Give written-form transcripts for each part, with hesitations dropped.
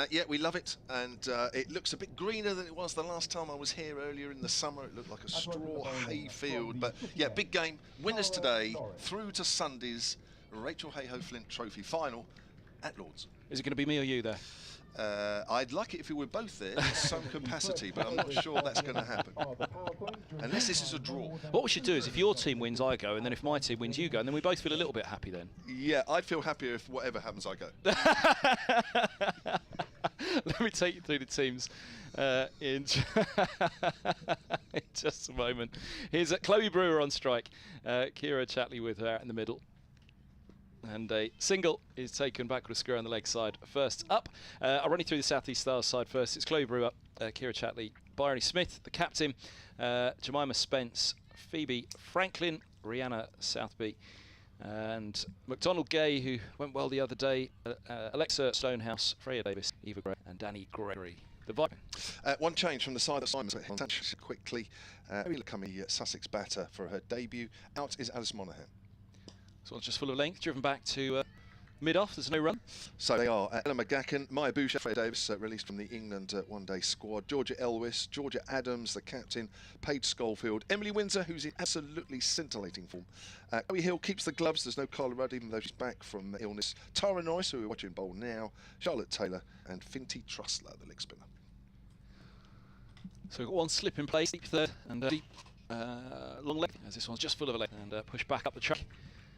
Yeah, we love it, and it looks a bit greener than it was the last time I was here earlier in the summer. It looked like a straw hay field, but yeah, big game. Winners today through to Sunday's Rachael Heyhoe Flint Trophy final at Lord's. Is it going to be me or you there? I'd like it if we were both there in some capacity, but I'm not sure that's going to happen. Unless this is a draw. What we should do is if your team wins, I go, and then if my team wins, you go, and then we both feel a little bit happy then. Yeah, I'd feel happier if whatever happens, I go. Let me take you through the teams in just a moment. Here's Chloe Brewer on strike. Kira Chatley with her out in the middle. And a single is taken back with a square on the leg side. First up, I'll run you through the South East Stars side first. It's Chloe Brewer, Kira Chatley, Bryony Smith, the captain, Jemima Spence, Phoebe Franklin, Rihanna Southby, and McDonald Gay, who went well the other day, Alexa Stonehouse, Freya Davis, Eva Gray, and Danny Gregory. The vibe. One change from the side of Simon quickly. Coming Sussex batter for her debut. Out is Alice Monaghan. This one's just full of length, driven back to mid-off, there's no run. So they are Ella McGacken, Maya Boucher, Freya Davis, released from the England one-day squad, Georgia Elwis, Georgia Adams, the captain, Paige Schofield, Emily Windsor, who's in absolutely scintillating form. Chloe Hill keeps the gloves, there's no Carla Rudd, even though she's back from illness. Tara Norris, who we're watching bowl now, Charlotte Taylor, and Finty Trussler, the leg spinner. So we've got one slip in place, deep third, and deep long leg, as this one's just full of a leg, and push back up the track.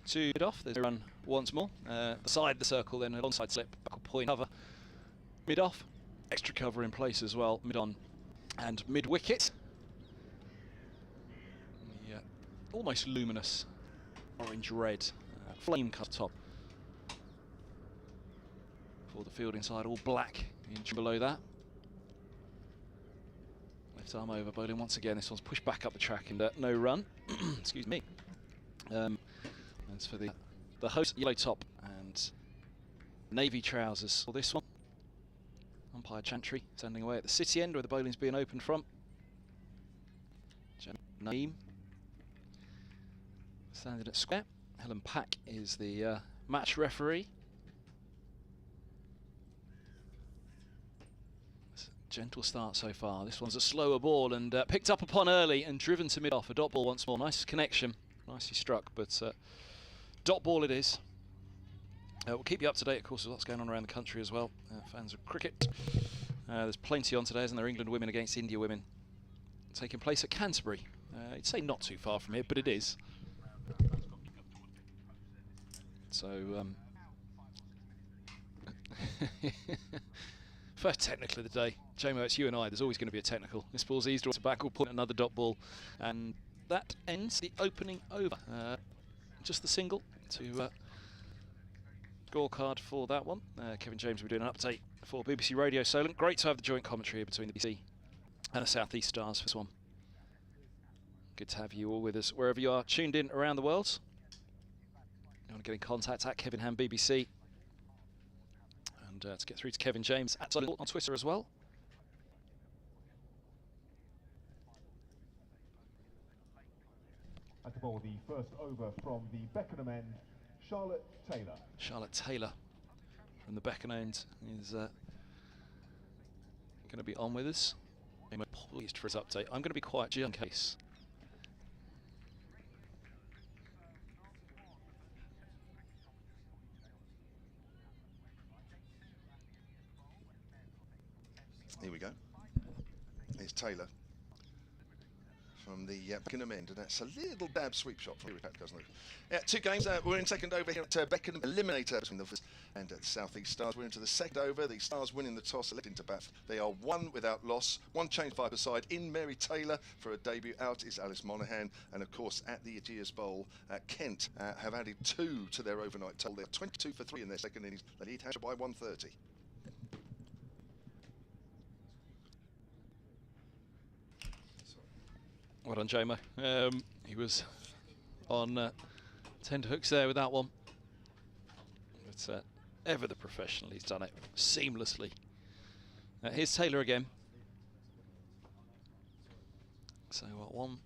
To mid off, there's a run once more. The side of the circle, then an onside slip, back point cover. Mid off, extra cover in place as well, mid on and mid wicket. Yeah, almost luminous orange red flame cut top. For the field inside, all black inch below that. Left arm over, bowling once again. This one's pushed back up the track and no run. Excuse me. As for the host, yellow top and navy trousers for this one. Umpire Chantry standing away at the city end where the bowling's being opened from. Naeem standing at square. Helen Pack is the match referee. Gentle start so far. This one's a slower ball and picked up upon early and driven to mid-off. A dot ball once more. Nice connection. Nicely struck, but dot ball it is. We'll keep you up to date, of course, with what's going on around the country as well. Fans of cricket. There's plenty on today, isn't there? England women against India women. Taking place at Canterbury. I'd say not too far from here, but it is. So, first technical of the day. Jomo, it's you and I. There's always going to be a technical. This ball's eased to back, will point another dot ball. And that ends the opening over. Just the single to scorecard for that one. Kevin James will be doing an update for BBC Radio Solent. Great to have the joint commentary between the BBC and the South East Stars for this one. Good to have you all with us wherever you are tuned in around the world. You want to get in contact at Kevin Ham BBC. And to get through to Kevin James at Solent on Twitter as well. And to bowl the first over from the Beckenham end, Charlotte Taylor. Charlotte Taylor from the Beckenham end is going to be on with us. I'm pleased for his update. I'm going to be quiet just in case. Here we go. Here's Taylor from the Beckenham end, and that's a little dab sweep shot from Rachael, doesn't it? Yeah, two games. We're in second over here at Beckenham. Eliminator between the and at South East Stars. We're into the second over. The Stars winning the toss, left into bat. They are one without loss. One change five aside. In Mary Taylor for a debut. Out is Alice Monaghan, and of course at the Aegeus Bowl, Kent have added 2 to their overnight total. They're 22 for 3 in their second innings. They lead Hampshire by 130. Well done, Jomo. He was on tender hooks there with that one. But ever the professional, he's done it seamlessly. Here's Taylor again. So one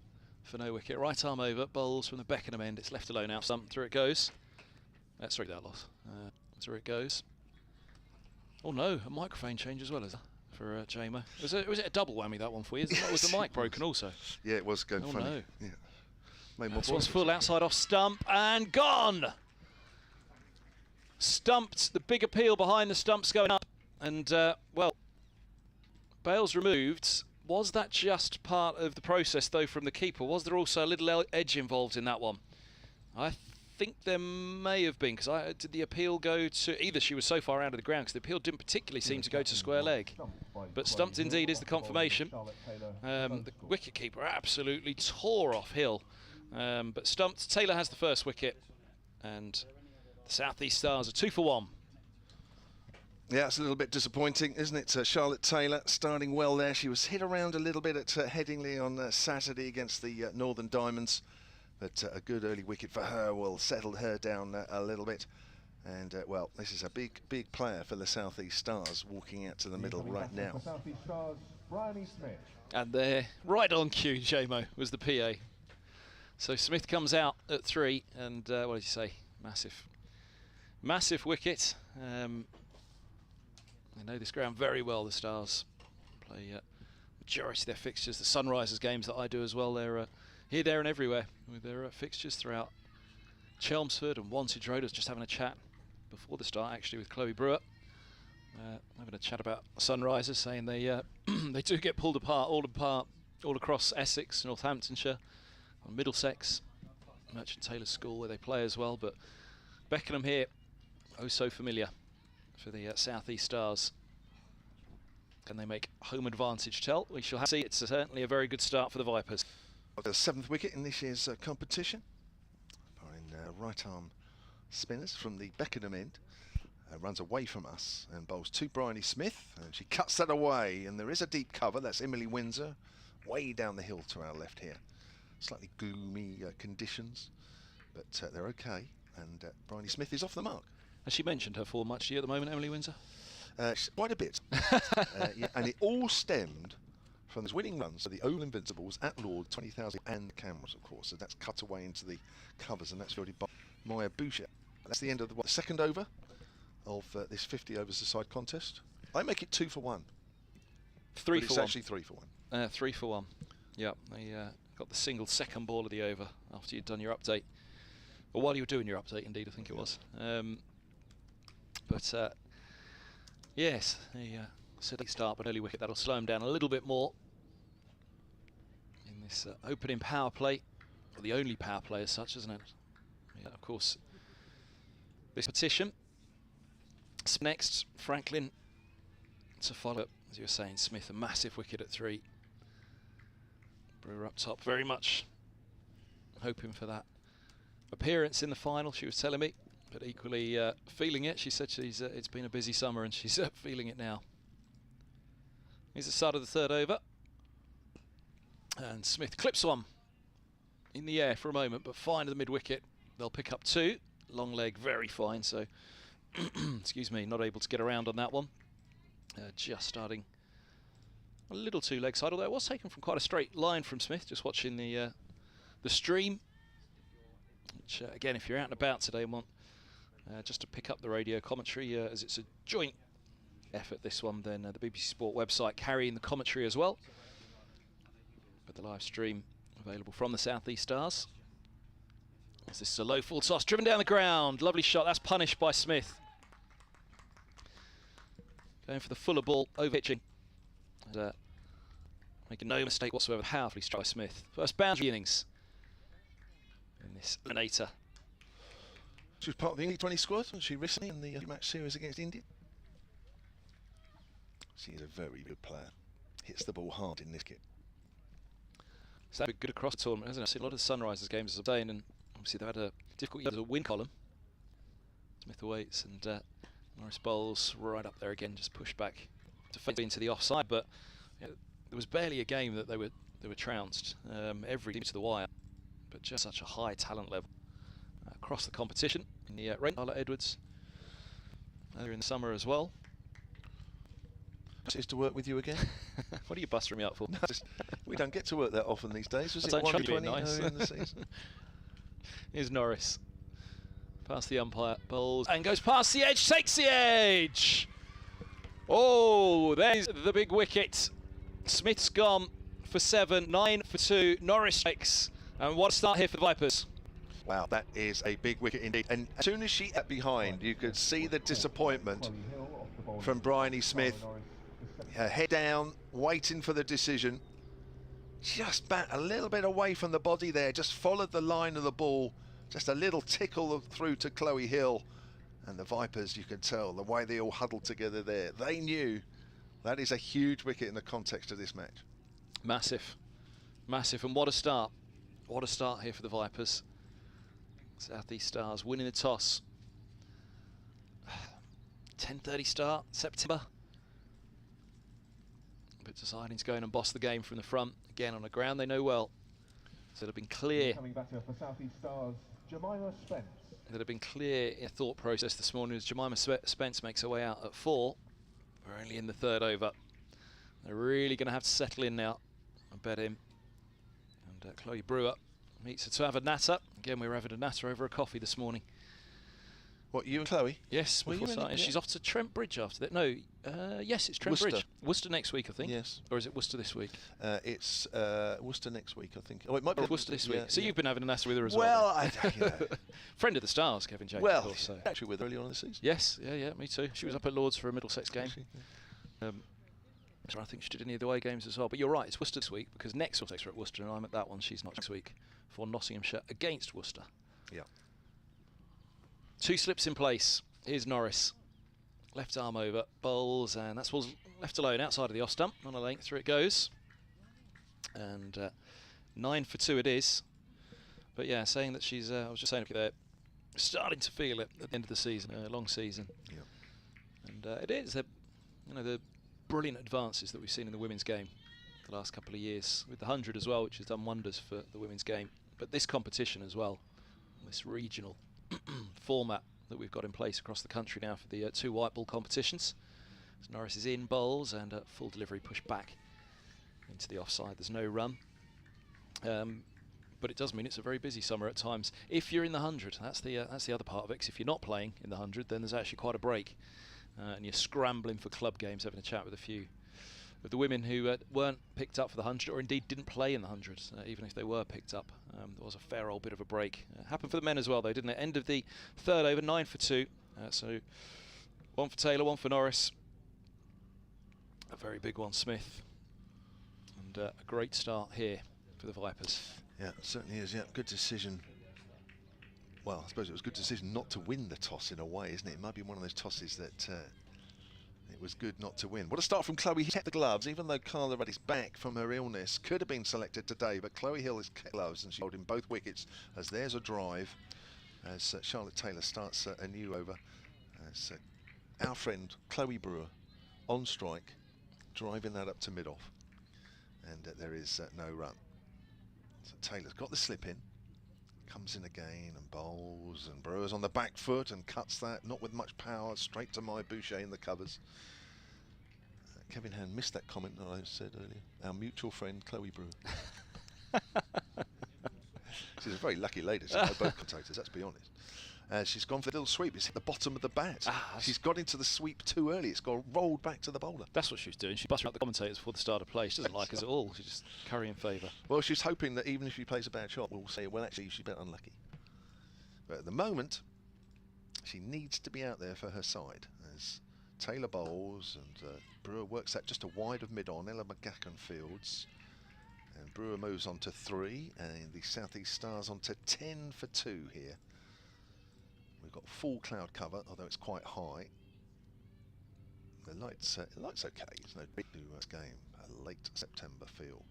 for no wicket. Right arm over, bowls from the Beckenham end. It's left alone out stump. Through it goes. Sorry, that loss. Through it goes. Oh no, a microphone change as well as for Jamo. Was it a double whammy, that one for you? Was the mic broken also? Yeah, it was going funny. No. Yeah. Made more This one's full outside off stump and gone! Stumped, the big appeal behind the stumps going up. And, well, bails removed. Was that just part of the process, though, from the keeper? Was there also a little edge involved in that one? I think there may have been, because did the appeal go to... Either she was so far out of the ground, because the appeal didn't particularly seem to go to square leg. But stumped indeed is the confirmation. The wicket-keeper absolutely tore off Hill. But stumped. Taylor has the first wicket. And the South East Stars are 2 for 1. Yeah, it's a little bit disappointing, isn't it? Charlotte Taylor starting well there. She was hit around a little bit at Headingley on Saturday against the Northern Diamonds. But a good early wicket for her will settle her down a little bit. And, well, this is a big player for the South East Stars walking out to the middle right now. And they're right on cue, Jamo, was the PA. So Smith comes out at 3, and what did you say? Massive wicket. They know this ground very well, the Stars. Play majority of their fixtures, the Sunrisers games that I do as well. They're here, there and everywhere with their fixtures throughout Chelmsford and Wantage Road. I was just having a chat before the start, actually, with Chloe Brewer. Having a chat about Sunrisers, saying they they do get pulled apart all across Essex, Northamptonshire, Middlesex, Merchant Taylor School, where they play as well. But Beckenham here, oh so familiar for the South East Stars. Can they make home advantage tell? We shall see. It's certainly a very good start for the Vipers. The 7th wicket in this year's competition. Right arm spinners from the Beckenham end. Runs away from us and bowls to Bryony Smith, and she cuts that away, and there is a deep cover. That's Emily Windsor way down the hill to our left here. Slightly gloomy conditions, but they're okay, and Bryony Smith is off the mark. Has she mentioned her form much to you at the moment, Emily Windsor? Quite a bit. Yeah, and it all stemmed from those winning runs for the Oval Invincibles at Lord 20,000 and cameras, of course. So that's cut away into the covers, and that's already by Maya Boucher. That's the end of the second over of this 50 overs aside contest. I make it 2 for 1. 3 for 1. It's actually 3 for 1. 3 for 1. Yep, they got the single second ball of the over after you'd done your update. Or while you were doing your update, indeed, I think it was. Yes, they said they start, but early wicket, that'll slow them down a little bit more in this opening power play. Well, the only power play as such, isn't it? Yeah, of course, this petition. Next, Franklin to follow up, as you were saying, Smith, a massive wicket at 3. Brewer up top, very much hoping for that appearance in the final, she was telling me, but equally feeling it. She said it's been a busy summer and she's feeling it now. Here's the start of the 3rd over. And Smith clips one in the air for a moment, but fine to the mid-wicket. They'll pick up 2. Long leg, very fine, so excuse me, not able to get around on that one. Just starting a little too leg side, although it was taken from quite a straight line from Smith, just watching the stream. Which, again, if you're out and about today and want just to pick up the radio commentary, as it's a joint effort, this one, then the BBC Sport website carrying the commentary as well. But the live stream available from the South East Stars. As this is a low full toss, driven down the ground. Lovely shot, that's punished by Smith. Going for the fuller ball, over pitching. And, making no mistake whatsoever, powerfully struck by Smith. First boundary innings in this Eliminator. She was part of the England 20 squad, wasn't she, recently in the match series against India? She is a very good player. Hits the ball hard in this kit. So good across the tournament, hasn't it? I've seen a lot of Sunrisers games, as I'm saying, and obviously they've had a difficult year as a win column. Smith awaits, and Norris bowls right up there again, just pushed back to fade into the offside, but you know, there was barely a game that they were trounced. Every team to the wire, but just such a high talent level across the competition. In the rain, Charlotte Edwards earlier in the summer as well. Is to work with you again. What are you bustering me up for? No, we don't get to work that often these days. Was I it 120 nice. in the season? Here's Norris. Past the umpire, bowls, and goes past the edge, takes the edge! Oh, there's the big wicket. Smith's gone for 7, 9 for 2. Norris strikes. And what a start here for the Vipers. Wow, that is a big wicket indeed. And as soon as she got behind, you could see the disappointment from Bryony Smith. Her head down, waiting for the decision. Just back a little bit away from the body there, just followed the line of the ball. Just a little tickle through to Chloe Hill. And the Vipers, you can tell, the way they all huddled together there. They knew that is a huge wicket in the context of this match. Massive. Massive. And what a start. What a start here for the Vipers. South East Stars winning the toss. 10:30 start, September. But deciding to go in and boss the game from the front. Again on a ground they know well. So it'll have been clear. Coming batter for South East Stars, Jemima Spence. It'll have been clear in thought process this morning as Jemima Spence makes her way out at 4. We're only in the 3rd over. They're really going to have to settle in now. I bet him. And Chloe Brewer meets her to have a natter. Again, we were having a natter over a coffee this morning. What, you and Chloe? Yes, before starting. She's off to Trent Bridge after that. No, yes, it's Trent Bridge. Worcester next week, I think. Yes. Or is it Worcester this week? It's Worcester next week, I think. Oh, it might be Worcester this week. So you've been having a natter with her as well. Well, you know. Friend of the Stars, Kevin James. Well, of course, so. actually with her early on in the season. Yes, yeah, me too. She was up at Lords for a Middlesex game. So I think she did any of the away games as well. But you're right, it's Worcester this week because next week takes her at Worcester, and I'm at that one. She's not next week for Nottinghamshire against Worcester. Yeah. 2 slips in place. Here's Norris. Left arm over, bowls, and that's ball's left alone outside of the off stump. On a length, through it goes. And 9 for 2 it is. But yeah, saying that she's, I was just saying there, starting to feel it at the end of the season, long season. Yeah. And it is, you know, the brilliant advances that we've seen in the women's game the last couple of years, with the 100 as well, which has done wonders for the women's game. But this competition as well, this regional format that we've got in place across the country now for the 2 white ball competitions. So Norris is in, bowls, and full delivery push back into the offside. There's no run. But it does mean it's a very busy summer at times. If you're in the 100, that's the other part of it. 'Cause if you're not playing in the 100, then there's actually quite a break. And you're scrambling for club games, having a chat with a few of the women who weren't picked up for the 100, or indeed didn't play in the 100, even if they were picked up. There was a fair old bit of a break. Happened for the men as well, though, didn't it? End of the 3rd over, 9 for 2. So 1 for Taylor, 1 for Norris. A very big one, Smith. And a great start here for the Vipers. Yeah, it certainly is. Yeah, good decision. Well, I suppose it was a good decision not to win the toss in a way, isn't it? It might be one of those tosses that it was good not to win. What a start from Chloe. He kept the gloves, even though Carla Ruddy's back from her illness. Could have been selected today, but Chloe Hill has kept gloves and she's holding both wickets as there's a drive as Charlotte Taylor starts a new over. As our friend Chloe Brewer on strike, driving that up to mid-off. And there is no run. So Taylor's got the slip in. Comes in again and bowls, and Brewer's on the back foot and cuts that, not with much power, straight to my Boucher in the covers. Kevin Hand missed that comment that I said earlier. Our mutual friend Chloe Brewer. She's a very lucky lady, so both commentators, let's be honest. She's gone for the little sweep. It's hit the bottom of the bat. She's got into the sweep too early. It's got rolled back to the bowler. That's what she was doing. She busted out the commentators before the start of play. She doesn't like us at all. She's just currying favour. Well, she's hoping that even if she plays a bad shot, we'll say, well, actually, she's a bit unlucky. But at the moment, she needs to be out there for her side. As Taylor bowls and Brewer works that just a wide of mid-on. Ella McGachan fields. And Brewer moves on to 3. And the South East Stars on to 10 for 2 here. We've got full cloud cover, although it's quite high. The light's okay. It's no big to this game. A late September feel.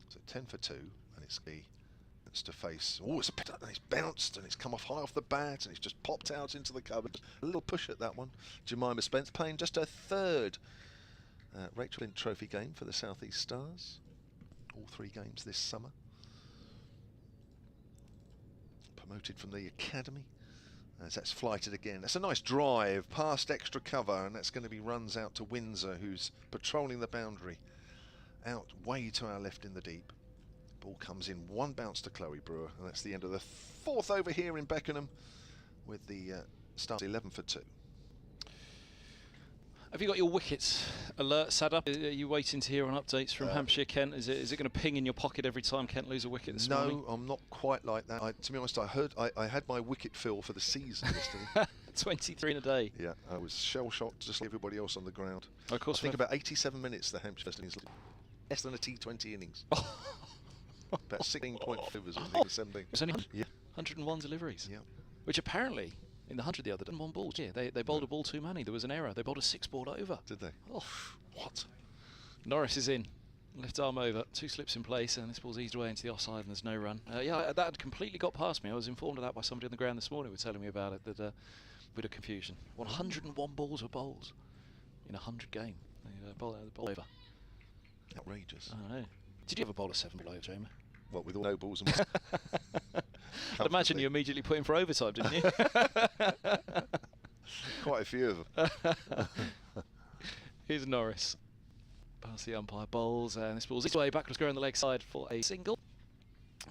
So 10 for 2, and it's to face. Oh, it's a pit up, and it's bounced, and it's come off high off the bat, and it's just popped out into the cover. A little push at that one. Jemima Spence playing just her 3rd Rachael Flint Trophy game for the South East Stars. All 3 games this summer. Promoted from the academy. As that's flighted again. That's a nice drive past extra cover, and that's going to be runs out to Windsor, who's patrolling the boundary. Out way to our left in the deep. Ball comes in, 1 bounce to Chloe Brewer, and that's the end of the 4th over here in Beckenham, with the Stars 11 for 2. Have you got your wickets alert set up? Are you waiting to hear on updates from Hampshire, Kent? Is it going to ping in your pocket every time Kent lose a wicket this morning? No, I'm not quite like that. To be honest, I had my wicket fill for the season yesterday. 23 in a day. Yeah, I was shell-shocked just like everybody else on the ground. Of course, I think about 87 minutes the Hampshire first innings, less than a T20 innings. About 16.5 overs, I think, 17. It was only 101 Yeah. deliveries. Yeah. Which apparently, in the 100 the other day, 1 balls. Yeah, they bowled a ball too many. There was an error. They bowled a 6-ball over. Did they? Oh, what? Norris is in. Left arm over. 2 slips in place, and this ball's eased away into the offside, and there's no run. Yeah, that had completely got past me. I was informed of that by somebody on the ground this morning who was telling me about it. That bit of confusion. 101 balls were bowled in a 100 game. They bowled over. Outrageous. I know. Did you ever bowl a 7-ball over, Jamie? Well, with all no balls and I'd imagine you immediately put in for overtime, didn't you? quite a few of them. Here's Norris. Past the umpire, bowls, and this ball's this way back. Let's go on the leg side for a single.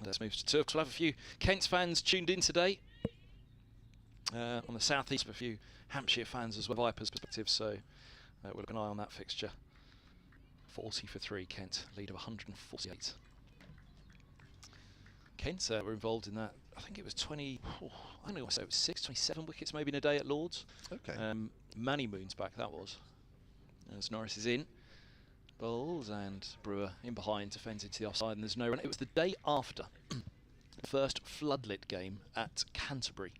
Let's move to turf. We'll have a few Kent fans tuned in today. On the southeast, a few Hampshire fans as well, Vipers perspective, so we'll keep an eye on that fixture. 40 for 3, Kent, lead of 148. Kent were involved in that, I think it was 20, I don't know, it was 27 wickets maybe in a day at Lords. Okay. Many moons back that was. As Norris is in, bowls, and Brewer in behind, defends into the offside, and there's no run. It was the day after the first floodlit game at Canterbury.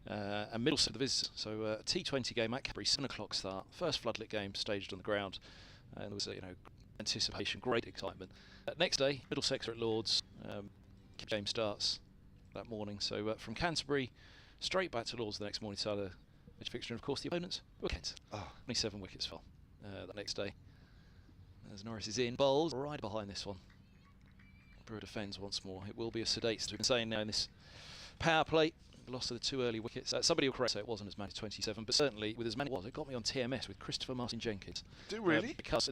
And Middlesex the visitors, so a T20 game at Canterbury, 7 o'clock start, first floodlit game staged on the ground, and there was anticipation, great excitement. Next day, Middlesex are at Lords, game starts that morning, so from Canterbury straight back to Lords the next morning, so the fixture, and of course the opponents were Kent. 27 wickets fell the next day. As Norris is in, bowls right behind this one. Brewer defends once more. It will be a sedate, we've been saying now in this power play. Lost of the 2 early wickets. Somebody will correct, so it wasn't as many as 27, but certainly with as many as it got me on TMS with Christopher Martin Jenkins. Do really? Because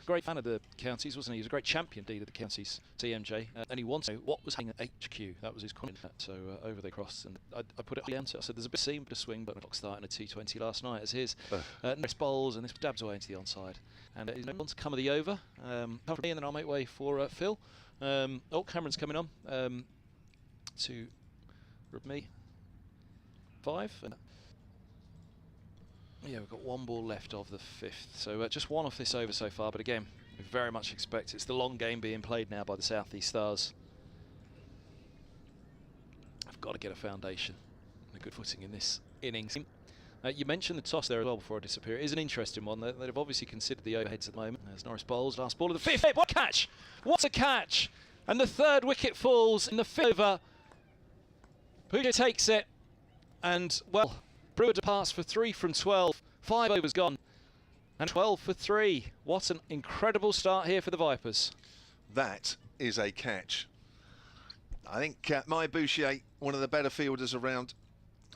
great fan of the counties, wasn't he? He was a great champion indeed of the counties, TMJ, and he wanted to know what was hanging at HQ. That was his comment. So over they crossed, and I put it on the answer. I said there's a bit of seam, bit of swing, but a clock start in a T20 last night as his. Nice bowls, and this dabs away into the onside. And he's on to come of the over. Come from me, and then I'll make way for Phil. Cameron's coming on to rub me. 5, and yeah, we've got 1 ball left of the 5th, so just 1 off this over so far, but again, we very much expect it's the long game being played now by the South East Stars. I've got to get a foundation and a good footing in this innings. You mentioned the toss there as well before I disappear. It is an interesting one. They've obviously considered the overheads at the moment. As Norris bowls, last ball of the 5th. What a catch! What a catch! And the 3rd wicket falls in the 5th over. Puja takes it. And, well, Brewer departs for 3 from 12. 5 overs gone. And 12 for 3. What an incredible start here for the Vipers. That is a catch. I think Mai Bouchier, one of the better fielders around.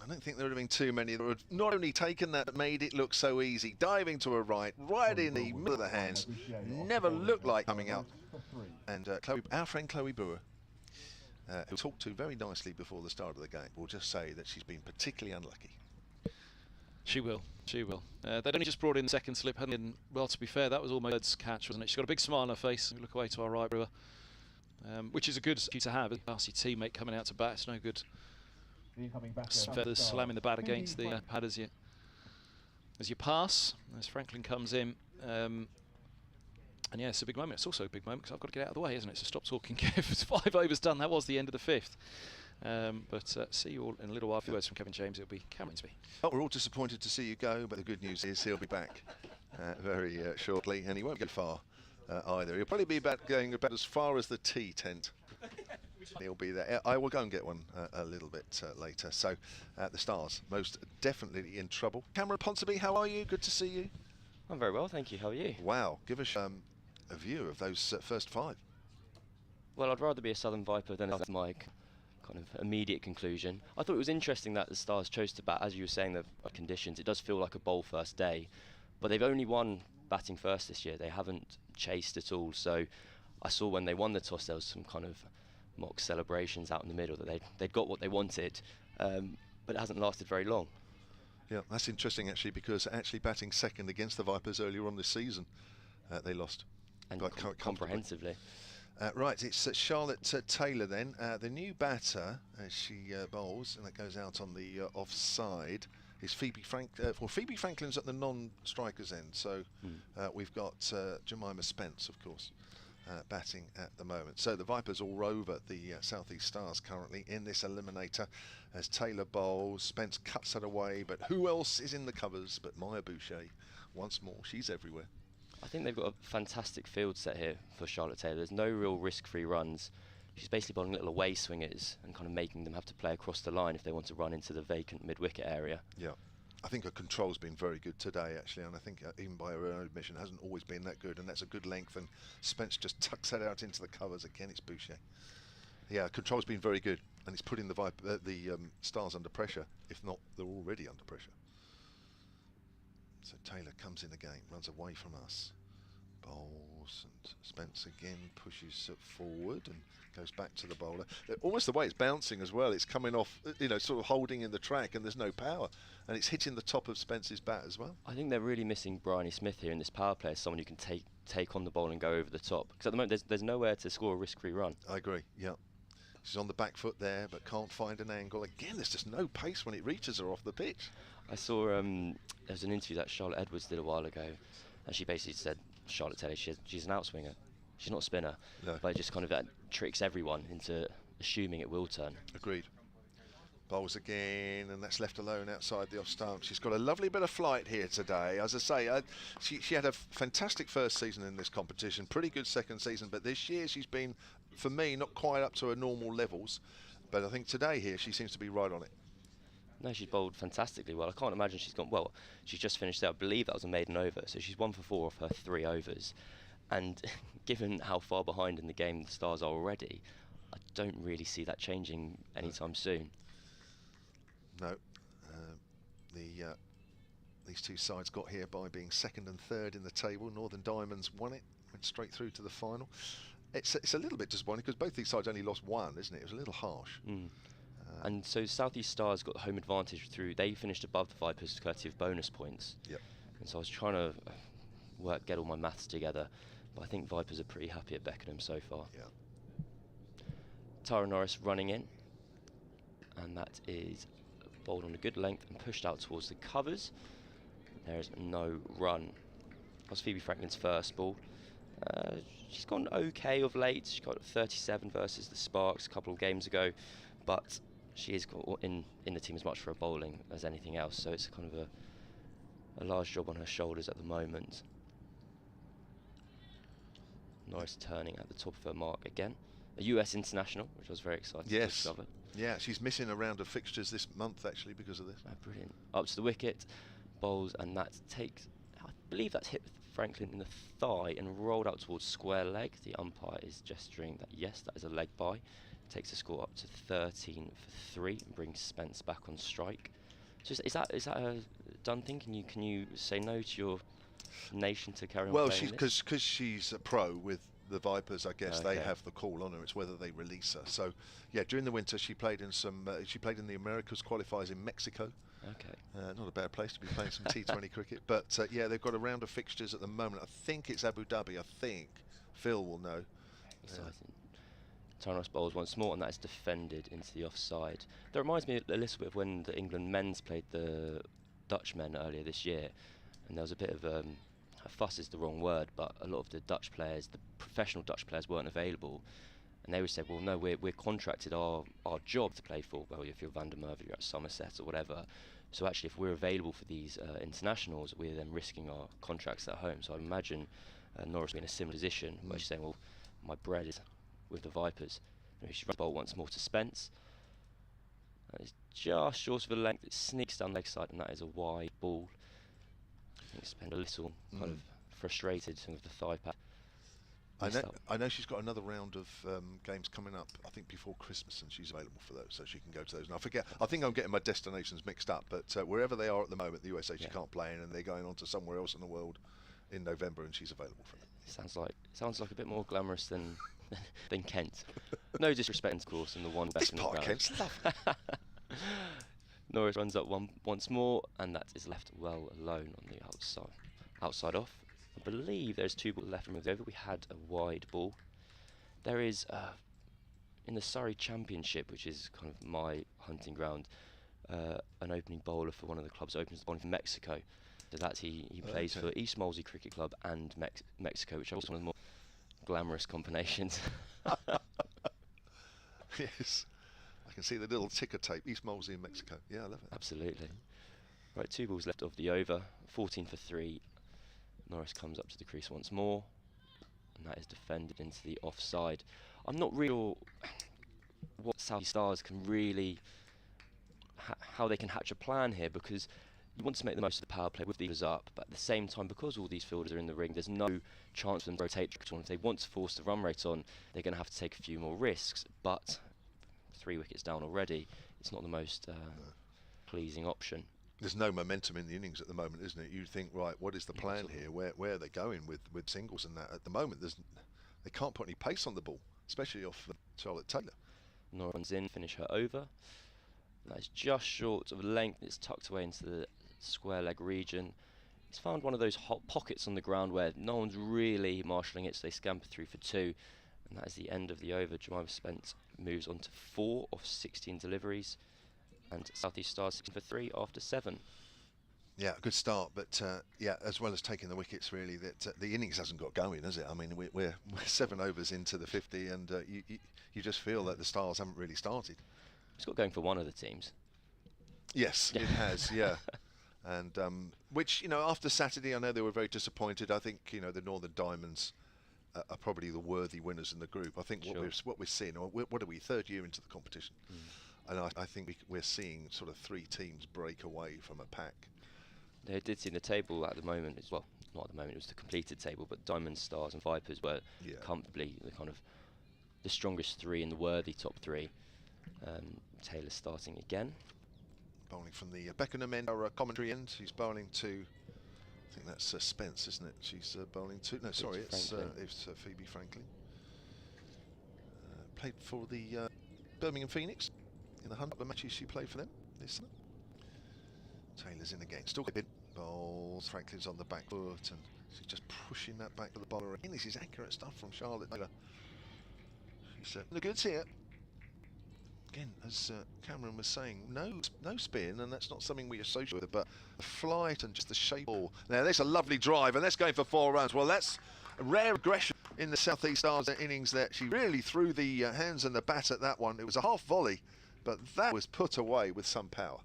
I don't think there would have been too many that would have not only taken that, but made it look so easy. Diving to her right in the middle of the hands. Never looked like coming out. And our friend Chloe Brewer, who talked to very nicely before the start of the game, will just say that she's been particularly unlucky. She will. They'd only just brought in the 2nd slip, hadn't they? Well, to be fair, that was almost Bird's catch, wasn't it? She's got a big smile on her face. We look away to our right, Brewer, which is a good cue to have. Past your teammate coming out to bat, it's no good. Feathers slamming the bat against the pad as you pass, as Franklin comes in. And yeah, it's a big moment. It's also a big moment because I've got to get out of the way, isn't it? So stop talking, Kev. It's 5 overs done. That was the end of the 5th. But see you all in a little while. A few words from Kevin James. It'll be Cameron's me. Well, we're all disappointed to see you go, but the good news is he'll be back very shortly, and he won't go far either. He'll probably be going about as far as the tea tent. He'll be there. I will go and get one a little bit later. So the Stars most definitely in trouble. Cameron Ponsonby, how are you? Good to see you. I'm very well, thank you. How are you? Wow, give us a view of those first 5. Well, I'd rather be a Southern Viper than that's my kind of immediate conclusion. I thought it was interesting that the Stars chose to bat, as you were saying, the conditions. It does feel like a bowl first day, but they've only won batting first this year. They haven't chased at all. So I saw when they won the toss, there was some kind of mock celebrations out in the middle that they'd got what they wanted, but it hasn't lasted very long. Yeah, that's interesting actually, because actually batting second against the Vipers earlier on this season, they lost. And quite comprehensively. Right, it's Charlotte Taylor then, the new batter as she bowls, and that goes out on the offside. Is Phoebe Phoebe Franklin's at the non-strikers end, so we've got Jemima Spence, of course, batting at the moment. So the Vipers all over the South East Stars currently in this eliminator as Taylor bowls. Spence cuts it away, but who else is in the covers but Maya Boucher? Once more, she's everywhere. I think they've got a fantastic field set here for Charlotte Taylor. There's no real risk-free runs. She's basically bowling little away swingers and kind of making them have to play across the line if they want to run into the vacant mid-wicket area. Yeah, I think her control's been very good today actually, and I think even by her own admission hasn't always been that good, and that's a good length, and Spence just tucks that out into the covers. Again, it's Boucher. Yeah, control's been very good, and it's putting the Stars under pressure, if not they're already under pressure. So Taylor comes in again, runs away from us, bowls, and Spence again pushes it forward and goes back to the bowler. Almost the way it's bouncing as well, it's coming off, you know, sort of holding in the track, and there's no power, and it's hitting the top of Spence's bat as well. I think they're really missing Bryony Smith here in this power play as someone who can take on the ball and go over the top, because at the moment there's nowhere to score a risk-free run. I agree, yeah. She's on the back foot there, but can't find an angle. Again, there's just no pace when it reaches her off the pitch. I saw there was an interview that Charlotte Edwards did a while ago, and she basically said Charlotte Taylor, she's an outswinger. She's not a spinner, no. But it just kind of tricks everyone into assuming it will turn. Agreed. Bowls again, and that's left alone outside the off stump. She's got a lovely bit of flight here today. As I say, she had a fantastic first season in this competition, pretty good second season, but this year she's been, for me, not quite up to her normal levels. But I think today here she seems to be right on it. No, she's bowled fantastically well. I can't imagine she's gone, well, she's just finished there. I believe that was a maiden over, so she's 1 for 4 off her 3 overs. And given how far behind in the game the Stars are already, I don't really see that changing anytime soon. No. These two sides got here by being second and third in the table. Northern Diamonds won it, went straight through to the final. It's a little bit disappointing because both these sides only lost 1, isn't it? It was a little harsh. And so South East Stars got the home advantage through. They finished above the Vipers courtesy of bonus points. Yep. And so I was trying to get all my maths together, but I think Vipers are pretty happy at Beckenham so far. Yeah. Tara Norris running in, and that is bowled on a good length and pushed out towards the covers. There is no run. That was Phoebe Franklin's first ball. She's gone okay of late. She got 37 versus the Sparks a couple of games ago, but she is in the team as much for her bowling as anything else, so it's kind of a large job on her shoulders at the moment. Norris turning at the top of her mark again. A US international, which I was very excited to discover. Yeah, she's missing a round of fixtures this month actually because of this. Brilliant. Up to the wicket, bowls, and that takes, I believe that's hit Franklin in the thigh and rolled out towards square leg. The umpire is gesturing that yes, that is a leg bye. Takes the score up to 13 for 3 and brings Spence back on strike. So is that a done thing? Can you say no to your nation to carry on? Well, playing because she's a pro with the Vipers, I guess they have the call on her. It's whether they release her. So yeah, during the winter she played in some. She played in the Americas qualifiers in Mexico. Okay. Not a bad place to be playing some T20 cricket. But yeah, they've got a round of fixtures at the moment. I think it's Abu Dhabi. I think Phil will know. Exciting. Tarnos bowls once more, and that is defended into the offside. That reminds me a little bit of when the England men's played the Dutch men earlier this year, and there was a bit of a fuss is the wrong word, but a lot of the Dutch players, the professional Dutch players, weren't available, and they would say, well, no, we're contracted our job to play for. Well, if you're Van der Merwe, you're at Somerset or whatever. So actually, if we're available for these internationals, we're then risking our contracts at home. So I imagine Norris being in a similar position, where she's saying, well, my bread is with the Vipers. She runs the ball once more to Spence. It's just short of a length. It sneaks down the leg side, and that is a wide ball. I think Spence a little kind of frustrated with the thigh pad. I know she's got another round of games coming up, I think before Christmas, and she's available for those, so she can go to those. And I think I'm getting my destinations mixed up, but wherever they are at the moment, the USA she can't play in, and they're going on to somewhere else in the world in November, and she's available for that. Sounds like a bit more glamorous than Kent. No disrespect, of course, and the one best This in the part of ground. Kent's lovely. Norris runs up once more, and that is left well alone on the outside off. I believe there's 2 balls left to move over. We had a wide ball. There is, in the Surrey Championship, which is kind of my hunting ground, an opening bowler for one of the clubs opens the bowling for Mexico. So that's he plays for East Molesey Cricket Club and Mexico, which are also one of the more glamorous combinations. Yes, I can see the little ticker tape, East Molesey in Mexico. Yeah, I love it. Absolutely. Right, 2 balls left of the over, 14 for 3. Norris comes up to the crease once more, and that is defended into the offside. I'm not really sure what South Stars can really, how they can hatch a plan here, because you want to make the most of the power play with these up, but at the same time, because all these fielders are in the ring, there's no chance for them to rotate. If they want to force the run rate on, they're going to have to take a few more risks, but 3 wickets down already, it's not the most pleasing option. There's no momentum in the innings at the moment, isn't it? You think, right, what is the plan here? Where are they going with singles and that? At the moment, they can't put any pace on the ball, especially off Charlotte Taylor. Nora runs in, finish her over. That is just short of length. It's tucked away into the square leg region. It's found one of those hot pockets on the ground where no one's really marshalling it, so they scamper through for 2. And that is the end of the over. Jemima Spence moves on to 4 of 16 deliveries. And South East Stars 6 for 3 after 7. Yeah, good start, but yeah, as well as taking the wickets, really, that the innings hasn't got going, has it? I mean, we're 7 overs into the 50, and you just feel that the Stars haven't really started. It's got going for one of the teams. Yes, it has, yeah. And which, you know, after Saturday, I know they were very disappointed. I think, you know, the Northern Diamonds are probably the worthy winners in the group. I think what we're seeing, what are we, 3rd year into the competition? And I think we're seeing sort of 3 teams break away from a pack. They did see the table at the moment as well. Not at the moment, it was the completed table, but Diamonds, Stars and Vipers were comfortably the strongest 3 in the worthy top 3. Taylor starting again. Bowling from the Beckenham end, our commentary end. She's bowling to, I think that's Spence, isn't it? She's bowling to, no, sorry, it's Phoebe Franklin. Played for the Birmingham Phoenix in the 100 matches she played for them this summer. Taylor's in again, still good. Bowls, Franklin's on the back foot, and she's just pushing that back to the bowler. This is accurate stuff from Charlotte Taylor. She's in the goods here. Again, as Cameron was saying, no spin, and that's not something we associate with it, but the flight and just the shape ball. Now, there's a lovely drive, and that's going for 4 runs. Well, that's a rare aggression in the South East Stars innings there. She really threw the hands and the bat at that one. It was a half volley, but that was put away with some power.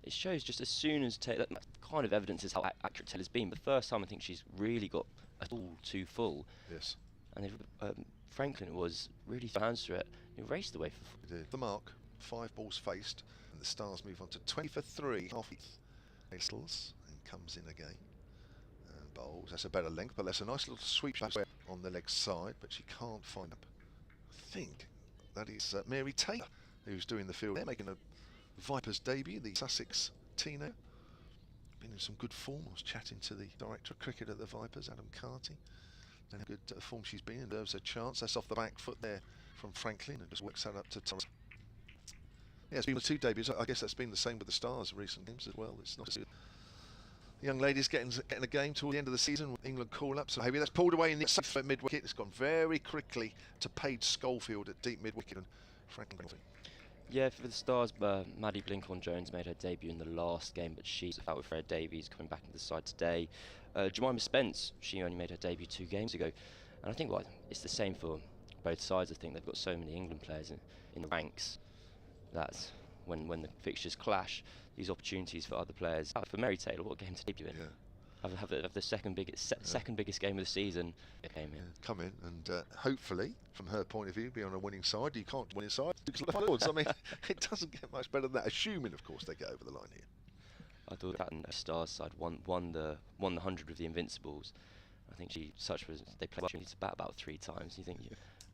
It shows just as soon as Taylor, that kind of evidences how accurate Taylor's been. But the first time I think she's really got a ball too full. Yes. And Franklin was really hands through it. He raced away for the mark. 5 balls faced, and the Stars move on to 20 for 3. Half whistles and comes in again. And bowls. That's a better length, but that's a nice little sweep on the leg side. But she can't find up. I think that is Mary Taylor who's doing the field. They're making a Vipers debut, the Sussex Tina. Been in some good form. I was chatting to the director of cricket at the Vipers, Adam Carty. And a good form she's been in, deserves a chance. That's off the back foot there from Franklin, and just works that up to Torres. Yeah, it's been 2 debuts. I guess that's been the same with the Stars recent games as well. It's not just the young ladies getting a game toward the end of the season with England call-up. So maybe that's pulled away in the safe at mid-wicket. It's gone very quickly to Paige Schofield at deep mid-wicket, and Franklin. Yeah, for the Stars, Maddie Blinkhorn-Jones made her debut in the last game, but she's out with Fred Davies coming back into the side today. Jemima Spence, she only made her debut 2 games ago, and I think it's the same for both sides. I think they've got so many England players in the ranks that when the fixtures clash, these opportunities for other players. For Mary Taylor, what game to debut in? Yeah. Have the second biggest game of the season. Come in and hopefully, from her point of view, be on a winning side. You can't win inside. I mean, it doesn't get much better than that. Assuming, of course, they get over the line here. I thought that Stars side won the 100 with the Invincibles. I think they played to bat about 3 times. You think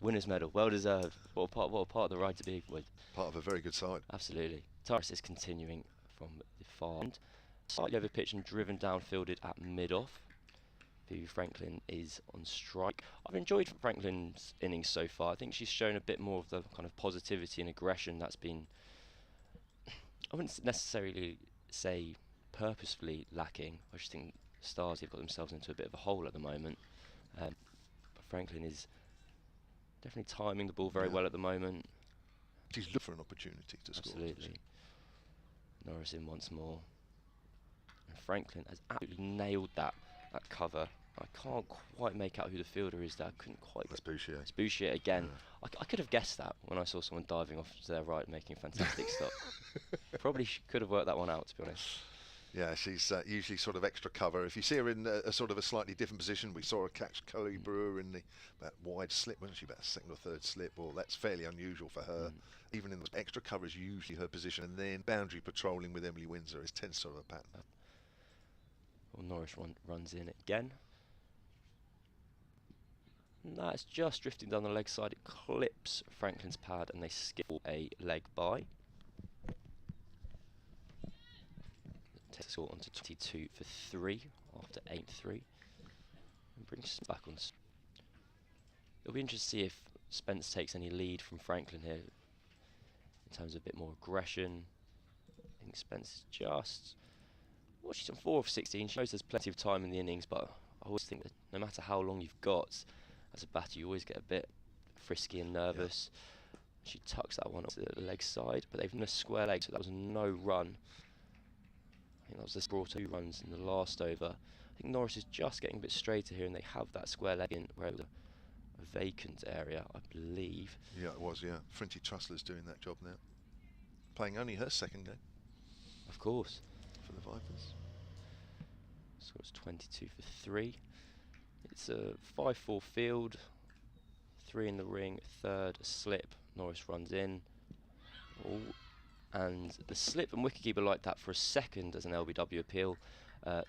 winners' medal, well deserved. What a part of the ride to be with. Part of a very good side. Absolutely. Taris is continuing from the far end. Slightly over pitch and driven downfielded at mid-off. Phoebe Franklin is on strike. I've enjoyed Franklin's innings so far. I think she's shown a bit more of the kind of positivity and aggression that's been I wouldn't necessarily say purposefully lacking. I just think Stars have got themselves into a bit of a hole at the moment. But Franklin is definitely timing the ball very well at the moment. She's looking for an opportunity to score. Absolutely. Norris in once more. And Franklin has absolutely nailed that cover. I can't quite make out who the fielder is there. I couldn't quite. That's Bouchier. It's Bouchier again. Yeah. I could have guessed that when I saw someone diving off to their right, making a fantastic stop. Probably could have worked that one out, to be honest. Yeah, she's usually sort of extra cover. If you see her in a sort of a slightly different position, we saw her catch Chloe Brewer in that wide slip, wasn't she? About a second or third slip. Well, that's fairly unusual for her. Even in the extra cover is usually her position. And then boundary patrolling with Emily Windsor is tends sort of a pattern. Well, Norris runs in again. And that's just drifting down the leg side. It clips Franklin's pad and they skip a leg by. Takes the score on to 22 for 3 after 8-3. And brings us back on. It'll be interesting to see if Spence takes any lead from Franklin here in terms of a bit more aggression. I think Spence is just... Well, she's on 4 of 16. She knows there's plenty of time in the innings, but I always think that no matter how long you've got, as a batter, you always get a bit frisky and nervous. Yeah. She tucks that one up to the leg side, but they've missed a square leg, so that was no run. I think that was this brought 2 runs in the last over. I think Norris is just getting a bit straighter here, and they have that square leg in where it was a vacant area, I believe. Yeah, it was, yeah. Flinty Trussler's doing that job now. Playing only her second game. Of course. For the Vipers. So it's 22 for 3. It's a 5-4 field, 3 in the ring, third, a slip. Norris runs in. Oh, and the slip and wicketkeeper liked that for a second as an LBW appeal.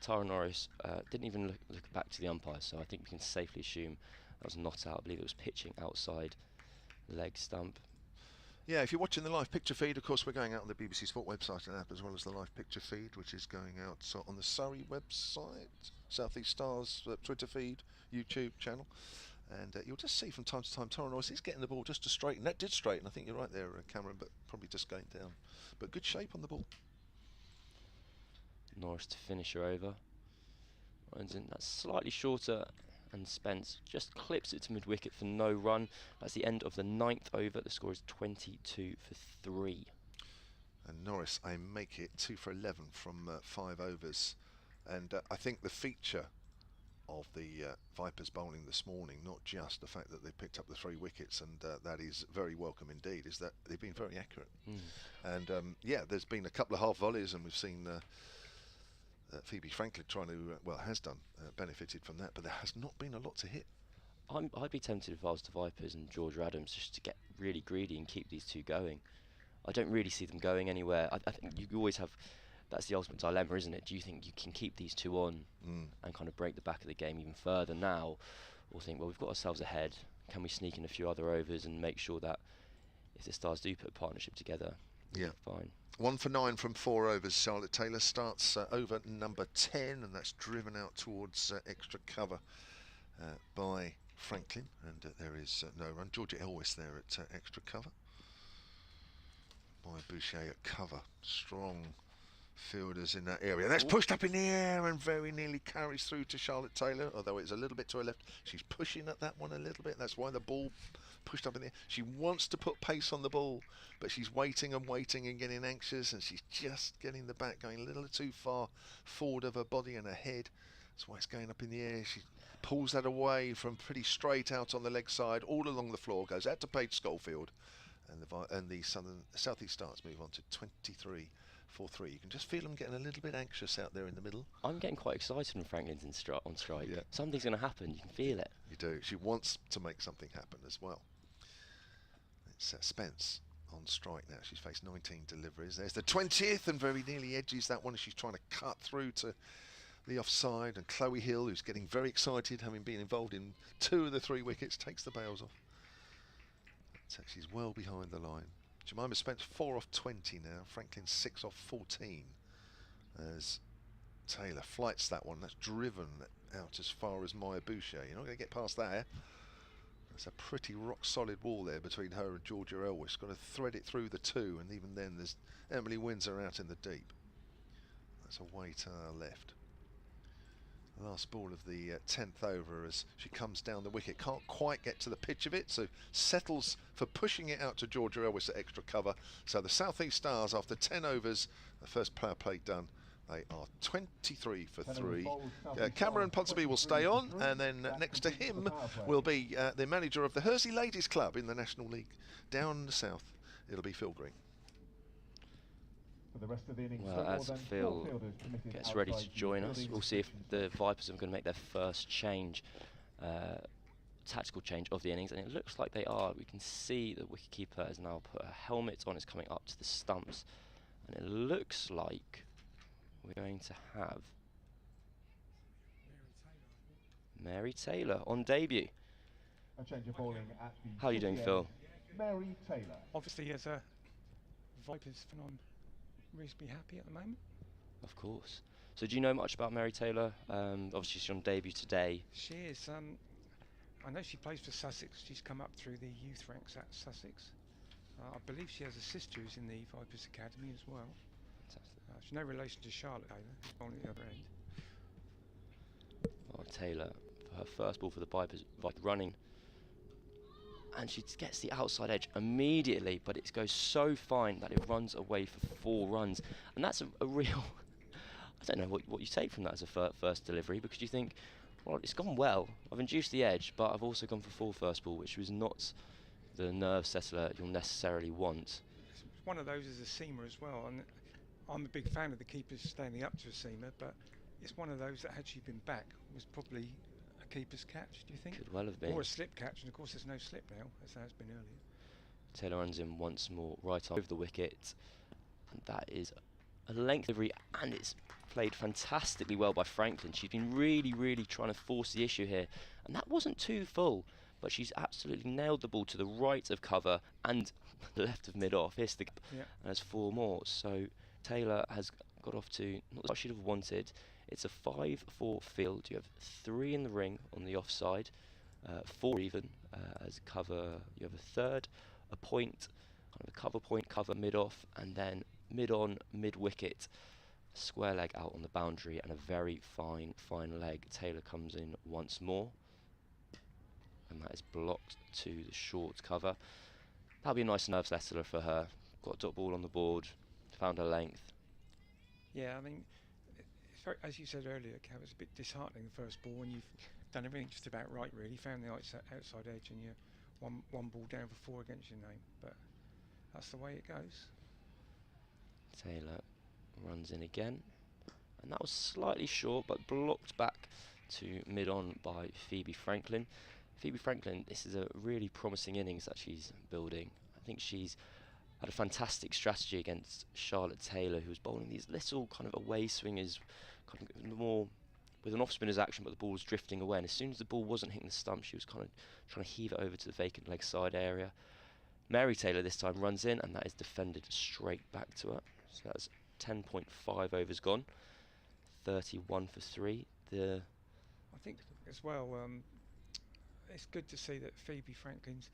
Tara Norris didn't even look back to the umpire, so I think we can safely assume that was not out. I believe it was pitching outside the leg stump. Yeah, if you're watching the live picture feed, of course, we're going out on the BBC Sport website and app, as well as the live picture feed, which is going out on the Surrey website, South East Stars Twitter feed, YouTube channel. And you'll just see from time to time Tara Norris is getting the ball just to straighten. That did straighten. I think you're right there, Cameron, but probably just going down. But good shape on the ball. Norris to finish her over. Runs in. That's slightly shorter. And Spence just clips it to mid-wicket for no run. That's the end of the 9th over. The score is 22 for 3. And Norris, I make it 2 for 11 from 5 overs. And I think the feature of the Vipers bowling this morning, not just the fact that they picked up the 3 wickets, and that is very welcome indeed, is that they've been very accurate. And yeah, there's been a couple of half volleys, and we've seen Phoebe Franklin trying to, well, has done, benefited from that, but there has not been a lot to hit. I'd be tempted if I was the Vipers and George Adams just to get really greedy and keep these 2 going. I don't really see them going anywhere. I think you always have, that's the ultimate dilemma, isn't it? Do you think you can keep these 2 on and kind of break the back of the game even further now, or think, well, we've got ourselves ahead, can we sneak in a few other overs and make sure that if the Stars do put a partnership together, yeah, fine. 1 for 9 from 4 overs. Charlotte Taylor starts over number 10, and that's driven out towards extra cover by Franklin, and there is no run. Georgia Elwes there at extra cover. By Bouchier at cover. Strong fielders in that area. That's pushed up in the air and very nearly carries through to Charlotte Taylor, although it's a little bit to her left. She's pushing at that one a little bit. That's why the ball pushed up in the air. She wants to put pace on the ball, but she's waiting and waiting and getting anxious, and she's just getting the bat going a little too far forward of her body and her head. That's why it's going up in the air. She pulls that away from pretty straight out on the leg side, all along the floor, goes out to Paige Schofield, and the South East Stars move on to 23 for 3. You can just feel them getting a little bit anxious out there in the middle. I'm getting quite excited when Franklin's on strike. Yeah. Something's going to happen. You can feel it. You do. She wants to make something happen as well. It's Spence on strike now. She's faced 19 deliveries. There's the 20th, and very nearly edges that one as she's trying to cut through to the offside. And Chloe Hill, who's getting very excited, having been involved in 2 of the 3 wickets, takes the bails off. So she's well behind the line. Jemima Spence 4 off 20 now. Franklin 6 off 14. As Taylor flights that one. That's driven out as far as Maya Bouchier. You're not going to get past that. There's a pretty rock-solid wall there between her and Georgia Elwes. Got to thread it through the two, and even then there's Emily Windsor out in the deep. That's away to our left. Last ball of the 10th over as she comes down the wicket. Can't quite get to the pitch of it, so settles for pushing it out to Georgia Elwes at extra cover. So the South East Stars, after 10 overs, the first power play done, they are 23 for 3. Cameron Ponsonby will stay on, and then next to him will be the manager of the Hersley Ladies Club in the National League down the south. It'll be Phil Green. For the rest of the innings, well, as Phil gets ready to join us, we'll see if the Vipers are going to make their first change, tactical change of the innings, and it looks like they are. We can see the wicketkeeper has now put a helmet on, it's coming up to the stumps, and it looks like we're going to have Mary Taylor on debut. A change of bowling at the How are you doing, Phil? Mary Taylor. Obviously, as a Vipers fan, I'm reasonably happy at the moment. Of course. So do you know much about Mary Taylor? Obviously she's on debut today. She is. I know she plays for Sussex. She's come up through the youth ranks at Sussex. I believe she has a sister who's in the Vipers Academy as well. She's no relation to Charlotte Taylor, on the other end. Well, Taylor, for her first ball for the Vipers, running. And she gets the outside edge immediately, but it goes so fine that it runs away for 4 runs. And that's a real... I don't know what you take from that as a first delivery, because you think, well, it's gone well. I've induced the edge, but I've also gone for 4 first ball, which was not the nerve settler you'll necessarily want. It's one of those as a seamer as well, and I'm a big fan of the keepers standing up to a seamer, but it's one of those that, had she been back, was probably a keeper's catch, do you think? Could well have been. Or a slip catch, and of course there's no slip now, as there has been earlier. Taylor runs in once more, right over the wicket, and that is a length delivery, and it's played fantastically well by Franklin. She's been really trying to force the issue here, and that wasn't too full, but she's absolutely nailed the ball to the right of cover and the left of mid-off. Here's the gap, and there's 4 more. So Taylor has got off to not what she'd have wanted. It's a 5-4 field. You have 3 in the ring on the offside, 4 even as cover. You have a third, a point, kind of a cover point, cover mid-off, and then mid-on, mid-wicket, square leg out on the boundary, and a very fine leg. Taylor comes in once more, and that is blocked to the short cover. That'll be a nice nerve settler for her. Got a dot ball on the board, found her length. Yeah, I mean, it's very, as you said earlier, Cav, it's a bit disheartening the first ball when you've done everything just about right, really. Found the outside edge, and you're one ball down for 4 against your name. But that's the way it goes. Taylor runs in again, and that was slightly short, but blocked back to mid-on by Phoebe Franklin. Phoebe Franklin, this is a really promising innings that she's building. I think she's had a fantastic strategy against Charlotte Taylor, who was bowling these little kind of away swingers, kind of more with an off-spinner's action, but the ball was drifting away. And as soon as the ball wasn't hitting the stump, she was kind of trying to heave it over to the vacant leg side area. Mary Taylor this time runs in, and that is defended straight back to her. So that's 10.5 overs gone, 31 for 3. I think as well, it's good to see that Phoebe Franklin's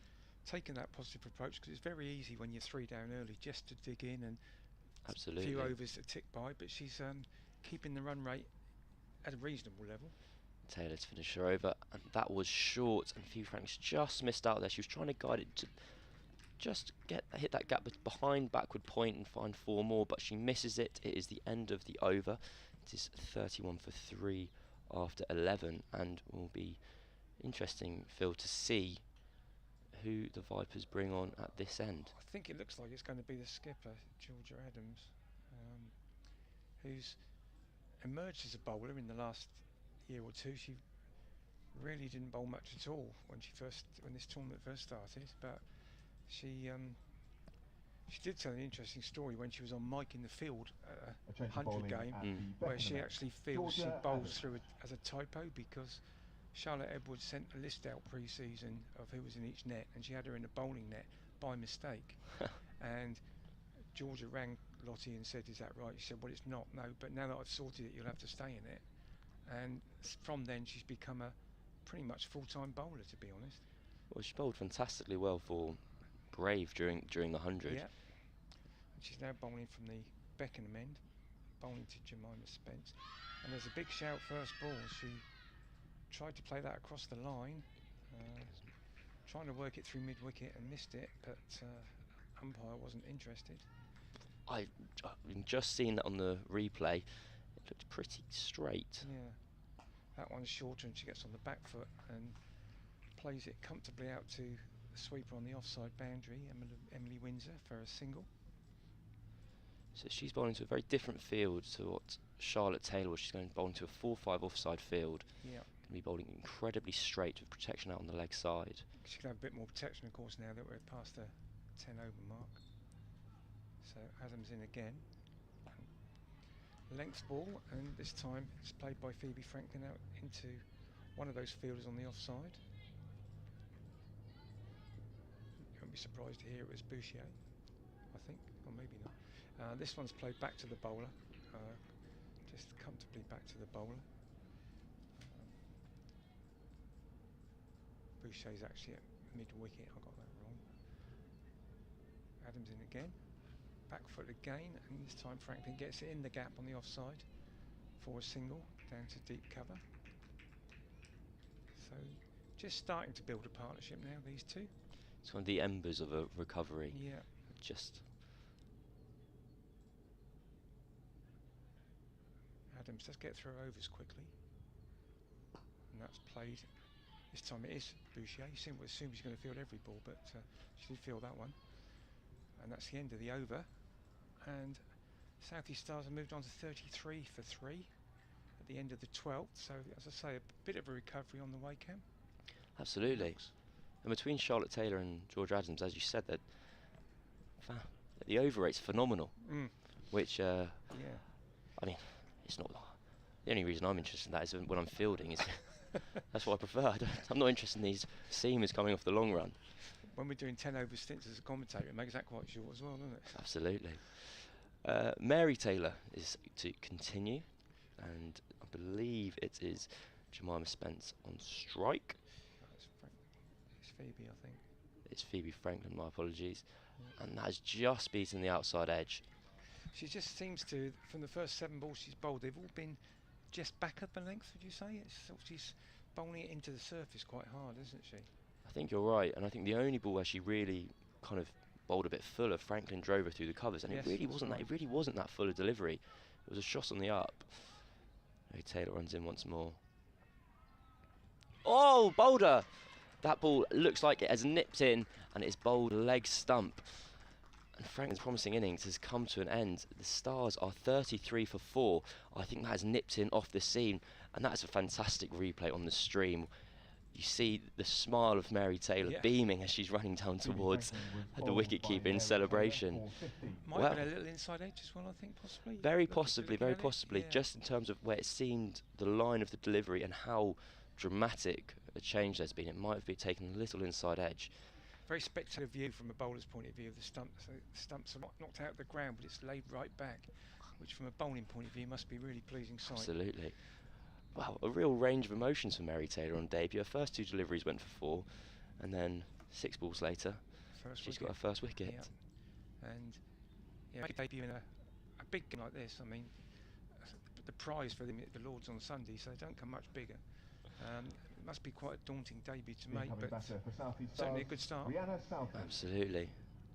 taken that positive approach, because it's very easy when you're 3 down early just to dig in and absolutely a few overs that tick by, but she's keeping the run rate at a reasonable level. Taylor to finish her over, and that was short, and Phoebe Franklin's just missed out there. She was trying to guide it to just hit that gap behind backward point and find 4 more, but she misses it. It is the end of the over. It is 31 for 3 after 11, and will be interesting, Phil, to see who the Vipers bring on at this end. I think it looks like it's going to be the skipper, Georgia Adams, who's emerged as a bowler in the last year or 2. She really didn't bowl much at all when this tournament first started, but she did tell an interesting story when she was on mic in the field at a 100 game, where she actually feels she bowls through as a typo, because Charlotte Edwards sent a list out pre-season of who was in each net, and she had her in a bowling net by mistake. And Georgia rang Lottie and said, "Is that right?" She said, "Well, it's not, no, but now that I've sorted it, you'll have to stay in it." And from then she's become a pretty much full-time bowler, to be honest. Well, she bowled fantastically well for Brave during the 100. Yeah. And she's now bowling from the Beckenham end, bowling to Jemima Spence. And there's a big shout first ball. She tried to play that across the line, trying to work it through mid-wicket and missed it, but umpire wasn't interested. I've just seen that on the replay. It looked pretty straight. Yeah. That one's shorter and she gets on the back foot and plays it comfortably out to the sweeper on the offside boundary, Emily Windsor, for a single. So she's bowling to a very different field to what Charlotte Taylor was. She's going bowling to a 4-5 offside field. Yeah. Going to be bowling incredibly straight with protection out on the leg side. She can have a bit more protection, of course, now that we're past the 10 over mark. So Adams in again. Length ball, and this time it's played by Phoebe Franklin out into one of those fielders on the offside. You won't be surprised to hear it was Bouchier, I think, or maybe not. This one's played back to the bowler, just comfortably back to the bowler. Boucher's actually at mid-wicket, I got that wrong. Adams in again. Back foot again, and this time Franklin gets it in the gap on the offside for a single down to deep cover. So just starting to build a partnership now, these two. It's one of the embers of a recovery. Yeah. Just Adams does get through overs quickly, and that's played. This time it is Bouchier. You assume she's going to field every ball, but she did field that one. And that's the end of the over. And South East Stars have moved on to 33 for 3 at the end of the 12th. So, as I say, a bit of a recovery on the way, Cam. absolutely. And between Charlotte Taylor and George Adams, as you said, that the over rate's phenomenal. Which, I mean, it's not the only reason I'm interested in that is when I'm fielding. Is that's what I prefer. I'm not interested in these seamers coming off the long run. When we're doing 10 over stints as a commentator, it makes that quite short as well, doesn't it? Absolutely. Mary Taylor is to continue, and I believe it is Jemima Spence on strike. It's Phoebe, I think. It's Phoebe Franklin, my apologies. Yeah. And that has just beaten the outside edge. She just seems to, from the first 7 balls she's bowled, they've all been just back up a length, would you say? She's bowling it into the surface quite hard, isn't she? I think you're right, and I think the only ball where she really kind of bowled a bit fuller, Franklin drove her through the covers, and yes, it really wasn't that full a delivery. It was a shot on the up. Okay, Taylor runs in once more. Oh, bowled! That ball looks like it has nipped in, and it is bowled leg stump. And Franklin's promising innings has come to an end. The Stars are 33 for 4. I think that has nipped in off the seam, and that is a fantastic replay on the stream. You see the smile of Mary Taylor beaming as she's running down towards the wicketkeeper in celebration. Might have been a little inside edge as well, I think, possibly. Very possibly, yeah. Just in terms of where it seemed the line of the delivery and how dramatic a change there's been. It might have been taken a little inside edge. Very spectacular view from a bowler's point of view of the stump. So the stumps are not knocked out of the ground, but it's laid right back, which from a bowling point of view must be a really pleasing sight. Absolutely. Wow, a real range of emotions for Mary Taylor on debut. Her first 2 deliveries went for 4, and then 6 balls later, she's got her first wicket. Yeah. And make a debut in a big game like this. I mean, the prize for them at the Lords on Sunday, so they don't come much bigger. It must be quite a daunting debut to make, but certainly a good start. Absolutely,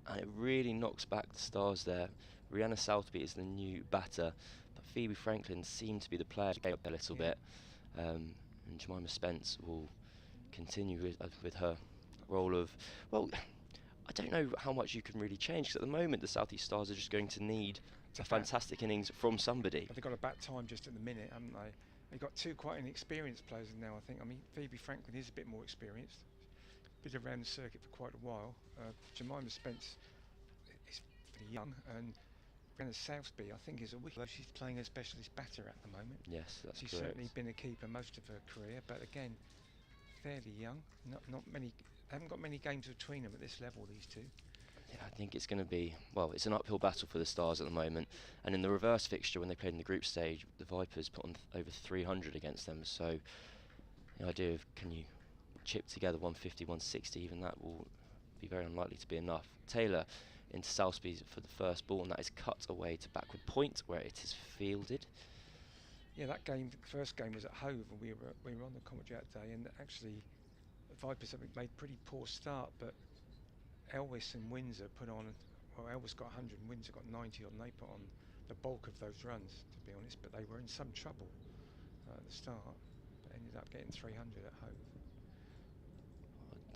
and it really knocks back the Stars there. Rihanna Southby is the new batter, but Phoebe Franklin seemed to be the player to get up a little bit, and Jemima Spence will continue with her role of, well, I don't know how much you can really change, because at the moment the South East Stars are just going to need a fantastic innings from somebody. But they've got a bad time just at the minute, haven't they? They've got 2 quite inexperienced players now, I think. I mean, Phoebe Franklin is a bit more experienced, been around the circuit for quite a while. Jemima Spence is pretty young, and Rihanna Southby, I think, is a wicket. She's playing a specialist batter at the moment. Yes, that's She's correct. certainly been a keeper most of her career, but again, fairly young. Not many. Haven't got many games between them at this level, these two. Yeah, I think it's going to be, well, it's an uphill battle for the Stars at the moment. And in the reverse fixture, when they played in the group stage, the Vipers put on over 300 against them. So the idea of can you chip together 150, 160, even that will be very unlikely to be enough. Taylor into Southby for the first ball, and that is cut away to backward point where it is fielded. Yeah, that game, the first game was at Heyhoe, and we were on the commentary that day, and actually the Vipers have made a pretty poor start, but Elvis and Windsor put on, well, Elvis got 100 and Windsor got 90 and they put on the bulk of those runs, to be honest, but they were in some trouble at the start, but ended up getting 300 at Heyhoe.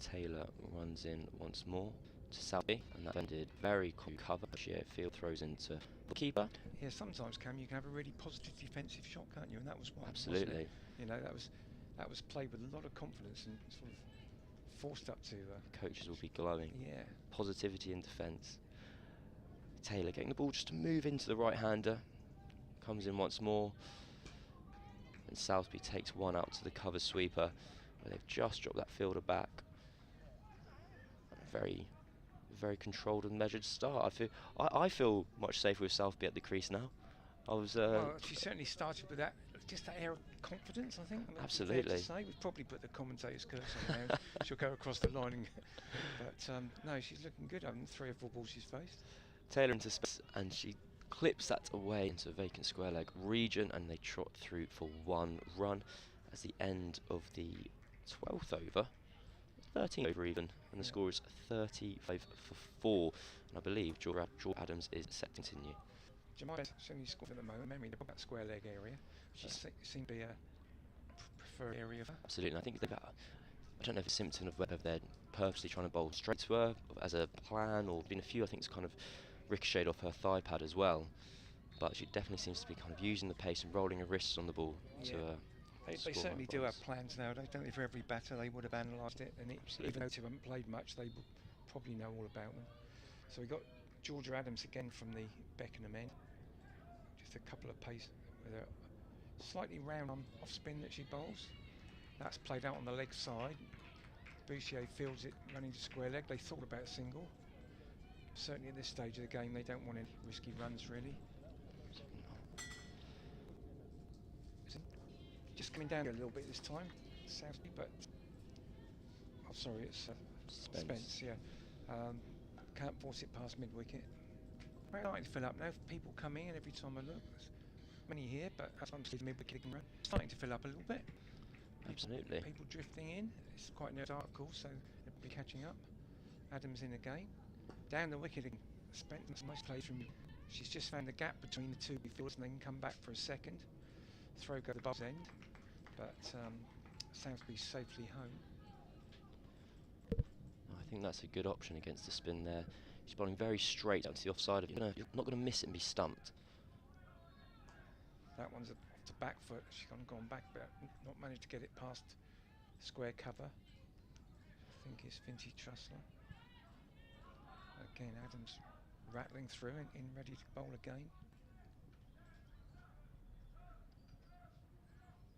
Taylor runs in once more to Southby, and that ended very cool cover. Field throws into the keeper. Yeah, sometimes, Cam, you can have a really positive defensive shot, can't you? And that was one. Absolutely. You know, that was played with a lot of confidence and sort of forced up to. Coaches will be glowing. Yeah. Positivity in defence. Taylor getting the ball just to move into the right-hander. Comes in once more. And Southby takes one out to the cover sweeper, where they've just dropped that fielder back. Very, very controlled and measured start. I feel much safer with Southby at the crease now. Well, she certainly started with that, just that air of confidence, I think. Absolutely. To say. We've probably put the commentator's curse on there. She'll go across the line. But no, she's looking good. I mean, 3 or 4 balls she's faced. Taylor into space, and she clips that away into a vacant square leg region, and they trot through for 1 run as the end of the 12th over. 13th over even, and the score is 35 for 4. And I believe George Adams is set to continue. Jemima's only scored at the moment. Memory that square leg area, which seems to be a preferred area for her. Absolutely, and I think I don't know if it's a symptom of whether they're purposely trying to bowl straight to her as a plan, or been a few I think it's kind of ricocheted off her thigh pad as well. But she definitely seems to be kind of using the pace and rolling her wrists on the ball to. They certainly do have plans nowadays, don't they? For every batter, they would have analysed it, and even though they haven't played much, they would probably know all about them. So we got Georgia Adams again from the Beckenham end. Just a couple of pace with a slightly round off spin that she bowls. That's played out on the leg side. Boucher fields it running to square leg. They thought about a single. Certainly at this stage of the game, they don't want any risky runs really. Just coming down a little bit this time, Southby, but sorry, it's Spence. Yeah, can't force it past mid wicket. Right, starting to fill up now. People coming in every time I look. There's many here, but as I'm seeing mid wicket run, starting to fill up a little bit. Absolutely. People drifting in. It's quite near dark, course, so they'll be catching up. Adams in again. Down the wicket again. Spence nice play from. She's just found the gap between the 2 fields and then come back for a second. Throw go to the buzz end. But Southby's safely home. I think that's a good option against the spin there. She's bowling very straight down to the offside of you. You're not going to miss it and be stumped. That one's off the back foot. She's gone back, but not managed to get it past square cover. I think it's Finty Trussler. Again, Adams rattling through and in ready to bowl again.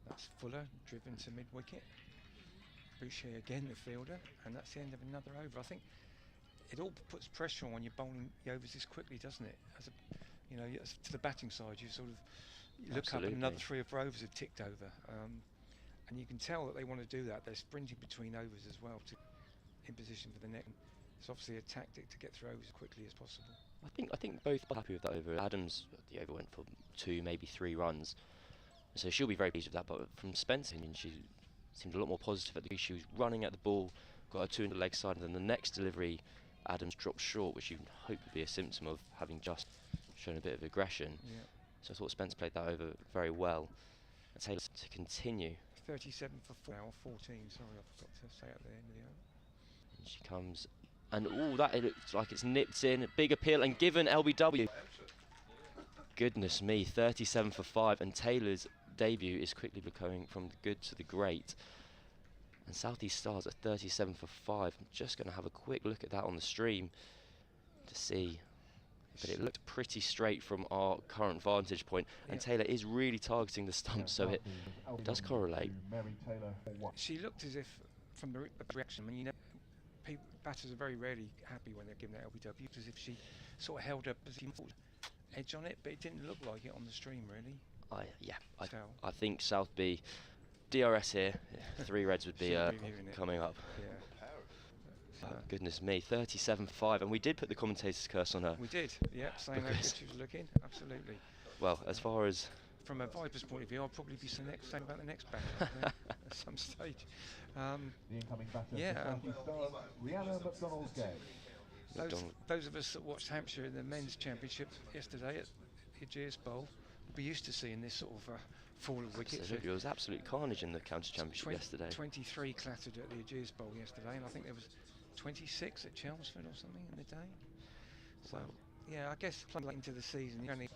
That's Fuller driven to mid wicket. Boucher again the fielder, and that's the end of another over. I think it all puts pressure on you bowling the overs this quickly, doesn't it? As to the batting side, you sort of look up and another 3 or 4 overs have ticked over, and you can tell that they want to do that. They're sprinting between overs as well to in position for the next. It's obviously a tactic to get through overs as quickly as possible. I think both are happy with that over. Adams, the over went for 2, maybe 3 runs. So she'll be very pleased with that, but from Spence's opinion, she seemed a lot more positive at the crease. She was running at the ball, got her 2 in the leg side, and then the next delivery, Adams dropped short, which you hope would be a symptom of having just shown a bit of aggression. Yeah. So I thought Spence played that over very well. And Taylor to continue. 37 for 4 now, 14, sorry, I forgot to say at the end of the over. And she comes, and it looks like it's nipped in, big appeal, and given LBW. Goodness me, 37 for 5, and Taylor's debut is quickly becoming from the good to the great. And Southeast Stars at 37 for 5. I'm just going to have a quick look at that on the stream to see. But it looked pretty straight from our current vantage point, and Taylor is really targeting the stump, so it does correlate. She looked as if, from the reaction, I mean, you know, batters are very rarely happy when they're given that LBW, as if she sort of held up as he edge on it, but it didn't look like it on the stream really. I think Southby DRS here. 3 reds would be Shouldn't be leaving it. coming up. Yeah. Goodness me, 37.5, and we did put the commentator's curse on her. We did, yep, saying how good Because- she was looking, absolutely. Well, as far as From a Viper's point of view, I'll probably be saying about the next battle at some stage. The incoming batter Yeah, for South East Stars, Rihanna McDonald-Gay. those of us that watched Hampshire in the men's championship yesterday at the Ageas Bowl will be used to seeing this sort of fall of wickets. absolutely, it was absolute carnage in the county championship yesterday. 23 clattered at the Ageas Bowl yesterday, and I think there was 26 at Chelmsford or something in the day. So, yeah, I guess playing late into the season, you only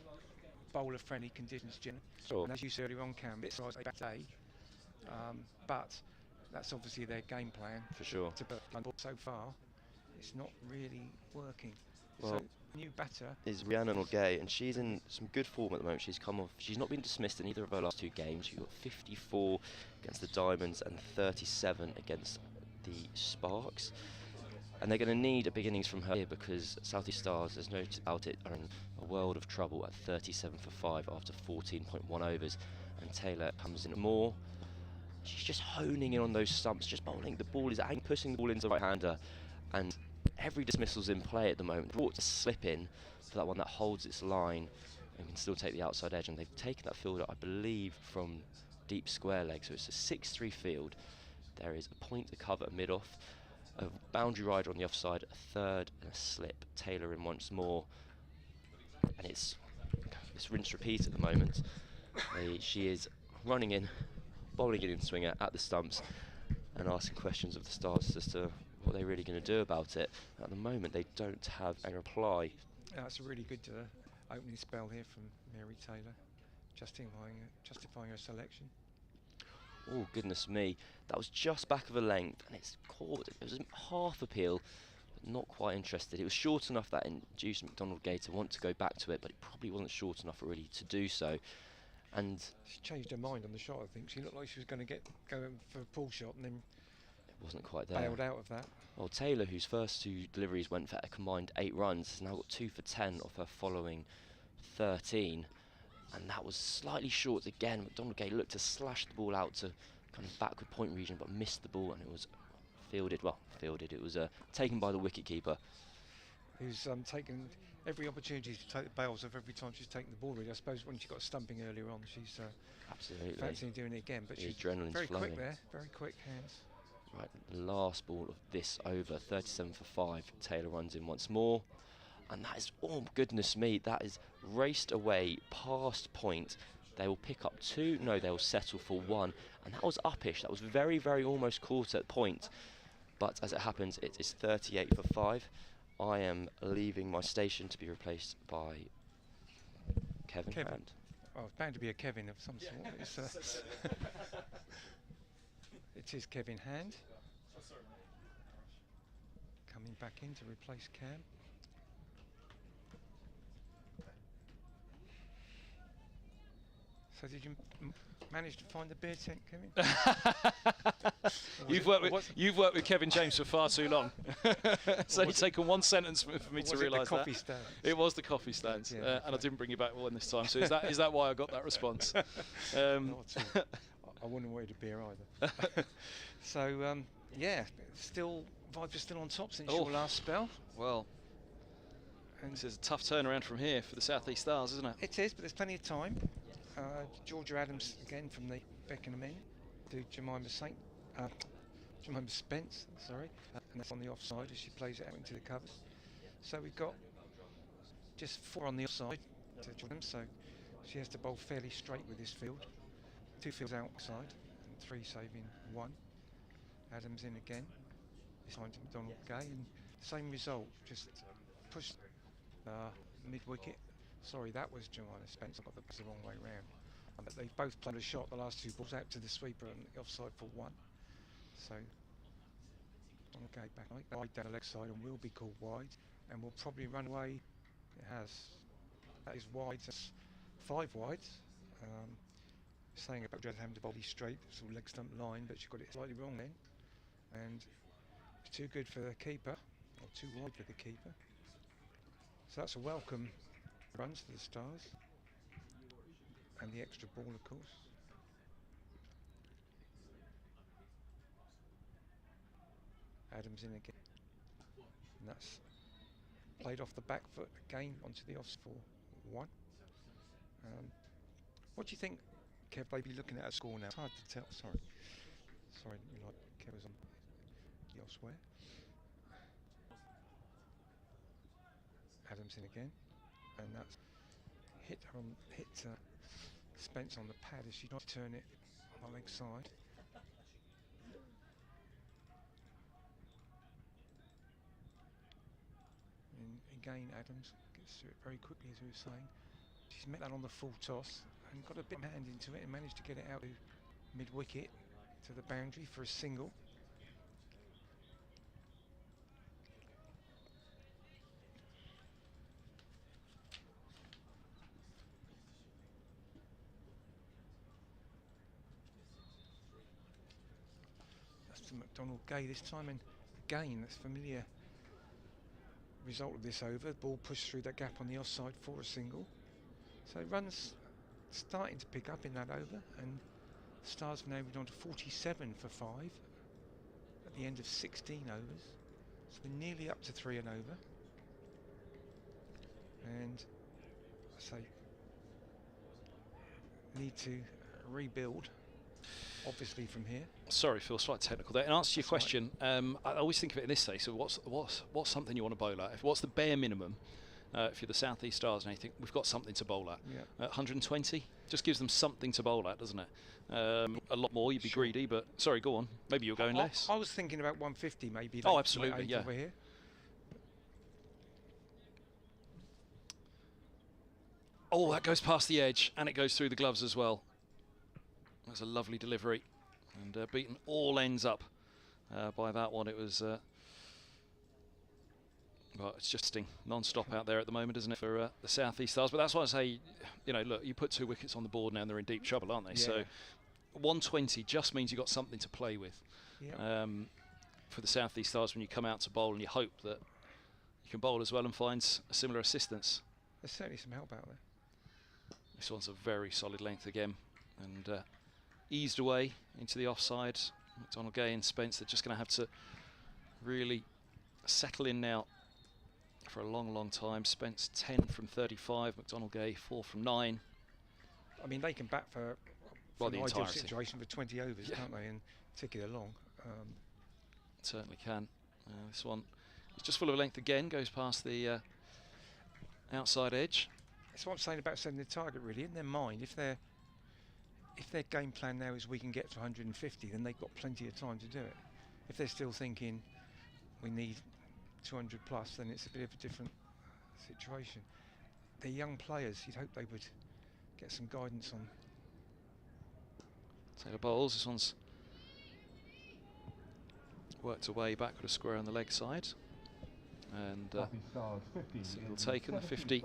bowler friendly conditions, Jim. Sure. And as you said earlier on, Cam, it's a bad day, but that's obviously their game plan. For sure. But so far, it's not really working. Well, so, new batter is Rihanna Norgay, and she's in some good form at the moment. She's come off. She's not been dismissed in either of her last 2 games. She got 54 against the Diamonds and 37 against the Sparks. And they're going to need a big innings from her here because South East Stars, there's no doubt about it, are in a world of trouble at 37 for 5 after 14.1 overs. And Taylor comes in more. She's just honing in on those stumps, just bowling. The ball is pushing the ball into the right-hander, and every dismissal's in play at the moment. Brought to slip in for that one that holds its line and can still take the outside edge. And they've taken that fielder, I believe, from deep square leg. So it's a 6-3 field. There is a point to cover mid-off, a boundary rider on the offside, a third and a slip. Taylor in once more, and it's rinse repeat at the moment. She is running in, bowling in swinger at the stumps and asking questions of the Stars as to what they're really going to do about it. At the moment they don't have a reply. That's a really good opening spell here from Mary Taylor, justifying her selection. Oh goodness me, that was just back of a length and it's caught. It was a half appeal, but not quite interested. It was short enough that induced McDonald-Gay to want to go back to it, but it probably wasn't short enough really to do so. And she changed her mind on the shot, I think. She looked like she was going to go for a pull shot and then it wasn't quite there. bailed out of that. Well, Taylor, whose first 2 deliveries went for a combined 8 runs, has now got 2 for 10 off her following 13. And that was slightly short again. McDonald-Gay looked to slash the ball out to kind of backward point region, but missed the ball, and it was fielded. It was taken by the wicketkeeper. Who's taken every opportunity to take the bails off every time she's taken the ball. Really, I suppose when she got stumping earlier on, she's Absolutely fancying doing it again. But the she's adrenaline's very flowing. quick there, very quick hands. Right, the last ball of this over, 37 for 5. Taylor runs in once more. And that is, oh goodness me, that is raced away past point. They will pick up 2, no, they will settle for 1. And that was uppish, that was very, very almost caught at point. But as it happens, it is 38 for 5. I am leaving my station to be replaced by Kevin. Hand. Oh, it's bound to be a Kevin of some sort. It's, it is Kevin Hand. Coming back in to replace Cam. So did you manage to find the beer tent, Kevin? You've worked with Kevin James for far too long. So it's taken 1 sentence for me to realise that. Coffee stand? It was the coffee stand, Yeah, and I didn't bring you back one this time. So is that why I got that response? I wouldn't have wanted a beer either. So yeah, Vibes are still on top since your last spell. Well, and this is a tough turnaround from here for the South East Stars, isn't it? It is, but there's plenty of time. Georgia Adams again from the Beckenham end to Jemima Spence, sorry, and that's on the offside as she plays it out into the covers. So we've got just 4 on the offside to Jordan, so she has to bowl fairly straight with this field. 2 fields outside and 3 saving 1. Adams in again, this time to McDonald-Gay, and same result, just push mid-wicket. Sorry, that was Jemima Spence. I got the wrong way round. But they both played a shot, the last 2 balls out to the sweeper and the offside for 1. So, okay, back wide down the leg side and will be called wide, and will probably run away. It has. That is wide. That's 5 wides. Saying about having to bowl straight, sort of leg stump line, but she got it slightly wrong then, and it's too good for the keeper, or too wide for the keeper. So that's a welcome runs for the Stars, and the extra ball, of course. Adams in again. And that's played off the back foot again onto the off for 1. What do you think, Kev, they'd be looking at a score now? It's hard to tell, sorry. Sorry, Kev was on elsewhere. Adams in again, and that's hit Spence on the pad as she tried to turn it on the leg side. And again, Adams gets through it very quickly, as we were saying. She's met that on the full toss and got a bit of hand into it and managed to get it out to mid-wicket to the boundary for a single. McDonald Gay this time, and again that's familiar result of this over. The ball pushed through that gap on the offside for a single. So runs starting to pick up in that over, and Stars have now moved on to 47 for 5 at the end of 16 overs. So we're nearly up to 3 and over. And I say need to rebuild, obviously, from here. Sorry, Phil, slight technical there. In answer to your question, I always think of it in this way. So what's something you want to bowl at? What's the bare minimum if you're the South East Stars and you think we've got something to bowl at? Yeah. 120 just gives them something to bowl at, doesn't it? A lot more, you'd be greedy, but sorry, go on. Maybe you're going less. I was thinking about 150 maybe. Oh, absolutely, yeah. Over here. Oh, that goes past the edge and it goes through the gloves as well. That's a lovely delivery, and beaten all ends up by that one. It was, well, it's just non-stop out there at the moment, isn't it, for the South East Stars? But that's why I say, look, you put 2 wickets on the board now and they're in deep trouble, aren't they? Yeah. So 120 just means you've got something to play with for the South East Stars when you come out to bowl, and you hope that you can bowl as well and find a similar assistance. There's certainly some help out there. This one's a very solid length again, and eased away into the offside. McDonald Gay and Spence, they're just going to have to really settle in now for a long, long time. Spence 10 from 35, McDonald Gay 4 from 9. I mean, they can bat for the an ideal entirety. situation for 20 overs, can't they, and tick it along. Certainly can. This one is just full of length again, goes past the outside edge. That's what I'm saying about setting the target, really. In their mind, if their game plan now is we can get to 150, then they've got plenty of time to do it. If they're still thinking we need 200 plus, then it's a bit of a different situation. They're young players. You'd hope they would get some guidance on. Taylor bowls. This one's worked away backward, a square on the leg side, and single taken. 50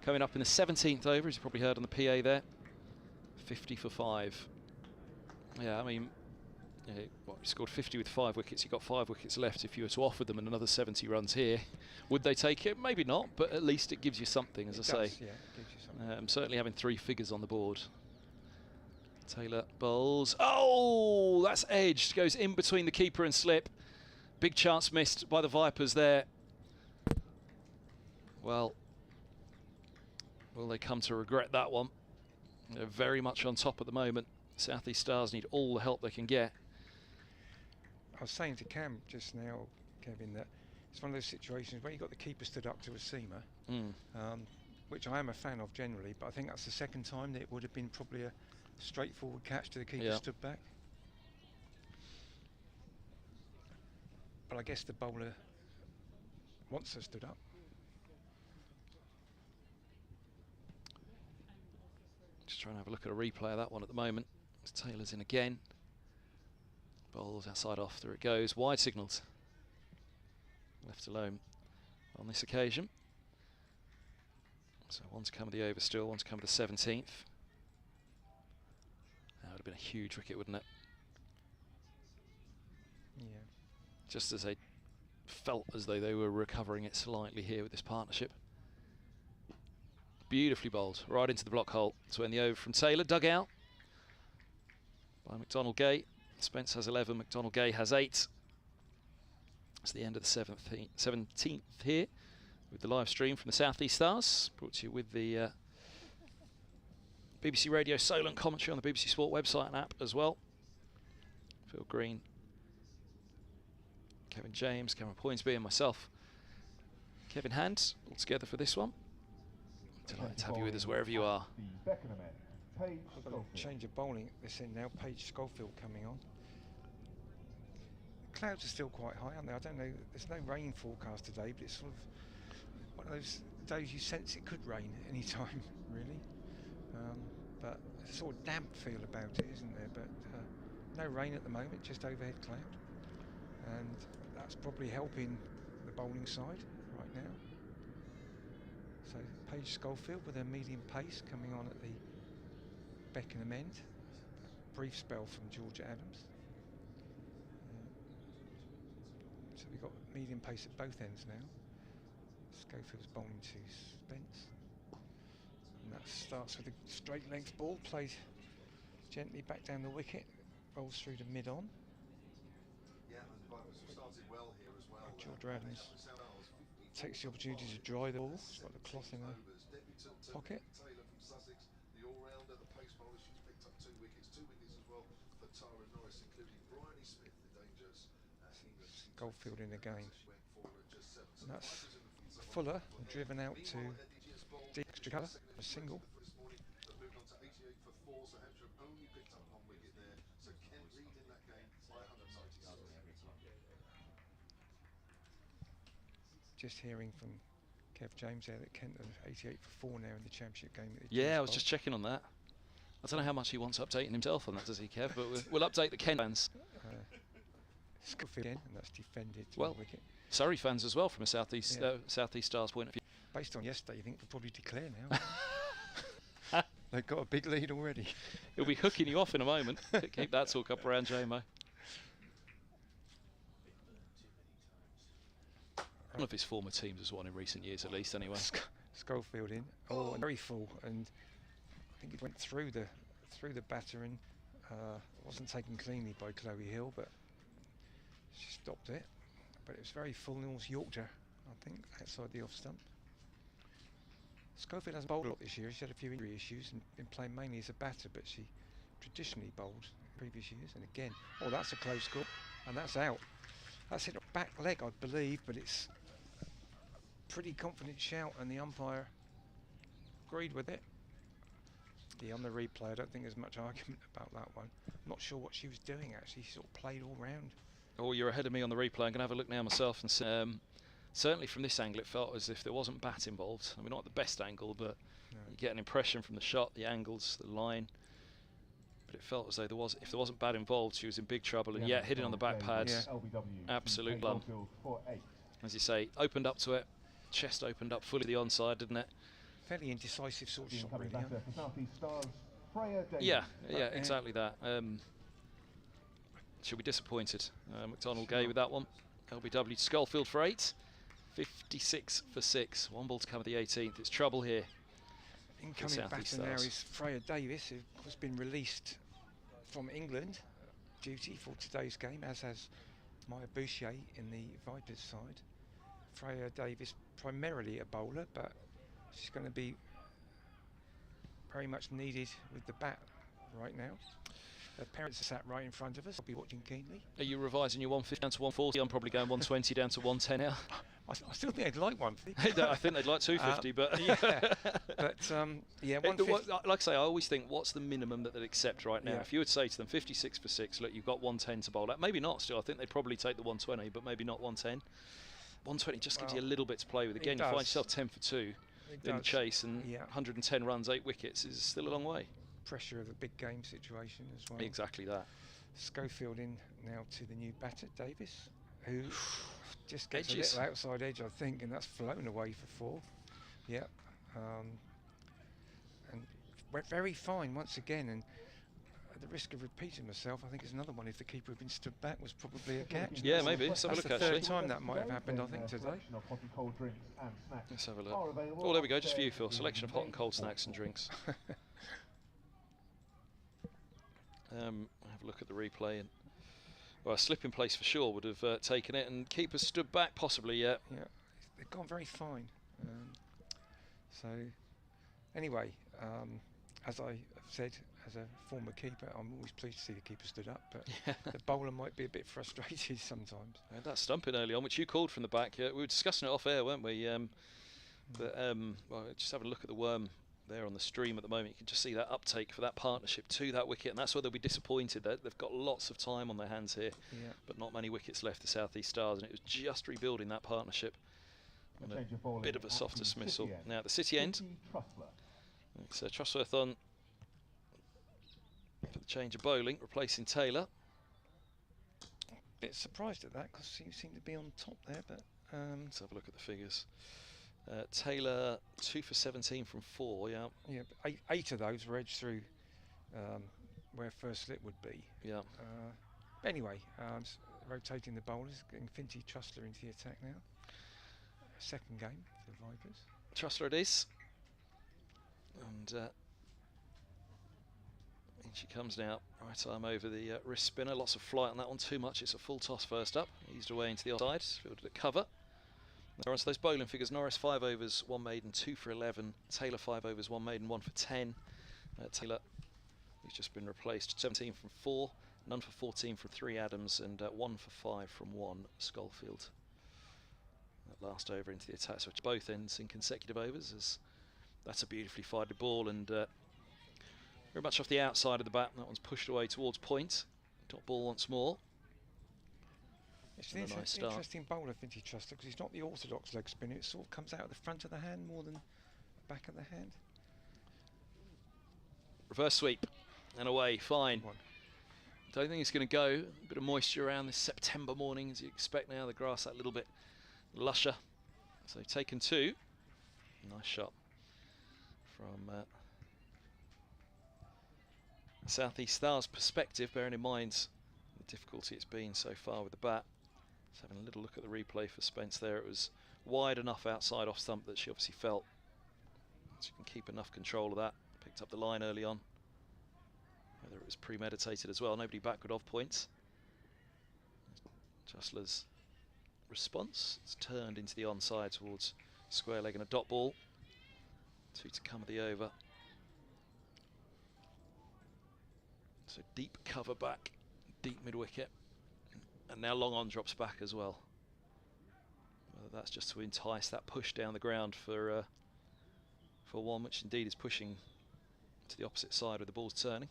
coming up in the 17th over, as you probably heard on the PA there. 50 for 5. Yeah, I mean, you scored 50 with 5 wickets. You've got 5 wickets left. If you were to offer them another 70 runs here, would they take it? Maybe not, but at least it gives you something, as I say. Yeah, it gives you something. Certainly having 3 figures on the board. Taylor bowls. Oh, that's edged. Goes in between the keeper and slip. Big chance missed by the Vipers there. Well, will they come to regret that one? They're very much on top at the moment. South East Stars need all the help they can get. I was saying to Cam just now, Kevin, that it's one of those situations where you got the keeper stood up to a seamer, which I am a fan of generally, but I think that's the second time that it would have been probably a straightforward catch to the keeper stood back. But I guess the bowler wants her stood up. Just trying to have a look at a replay of that one at the moment. As Taylor's in again. Bowls outside off, there it goes. Wide signals. Left alone on this occasion. So one's come with the over still, one's come with the 17th. That would have been a huge wicket, wouldn't it? Yeah. Just as they felt as though they were recovering it slightly here with this partnership. Beautifully bowled, right into the block hole. So in the over from Taylor, dug out by McDonald Gay. Spence has 11, McDonald Gay has 8. It's the end of the 17th here with the live stream from the South East Stars, brought to you with the BBC Radio Solent commentary on the BBC Sport website and app as well. Phil Green, Kevin James, Cameron Poinsby and myself, Kevin Hand, all together for this one. Delighted to have you with us wherever you are. I've got a change of bowling at this end now. Paige Schofield coming on. The clouds are still quite high, aren't they? I don't know, there's no rain forecast today, but it's sort of one of those days you sense it could rain any time, really. But there's a sort of damp feel about it, isn't there? But no rain at the moment, just overhead cloud. And that's probably helping the bowling side right now. So Paige Schofield with her medium pace coming on at the Beckenham end. Brief spell from Georgia Adams. So we've got medium pace at both ends now. Schofield's bowling to Spence. And that starts with a straight length ball played gently back down the wicket. Rolls through to mid-on. Georgia Adams takes the opportunity to dry the ball. She's got the cloth in her pocket. Schofield in again. And that's Fuller driven out to deep extra cover, a single. Just hearing from Kev James there that Kent are 88 for 4 now in the championship game. Yeah, I was just checking on that. I don't know how much he wants updating himself on that, does he, Kev? But we'll update the Kent fans. Schofield again, and that's defended to well, the wicket. Surrey fans as well, from a Southeast Stars point of view. Based on yesterday, you think they'll probably declare now. They've got a big lead already. He'll be hooking you off in a moment. Keep that talk up around JMO. One of his former teams has won in recent years, at least, anyway. Schofield in. Oh, and very full, and I think it went through the batter and wasn't taken cleanly by Chloe Hill, but she stopped it. But it was very full, and almost Yorkshire, I think, outside the off stump. Schofield hasn't bowled a lot this year. She's had a few injury issues and been playing mainly as a batter, but she traditionally bowled in previous years. And again, oh, that's a close call, and that's out. That's hit a back leg, I believe, but it's pretty confident shout, and the umpire agreed with it. Yeah, on the replay, I don't think there's much argument about that one. I'm not sure what she was doing, actually. She sort of played all round. Oh, you're ahead of me on the replay. I'm going to have a look now myself, and certainly from this angle it felt as if there wasn't bat involved. I mean, not at the best angle, but you get an impression from the shot, the angles, the line. But it felt as though if there wasn't bat involved, she was in big trouble, and yet hitting on the back pad, absolute lump. As you say, opened up to it, chest opened up fully the onside, didn't it? Fairly indecisive sort of shot, really. Yeah, exactly that. She'll be disappointed. McDonald gay with that one. LBW to Schofield for 8. 56 for 6. 1 ball to come at the 18th. It's trouble here. Incoming batter now is Freya Davis, who has been released from England duty for today's game, as has Maya Boucher in the Vipers side. Freya Davis primarily a bowler, but she's going to be very much needed with the bat right now. Her parents are sat right in front of us. I'll be watching keenly. Are you revising your 150 down to 140? I'm probably going 120 down to 110 now. I still think they'd like 150. I think they'd like 250, but yeah, but yeah, 150. Like I say, I always think, what's the minimum that they'd accept right now? If you would say to them 56 for 6, look, you've got 110 to bowl at. Maybe not. Still, I think they'd probably take the 120, but maybe not 110. 120 just gives you a little bit to play with. Again, you find yourself 10 for 2 in the chase, and 110 runs, 8 wickets is still a long way. Pressure of a big game situation as well. Exactly that. Schofield in now to the new batter, Davis, who just gets a little outside edge, I think, and that's flown away for 4. Yeah, and very fine once again, and at the risk of repeating myself, I think it's another one. If the keeper had been stood back, was probably a catch. Yeah, maybe. Let's have a look. That's the actually, third time that might have happened, I think, today. Let's have a look. Oh, there we go. Just for you, Phil. Selection of hot and cold snacks and drinks. Have a look at the replay, and Well, a slip in place for sure would have taken it, and keeper stood back possibly. Yeah. Yeah, they've gone very fine. So anyway, as I have said, as a former keeper, I'm always pleased to see the keeper stood up, but the bowler might be a bit frustrated sometimes. And that stumping early on, which you called from the back, we were discussing it off air, weren't we? Well, just having a look at the worm there on the stream at the moment, you can just see that uptake for that partnership to that wicket, and that's where they'll be disappointed. They've got lots of time on their hands here, but not many wickets left, the South East Stars, and it was just rebuilding that partnership. And a bit of a soft dismissal. Now at the City end, it's Trussworth on for the change of bowling, replacing Taylor. Bit surprised at that because he seemed to be on top there, but let's have a look at the figures. Taylor 2 for 17 from 4, yeah. Yeah, but eight of those were edged through where first slip would be. Yeah. Anyway, rotating the bowlers, getting Finty Trussler into the attack now. Second game for the Vipers. Trussler it is. And in she comes now. Right arm over the wrist spinner. Lots of flight on that one. Too much. It's a full toss first up. Eased away into the offside. Fielded at cover. Now onto those bowling figures. Norris 5 overs, 1 maiden, 2 for 11. Taylor 5 overs, 1 maiden, 1 for 10. Taylor, he's just been replaced. 17 from 4, none for 14 from 3 Adams, and 1 for 5 from 1 Schofield. That last over into the attack, so both ends in consecutive overs. As that's a beautifully fired ball, and very much off the outside of the bat. That one's pushed away towards point. Dot ball once more. It's an interesting bowler, Finty Trussler, because he's not the orthodox leg spinner. It sort of comes out at the front of the hand more than back of the hand. Reverse sweep and away, fine. Don't think it's going to go. A bit of moisture around this September morning, as you expect now. The grass that little bit lusher. So taken 2. Nice shot from South East Stars' perspective, bearing in mind the difficulty it's been so far with the bat. Just having a little look at the replay for Spence there. It was wide enough outside off stump that she obviously felt she can keep enough control of that. Picked up the line early on. Whether it was premeditated as well, nobody backward off points. Trussler's response, it's turned into the onside towards square leg and a dot ball. 2 to come of the over. So deep cover back, deep mid wicket, and now long on drops back as well. Whether that's just to entice that push down the ground for one, which indeed is pushing to the opposite side where the ball's turning.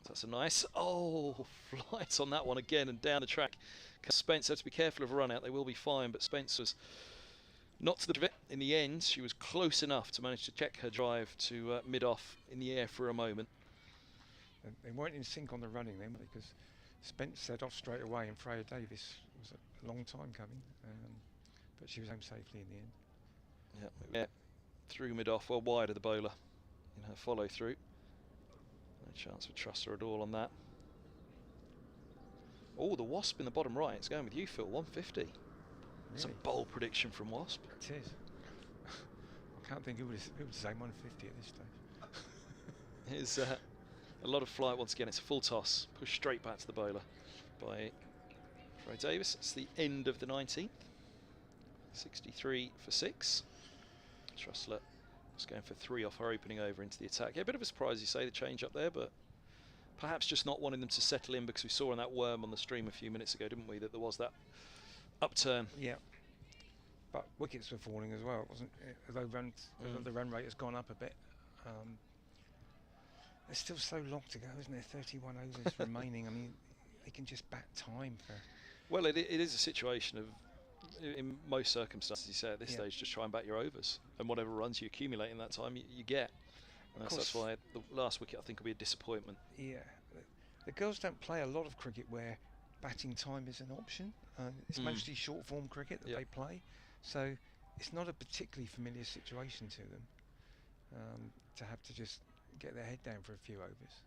So that's a nice, flight on that one again and down the track. Spence had to be careful of a run out. They will be fine, but Spence was not to the drive. In the end, she was close enough to manage to check her drive to mid-off in the air for a moment. They weren't in sync on the running then, because Spence set off straight away and Freya Davis was a long time coming, but she was home safely in the end. Yeah, through mid-off, well wide of the bowler in her follow-through. No chance for Trussler at all on that. Oh, the Wasp in the bottom right. It's going with you, Phil. 150. Really? It's a bold prediction from Wasp. It is. I can't think who would say 150 at this stage. Here's a lot of flight once again. It's a full toss. Pushed straight back to the bowler by Freya Davis. It's the end of the 19th. 63 for 6. Trussler was going for 3 off her opening over into the attack. Yeah, a bit of a surprise, you say, the change up there, but perhaps just not wanting them to settle in, because we saw on that worm on the stream a few minutes ago, didn't we, that there was that upturn. Yeah, but wickets were falling as well, wasn't it? Although the run rate has gone up a bit. There's still so long to go, isn't there? 31 overs remaining. I mean, they can just bat time for... Well, it is a situation of, in most circumstances, you say at this stage, just try and bat your overs, and whatever runs you accumulate in that time, you get. And that's why the last wicket, I think, will be a disappointment. Yeah, the girls don't play a lot of cricket where batting time is an option. It's mostly short form cricket that they play, so it's not a particularly familiar situation to them to have to just get their head down for a few overs,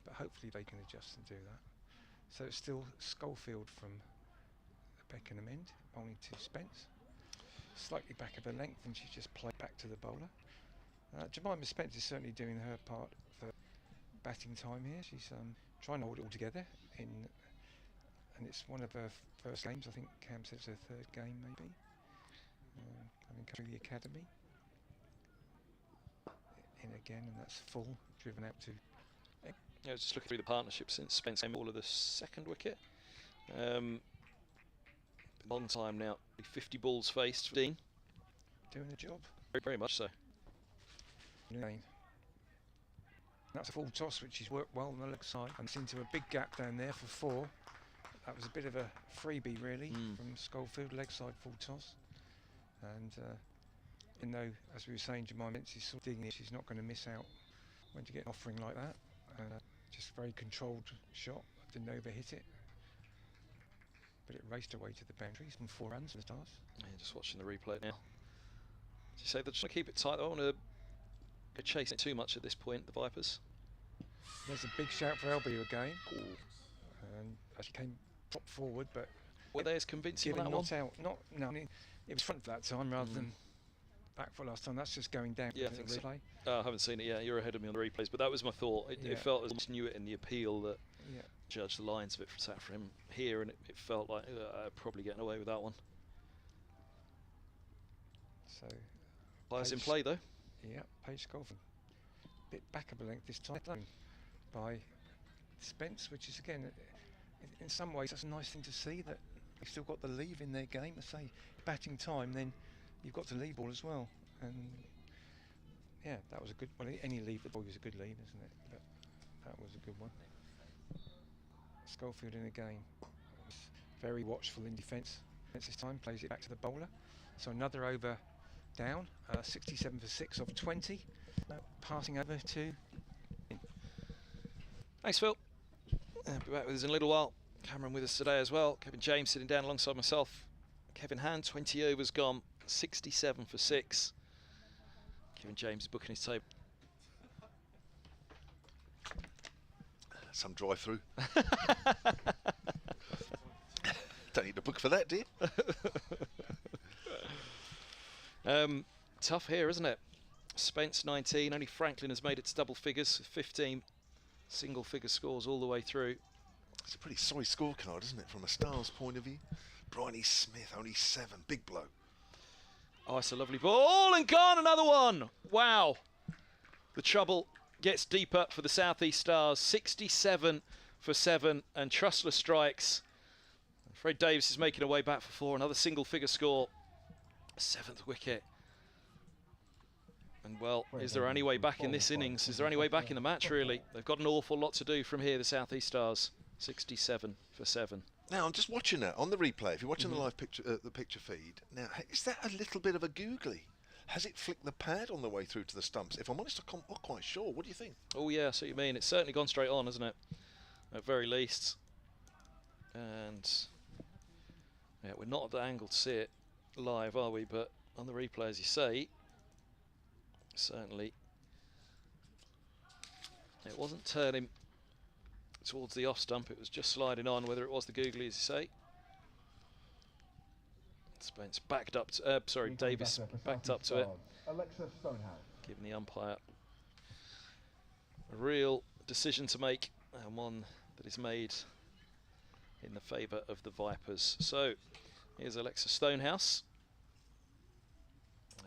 but hopefully they can adjust and do that. So it's still Schofield from the Beckenham end, bowling to Spence, slightly back of her length, and she's just played back to the bowler. Jemima Spence is certainly doing her part for batting time here. She's trying to hold it all together in and it's one of her first games. I think Cam says her third game, maybe. Having come through the academy. In again, and that's full, driven out to. Yeah, I was just looking through the partnership since Spence came all of the second wicket. Long time now, 50 balls faced for Dean. Doing the job. Very, very much so. Again. That's a full toss, which he's worked well on the leg side, and it's into a big gap down there for 4. That was a bit of a freebie, really, from Schofield, leg side full toss. And even though, as we were saying, Jemima Menzies sort of digging it, she's not going to miss out when you get an offering like that. Just a very controlled shot, didn't overhit it. But it raced away to the boundaries from 4 runs for the Stars. Yeah, just watching the replay now. As you say, they're just going to keep it tight. I don't want to go chasing it too much at this point, the Vipers. There's a big shout for LB again. And as he came propped forward, but were they as convincing on that not one? out. No, I mean, it was front for that time rather than back for last time. That's just going down. Yeah, I think so. I haven't seen it yet. You're ahead of me on the replays, but that was my thought. It felt as much knew it in the appeal that judged the lines of it sat for him here, and it felt like probably getting away with that one. So, players in play though. Yeah, Paige Golfing. Bit back of a length this time by Spence, which is again, in some ways, that's a nice thing to see that they've still got the leave in their game. I say batting time, then you've got to leave ball as well, and yeah, that was a good. Well, any leave the ball was a good leave, isn't it? But that was a good one. Schofield in again, very watchful in defence. This time plays it back to the bowler. So another over down, 67 for 6 of 20. Passing over to. Thanks, Phil. Be back with us in a little while. Cameron with us today as well. Kevin James sitting down alongside myself. Kevin Hand, 20 overs gone, 67 for 6. Kevin James is booking his table. Some drive-through. Don't need to book for that, do you? Tough here, isn't it? Spence 19, only Franklin has made it to double figures, 15 single-figure scores all the way through. It's a pretty sorry scorecard, isn't it, from a Stars point of view? Bryony Smith, only 7, big blow. Oh, it's a lovely ball, and gone, another one! Wow! The trouble gets deeper for the South East Stars, 67 for 7, and Trussler strikes. Fred Davis is making a way back for 4, another single-figure score, 7th wicket. And well, is there any way back in this innings? Is there any way back in the match, really? They've got an awful lot to do from here, the South East Stars. 67 for 7. Now, I'm just watching that on the replay. If you're watching the live picture, the picture feed, now, is that a little bit of a googly? Has it flicked the pad on the way through to the stumps? If I'm honest, I'm not quite sure. What do you think? Oh, yeah, I see what you mean. It's certainly gone straight on, hasn't it? At very least. And yeah, we're not at the angle to see it live, are we? But on the replay, as you say, certainly it wasn't turning towards the off stump, it was just sliding on, whether it was the googly, as you say. Spence backed up to, Davis backed up to it, giving the umpire a real decision to make, and one that is made in the favour of the Vipers. So here's Alexa Stonehouse,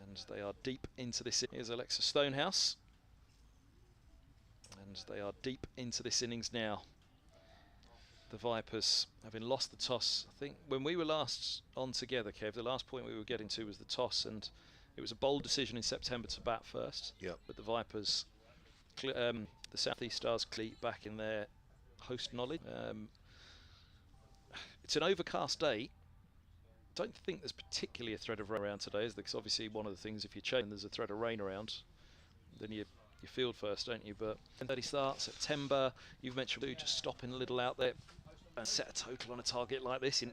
and they are deep into this. Here's Alexa Stonehouse, and they are deep into this innings now. The Vipers, having lost the toss, I think when we were last on together, Kev, the last point we were getting to was the toss, and it was a bold decision in September to bat first. Yep. But the Vipers, the South East Stars, back in their host knowledge. It's an overcast day. Don't think there's particularly a thread of rain around today, is there? Because obviously one of the things, if you're chasing, there's a thread of rain around, then you field first, don't you? But 10:30 start, September. You've mentioned just stopping a little out there and set a total on a target like this. In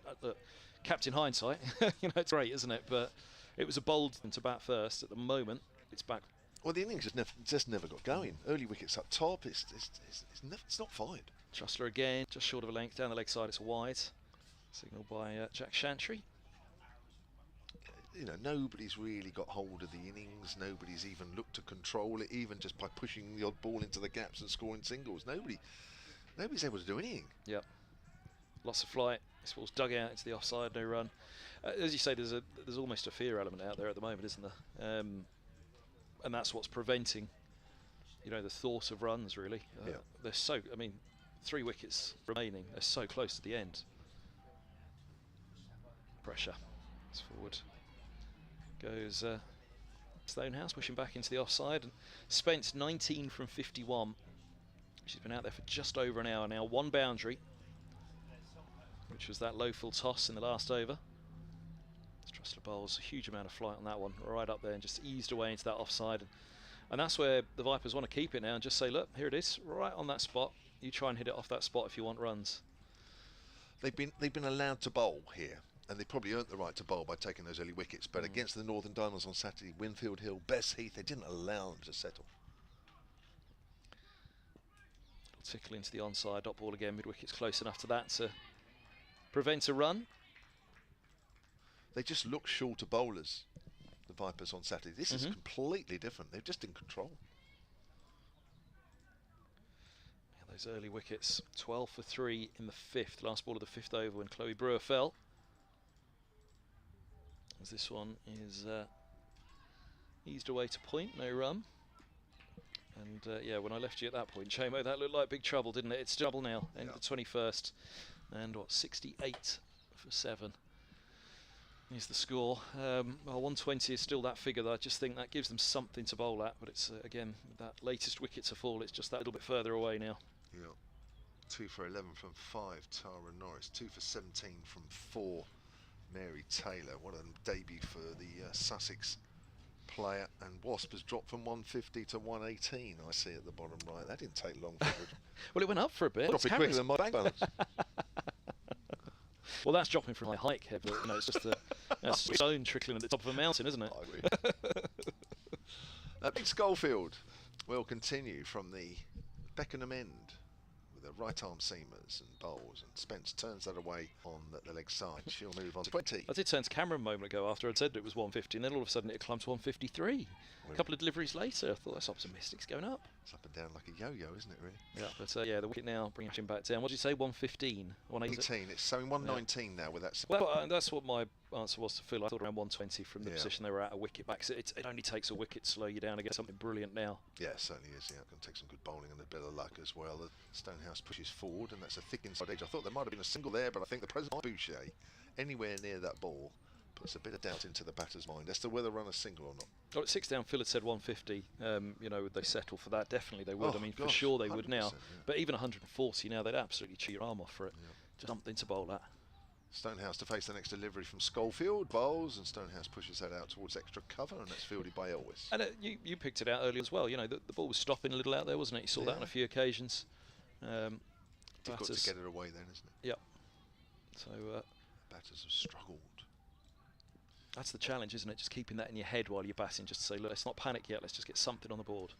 Captain Hindsight, you know, it's great, isn't it? But it was a bold thing to bat first. At the moment, it's back. Well, the innings just never got going. Early wickets up top. It's not fine. Trussler again, just short of a length down the leg side. It's a wide. Signal by Jack Chantry. You know, nobody's really got hold of the innings. Nobody's even looked to control it, even just by pushing the odd ball into the gaps and scoring singles. Nobody's able to do anything. Yep. Lots of flight. This ball's dug out into the offside, no run. As you say, there's almost a fear element out there at the moment, isn't there? And that's what's preventing, you know, the thought of runs, really. They're so, I mean, 3 wickets remaining. They're so close to the end. Pressure. It's forward. Goes Stonehouse, pushing back into the offside. And Spence, 19 from 51. She's been out there for just over an hour now. 1 boundary, which was that low full toss in the last over. Trussler bowls a huge amount of flight on that one, right up there, and just eased away into that offside. And that's where the Vipers want to keep it now and just say, look, here it is, right on that spot. You try and hit it off that spot if you want runs. They've been allowed to bowl here, and they probably earned the right to bowl by taking those early wickets. But against the Northern Diamonds on Saturday, Winfield Hill, Bess Heath, they didn't allow them to settle. Tickle into the onside, dot ball again, mid wickets close enough to that to prevent a run. They just look shorter bowlers, the Vipers on Saturday. This is completely different. They're just in control. Yeah, those early wickets, 12 for 3 in the 5th, last ball of the 5th over when Chloe Brewer fell. As this one is eased away to point, no run. And yeah, when I left you at that point, Chamo, that looked like big trouble, didn't it? It's double now, end of the 21st. And what, 68 for 7 is the score. Well, 120 is still that figure, though. I just think that gives them something to bowl at. But it's, again, that latest wicket to fall, it's just that little bit further away now. Yeah. 2 for 11 from 5, Tara Norris. 2 for 17 from 4, Mary Taylor. What a debut for the Sussex player. And Wasp has dropped from 150 to 118, I see at the bottom right. That didn't take long for it. Well, it went up for a bit. Dropped it quicker than my bank balance. Well, that's dropping from my hike here, but you know, it's just a stone trickling at the top of a mountain, isn't it? I agree. Big Schofield will continue from the Beckenham end with the right arm seamers and bowls, and Spence turns that away on the leg side. She'll move on to 20. I did turn to camera a moment ago after I'd said it was 150, and then all of a sudden it climbed to 153. A couple of deliveries later, I thought that's optimistic. It's going up. It's up and down like a yo-yo, isn't it, really? Yeah, but yeah, the wicket now bringing him back down. What did you say? 115? 118. It's showing 119 now with that. Well, that's what my answer was to Phil. I thought around 120 from the position they were at, a wicket back. So it only takes a wicket to slow you down to get something brilliant now. Yeah, it certainly is. Yeah, going to take some good bowling and a bit of luck as well. The Stonehouse pushes forward, and that's a thick inside edge. I thought there might have been a single there, but I think the presence of Boucher anywhere near that ball puts a bit of doubt into the batter's mind as to whether run a single or not. Oh, at 6 down, Phil had said 150. You know, would they settle for that? Definitely they would. Oh, I mean, gosh, for sure they would now. Yeah. But even 140 now, they'd absolutely chew your arm off for it. Yeah. Just something to bowl at. Stonehouse to face the next delivery from Schofield. Bowls, and Stonehouse pushes that out towards extra cover, and that's fielded by Elwes. And you picked it out earlier as well. You know, the ball was stopping a little out there, wasn't it? You saw that on a few occasions. Difficult to get it away then, isn't it? Yep. So batters have struggled. That's the challenge, isn't it? Just keeping that in your head while you're batting, just to say, look, let's not panic yet, let's just get something on the board.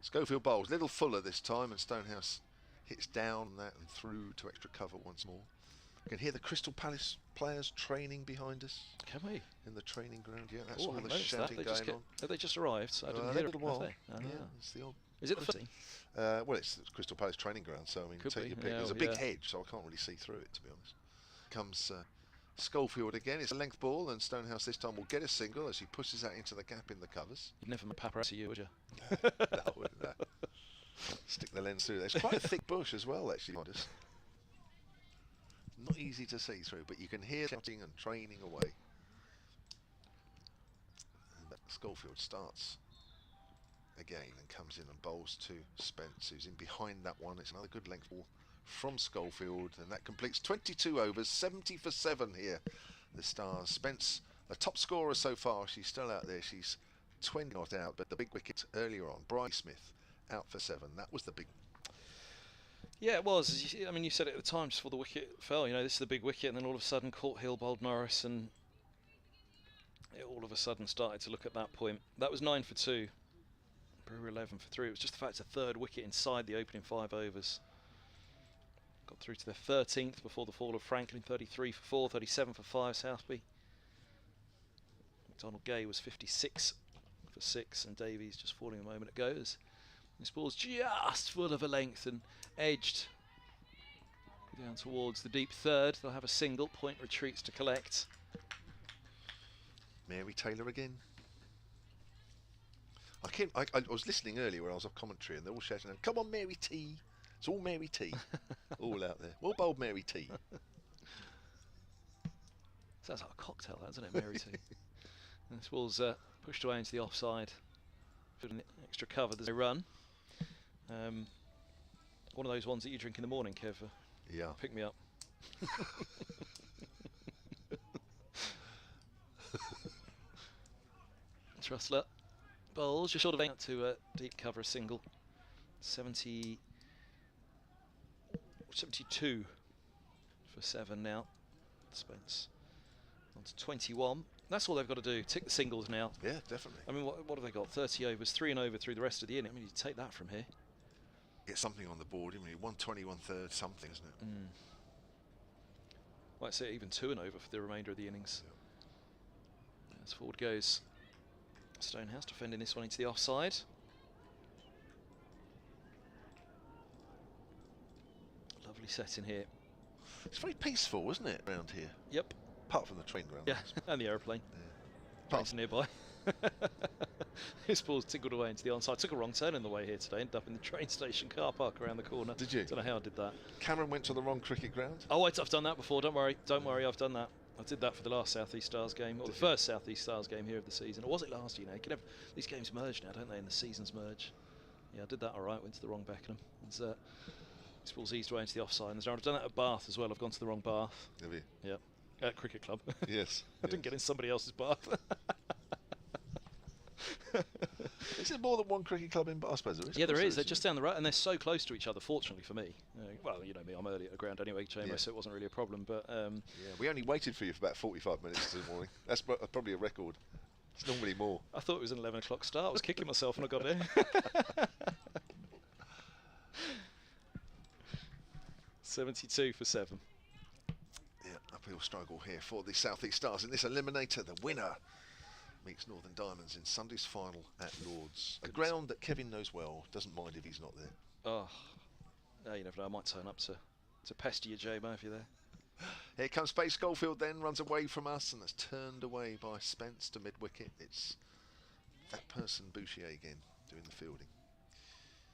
Schofield bowls, little fuller this time, and Stonehouse hits down that and through to extra cover once more. You can hear the Crystal Palace players training behind us. Can we? In the training ground, yeah, that's all I the noticed shouting that. going on. Have they just arrived? So I didn't hear a little while. have they? Yeah, it's the old. Is it the first? Well, it's the Crystal Palace training ground, so I mean, Could take be, your pick. yeah, There's a big hedge, so I can't really see through it, to be honest. Comes Schofield again. It's a length ball, and Stonehouse this time will get a single as he pushes that into the gap in the covers. You'd never make paparazzi you, would you? No, wouldn't that? Stick the lens through there. It's quite a thick bush as well, actually. Not easy to see through, but you can hear shouting and training away. And Schofield starts again and comes in and bowls to Spence, who's in behind that one. It's another good length ball from Schofield, and that completes 22 overs, 70 for 7 here. The Stars. Spence, a top scorer so far. She's still out there. She's 20 not out, but the big wicket earlier on, Bryce Smith, out for 7. That was the big. Yeah, it was. I mean, you said it at the time, just before the wicket fell. You know, this is the big wicket, and then all of a sudden, Court Hill bowled Norris, and it all of a sudden started to look at that point. That was 9 for 2. Brewer 11 for 3. It was just the fact it's a third wicket inside the opening 5 overs. Got through to the 13th before the fall of Franklin. 33 for 4, 37 for 5, Southby. McDonald Gay was 56 for 6, and Davies just falling a moment ago. This ball's just full of a length and edged Down towards the deep third, they'll have a single. Point retreats to collect. Mary Taylor again. I was listening earlier when I was off commentary, and they're all shouting out, "Come on, Mary T!" It's all Mary T. All out there. Well bowled, Mary T. Sounds like a cocktail, doesn't it, Mary T? This ball's pushed away into the offside. Put an extra cover. There's a run. One of those ones that you drink in the morning, Kev. Yeah. Pick me up. Trussler bowls just short of 8 to deep cover, a single. 72 for 7 now. Spence on to 21. That's all they've got to do. Tick the singles now. Yeah, definitely. I mean, what have they got? 30 overs, 3 and over through the rest of the inning. I mean, you take that from here. Get something on the board. I mean, 120, 1/3, something, isn't it? Like I say, even 2 and over for the remainder of the innings. Yeah. As forward goes Stonehouse, defending this one into the offside. Lovely set in here. It's very peaceful, isn't it, around here? Yep. Apart from the train ground. Yeah, and the aeroplane. Yeah. Planes nearby. This ball's tinkled away into the onside. Took a wrong turn on the way here today. Ended up in the train station car park around the corner. Did you? Don't know how I did that. Cameron went to the wrong cricket ground. Oh, I've done that before. Don't worry. Don't worry. I've done that. I did that for the last South East Stars game, or the first South East Stars game here of the season. Or was it last year? You know, you can have these games merge now, don't they? And the seasons merge. Yeah, I did that all right. Went to the wrong Beckenham. This ball's eased away into the offside. And I've done that at Bath as well. I've gone to the wrong Bath. Have you? Yep. At cricket club. Yes. I didn't get in somebody else's bath. Is there more than one cricket club in Bath? I suppose there is. Yeah, there is. They're just down the road, and they're so close to each other. Fortunately for me, well, you know me, I'm early at the ground anyway, Chamo, so it wasn't really a problem. But yeah, we only waited for you for about 45 minutes this morning. That's probably a record. It's normally more. I thought it was an 11 o'clock start. I was kicking myself when I got here. 72 for 7. Yeah, uphill struggle here for the South East Stars in this eliminator. The winner meets Northern Diamonds in Sunday's final at Lord's. A ground that Kevin knows well, doesn't mind if he's not there. Oh, no, you never know. I might turn up to pester you, J-Mo, if you're there. Here comes Pace Schofield then, runs away from us, and that's turned away by Spence to mid-wicket. It's that person, Bouchier, again, doing the fielding.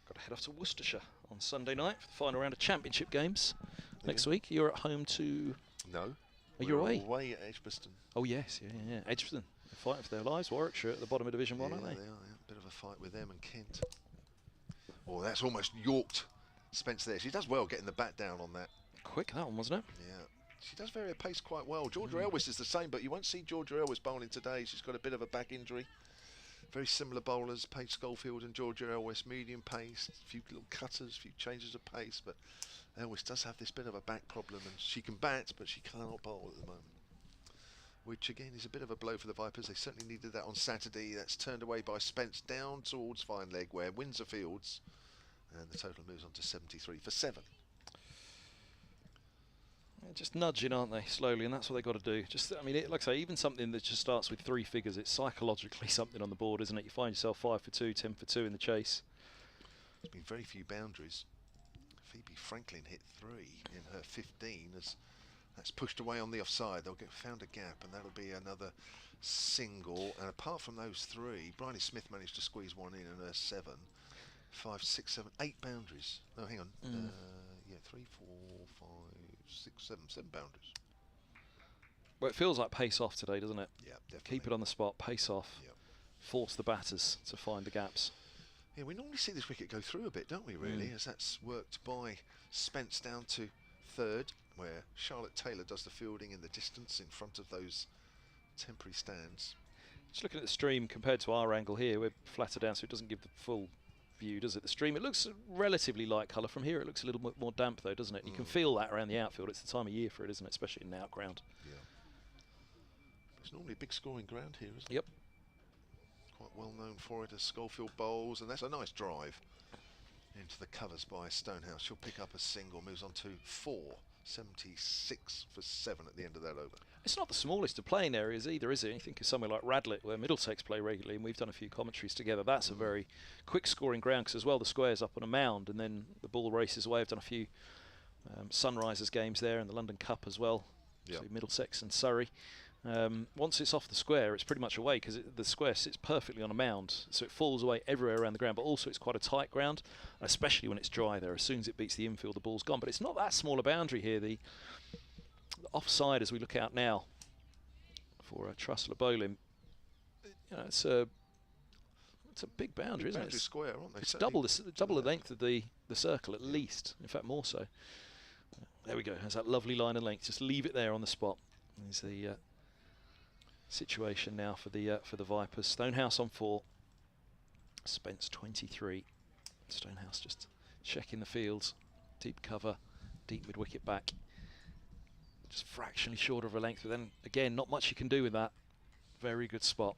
Got to head off to Worcestershire on Sunday night for the final round of Championship games next week. You're at home to... No. Are you away? Away at Edgbaston. Oh, yes, yeah. Edgbaston. They're fighting for their lives. Warwickshire at the bottom of Division 1, aren't they? They are, yeah. Bit of a fight with them and Kent. Oh, that's almost yorked Spence there. She does well getting the bat down on that. Quick, that one, wasn't it? Yeah. She does vary her pace quite well. Georgia Elwes is the same, but you won't see Georgia Elwes bowling today. She's got a bit of a back injury. Very similar bowlers, Paige Schofield and Georgia Elwes, medium pace, a few little cutters, a few changes of pace, but Elwes does have this bit of a back problem, and she can bat, but she cannot bowl at the moment. Which again is a bit of a blow for the Vipers. They certainly needed that on Saturday. That's turned away by Spence down towards fine leg where Windsor Fields, and the total moves on to 73 for 7. They're just nudging, aren't they, slowly, and that's what they've got to do. Just, I mean, like I say, even something that just starts with 3 figures, it's psychologically something on the board, isn't it? You find yourself 5 for 2, 10 for 2 in the chase. There's been very few boundaries. Phoebe Franklin hit 3 in her 15 as that's pushed away on the offside. They'll found a gap, and that'll be another single. And apart from those 3, Bryony Smith managed to squeeze one in her 7. 5, 6, 7, 8 boundaries. No, hang on. Yeah, 3, 4, 5, 6, 7 boundaries. Well, it feels like pace off today, doesn't it? Yeah, definitely. Keep it on the spot, pace off. Yep. Force the batters to find the gaps. Yeah, we normally see this wicket go through a bit, don't we, really? As that's worked by Spence down to 3rd, where Charlotte Taylor does the fielding in the distance in front of those temporary stands. Just looking at the stream compared to our angle here, we're flatter down, so it doesn't give the full view, does it? The stream, it looks relatively light colour. From here, it looks a little bit more damp, though, doesn't it? You can feel that around the outfield. It's the time of year for it, isn't it? Especially in the outground. Yeah. It's normally a big scoring ground here, isn't it? Yep. Quite well known for it as Schofield bowls, and that's a nice drive into the covers by Stonehouse. She'll pick up a single, moves on to 4, 76 for 7 at the end of that over. It's not the smallest of playing areas either, is it? You think of somewhere like Radlett, where Middlesex play regularly, and we've done a few commentaries together. That's a very quick scoring ground, because as well the square's up on a mound, and then the ball races away. I've done a few Sunrisers games there and the London Cup as well. Yep. So Middlesex and Surrey. Once it's off the square, it's pretty much away because the square sits perfectly on a mound, so it falls away everywhere around the ground, but also it's quite a tight ground, especially when it's dry there. As soon as it beats the infield, the ball's gone. But it's not that small a boundary here. The offside, as we look out now, for Trussler Bowling, you know, it's a big boundary, isn't it? Boundary square, aren't they? It's double the length of the circle at least. In fact, more so. There we go. There's that lovely line of length. Just leave it there on the spot. There's the situation now for the Vipers. Stonehouse on 4. Spence 23. Stonehouse just checking the fields. Deep cover, deep mid wicket back. Just fractionally short of a length, but then again, not much you can do with that. Very good spot.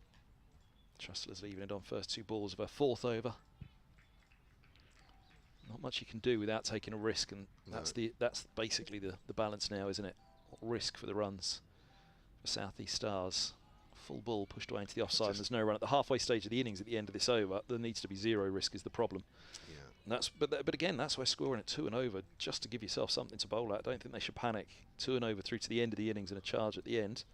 Trussler's leaving it on first 2 balls of her 4th over. Not much you can do without taking a risk, and that's basically the balance now, isn't it? Risk for the runs for South East Stars. Full ball pushed away into the offside, and there's no run at the halfway stage of the innings. At the end of this over, there needs to be 0 risk is the problem. Yeah. And that's but again, that's why scoring at 2 and over, just to give yourself something to bowl at. I don't think they should panic. 2 and over through to the end of the innings and a charge at the end.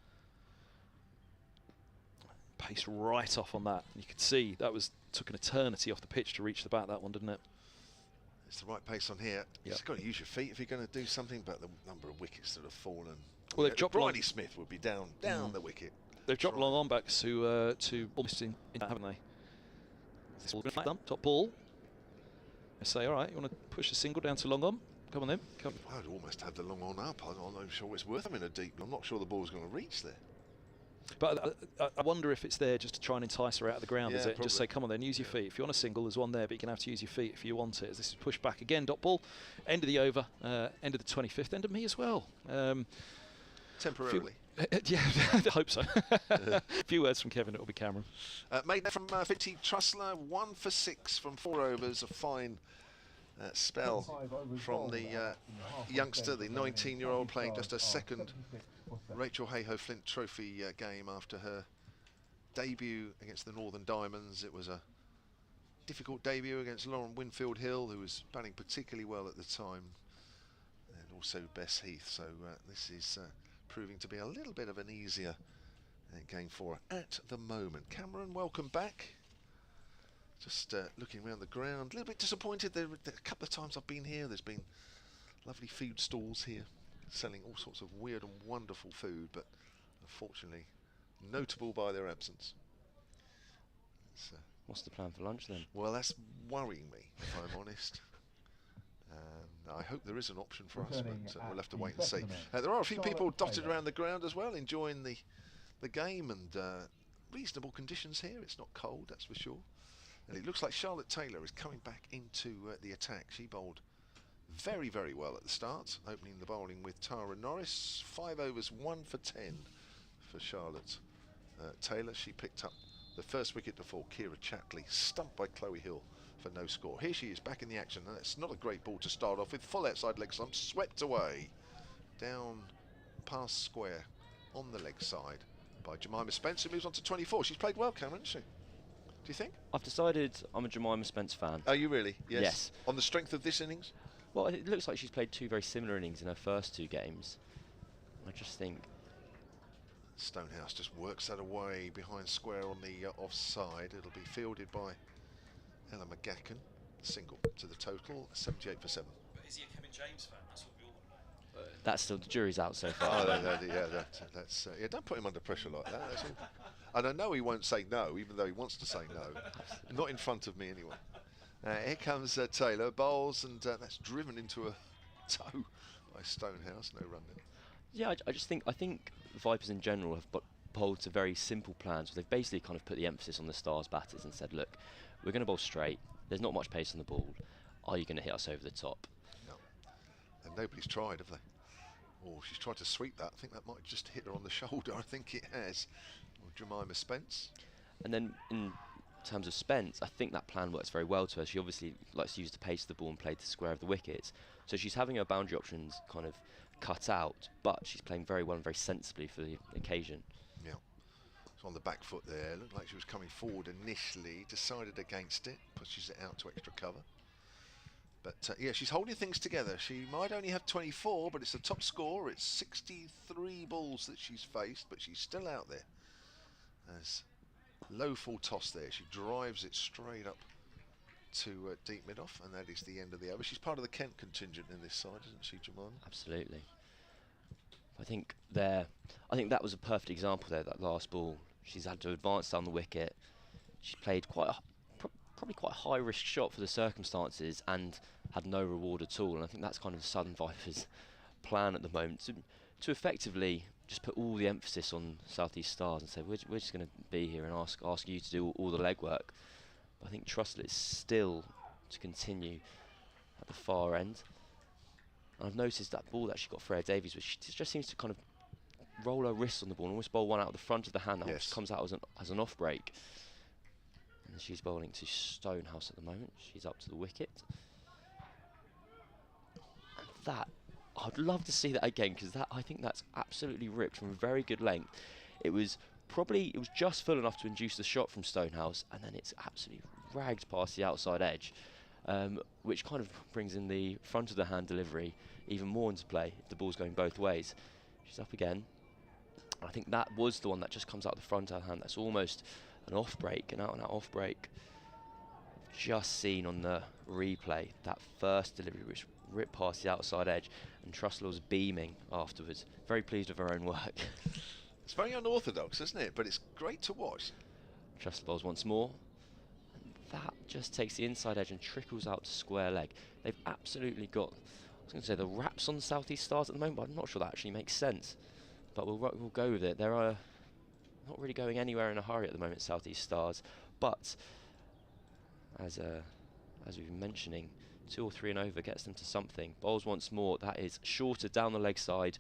Pace right off on that. You could see that took an eternity off the pitch to reach the bat, that one, didn't it? It's the right pace on here. Yep. You've just got to use your feet if you're going to do something, but the number of wickets that have fallen. Well, they've dropped Bridie Smith would be down the wicket. They've dropped long on backs to almost in, haven't they? This ball going to top ball. They say, all right, you want to push a single down to long on? Come on then. Come. I'd almost have the long on up. I'm not sure it's worth them in a deep. I'm not sure the ball's going to reach there. But I wonder if it's there just to try and entice her out of the ground, Yeah, is it? probably. Just say, come on then, use your feet. If you want a single, there's one there, but you're going to have to use your feet if you want it. As this is pushed back again, dot ball. End of the over, end of the 25th, end of me as well. Temporarily. Yeah, I hope so. A few words from Kevin, it'll be Cameron. Made from Finty Trussler, 1 for 6 from 4 overs. A fine spell from the youngster, the 19-year-old, playing just a second Rachael Heyhoe Flint Trophy game after her debut against the Northern Diamonds. It was a difficult debut against Lauren Winfield Hill, who was batting particularly well at the time, and also Bess Heath. So this is proving to be a little bit of an easier game for her at the moment. Cameron, welcome back. Just looking around the ground, a little bit disappointed. A couple of times I've been here, there's been lovely food stalls here selling all sorts of weird and wonderful food, but unfortunately notable by their absence. What's the plan for lunch then? Well, that's worrying me, if I'm honest. I hope there is an option for us, but we'll have to wait and see. There are a few people dotted around the ground as well, enjoying the game, and reasonable conditions here. It's not cold, that's for sure. And it looks like Charlotte Taylor is coming back into the attack. She bowled very, very well at the start, opening the bowling with Tara Norris. 5 overs, 1 for 10 for Charlotte Taylor. She picked up the first wicket to fall. Kira Chatley stumped by Chloe Hill for no score. Here she is back in the action, and it's not a great ball to start off with. Full outside leg stump, swept away down past square on the leg side by Jemima Spence, who moves on to 24. She's played well, Cameron, hasn't she? Do you think? I've decided I'm a Jemima Spence fan. Are you really? Yes. Yes. On the strength of this innings? Well, it looks like she's played 2 very similar innings in her first 2 games. I just think Stonehouse just works that away behind square on the offside. It'll be fielded by Ella McGacken. Single to the total, 78 for 7. But is he a Kevin James fan? That's what we all want to know. that's still, the jury's out so far. Yeah, don't put him under pressure like that. That's all. And I know he won't say no, even though he wants to say no. Not in front of me anyway. Here comes Taylor, bowls, and that's driven into a toe by Stonehouse. No run there. Yeah, I think Vipers in general have bowled to very simple plans. They've basically kind of put the emphasis on the Stars batters and said, look, we're going to bowl straight. There's not much pace on the ball. Are you going to hit us over the top? No. And nobody's tried, have they? Oh, she's tried to sweep that. I think that might just hit her on the shoulder. I think it has. Or Jemima Spence. And then in terms of Spence, I think that plan works very well to her. She obviously likes to use the pace of the ball and play to the square of the wickets. So she's having her boundary options kind of cut out, but she's playing very well and very sensibly for the occasion. Yeah. So on the back foot there, looked like she was coming forward initially, decided against it, pushes it out to extra cover. But yeah, she's holding things together. She might only have 24, but it's the top score. It's 63 balls that she's faced, but she's still out there. As low full toss there, she drives it straight up to deep mid-off, and that is the end of the over. She's part of the Kent contingent in this side, isn't she, Jemima? Absolutely. I think that was a perfect example there, that last ball. She's had to advance down the wicket. She played probably quite a high-risk shot for the circumstances and had no reward at all. And I think that's kind of the Southern Vipers' plan at the moment, to effectively just put all the emphasis on South East Stars and say, we're just going to be here and ask you to do all the legwork. But I think Trussell is still to continue at the far end. And I've noticed that ball that she got Freya Davies, which she just seems to kind of roll her wrists on the ball and almost bowl one out of the front of the hand, that just comes out as an off break. And she's bowling to Stonehouse at the moment. She's up to the wicket. And that, I'd love to see that again, because I think that's absolutely ripped from a very good length. It was just full enough to induce the shot from Stonehouse, and then it's absolutely ragged past the outside edge, which kind of brings in the front of the hand delivery even more into play. The ball's going both ways. She's up again. I think that was the one that just comes out the front of the hand. That's almost an off break, an out and out off break. Just seen on the replay that first delivery, which ripped past the outside edge, and Trussell was beaming afterwards. Very pleased with her own work. It's very unorthodox, isn't it? But it's great to watch. Trussell bowls once more. And that just takes the inside edge and trickles out to square leg. They've absolutely got, I was going to say, the wraps on South East Stars at the moment, but I'm not sure that actually makes sense. But we'll go with it. They're not really going anywhere in a hurry at the moment, South East Stars. But as we've been mentioning, 2 or 3 and over gets them to something. Bowls once more. That is shorter down the leg side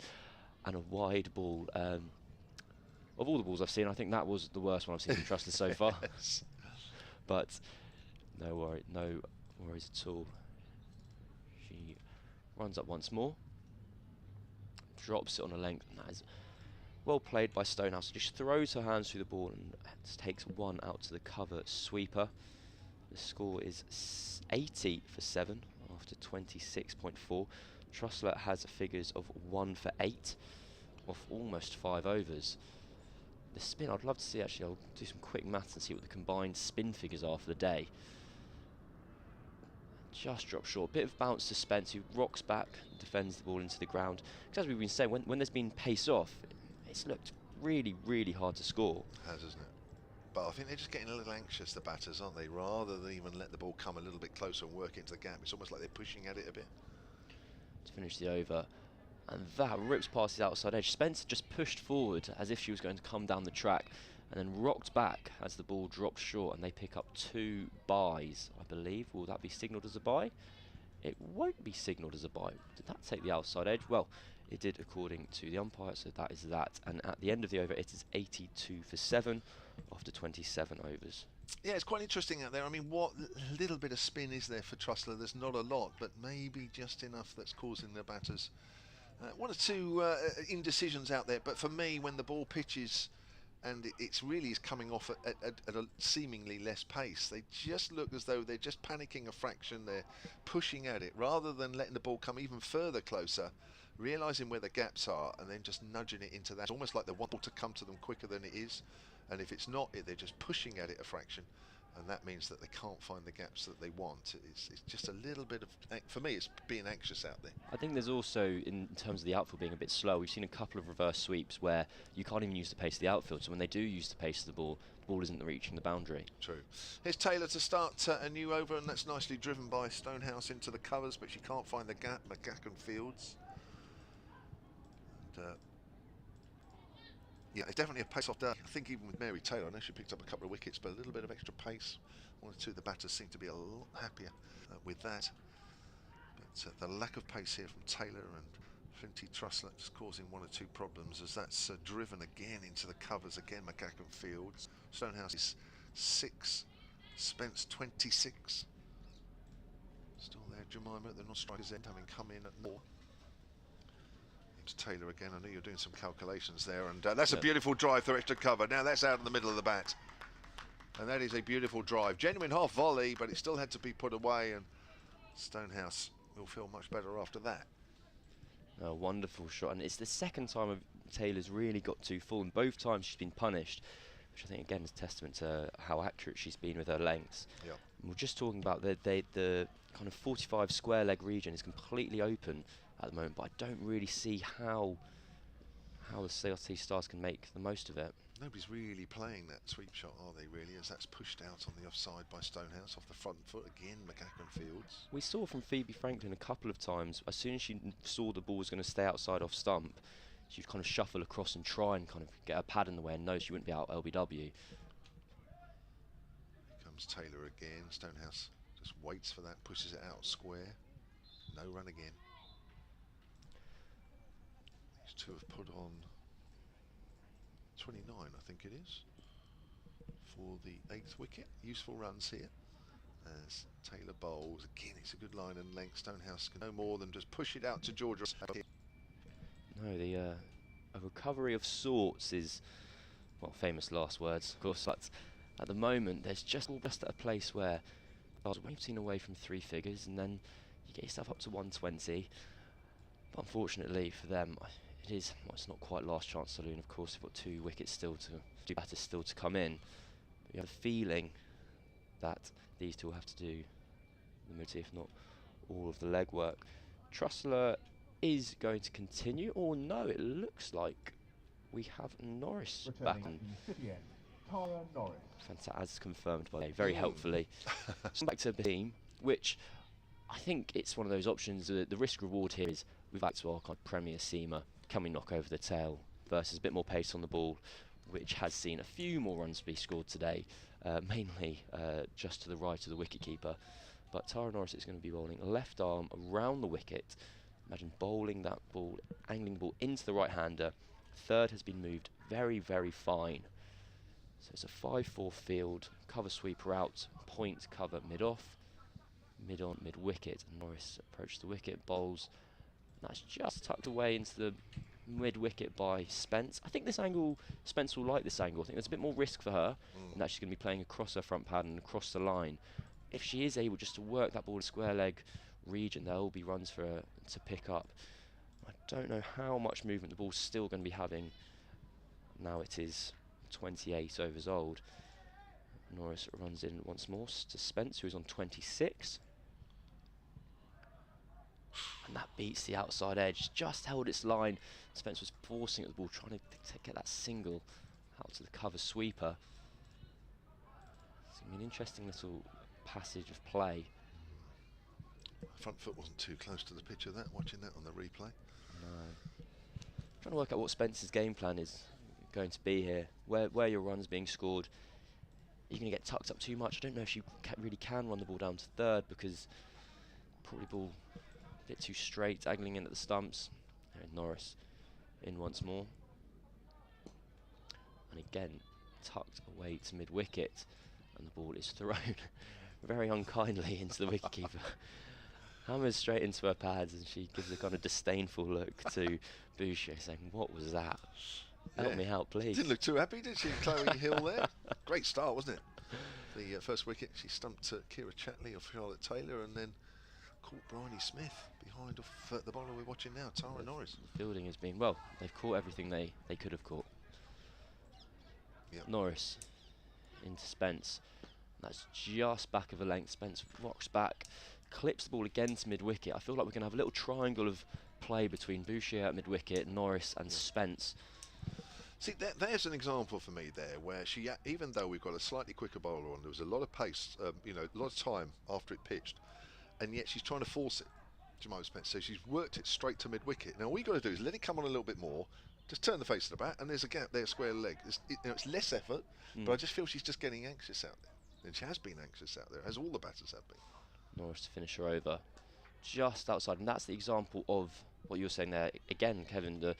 and a wide ball. Of all the balls I've seen, I think that was the worst one I've seen from Trussell so far. Yes. But no worries at all. She runs up once more, drops it on a length, and that is well played by Stonehouse. Just throws her hands through the ball and takes one out to the cover sweeper. The score is 80 for 7 after 26.4. Trussell has figures of 1 for 8 off almost 5 overs. The spin, I'd love to see, actually, I'll do some quick maths and see what the combined spin figures are for the day. Just dropped short. Bit of bounce to Spence, who rocks back and defends the ball into the ground. Because as we've been saying, when there's been pace off, it's looked really, really hard to score. It has, isn't it? But I think they're just getting a little anxious, the batters, aren't they? Rather than even let the ball come a little bit closer and work into the gap. It's almost like they're pushing at it a bit. To finish the over. And that rips past the outside edge. Spence just pushed forward as if she was going to come down the track, and then rocked back as the ball drops short, and they pick up 2 byes, I believe. Will that be signalled as a bye? It won't be signalled as a bye. Did that take the outside edge? Well, it did according to the umpire, so that is that. And at the end of the over, it is 82 for 7 after 27 overs. Yeah, it's quite interesting out there. I mean, what little bit of spin is there for Trussell? There's not a lot, but maybe just enough that's causing the batters 1 or 2 indecisions out there. But for me, when the ball pitches and it's really is coming off at a seemingly less pace, they just look as though they're just panicking a fraction. They're pushing at it rather than letting the ball come even further closer, realising where the gaps are and then just nudging it into that. It's almost like they want the ball to come to them quicker than it is, and if it's not, they're just pushing at it a fraction, and that means that they can't find the gaps that they want. It's just a little bit of, for me, it's being anxious out there. I think there's also, in terms of the outfield being a bit slow, we've seen a couple of reverse sweeps where you can't even use the pace of the outfield, so when they do use the pace of the ball isn't reaching the boundary. True. Here's Taylor to start a new over, and that's nicely driven by Stonehouse into the covers, but she can't find the gap. McGacken fields. And, yeah, it's definitely a pace-off day. I think even with Mary Taylor, I know she picked up a couple of wickets, but a little bit of extra pace. 1 or 2 of the batters seem to be a lot happier with that. But the lack of pace here from Taylor and Flinty Trussell just causing 1 or 2 problems, as that's driven again into the covers again. McGacken fields. Stonehouse is 6. Spence 26. Still there, Jemima at the non-strikers end, having come in at more. It's Taylor again. I know you're doing some calculations there, and that's a beautiful drive through extra cover. Now that's out in the middle of the bat, and that is a beautiful drive. Genuine half volley, but it still had to be put away, and Stonehouse will feel much better after that. A wonderful shot, and it's the second time Taylor's really got too full, and both times she's been punished, which I think again is testament to how accurate she's been with her lengths. Yep. And we're just talking about the kind of 45 square leg region is completely open at the moment, but I don't really see how the CRT Stars can make the most of it. Nobody's really playing that sweep shot, are they really, as that's pushed out on the offside by Stonehouse off the front foot again. McCacken Fields. We saw from Phoebe Franklin a couple of times, as soon as she saw the ball was going to stay outside off stump, she'd kind of shuffle across and try and kind of get her pad in the way and know she wouldn't be out LBW. Here comes Taylor again. Stonehouse just waits for that, pushes it out square. No run again. These two have put on 29, I think it is, for the 8th wicket. Useful runs here as Taylor bowls. Again, it's a good line and length. Stonehouse can no more than just push it out to Georgia. No, a recovery of sorts is, well, famous last words, of course, but at the moment there's just at a place where we've seen away from 3 figures and then you get yourself up to 120. But unfortunately for them, it is, well, it's not quite last chance saloon, of course. They've got 2 wickets still to batters still to come in. But you have a feeling that these two will have to do the majority, if not all, of the legwork. Trussler is going to continue, or no, it looks like we have Norris back on. Fantastic, as confirmed by very helpfully. So back to the team, which I think it's one of those options. The risk reward here is we've back to our kind of premier seamer. Can we knock over the tail versus a bit more pace on the ball, which has seen a few more runs be scored today, mainly just to the right of the wicketkeeper. But Tara Norris is going to be bowling left arm around the wicket. Imagine bowling that ball, angling the ball into the right-hander. Third has been moved very, very fine. So it's a 5-4 field, cover sweeper out, point cover mid-off, mid-on, mid-wicket. Norris approaches the wicket, bowls. That's just tucked away into the mid-wicket by Spence. I think this angle, Spence will like this angle. I think there's a bit more risk for her, and that she's going to be playing across her front pad and across the line. If she is able just to work that ball in square leg region, there will be runs for her to pick up. I don't know how much movement the ball's still going to be having. Now it is 28 overs old. Norris runs in once more to Spence, who's on 26. And that beats the outside edge, just held its line. Spence was forcing at the ball, trying to get that single out to the cover sweeper. It's going to be an interesting little passage of play. Front foot wasn't too close to the pitch of that, watching that on the replay. No. Trying to work out what Spence's game plan is going to be here. Where your run's being scored. Are you going to get tucked up too much? I don't know if you really can run the ball down to third, because probably ball a bit too straight, angling in at the stumps. And Norris in once more. And again, tucked away to mid-wicket. And the ball is thrown very unkindly into the wicketkeeper. Hammers straight into her pads, and she gives a kind of disdainful look to Boucher, saying, "What was that? Help me out, please." Didn't look too happy, did she, Chloe Hill there? Great start, wasn't it? The first wicket, she stumped Kira Chatley off Charlotte Taylor, and then caught Bryony Smith behind off the bowler we're watching now, Tara Norris. Fielding has been, well, they've caught everything they could have caught. Yep. Norris into Spence. That's just back of a length. Spence rocks back, clips the ball again to mid-wicket. I feel like we're going to have a little triangle of play between Boucher at mid-wicket, Norris and Spence. See, there's an example for me there where she, even though we've got a slightly quicker bowler on, there was a lot of pace, you know, a lot of time after it pitched, and yet she's trying to force it, Jemima Spence. So she's worked it straight to mid-wicket. Now all you've got to do is let it come on a little bit more, just turn the face of the bat, and there's a gap there, square leg. You know, it's less effort, but I just feel she's just getting anxious out there. And she has been anxious out there, as all the batters have been. Norris to finish her over just outside, and that's the example of what you were saying there again, Kevin, the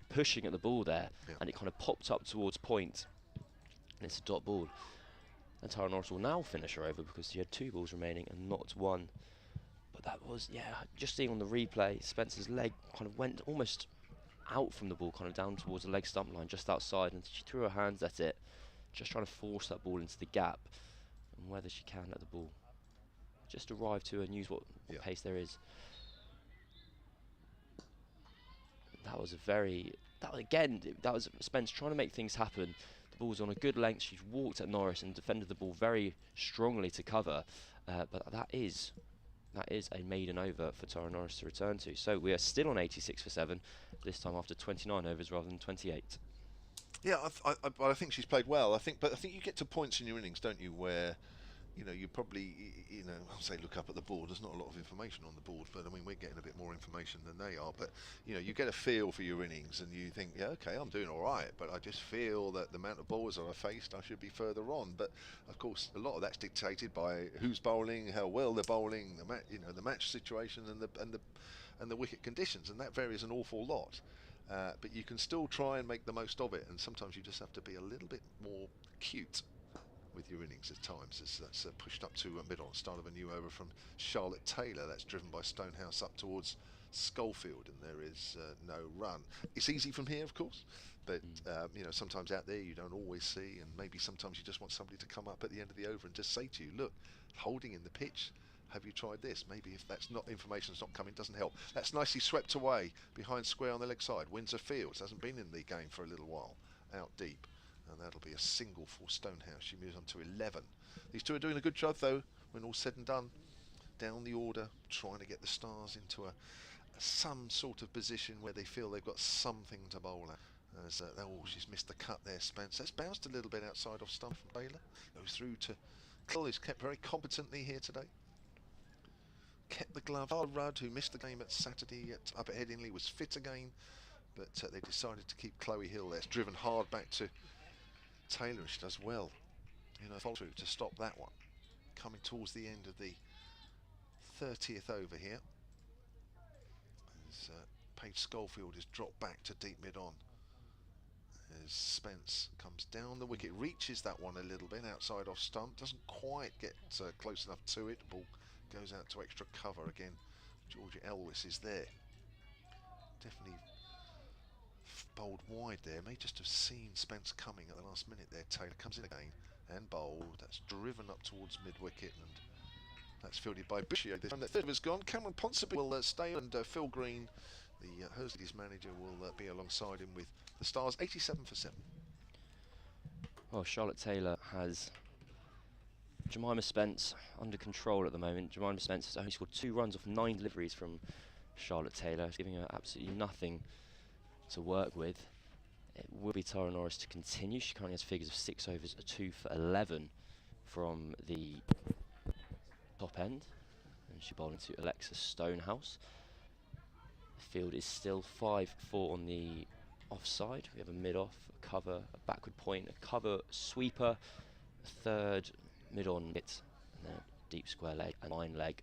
pushing at the ball there, and it kind of popped up towards point, and it's a dot ball. And Tara Norris will now finish her over because she had 2 balls remaining and not 1. But that was, yeah, just seeing on the replay, Spencer's leg kind of went almost out from the ball, kind of down towards the leg stump line just outside, and she threw her hands at it, just trying to force that ball into the gap. And whether she can let the ball just arrived to and use what pace there is. That was that was Spence trying to make things happen. The ball's on a good length. She's walked at Norris and defended the ball very strongly to cover. But that is a maiden over for Tara Norris to return to. So we are still on 86 for 7, this time after 29 overs rather than 28. Yeah, I think she's played well. But I think you get to points in your innings, don't you, where you probably, I'll say look up at the board. There's not a lot of information on the board, but I mean, we're getting a bit more information than they are. But, you get a feel for your innings and you think, yeah, okay, I'm doing all right, but I just feel that the amount of bowlers that I faced, I should be further on. But, of course, a lot of that's dictated by who's bowling, how well they're bowling, the match situation and the wicket conditions, and that varies an awful lot. But you can still try and make the most of it, and sometimes you just have to be a little bit more cute with your innings at times. That's pushed up to mid-on, start of a new over from Charlotte Taylor. That's driven by Stonehouse up towards Schofield, and there is no run. It's easy from here, of course, but sometimes out there you don't always see, and maybe sometimes you just want somebody to come up at the end of the over and just say to you, look, holding in the pitch, have you tried this? Maybe if that's not information's not coming, doesn't help. That's nicely swept away behind square on the leg side. Windsor Fields hasn't been in the game for a little while, out deep. And that'll be a single for Stonehouse. She moves on to 11. These two are doing a good job, though, when all's said and done. Down the order, trying to get the Stars into some sort of position where they feel they've got something to bowl at. As she's missed the cut there, Spence. That's bounced a little bit outside off stump from Taylor. Goes through to Cole, who's kept very competently here today. Kept the glove. Rudd, who missed the game at Saturday up at Headingley, was fit again, but they decided to keep Chloe Hill there. It's driven hard back to Taylor, and she does well, follow through to stop that one. Coming towards the end of the 30th over here, as Paige Schofield is dropped back to deep mid-on. As Spence comes down the wicket, reaches that one a little bit outside off stump, doesn't quite get close enough to it. Ball goes out to extra cover again. Georgia Elwis is there. Definitely bowled wide there, may just have seen Spence coming at the last minute there. Taylor comes in again and bowled. That's driven up towards mid-wicket, and that's fielded by Bishio. This time the third has gone. Cameron Ponsonby will stay, and Phil Green, the Hersley's manager, will be alongside him with the Stars. 87 for 7. Well, Charlotte Taylor has Jemima Spence under control at the moment. Jemima Spence has only scored 2 runs off 9 deliveries from Charlotte Taylor, giving her absolutely nothing to work with. It will be Tara Norris to continue. She currently has figures of 6 overs, a 2 for 11 from the top end, and she bowled into Alexa Stonehouse. The field is still 5-4 on the offside. We have a mid-off, a cover, a backward point, a cover sweeper, a third mid-on hit, and then a deep square leg and line leg.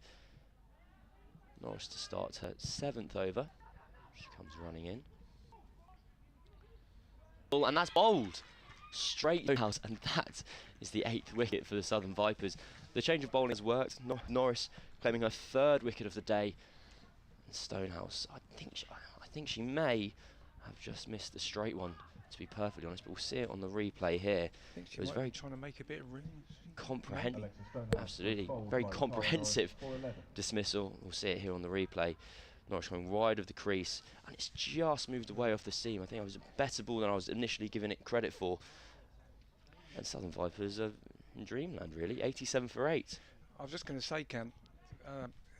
Norris to start her 7th over. She comes running in. And that's bowled straight to Stonehouse, and that is the 8th wicket for the Southern Vipers. The change of bowling has worked. Norris claiming her 3rd wicket of the day. And Stonehouse, I think she may have just missed the straight one, to be perfectly honest, but we'll see it on the replay here. I think she was very trying to make a bit of room. Absolutely, very comprehensive dismissal. We'll see it here on the replay. Norris coming wide of the crease, and it's just moved away off the seam. I think it was a better ball than I was initially giving it credit for. And Southern Vipers are in dreamland, really. 87 for 8. I was just going to say, Cam,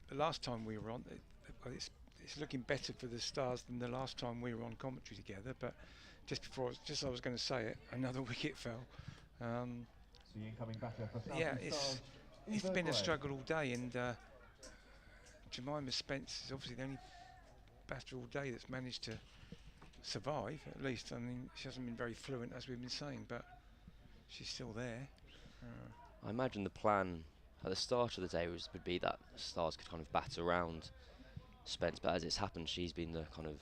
the last time we were on, it's looking better for the Stars than the last time we were on commentary together. But just before, just I was going to say it, another wicket fell. The incoming batter for Yeah, Stars, it's been a Gray. struggle all day, and Jemima Spence is obviously the only batter all day that's managed to survive, at least. I mean, she hasn't been very fluent, as we've been saying, but she's still there. I imagine the plan at the start of the day would be that Stars could kind of bat around Spence, but as it's happened, she's been the kind of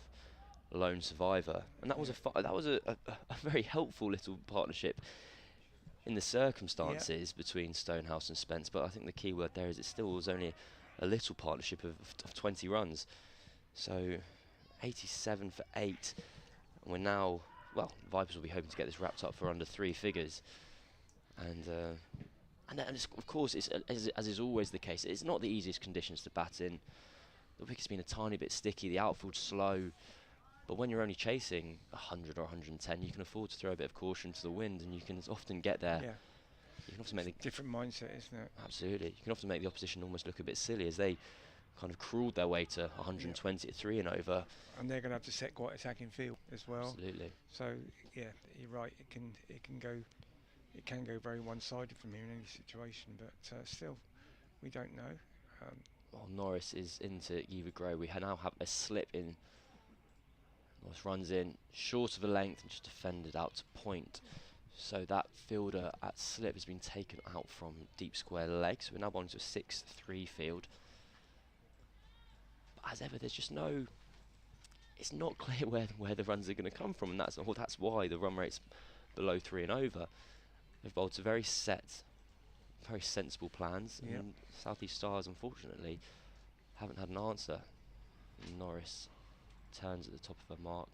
lone survivor, and that was a very helpful little partnership in the circumstances between Stonehouse and Spence. But I think the key word there is it still was only a little partnership of 20 runs. So 87 for 8. And we're now, well, Vipers will be hoping to get this wrapped up for under 3 figures. And And of course, as is always the case, it's not the easiest conditions to bat in. The wicket's been a tiny bit sticky, the outfield's slow. But when you're only chasing 100 or 110, you can afford to throw a bit of caution to the wind, and you can often get there. Yeah. You can often make It's a different mindset, isn't it? Absolutely. You can often make the opposition almost look a bit silly as they kind of crawled their way to 120 at 3 and over. And they're going to have to set quite attacking field as well. Absolutely. So yeah, you're right. It can go very one-sided from here in any situation. But still, we don't know. Well, Norris is into Eva Gray. We now have a slip in. Norris runs in short of the length and just defended out to point. So that fielder at slip has been taken out from deep square leg. So we're now on to a 6-3 field. But as ever, there's just no. It's not clear where the runs are going to come from, and that's why the run rate's below 3 and over. They've bowled to very set, very sensible plans, and South East Stars, unfortunately, haven't had an answer. And Norris turns at the top of her mark,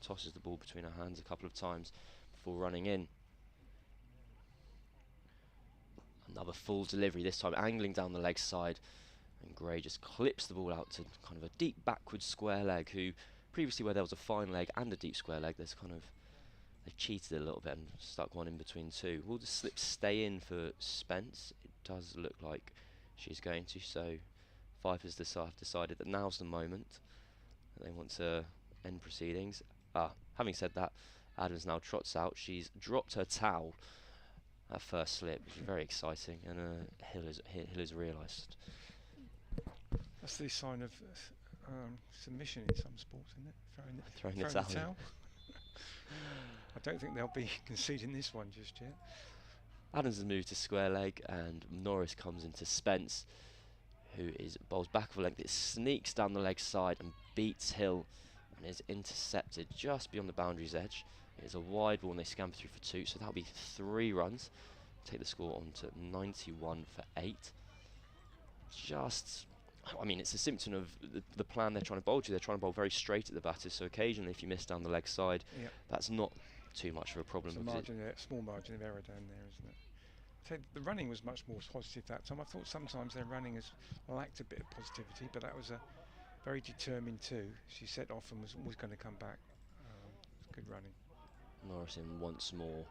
tosses the ball between her hands a couple of times before running in. Another full delivery, this time angling down the leg side, and Gray just clips the ball out to kind of a deep backwards square leg, who previously where there was a fine leg and a deep square leg, there's kind of, they've cheated a little bit and stuck one in between two. Will the slip stay in for Spence? It does look like she's going to, so Vipers have decided that now's the moment that they want to end proceedings. Having said that, Adams now trots out. She's dropped her towel at first slip, which is very exciting, and Hill has realised. That's the sign of submission in some sports, isn't it? Throwing the towel. I don't think they'll be conceding this one just yet. Adams has moved to square leg, and Norris comes into Spence, who bowls back of a length. It sneaks down the leg side and beats Hill, and is intercepted just beyond the boundary's edge. It is a wide ball, and they scamper through for 2, so that'll be 3 runs. Take the score on to 91 for 8. I mean, it's a symptom of the plan they're trying to bowl to. They're trying to bowl very straight at the batters, so occasionally if you miss down the leg side, that's not too much of a problem. It's a small margin of error down there, isn't it? So the running was much more positive that time. I thought sometimes their running has lacked a bit of positivity, but that was a very determined 2. She set off and was always going to come back. Good running. Norris in once more.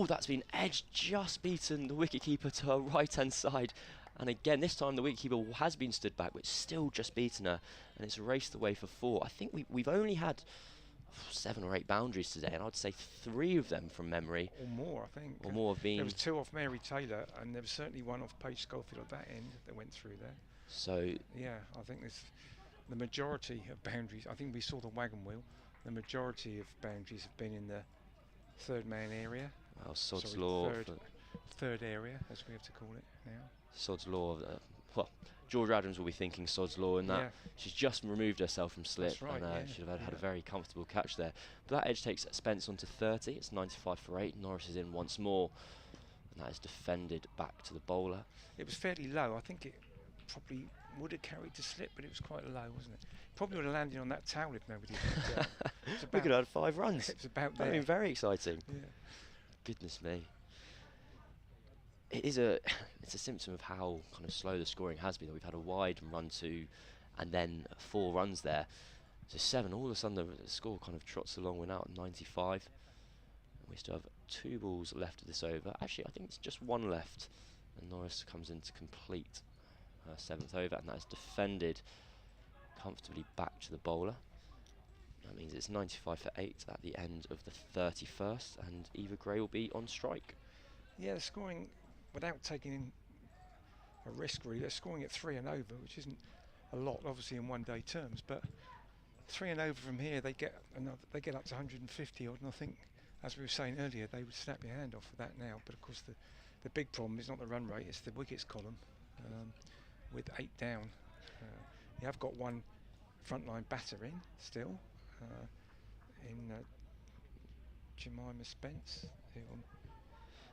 That's been edged, just beaten the wicketkeeper to her right-hand side. And again, this time the wicketkeeper has been stood back, but still just beaten her, and it's raced away for 4. I think we've only had 7 or 8 boundaries today, and I'd say 3 of them from memory. Or more, I think. Or more have been. There was 2 off Mary Taylor, and there was certainly 1 off Paige Schofield at that end that went through there. So yeah, I think the majority of boundaries. I think we saw the wagon wheel. The majority of boundaries have been in the 3rd man area. Well, Sod's Law. Third area, as we have to call it now. Sod's Law. Well, George Adams will be thinking Sod's Law in that. Yeah. She's just removed herself from slip, That's right, and should have had a very comfortable catch there. But that edge takes Spence on to 30. It's 95 for 8. Norris is in once more, and that is defended back to the bowler. It was fairly low. I think it probably would have carried to slip, but it was quite low, wasn't it? Probably would have landed on that towel if nobody had We could have had 5 runs. It was about that would have been very exciting. Yeah. Goodness me. It's a symptom of how kind of slow the scoring has been. We've had a wide and run 2, and then 4 runs there. So 7, all of a sudden the score kind of trots along. We're now at 95. And we still have 2 balls left of this over. Actually, I think it's just 1 left. And Norris comes in to complete her 7th over, and that is defended comfortably back to the bowler. That means it's 95 for 8 at the end of the 31st, and Eva Gray will be on strike. Yeah, they're scoring without taking a risk, really. They're scoring at 3 and over, which isn't a lot, obviously, in one-day terms. But 3 and over from here, they get up to 150 odd, and I think, as we were saying earlier, they would snap your hand off for that now. But of course, the big problem is not the run rate; it's the wickets column. With 8 down, you have got 1 frontline batter in still. In Jemima Spence, who I'm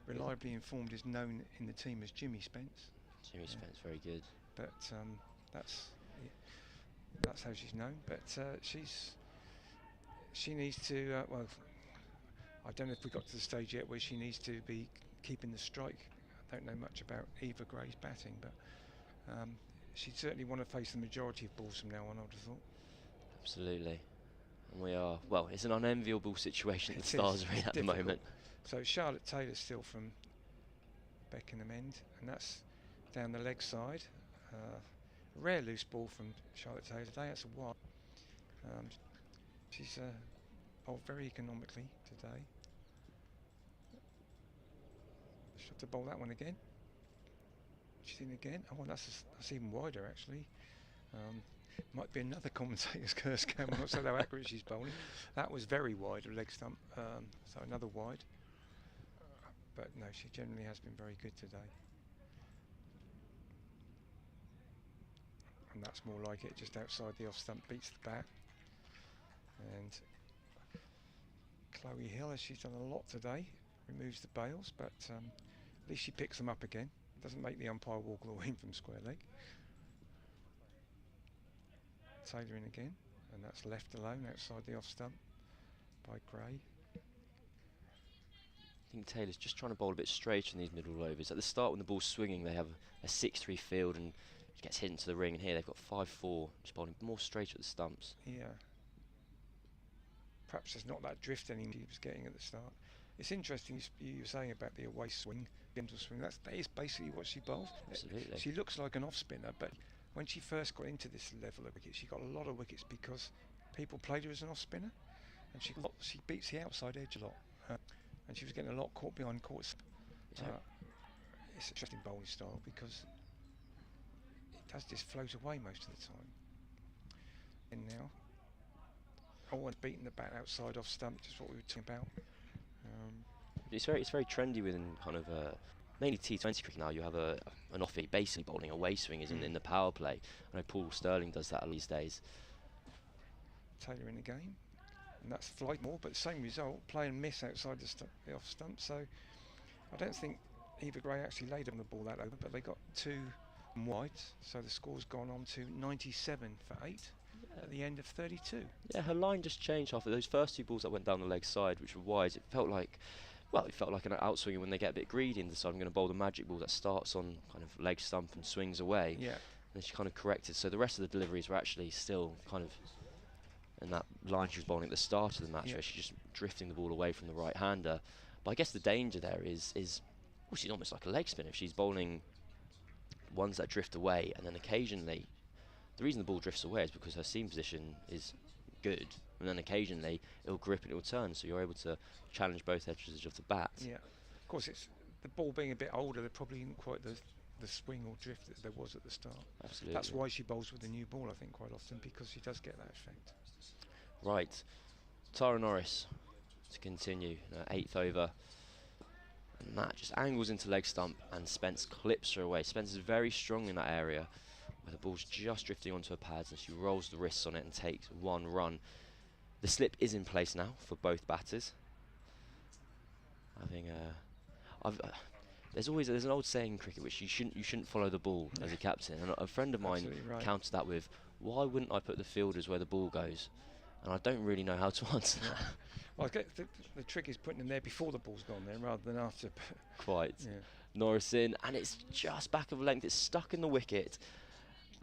reliably informed is known in the team as Jimmy Spence. Jimmy Spence, very good. But that's how she's known. But she needs to. Well, I don't know if we got to the stage yet where she needs to be keeping the strike. I don't know much about Eva Gray's batting, but she'd certainly want to face the majority of balls from now on, I would have thought. Absolutely. And we are, well, it's an unenviable situation the Stars are in at the moment. So Charlotte Taylor still from Beckenham end, and that's down the leg side. Rare loose ball from Charlotte Taylor today, that's a wide. She's bowled very economically today. She'll have to bowl that one again. She's in again. Oh, that's even wider actually. Might be another commentator's curse coming on, so how accurate she's bowling. That was very wide, a leg stump, so another wide. But no, she generally has been very good today. And that's more like it, just outside the off stump, beats the bat. And Chloe Hill, as she's done a lot today, removes the bails, but at least she picks them up again. Doesn't make the umpire walk all the way in from square leg. Taylor in again, and that's left alone outside the off stump by Gray. I think Taylor's just trying to bowl a bit straighter in these middle overs. At the start, when the ball's swinging, they have a 6-3 field and she gets hit into the ring, and here they've got 5-4, just bowling more straight at the stumps. Yeah. Perhaps there's not that drift anymore he was getting at the start. It's interesting you were saying about the away swing, gentle swing. That is basically what she bowls. Absolutely. She looks like an off spinner, but when she first got into this level of wickets, she got a lot of wickets because people played her as an off spinner, and she beats the outside edge a lot, and she was getting a lot caught behind courts. It's an interesting bowling style because it does just float away most of the time. And now, and beating the bat outside off stump, just what we were talking about. It's very trendy within kind of mainly T20 cricket now. You have an offbeat basically bowling away swingers in the power play. I know Paul Sterling does that these days. Taylor in the game, and that's flight more, but same result, play and miss outside the off stump. So I don't think Eva Gray actually laid on the ball that over, but they got 2 wides, so the score's gone on to 97 for 8 at the end of 32. Yeah, her line just changed after those first 2 balls that went down the leg side, which were wide. It felt like an outswinger when they get a bit greedy and decide I'm going to bowl the magic ball that starts on kind of leg stump and swings away. Yeah. And then she kind of corrected, so the rest of the deliveries were actually still kind of in that line she was bowling at the start of the match, where she's just drifting the ball away from the right-hander. But I guess the danger there is well, she's almost like a leg spinner. If she's bowling ones that drift away, and then occasionally, the reason the ball drifts away is because her seam position is good, and then occasionally it'll grip and it'll turn, so you're able to challenge both edges of the bat. Yeah, of course, it's the ball being a bit older, there probably isn't quite the swing or drift that there was at the start. Absolutely. That's why she bowls with the new ball, I think, quite often, because she does get that effect. Right, Tara Norris to continue, 8th over, and that just angles into leg stump, and Spence clips her away. Spence is very strong in that area, where the ball's just drifting onto her pads, and she rolls the wrists on it and takes 1 run. The slip is in place now for both batters. I think there's an old saying in cricket which you shouldn't follow the ball as a captain, and a friend of mine countered that with, why wouldn't I put the fielders where the ball goes? And I don't really know how to answer that. Well, the trick is putting them there before the ball's gone there rather than after. Quite. Yeah. Norris in, and it's just back of length, it's stuck in the wicket,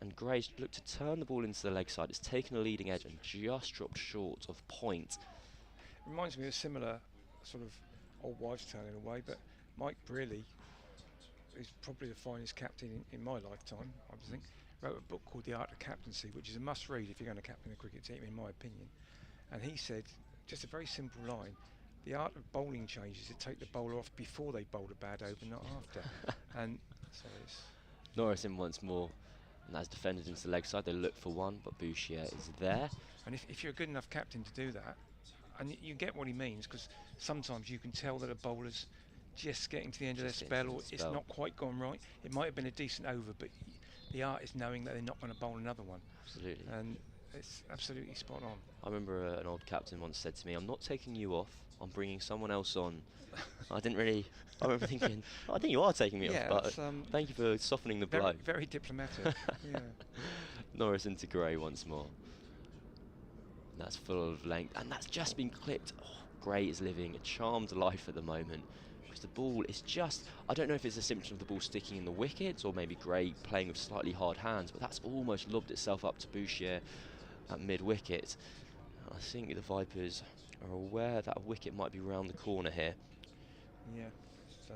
and Gray's looked to turn the ball into the leg side. It's taken a leading edge and just dropped short of point. Reminds me of a similar sort of old wives' tale in a way, but Mike Brearley, who's probably the finest captain in my lifetime, I think, wrote a book called The Art of Captaincy, which is a must-read if you're going to captain a cricket team, in my opinion. And he said, just a very simple line, the art of bowling changes to take the bowler off before they bowled a bad over, not after. And so it's Norris in once more, and that's defended into the leg side. They look for one, but Bouchier is there. And if you're a good enough captain to do that, and you get what he means, because sometimes you can tell that a bowler's just getting to the end of their spell, or it's not quite gone right. It might have been a decent over, but the art is knowing that they're not going to bowl another one. Absolutely. And it's absolutely spot on. I remember an old captain once said to me, I'm not taking you off, I'm bringing someone else on. I remember thinking, I think you are taking me off, but thank you for softening the blow. Very diplomatic. Yeah. Norris into Gray once more. That's full of length, and that's just been clipped. Oh, Gray is living a charmed life at the moment, because the ball is just, I don't know if it's a symptom of the ball sticking in the wickets or maybe Gray playing with slightly hard hands, but that's almost lobbed itself up to Bouchier at mid-wicket. I think the Vipers are aware that a wicket might be round the corner here. Yeah, so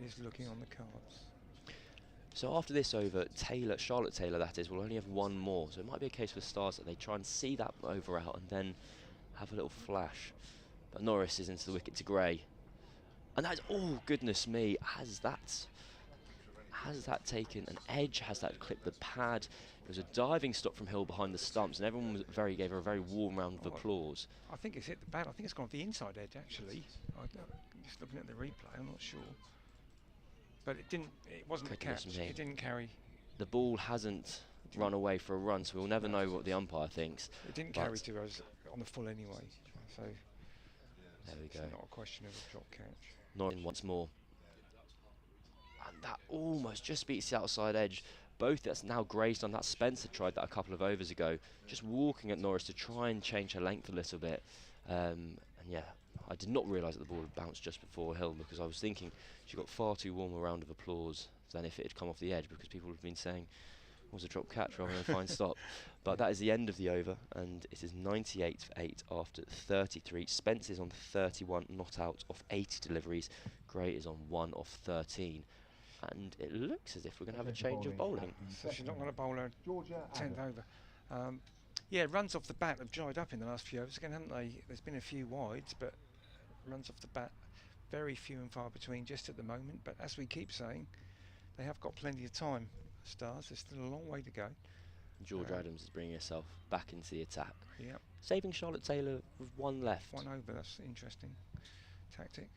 he's looking on the cards. So after this over, Charlotte Taylor that is, will only have one more. So it might be a case for the Stars that they try and see that over out and then have a little flash. But Norris is into the wicket to Gray. And that is, oh goodness me, has that taken an edge? Has that clipped the pad? It was a diving stop from Hill behind the stumps, and everyone gave her a very warm round of applause. I think it's hit the bat. I think it's gone off the inside edge actually. Just looking at the replay, I'm not sure. But it didn't. It wasn't a catch. It didn't carry. The ball hasn't run away for a run, so we'll never know what the umpire thinks. It didn't carry to us on the full anyway. So there we go. It's not a question of a drop catch. Not in once more. And that almost just beats the outside edge. Both that's now grazed on that. Spencer tried that a couple of overs ago, just walking at Norris to try and change her length a little bit. And yeah, I did not realise that the ball had bounced just before Hill, because I was thinking she got far too warm a round of applause than if it had come off the edge, because people have been saying it was a drop catch rather than a fine stop. But that is the end of the over, and it is 98 for 8 after 33. Spence is on 31, not out of 80 deliveries. Gray is on 1 of 13. And it looks as if we're going to have a change of bowling. So she's not going to bowl her 10th over. Yeah, runs off the bat have dried up in the last few overs again, haven't they? There's been a few wides, but runs off the bat, very few and far between just at the moment. But as we keep saying, they have got plenty of time, Stars. There's still a long way to go. George Adams is bringing herself back into the attack. Yeah. Saving Charlotte Taylor with 1 left. 1 over, that's interesting tactic.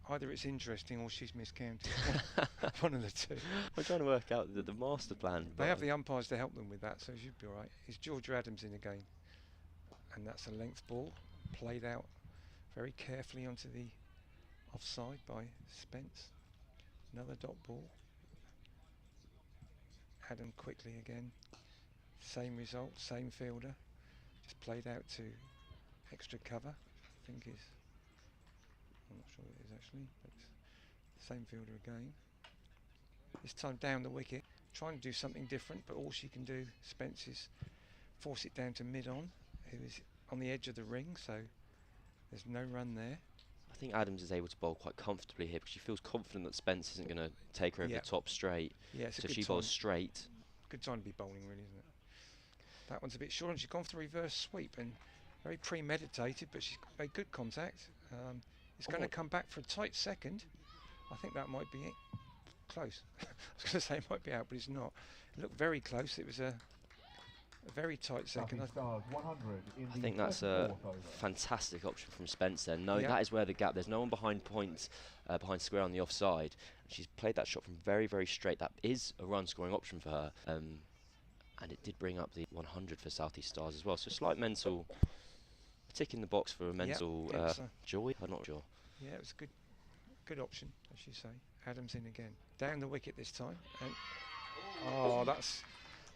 Either it's interesting or she's miscounted. One of the two. We're trying to work out the master plan. They have the umpires to help them with that, so it should be all right. Is George Adams in again? And that's a length ball, played out very carefully onto the offside by Spence. Another dot ball. Adam quickly again. Same result, same fielder. Just played out to extra cover, I think is. I'm not sure it is actually, but same fielder again. This time down the wicket, trying to do something different, but all she can do, Spence, is force it down to mid-on, who is on the edge of the ring, so there's no run there. I think Adams is able to bowl quite comfortably here, because she feels confident that Spence isn't going to take her over the top straight. Yeah, so if she bowls straight. Good time to be bowling, really, isn't it? That one's a bit short, and she's gone for the reverse sweep, and very premeditated, but she's made good contact. It's going to come back for a tight second. I think that might be it. Close. I was going to say it might be out, but it's not. It looked very close. It was a very tight second. I think that's a fantastic option from Spence then. No, that is where the gap, there's no one behind points, behind square on the offside. She's played that shot from very, very straight. That is a run scoring option for her. And it did bring up the 100 for South East Stars as well. So slight mental tick in the box for a mental joy. I'm not sure. Yeah, it was a good option, as you say. Adams in again. Down the wicket this time. And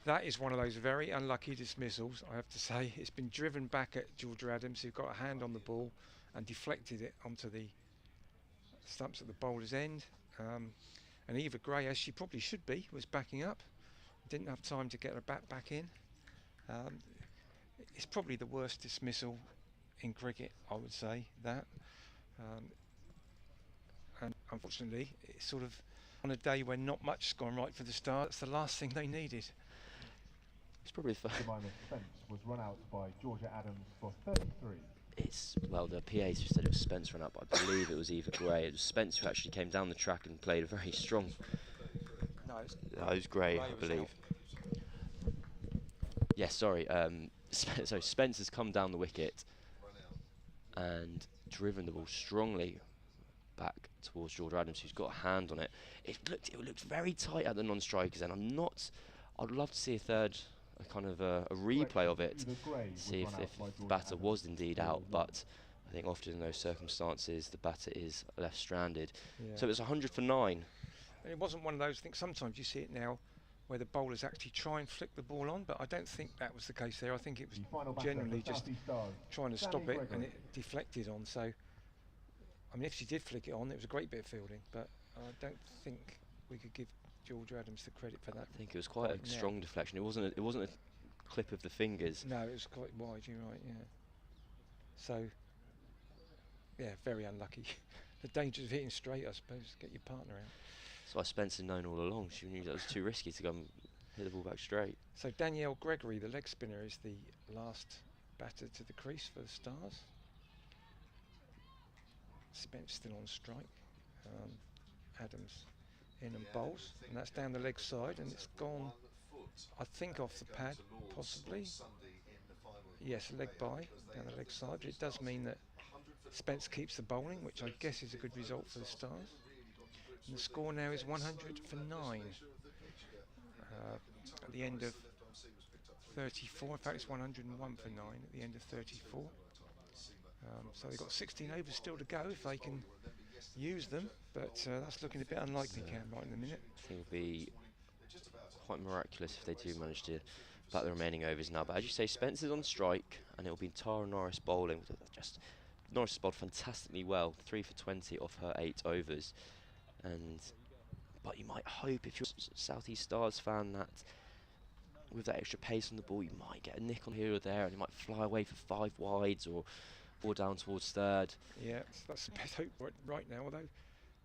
that is one of those very unlucky dismissals, I have to say. It's been driven back at Georgia Adams, who got a hand on the ball and deflected it onto the stumps at the bowler's end. And Eva Gray, as she probably should be, was backing up. Didn't have time to get her bat back in. It's probably the worst dismissal in cricket, I would say, that. And unfortunately, it's sort of on a day when not much has gone right for the Stars. That's the last thing they needed. It's probably the Spence was run out by Georgia Adams for 33. It's, well, the PAs who said it was Spence run out, but I believe it was Eva Gray. It was Spence who actually came down the track and played a very strong. No, it was Gray, I believe. Yes, sorry. So Spence has come down the wicket and driven the ball strongly back towards Georgia Adams, who's got a hand on it. It looked very tight at the non-strikers, and I'd love to see a replay of it, see if the batter was indeed out, but I think often in those circumstances the batter is left stranded. Yeah. So it was 100 for 9. And it wasn't one of those things. Sometimes you see it now, where the bowlers actually try and flick the ball on, but I don't think that was the case there. I think it was The final batter generally for just South East Stars, trying to Sammy stop it, and Gregory. it deflected on. So, I mean, if she did flick it on, it was a great bit of fielding, but I don't think we could give Georgia Adams the credit for that. I think it was quite a net. strong deflection. It wasn't a clip of the fingers. No, it was quite wide. You're right. Yeah. So, yeah, very unlucky. The dangers of hitting straight, I suppose, get your partner out. So Spencer known all along. She knew that was too risky to go and hit the ball back straight. So Danielle Gregory, the leg spinner, is the last batter to the crease for the Stars. Spence still on strike. Adams in and bowls, and that's down the leg side, and it's gone, I think, off the pad, possibly. Yes, leg by, down the leg side, but it does mean that Spence keeps the bowling, which I guess is a good result for the Stars. And the score now is 100 for 9. At the end of 34, in fact it's 101 for 9 at the end of 34. So they've got 16 overs still to go if they can use them, but that's looking a bit unlikely, Cam, right in the minute. I think it'll be quite miraculous if they do manage to bat the remaining overs now. But as you say, Spencer's on strike, and it'll be Tara Norris bowling. Norris has bowled fantastically well, 3 for 20 off her 8 overs. But you might hope, if you're a South East Stars fan, that with that extra pace on the ball, you might get a nick on here or there, and it might fly away for 5 wides or down towards third. Yeah, that's the best hope right now, although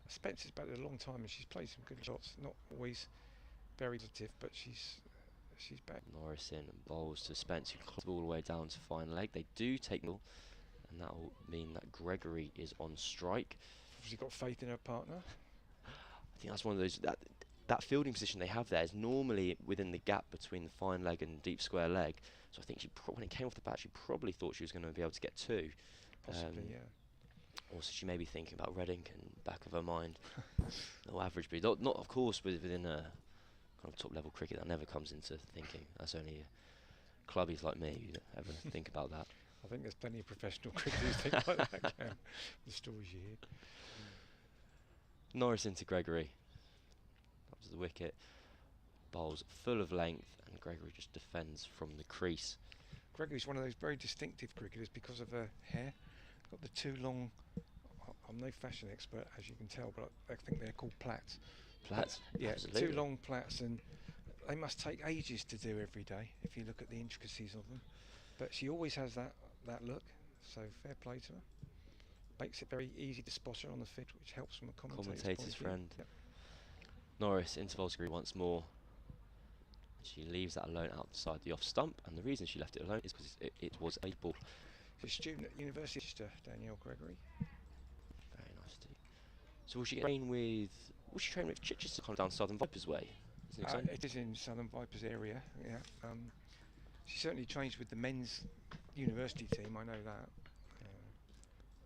Spence has batted a long time and she's played some good shots, not always very positive, but she's back. Norris in and bowls to Spence, who clubs all the way down to fine leg. They do take nil, and that will mean that Gregory is on strike. Has she got faith in her partner? I think that's one of those, that fielding position they have there is normally within the gap between the fine leg and deep square leg. So I think when it came off the bat, she probably thought she was going to be able to get 2. Possibly, yeah. Also, she may be thinking about Reading in the back of her mind. No average breed, not of course within a kind of top level cricket. That never comes into thinking. That's only clubbies like me who ever think about that. I think there's plenty of professional cricketers who think like that, Cam, the stories you hear. Norris into Gregory. Up to the wicket. Bowls full of length, and Gregory just defends from the crease. Gregory's one of those very distinctive cricketers because of her hair. Got the 2 long, I'm no fashion expert as you can tell, but I think they're called plaits. Plaits? Yeah, Absolutely. 2 long plaits, and they must take ages to do every day if you look at the intricacies of them. But she always has that look, so fair play to her. Makes it very easy to spot her on the field, which helps from a commentator's friend. Yep. Norris into Volsbury once more. She leaves that alone outside the off stump, and the reason she left it alone is because it was a ball. She's a student at University of Manchester, Danielle Gregory. Very nice too. So will she train with Chichester, kind of down Southern Vipers way? It is in Southern Vipers area, yeah. She certainly trains with the men's university team, I know that.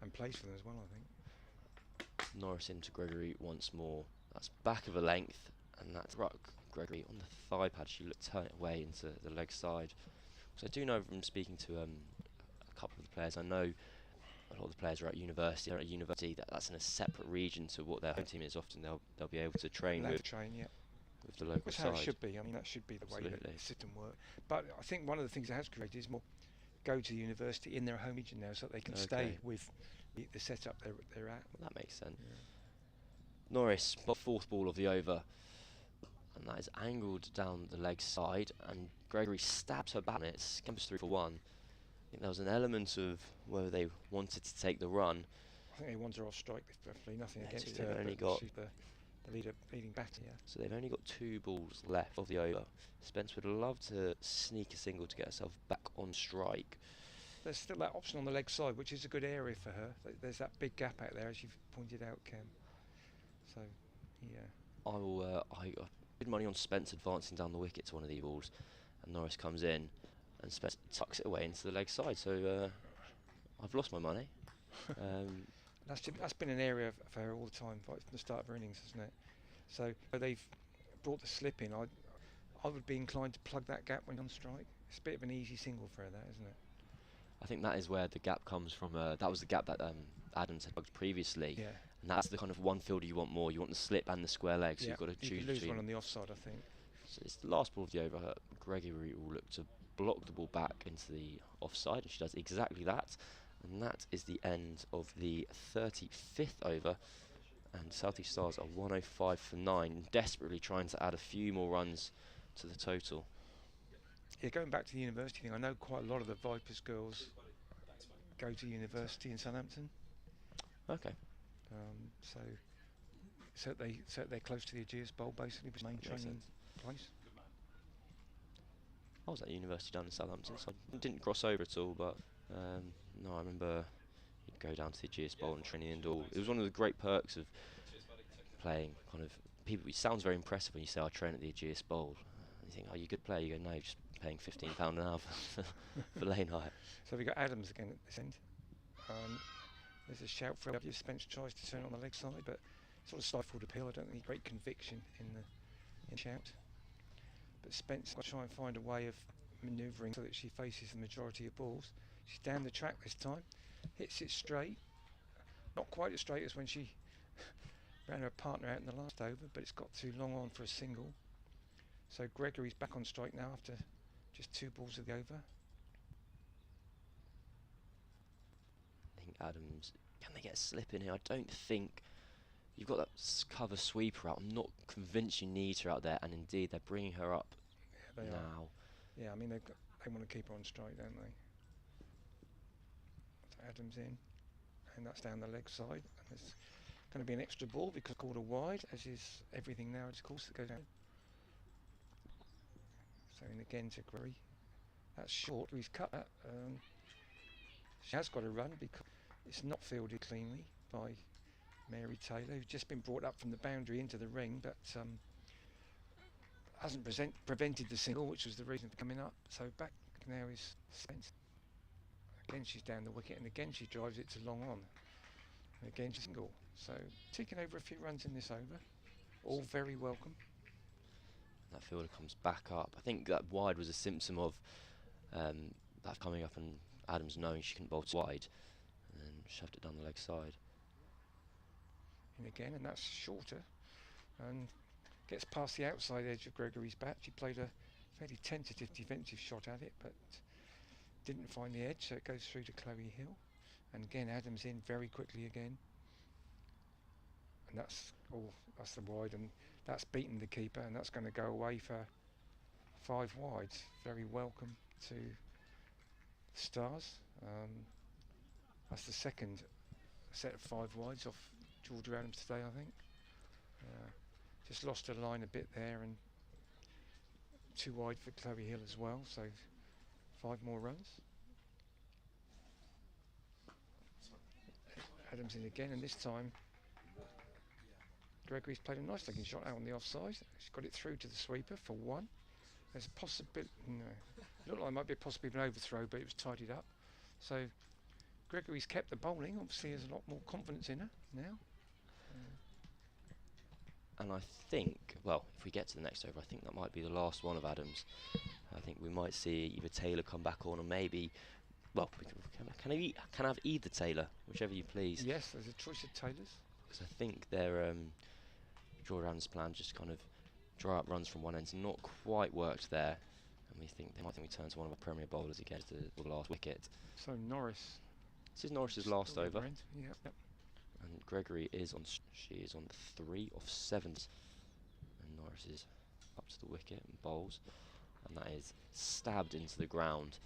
And plays for them as well, I think. Norris into Gregory once more. That's back of a length, and that's Gregory on the thigh pad. She turned it away into the leg side. So I do know from speaking to a couple of the players, I know a lot of the players are at university. They're at university. That's in a separate region to what their home team is. Often they'll be able to train with the local That's side. how it should be. I mean, that should be the way that the system works. But I think one of the things it has created is more go to the university in their home region now, so that they can stay with the setup they're at. Well, that makes sense. Yeah. Norris, but 4th ball of the over, and that is angled down the leg side, and Gregory stabs her bat, and it scampers through for 1. I think there was an element of whether they wanted to take the run. I think they want her off strike, definitely nothing against They've her. only But got she's the leading batter. Yeah. So they've only got 2 balls left of the over. Spence would love to sneak a single to get herself back on strike. There's still that option on the leg side, which is a good area for her. There's that big gap out there, as you've pointed out, Cam. So, yeah. I will. I bid money on Spence advancing down the wicket to one of these balls, and Norris comes in, and Spence tucks it away into the leg side. So I've lost my money. That's been an area for her all the time, right from the start of her innings, hasn't it? So they've brought the slip in. I would be inclined to plug that gap when on strike. It's a bit of an easy single for her, that, isn't it? I think that is where the gap comes from. That was the gap that Adams had plugged previously. Yeah. And that's the kind of one fielder you want more. You want the slip and the square leg, so you've got to choose You could lose between. one on the offside, I think. So it's the last ball of the over. Gregory will look to block the ball back into the offside, and she does exactly that. And that is the end of the 35th over. And South East Stars are 105 for 9, desperately trying to add a few more runs to the total. Yeah, going back to the university thing, I know quite a lot of the Vipers girls go to university in Southampton. Okay. So they're close to the Aegeus Bowl, basically, which is the main training place. I was at university down in Southampton, so I didn't cross over at all, but no, I remember you'd go down to the Aegeus Bowl and training indoor. It was one of the great perks of playing kind of people. It sounds very impressive when you say I train at the Aegeus Bowl. You think, oh, you're a good player. You go, no, you're just paying £15 an hour for lane height. So we've got Adams again at this end. There's a shout for LW. Spence tries to turn on the leg side, but sort of stifled appeal. I don't think great conviction in the shout. But Spence will try and find a way of manoeuvring so that she faces the majority of balls. She's down the track this time, hits it straight. Not quite as straight as when she ran her partner out in the last over, but it's got too long on for a single. So Gregory's back on strike now after just 2 balls of the over. I think Adams, can they get a slip in here? I don't think. You've got that cover sweeper out. I'm not convinced you need her out there, and indeed they're bringing her up Yeah, they now. are. Yeah, I mean they want to keep her on strike, don't they? So Adams in, and that's down the leg side. And there's going to be an extra ball because called a wide, as is everything now, of course, that goes down. So in again to Gregory. That's short. He's cut that. She has got a run because it's not fielded cleanly by Mary Taylor, who's just been brought up from the boundary into the ring, but hasn't prevented the single, which was the reason for coming up. So back now is Spence. Again she's down the wicket, and again she drives it to long on. And again she's single. So taking over a few runs in this over, all very welcome. That fielder comes back up. I think that wide was a symptom of that coming up and Adams knowing she couldn't bowl too wide, and shoved it down the leg side. In again, and that's shorter, and gets past the outside edge of Gregory's bat. She played a fairly tentative defensive shot at it, but didn't find the edge, so it goes through to Chloe Hill. And again, Adams in very quickly again. And that's the wide, and that's beaten the keeper, and that's going to go away for 5 wides. Very welcome to Stars. That's the second set of 5 wides off Georgia Adams today, I think. Just lost her line a bit there, and 2 wide for Chloe Hill as well, so 5 more runs. Adams in again, and this time Gregory's played a nice looking shot out on the offside. She's got it through to the sweeper for 1. There's a possibility, no, it looked like it might be a possibility of an overthrow, but it was tidied up. So Gregory's kept the bowling, obviously has a lot more confidence in her now. And I think, well, if we get to the next over, I think that might be the last one of Adams. I think we might see either Taylor come back on, or maybe, well, can I have either Taylor, whichever you please. Yes, there's a choice of Taylors. Because I think their Georgia Adams' plan just kind of dry up runs from one end, not quite worked there. And we think they might think we turn to one of our Premier bowlers again to the last wicket. So Norris. This is Norris's last over. Yep. And Gregory is on. She is on 3 of 7, and Norris is up to the wicket and bowls, and that is stabbed into the ground,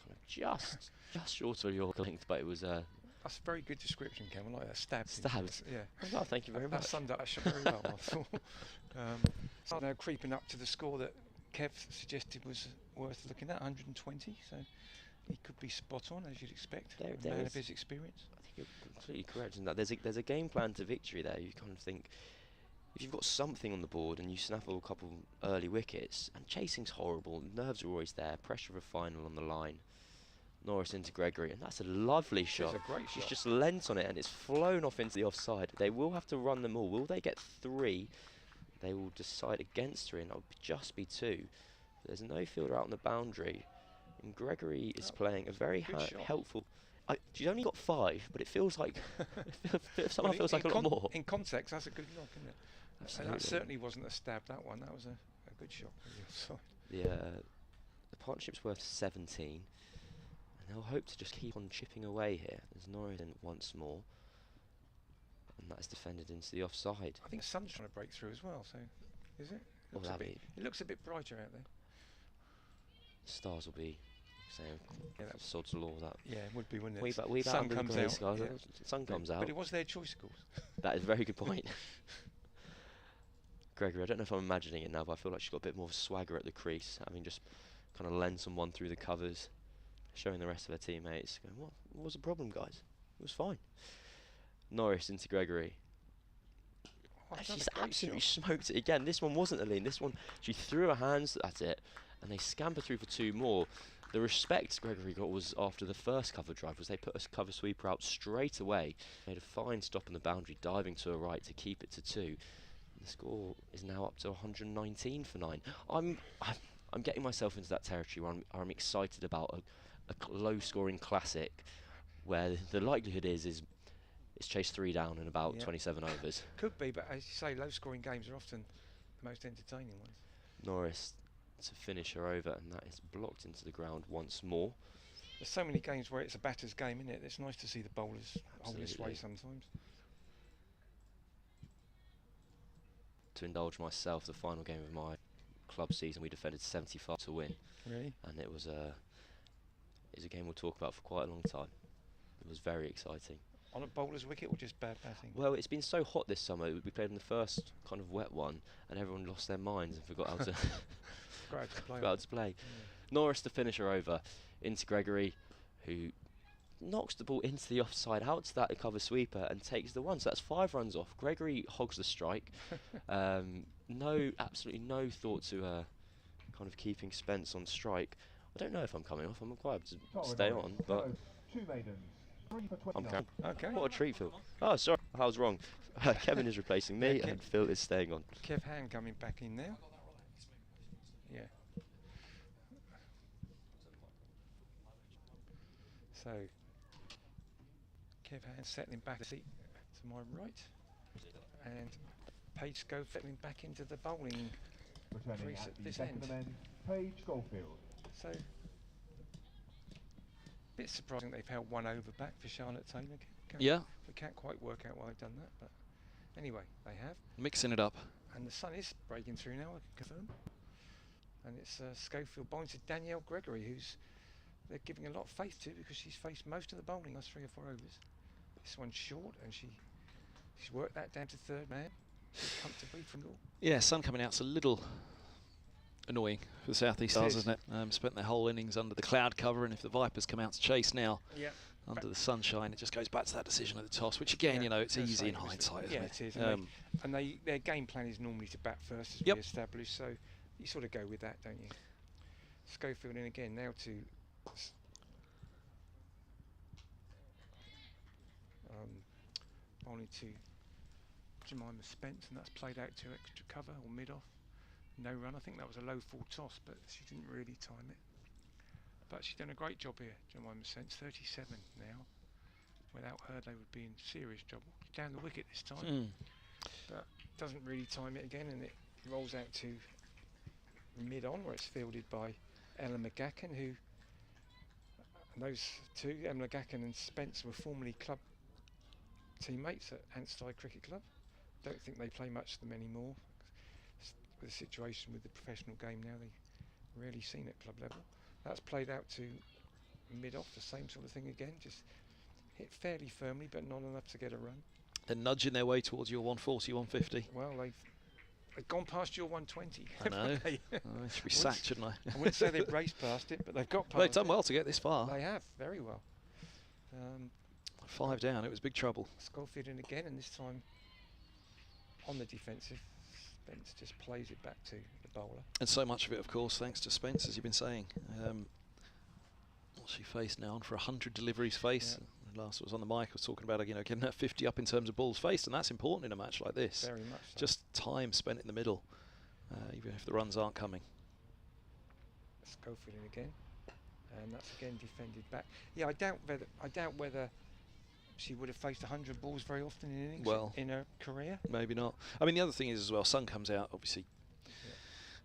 kind of just short of your length, but it was That's a very good description, Cam. I like that. Stabbed. Yeah. Oh, thank you very much. That summed up that shot very well, I thought. So now creeping up to the score that Kev suggested was worth looking at, 120. So he could be spot on, as you'd expect. There man is, of his experience. I think you're completely correct in that. There's a game plan to victory there. You kind of think, if you've got something on the board and you snaffle a couple early wickets, and chasing's horrible, nerves are always there, pressure of a final on the line. Norris into Gregory, and that's a lovely shot. It's a great She's shot. just leant on it, and it's flown off into the offside. They will have to run them all. Will they get 3? They will decide against 3, and it'll just be 2. There's no fielder out on the boundary, and Gregory is playing a very helpful. She's only got 5, but it feels like somehow feels like a lot more. In context, that's a good knock, isn't it? Absolutely. And that certainly wasn't a stab. That one. That was a a good shot from the offside. The partnership's worth 17, and they'll hope to just keep on chipping away here. There's Norris in once more, and that is defended into the offside. I think the sun's trying to break through as well, so is it? It looks a bit brighter out there. Stars will be saying sod's law that. Yeah, it would be, wouldn't it? We sun comes out. Skies, yeah. Sun comes out. But it was their choice, of course. That is a very good point. Gregory, I don't know if I'm imagining it now, but I feel like she's got a bit more of a swagger at the crease, having just kind of lent someone through the covers, showing the rest of her teammates, going, what was the problem, guys? It was fine. Norris into Gregory. Oh, She's absolutely smoked it again. This one wasn't a lean. This one, she threw her hands at it, and they scamper through for 2 more. The respect Gregory got was after the first cover drive, was they put a cover sweeper out straight away, made a fine stop on the boundary, diving to her right to keep it to 2. The score is now up to 119 for 9. I'm getting myself into that territory where I'm excited about a low-scoring classic, where the likelihood is it's chased 3 down in about 27 overs. Could be, but as you say, low-scoring games are often the most entertaining ones. Norris to finish her over, and that is blocked into the ground once more. There's so many games where it's a batter's game, isn't it? It's nice to see the bowlers hold this way sometimes. To indulge myself, the final game of my club season, we defended 75 to win. Really? And it was a game we'll talk about for quite a long time. It was very exciting. On a bowler's wicket or just bad batting? Well, it's been so hot this summer. We played in the first kind of wet one, and everyone lost their minds and forgot how to forgot how to play. Yeah. Norris to finish her over into Gregory, who knocks the ball into the offside, out to that cover sweeper, and takes the 1. So that's 5 runs off. Gregory hogs the strike. Absolutely no thought to kind of keeping Spence on strike. I don't know if I'm coming off. I'm quite happy to stay on, but 2 maidens. 3 for 29. Okay. What a treat, Phil. Oh, sorry, I was wrong. Kevin is replacing me, and Phil is staying on. Kev Han coming back in now. Yeah. So, Kev Han settling back seat to my right, and Paige Schofield settling back into the bowling crease at this end. Paige Schofield. So, bit surprising they've held 1 over back for Charlotte Taylor. Yeah. We can't quite work out why they've done that, but anyway, they have. Mixing it up. And the sun is breaking through now, I can confirm. And it's Schofield bowling to Danielle Gregory, who's they're giving a lot of faith to because she's faced most of the bowling last 3 or 4 overs. This one's short, and she's worked that down to 3rd man comfortably from goal. Yeah, sun coming out's a little annoying for the South East Stars, isn't it? Spent their whole innings under the cloud cover, and if the Vipers come out to chase now under the sunshine, it just goes back to that decision at the toss, which again, you know, it's easy in hindsight, isn't it? It is. And their game plan is normally to bat first, as we established, so you sort of go with that, don't you? Schofield in again now to bowling to Jemima Spence, and that's played out to extra cover or mid-off. No run. I think that was a low full toss, but she didn't really time it. But she's done a great job here, Jemima Spence. 37 now. Without her, they would be in serious trouble. Down the wicket this time, but doesn't really time it again, and it rolls out to mid-on, where it's fielded by Ella McGacken, who those two, Emma McGacken and Spence, were formerly club teammates at Anstey Cricket Club. Don't think they play much of them anymore. With the situation with the professional game now, they're rarely seen at club level. That's played out to mid-off, the same sort of thing again, just hit fairly firmly, but not enough to get a run. They're nudging their way towards your 140, 150. Well, they've gone past your 120. I know. I should be sacked, shouldn't I? I wouldn't say they've raced past it, but they've got past it. They've done well to get this far. They have, very well. 5 down, it was big trouble. Schofield in again, and this time on the defensive. Spence just plays it back to the bowler. And so much of it, of course, thanks to Spence, as you've been saying. What's she faced now? On for 100 deliveries faced. Yeah. Last was on the mic, I was talking about, you know, getting that 50 up in terms of balls faced, and that's important in a match like this. Very much so. Just time spent in the middle, even if the runs aren't coming. Schofield in again, and that's again defended back. Yeah, I doubt whether she would have faced 100 balls very often in innings in her career. Maybe not. I mean, the other thing is as well, sun comes out, obviously.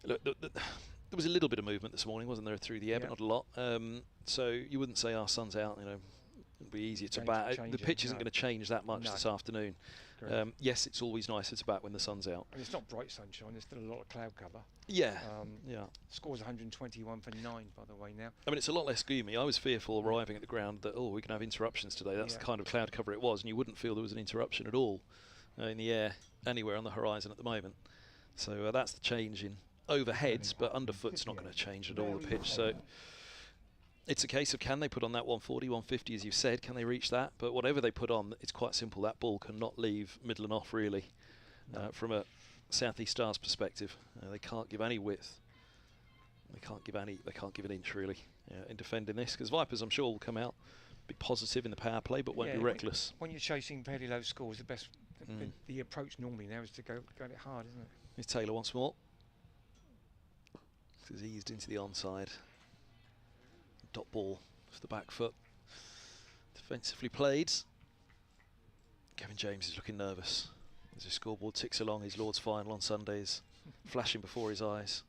Look, there was a little bit of movement this morning, wasn't there, through the air, but not a lot. So you wouldn't say our sun's out, you know, it'll be easier to bat. The pitch isn't going to change that much this afternoon. Yes, it's always nicer to bat when the sun's out. And it's not bright sunshine, there's still a lot of cloud cover. Yeah, Score's 121 for 9, by the way, now. I mean, it's a lot less gloomy. I was fearful arriving at the ground that, oh, we can have interruptions today. That's the kind of cloud cover it was, and you wouldn't feel there was an interruption at all in the air, anywhere on the horizon at the moment. So that's the change in overheads, but underfoot's not going to change at all, the pitch. So it's a case of, can they put on that 140, 150, as you said, can they reach that? But whatever they put on, it's quite simple. That ball cannot leave middle and off, really, from a Southeast Stars perspective. They can't give any width. They can't give an inch, really, in defending this, because Vipers, I'm sure, will come out, be positive in the power play, but won't be reckless. When you're chasing fairly low scores, the best, the approach normally now is to go it hard, isn't it? Here's Taylor once more. This is eased into the onside. Dot ball off the back foot. Defensively played. Kevin James is looking nervous as his scoreboard ticks along. His Lord's final on Sundays, flashing before his eyes.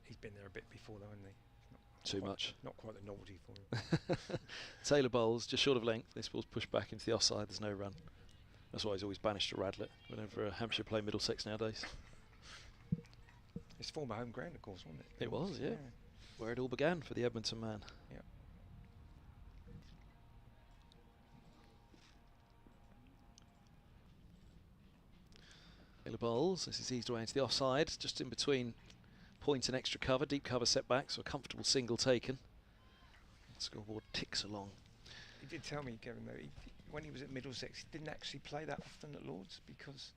He's been there a bit before, though, hasn't he? Too much. Not quite the novelty for him. Taylor bowls just short of length. This ball's pushed back into the offside. There's no run. That's why he's always banished to Radlett whenever Hampshire play Middlesex nowadays. His former home ground, of course, wasn't it? It was, yeah. Where it all began for the Edmonton man. Yeah. Taylor bowls. This is eased away into the offside, just in between point and extra cover. Deep cover setback, so a comfortable single taken. The scoreboard ticks along. He did tell me, Kevin, though, when he was at Middlesex, he didn't actually play that often at Lords because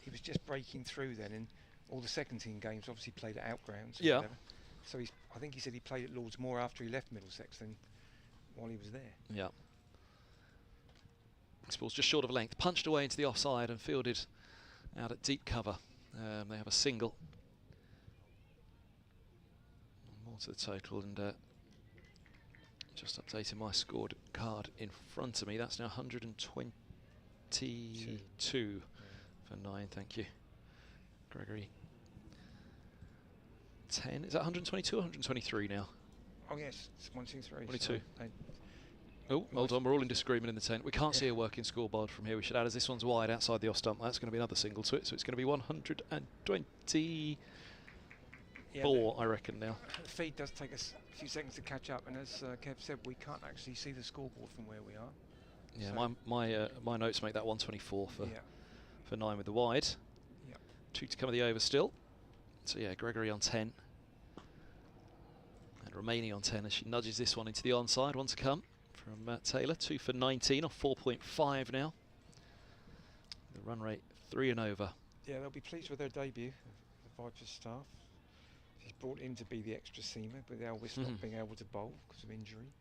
he was just breaking through then, and all the second team games obviously played at outgrounds. Yeah. So I think he said he played at Lords more after he left Middlesex than while he was there. Yeah. This ball's just short of length, punched away into the offside and fielded out at deep cover. They have a single. More to the total, and just updating my scored card in front of me. That's now 122 for 9, thank you. Gregory. 10, is that 122 or 123 now? Oh yes, it's 1, 2, 3. 22. Oh, hold on, we're all in disagreement in the 10. We can't see a working scoreboard from here. We should add, as this one's wide outside the off stump, that's going to be another single to it, so it's going to be 124, I reckon, now. The feed does take us a few seconds to catch up, and as Kev said, we can't actually see the scoreboard from where we are. Yeah, so my notes make that 124 for 9 with the wide. 2 to come of the over still. So yeah, Gregory on 10. And Romani on 10 as she nudges this one into the onside. One to come from Taylor. 2 for 19 off 4.5 now. The run rate 3 and over. Yeah, they'll be pleased with their debut, the Vipers staff. She's brought in to be the extra seamer, but Elvis not being able to bowl because of injury.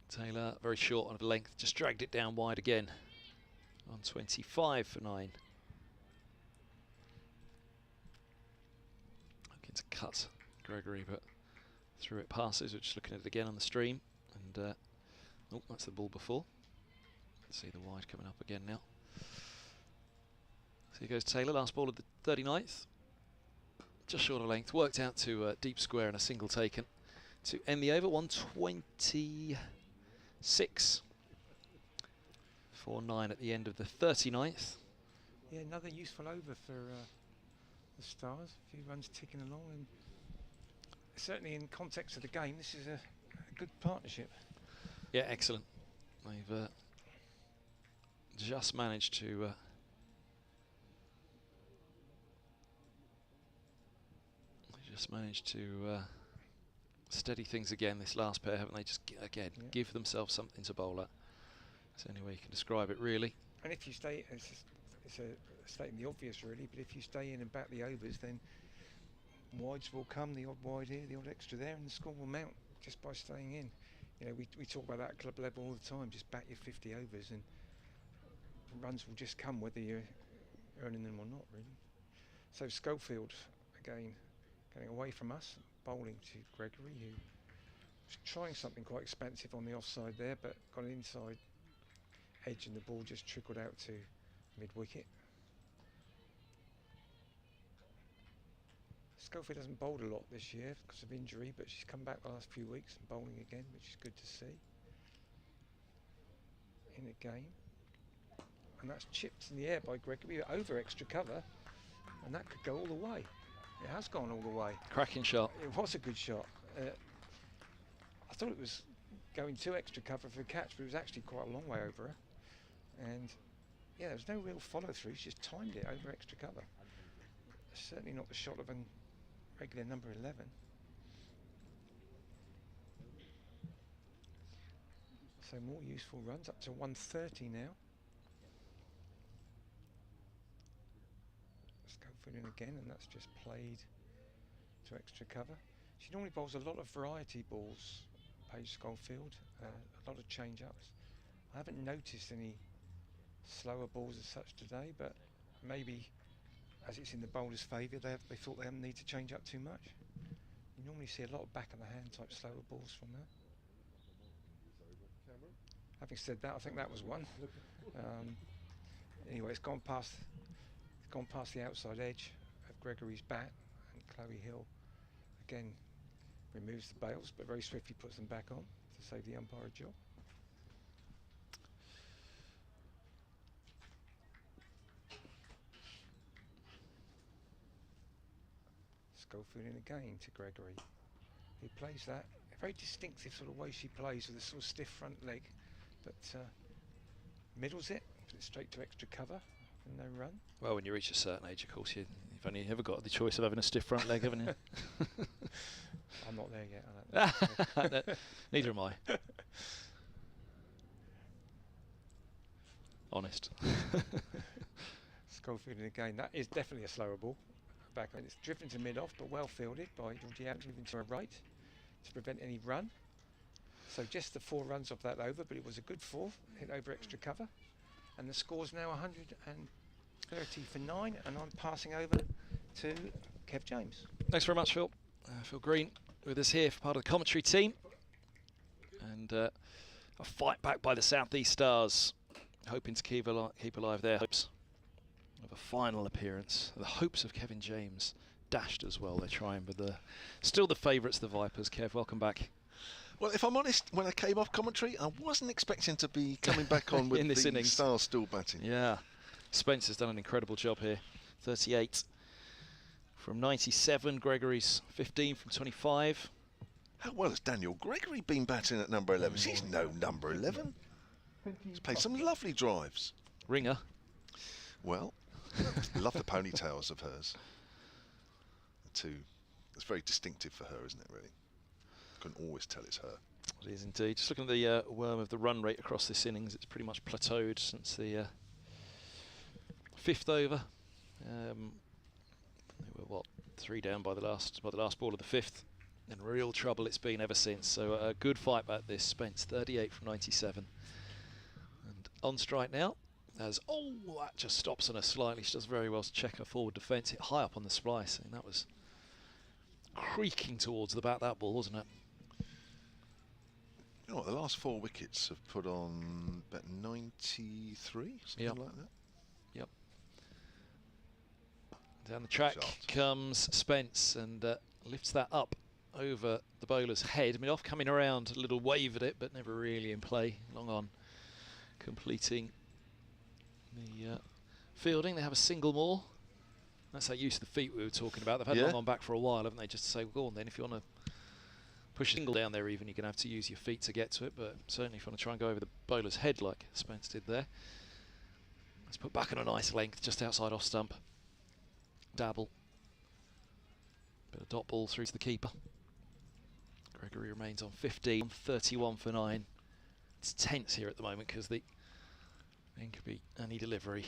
Taylor very short on the length, just dragged it down wide again. On 25 for 9. Looking to cut Gregory, but through it passes. We're just looking at it again on the stream. And oh, that's the ball before. Let's see the wide coming up again now. So here goes Taylor, last ball of the 39th. Just short of length, worked out to deep square and a single taken to end the over. 126. 4-9 at the end of the 39th. Yeah, another useful over for the Stars. A few runs ticking along, and certainly in context of the game, this is a good partnership. Yeah, excellent. They've just managed to steady things again. This last pair, haven't they? Just give themselves something to bowl at. That's the only way you can describe it, really. And if you stay, it's stating the obvious, really, but if you stay in and back the overs, then wides will come, the odd wide here, the odd extra there, and the score will mount just by staying in. You know, we talk about that at club level all the time, just back your 50 overs and runs will just come whether you're earning them or not, really. So Schofield, again, getting away from us, bowling to Gregory, who was trying something quite expensive on the offside there, but got it inside edge and the ball just trickled out to mid-wicket. Schofield hasn't bowled a lot this year because of injury, but she's come back the last few weeks and bowling again, which is good to see. In a game. And that's chipped in the air by Gregory over extra cover, and that could go all the way. It has gone all the way. Cracking shot. It was a good shot. I thought it was going to extra cover for a catch, but it was actually quite a long way over her. And yeah, there was no real follow through. She just timed it over extra cover. Certainly not the shot of a regular number 11. So more useful runs, up to 130 now. Schofield in again, and that's just played to extra cover. She normally bowls a lot of variety balls, Paige Schofield, a lot of change-ups. I haven't noticed any slower balls as such today, but maybe as it's in the bowler's favour, they thought they didn't need to change up too much. You normally see a lot of back of the hand type slower balls from her. Having said that, I think that was one. Anyway, it's gone past the outside edge of Gregory's bat, and Chloe Hill again removes the bails, but very swiftly puts them back on to save the umpire a job. Schofield in again to Gregory, who plays that a very distinctive sort of way she plays, with a sort of stiff front leg, but middles it, puts it straight to extra cover and no run. Well, when you reach a certain age, of course, you've only ever got the choice of having a stiff front leg, haven't you? I'm not there yet. I don't know. Neither am I. Honest. Schofield in again. That is definitely a slower ball. Back, and it's driven to mid-off, but well fielded by Georgiana, moving to her right to prevent any run. So just the 4 runs off that over, but it was a good 4, hit over extra cover. And the score's now 130 for 9, and I'm passing over to Kev James. Thanks very much, Phil. Phil Green with us here for part of the commentary team. And a fight back by the South East Stars, hoping to keep alive their hopes of a final appearance. The hopes of Kevin James dashed as well. They're trying, but still the favourites, the Vipers. Kev, welcome back. Well, if I'm honest, when I came off commentary, I wasn't expecting to be coming back on with in this the innings. Stars still batting. Yeah, Spencer's done an incredible job here. 38 from 97. Gregory's 15 from 25. How well has Daniel Gregory been batting at number 11? He's no number 11. He's played some lovely drives. Ringer. Well, love the ponytails of hers. It's very distinctive for her, isn't it, really? You can always tell it's her. It is indeed. Just looking at the worm of the run rate across this innings, it's pretty much plateaued since the 5th over. They were, what, 3 down by the last ball of the 5th. In real trouble it's been ever since. So a good fight back this. Spence 38 from 97. And on strike now. As that just stops on her slightly. She does very well to check her forward defence. Hit high up on the splice. And that was creaking towards the bat, that ball, wasn't it? You know what, the last 4 wickets have put on about 93, something like that. Yep. Down the track comes Spence and lifts that up over the bowler's head. I mean, off coming around, a little wave at it, but never really in play. Long on, completing the fielding. They have a single more. That's that use of the feet we were talking about. They've had long on back for a while, haven't they? Just to say, well, go on then, if you want to push a single down there even, you're going to have to use your feet to get to it, but certainly if you want to try and go over the bowler's head like Spence did there. Let's put back on a nice length just outside off stump. Dabble. Bit of dot ball through to the keeper. Gregory remains on 15, 31 for 9. It's tense here at the moment because the end could be any delivery.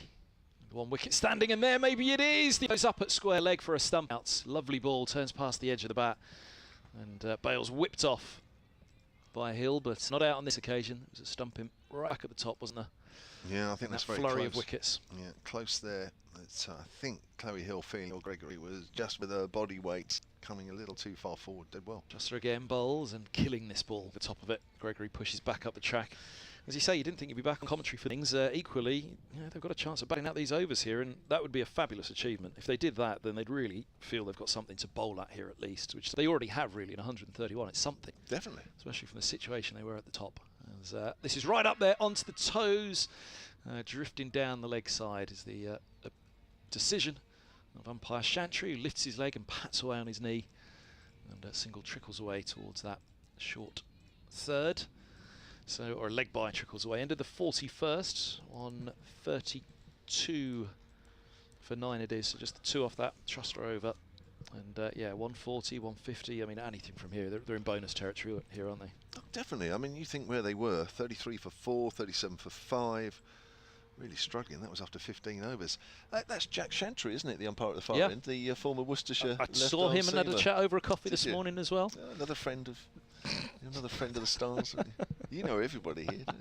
1 wicket standing in there, maybe it is! He goes up at square leg for a stump out. Lovely ball, turns past the edge of the bat. And Bale's whipped off by Hill, but not out on this occasion. It was a stumping right back at the top, wasn't there? Yeah, I think that's very flurry close. Of wickets. Yeah, close there. I think Chloe Hill feeling Gregory was just with her body weight coming a little too far forward. Did well. Just again bowls and killing this ball at the top of it. Gregory pushes back up the track. as you say, you didn't think you'd be back on commentary for things. Equally, they've got a chance of batting out these overs here, and that would be a fabulous achievement. If they did that, then they'd really feel they've got something to bowl at here at least, which they already have really in 131. It's something. Definitely. Especially from the situation they were at the top. As, this is right up there onto the toes, drifting down the leg side is the decision of umpire Chantry, who lifts his leg and pats away on his knee, and a single trickles away towards that short third. So, or a leg by trickles away. Ended the 41st on 32 for 9 it is. So just the 2 off that, Truster over. And yeah, 140, 150. I mean, anything from here. They're in bonus territory here, aren't they? Oh, definitely. I mean, you think where they were, 33 for 4, 37 for 5. Really struggling. That was after 15 overs. That's Jack Chantry, isn't it? The umpire at the far end, the former Worcestershire. I saw him and had a chat over a coffee this morning as well. Another friend of the Stars. You know everybody here, don't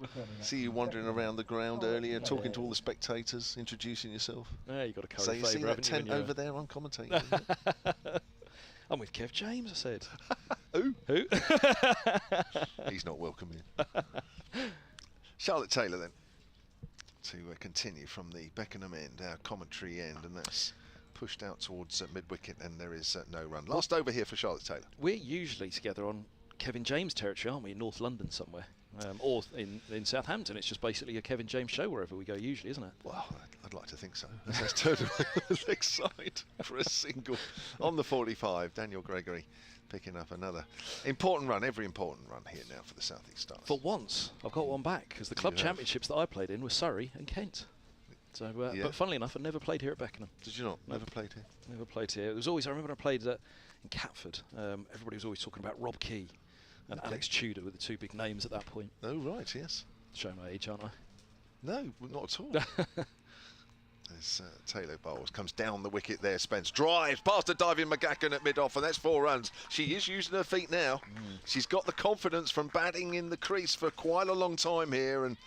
you? See you wandering around the ground earlier, talking to all the spectators, introducing yourself. Yeah, you got a curry favour. So you see that tent over there? I'm commentating. I'm with Kev James, I said. Who? Who? He's not welcome here. Charlotte Taylor then, to continue from the Beckenham end, our commentary end, and that's pushed out towards mid-wicket, and there is no run. Last over here for Charlotte Taylor. We're usually together on Kevin James territory, aren't we, in North London somewhere? Or in Southampton. It's just basically a Kevin James show wherever we go usually, isn't it? Well, I'd like to think so. As that's turned away the leg side for a single on the 45. Daniel Gregory picking up another important run, every important run here now for the South East Stars. For once, I've got one back, because the club championships that I played in were Surrey and Kent. So, but funnily enough, I never played here at Beckenham. Did you not? Never played here? Never played here. It was always, I remember when I played in Catford, everybody was always talking about Rob Key and Alex Tudor were the 2 big names at that point. Oh, right, yes. Show my age, aren't I? No, not at all. As Taylor bowls, comes down the wicket there, Spence drives past a diving McGacken at mid-off, and that's 4 runs. She is using her feet now. She's got the confidence from batting in the crease for quite a long time here, and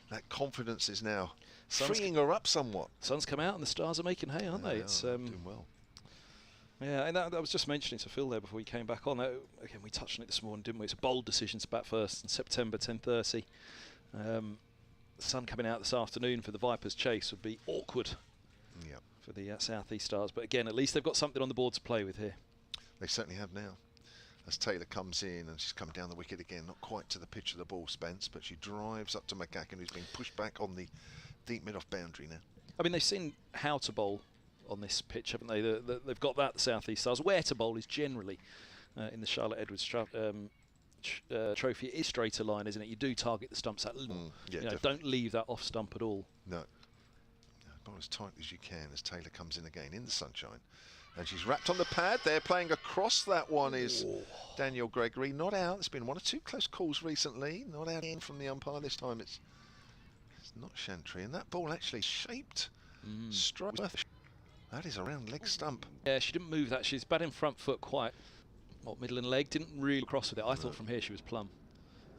that confidence is now freeing her up somewhat. Sun's come out and the Stars are making hay, aren't they? It's doing well. Yeah, and that was just mentioning to Phil there before we came back on. Again, we touched on it this morning, didn't we? It's a bold decision to bat first in September, 10:30. Sun coming out this afternoon for the Vipers chase would be awkward for the South East Stars. But again, at least they've got something on the board to play with here. They certainly have now. As Taylor comes in and she's come down the wicket again, not quite to the pitch of the ball, Spence, but she drives up to McGacken, who's being pushed back on the deep mid-off boundary now. I mean, they've seen how to bowl on this pitch, haven't they? They've got that, the South East Stars. Where to bowl is generally, in the Charlotte Edwards trophy, it is straighter line, isn't it? You do target the stumps at don't leave that off stump at all. No. Bowl as tight as you can as Taylor comes in again in the sunshine. And she's wrapped on the pad. They're playing across that one is Daniel Gregory. Not out. There's been 1 or 2 close calls recently. Not out in from the umpire this time. It's not Chantry. And that ball actually shaped straight. That is a round leg stump. Yeah, she didn't move that. She's batting front foot quite, middle and leg. Didn't really cross with it. I thought from here she was plumb.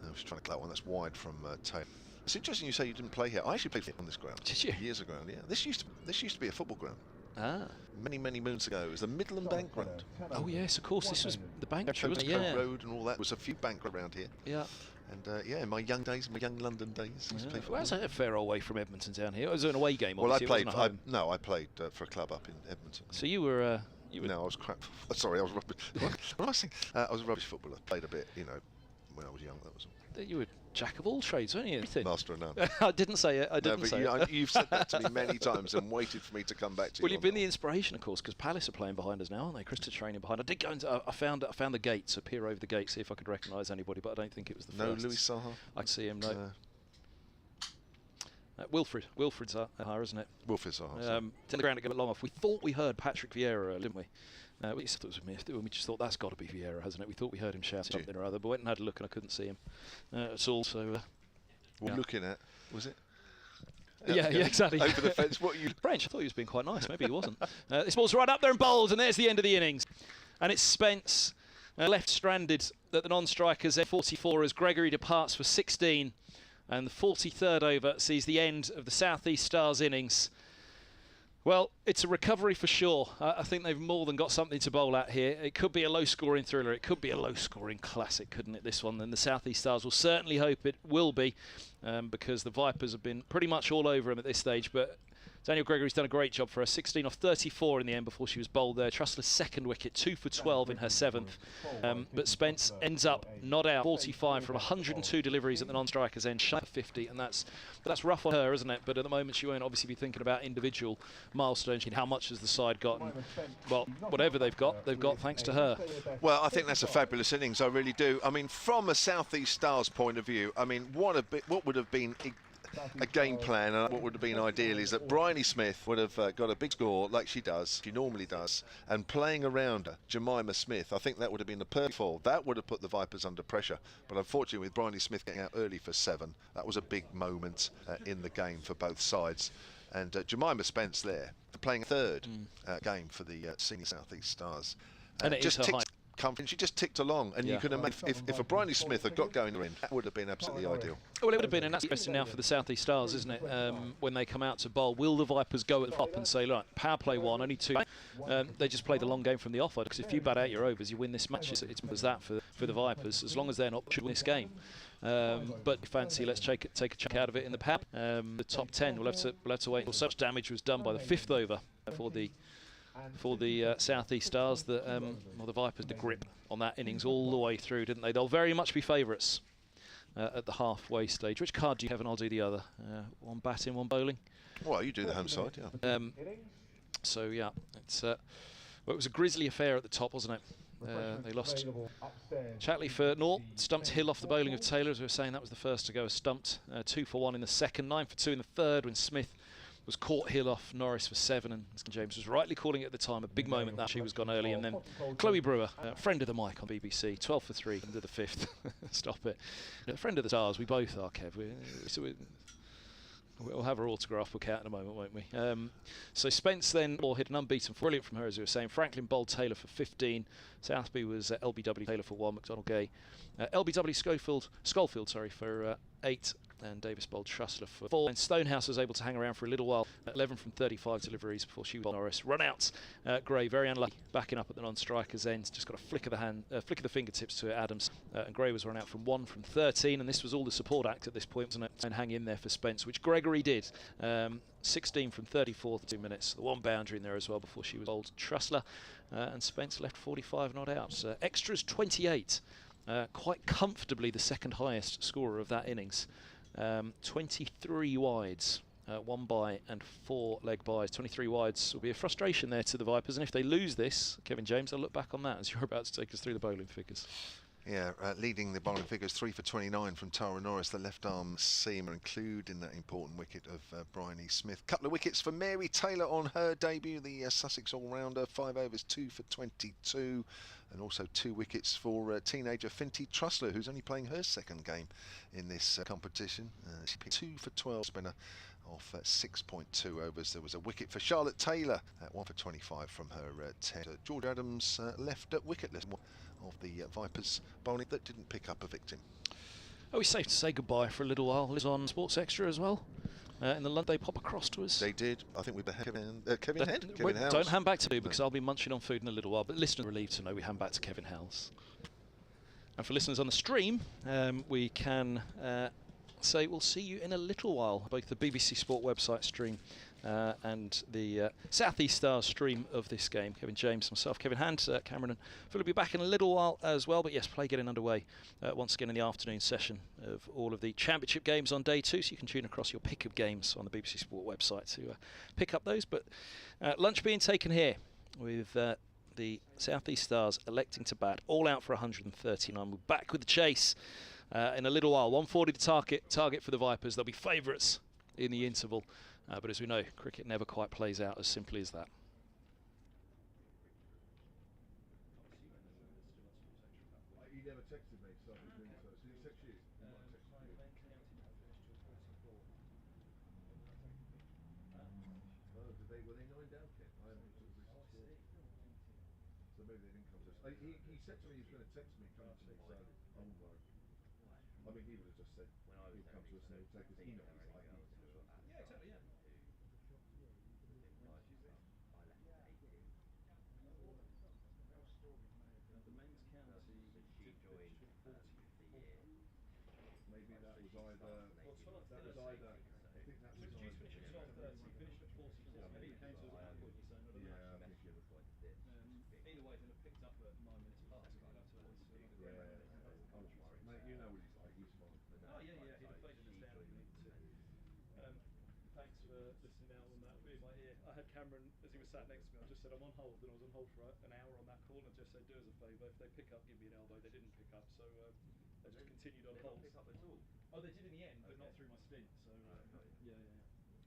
I was trying to get that one. That's wide from Taylor. It's interesting you say you didn't play here. I actually played on this ground. Did you? Years ago, yeah. This used to be a football ground. Ah. Many moons ago. It was the Midland Bank Ground. Oh yes, of course. This was the bank. Yeah. Road and all that. There was a few bank around here. Yeah. And yeah, in my young days, my young London days, I used to play football. Well, that's a fair old way from Edmonton down here. It was an away game. Well, I played. I played for a club up in Edmonton. So you were. No, I was crap. Sorry, I was rubbish. What am I saying? I was a rubbish footballer. Played a bit, when I was young. That was all. You were jack of all trades, weren't you? Master of none. I didn't say it. I didn't say it. You've said that to me many times and waited for me to come back to you. Well, you've been the inspiration, of course, because Palace are playing behind us now, aren't they? Krista training behind. I did go into. I found the gates, so peer over the gate, see if I could recognise anybody, but I don't think it was the first. No, Louis Saha. I can see him. No. Wilfred's higher, isn't it? Wilfred's higher. To the ground to get it long off. We thought we heard Patrick Vieira, didn't we? We just thought it was Smith. We just thought that's got to be Vieira, hasn't it? We thought we heard him shout something or other, but went and had a look and I couldn't see him at all. So, looking at, was it? Yeah, exactly. Over the fence. What you? French. I thought he was being quite nice. Maybe he wasn't. This ball's right up there and bowled, and there's the end of the innings. And it's Spence left stranded at the non-strikers at 44 as Gregory departs for 16, and the 43rd over sees the end of the South East Stars innings. Well, it's a recovery for sure. I think they've more than got something to bowl at here. It could be a low-scoring thriller. It could be a low-scoring classic, couldn't it, this one? And the South East Stars will certainly hope it will be, because the Vipers have been pretty much all over them at this stage. But Daniel Gregory's done a great job for her. 16 off 34 in the end before she was bowled there. Trussler's second wicket, 2 for 12 in her 7th. But Spence ends up not out. 45 from 102 deliveries at the non-strikers end, shy of 50, and that's rough on her, isn't it? But at the moment she won't obviously be thinking about individual milestones. How much has the side got? And, well, whatever they've got thanks to her. Well, I think that's a fabulous innings. I really do. I mean, from a South East Stars point of view, I mean, what would have been a game plan, and what would have been ideal is that Bryony Smith would have got a big score like she normally does, and playing around her, Jemima Smith, I think that would have been the perfect fall. That would have put the Vipers under pressure, but unfortunately with Bryony Smith getting out early for 7, that was a big moment in the game for both sides. And Jemima Spence there, playing a third game for the senior South East Stars. And it just is her she just ticked along, and you can imagine if a Bryony Smith had got going in, that would have been absolutely ideal. Well, it would have been, and that's interesting now for the South East Stars, isn't it? When they come out to bowl, will the Vipers go at the top and say, look, power play 1, only 2? They just play the long game from the off, because if you bat out your overs, you win this match. It's that for the Vipers, as long as they're not should win this game. But you fancy, let's take a chunk out of it in the power. The top 10, we'll have to wait. Well, such damage was done by the 5th over for the South East Stars that well, the Vipers the grip on that innings all the way through, didn't they? They'll very much be favourites at the halfway sage. Which card do you have, and I'll do the other? One batting, one bowling. Well, you do the home side, yeah. So yeah, well, it was a grisly affair at the top, wasn't it? They lost Chatley for 0, stumped Hill off the bowling of Taylor, as we were saying. That was the first to go, stumped. 2 for 1 in the second, 9 for 2 in the third, when Smith was caught Hill off Norris for 7, and James was rightly calling it at the time a big moment that she was gone early. And then Chloe Brewer, friend of the mic on BBC, 12 for 3 into the 5th. Stop it. Friend of the Stars, we both are, Kev. We'll have her autograph book out in a moment, won't we? So Spence then hit an unbeaten, brilliant from her, as we were saying. Franklin bowled Taylor for 15. Southby was LBW Taylor for 1. McDonald Gay, LBW Schofield, for 8. And Davis bowled Trussler for 4. And Stonehouse was able to hang around for a little while. 11 from 35 deliveries before she was Norris. Run out. Gray very unlucky, backing up at the non-striker's end. Just got a flick of the fingertips to Adams. And Gray was run out from 1 from 13. And this was all the support act at this point, wasn't it? And hang in there for Spence, which Gregory did. 16 from 34 for 2 minutes. The 1 boundary in there as well before she was bowled Trussler. And Spence left 45 not out. Extras 28. Quite comfortably the second highest scorer of that innings. 23 wides, 1 bye and 4 leg byes. 23 wides will be a frustration there to the Vipers, and if they lose this, Kevin James, I'll look back on that as you're about to take us through the bowling figures. Yeah, leading the bowling figures, 3 for 29 from Tara Norris, the left arm seamer, including that important wicket of Bryony Smith. Couple of wickets for Mary Taylor on her debut, the Sussex all-rounder, 5 overs, 2 for 22. And also 2 wickets for teenager Finty Trussler, who's only playing her second game in this competition. She picked 2 for 12 spinner off 6.2 overs. There was a wicket for Charlotte Taylor at 1 for 25 from her 10. George Adams left at wicketless of the Vipers bowling that didn't pick up a victim. Are we safe to say goodbye for a little while? Liz on Sports Extra as well. In the London, they pop across to us. They did. I think we've Kevin House. Don't hand back to me, because I'll be munching on food in a little while. But listeners are relieved to know we hand back to Kevin House. And for listeners on the stream, we can say we'll see you in a little while. Both the BBC Sport website stream and the South East Stars stream of this game. Kevin James, myself, Kevin Hand, Cameron and Phil will be back in a little while as well. But yes, play getting underway once again in the afternoon session of all of the championship games on day 2. So you can tune across your pick of games on the BBC Sport website to pick up those. But lunch being taken here with the South East Stars electing to bat all out for 139. We're back with the chase in a little while. 140 the target for the Vipers. They'll be favourites in the interval. But as we know, cricket never quite plays out as simply as that. He never texted me, so he didn't. So he texted you. Were they 9 down, Ken? I haven't looked at the recent score. So maybe they didn't come to us. He said to me he was going to text me, come to me, so I won't worry. I mean, he would have just said he'll come to us and he'll take his email. Yeah, totally, yeah. Maybe that was either. I think that was either. Finished at 12:30. Finished at 42. Maybe it came to us at that point. You're saying, I don't know. Either way, then it picked up at 9 minutes past. Mate, you know what he's like. He's fine. Oh yeah, yeah. He'd have faded us down if we needed to. Thanks for listening out on that. In my ear, I had Cameron as he was sat next to me. I just said I'm on hold, and I was on hold for an hour on that call, and I just said, do us a favour. If they pick up, give me an elbow. They didn't pick up, so they just continued on hold. Pick up at all? Oh, they did in the end, but not through my stint. So yeah. And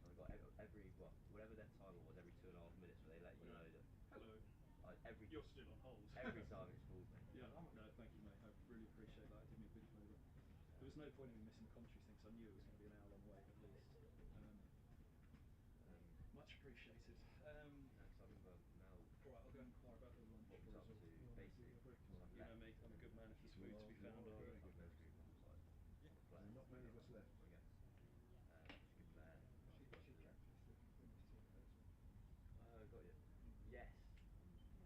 we got every whatever their timer was, every 2.5 minutes, where they let you know that. Hello. You're still on hold. Every time it's called me. Yeah. No, thank you, mate. I really appreciate that. It did me a big favour. There was no point in me missing the commentary thing, because I knew it was going to be an hour long wait at least. Much appreciated. I remember Mel. Right, I'll go and inquire about the lunch. Up to basically. You know me, I'm a good man if there's food to be found. Very good man. Not many of us left. Got you. Yes.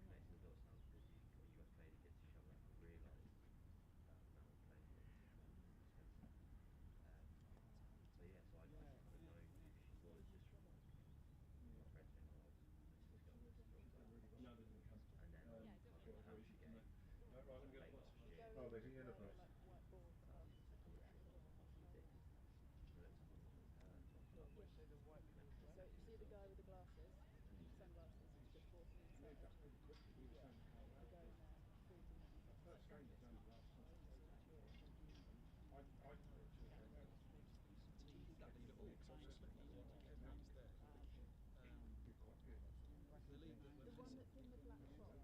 Makes the dots now because you got paid to get to show up and realise that amount of playing was expensive. So yeah, so I kind of know who she was just from my friends in ours. No, they didn't come. And then how she came. Right, let me go to the Oh, there's the other. So you see the guy with the glasses, sunglasses, who's just walking inside. The guy in there, 40 minutes. That's strange. The one that's in the black shop.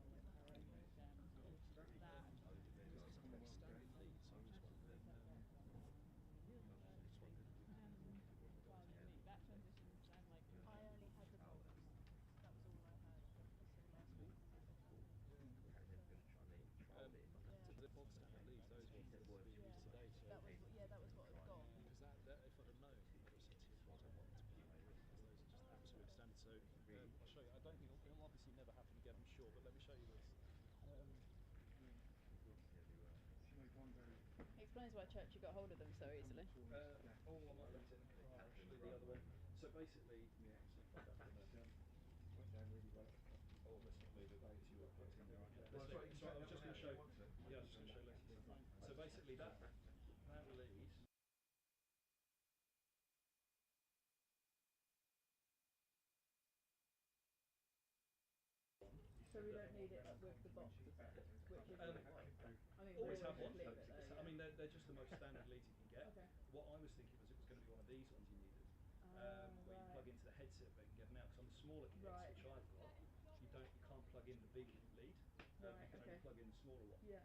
That transitions and like I only had the top. That was all I had last week. The bog standard leaves, those ones that were used today. So That was what I've got. because that if I'd have known, I would have said to you, I don't want to be because those are just absolute standard. So I'll show you. I don't think it'll obviously never happen again, I'm sure, but let me show you this. It explains why Churchy got hold of them so easily. I might left it in the car actually, the other one. So basically, Went down really well. oh, let's not leave it. I was just going to show. Yeah, I was just going to show Leslie. So basically, that release. So we don't need it with the box, which is I mean, Always have one. leave it there, I mean, they're just the most standard leads you can get. Okay. What I was thinking was it was going to be one of these ones you needed, where you plug into the headset but you can get them out. Because on the smaller kits, which I've got, you can't plug in the big lead. You can only plug in the smaller one. Yeah.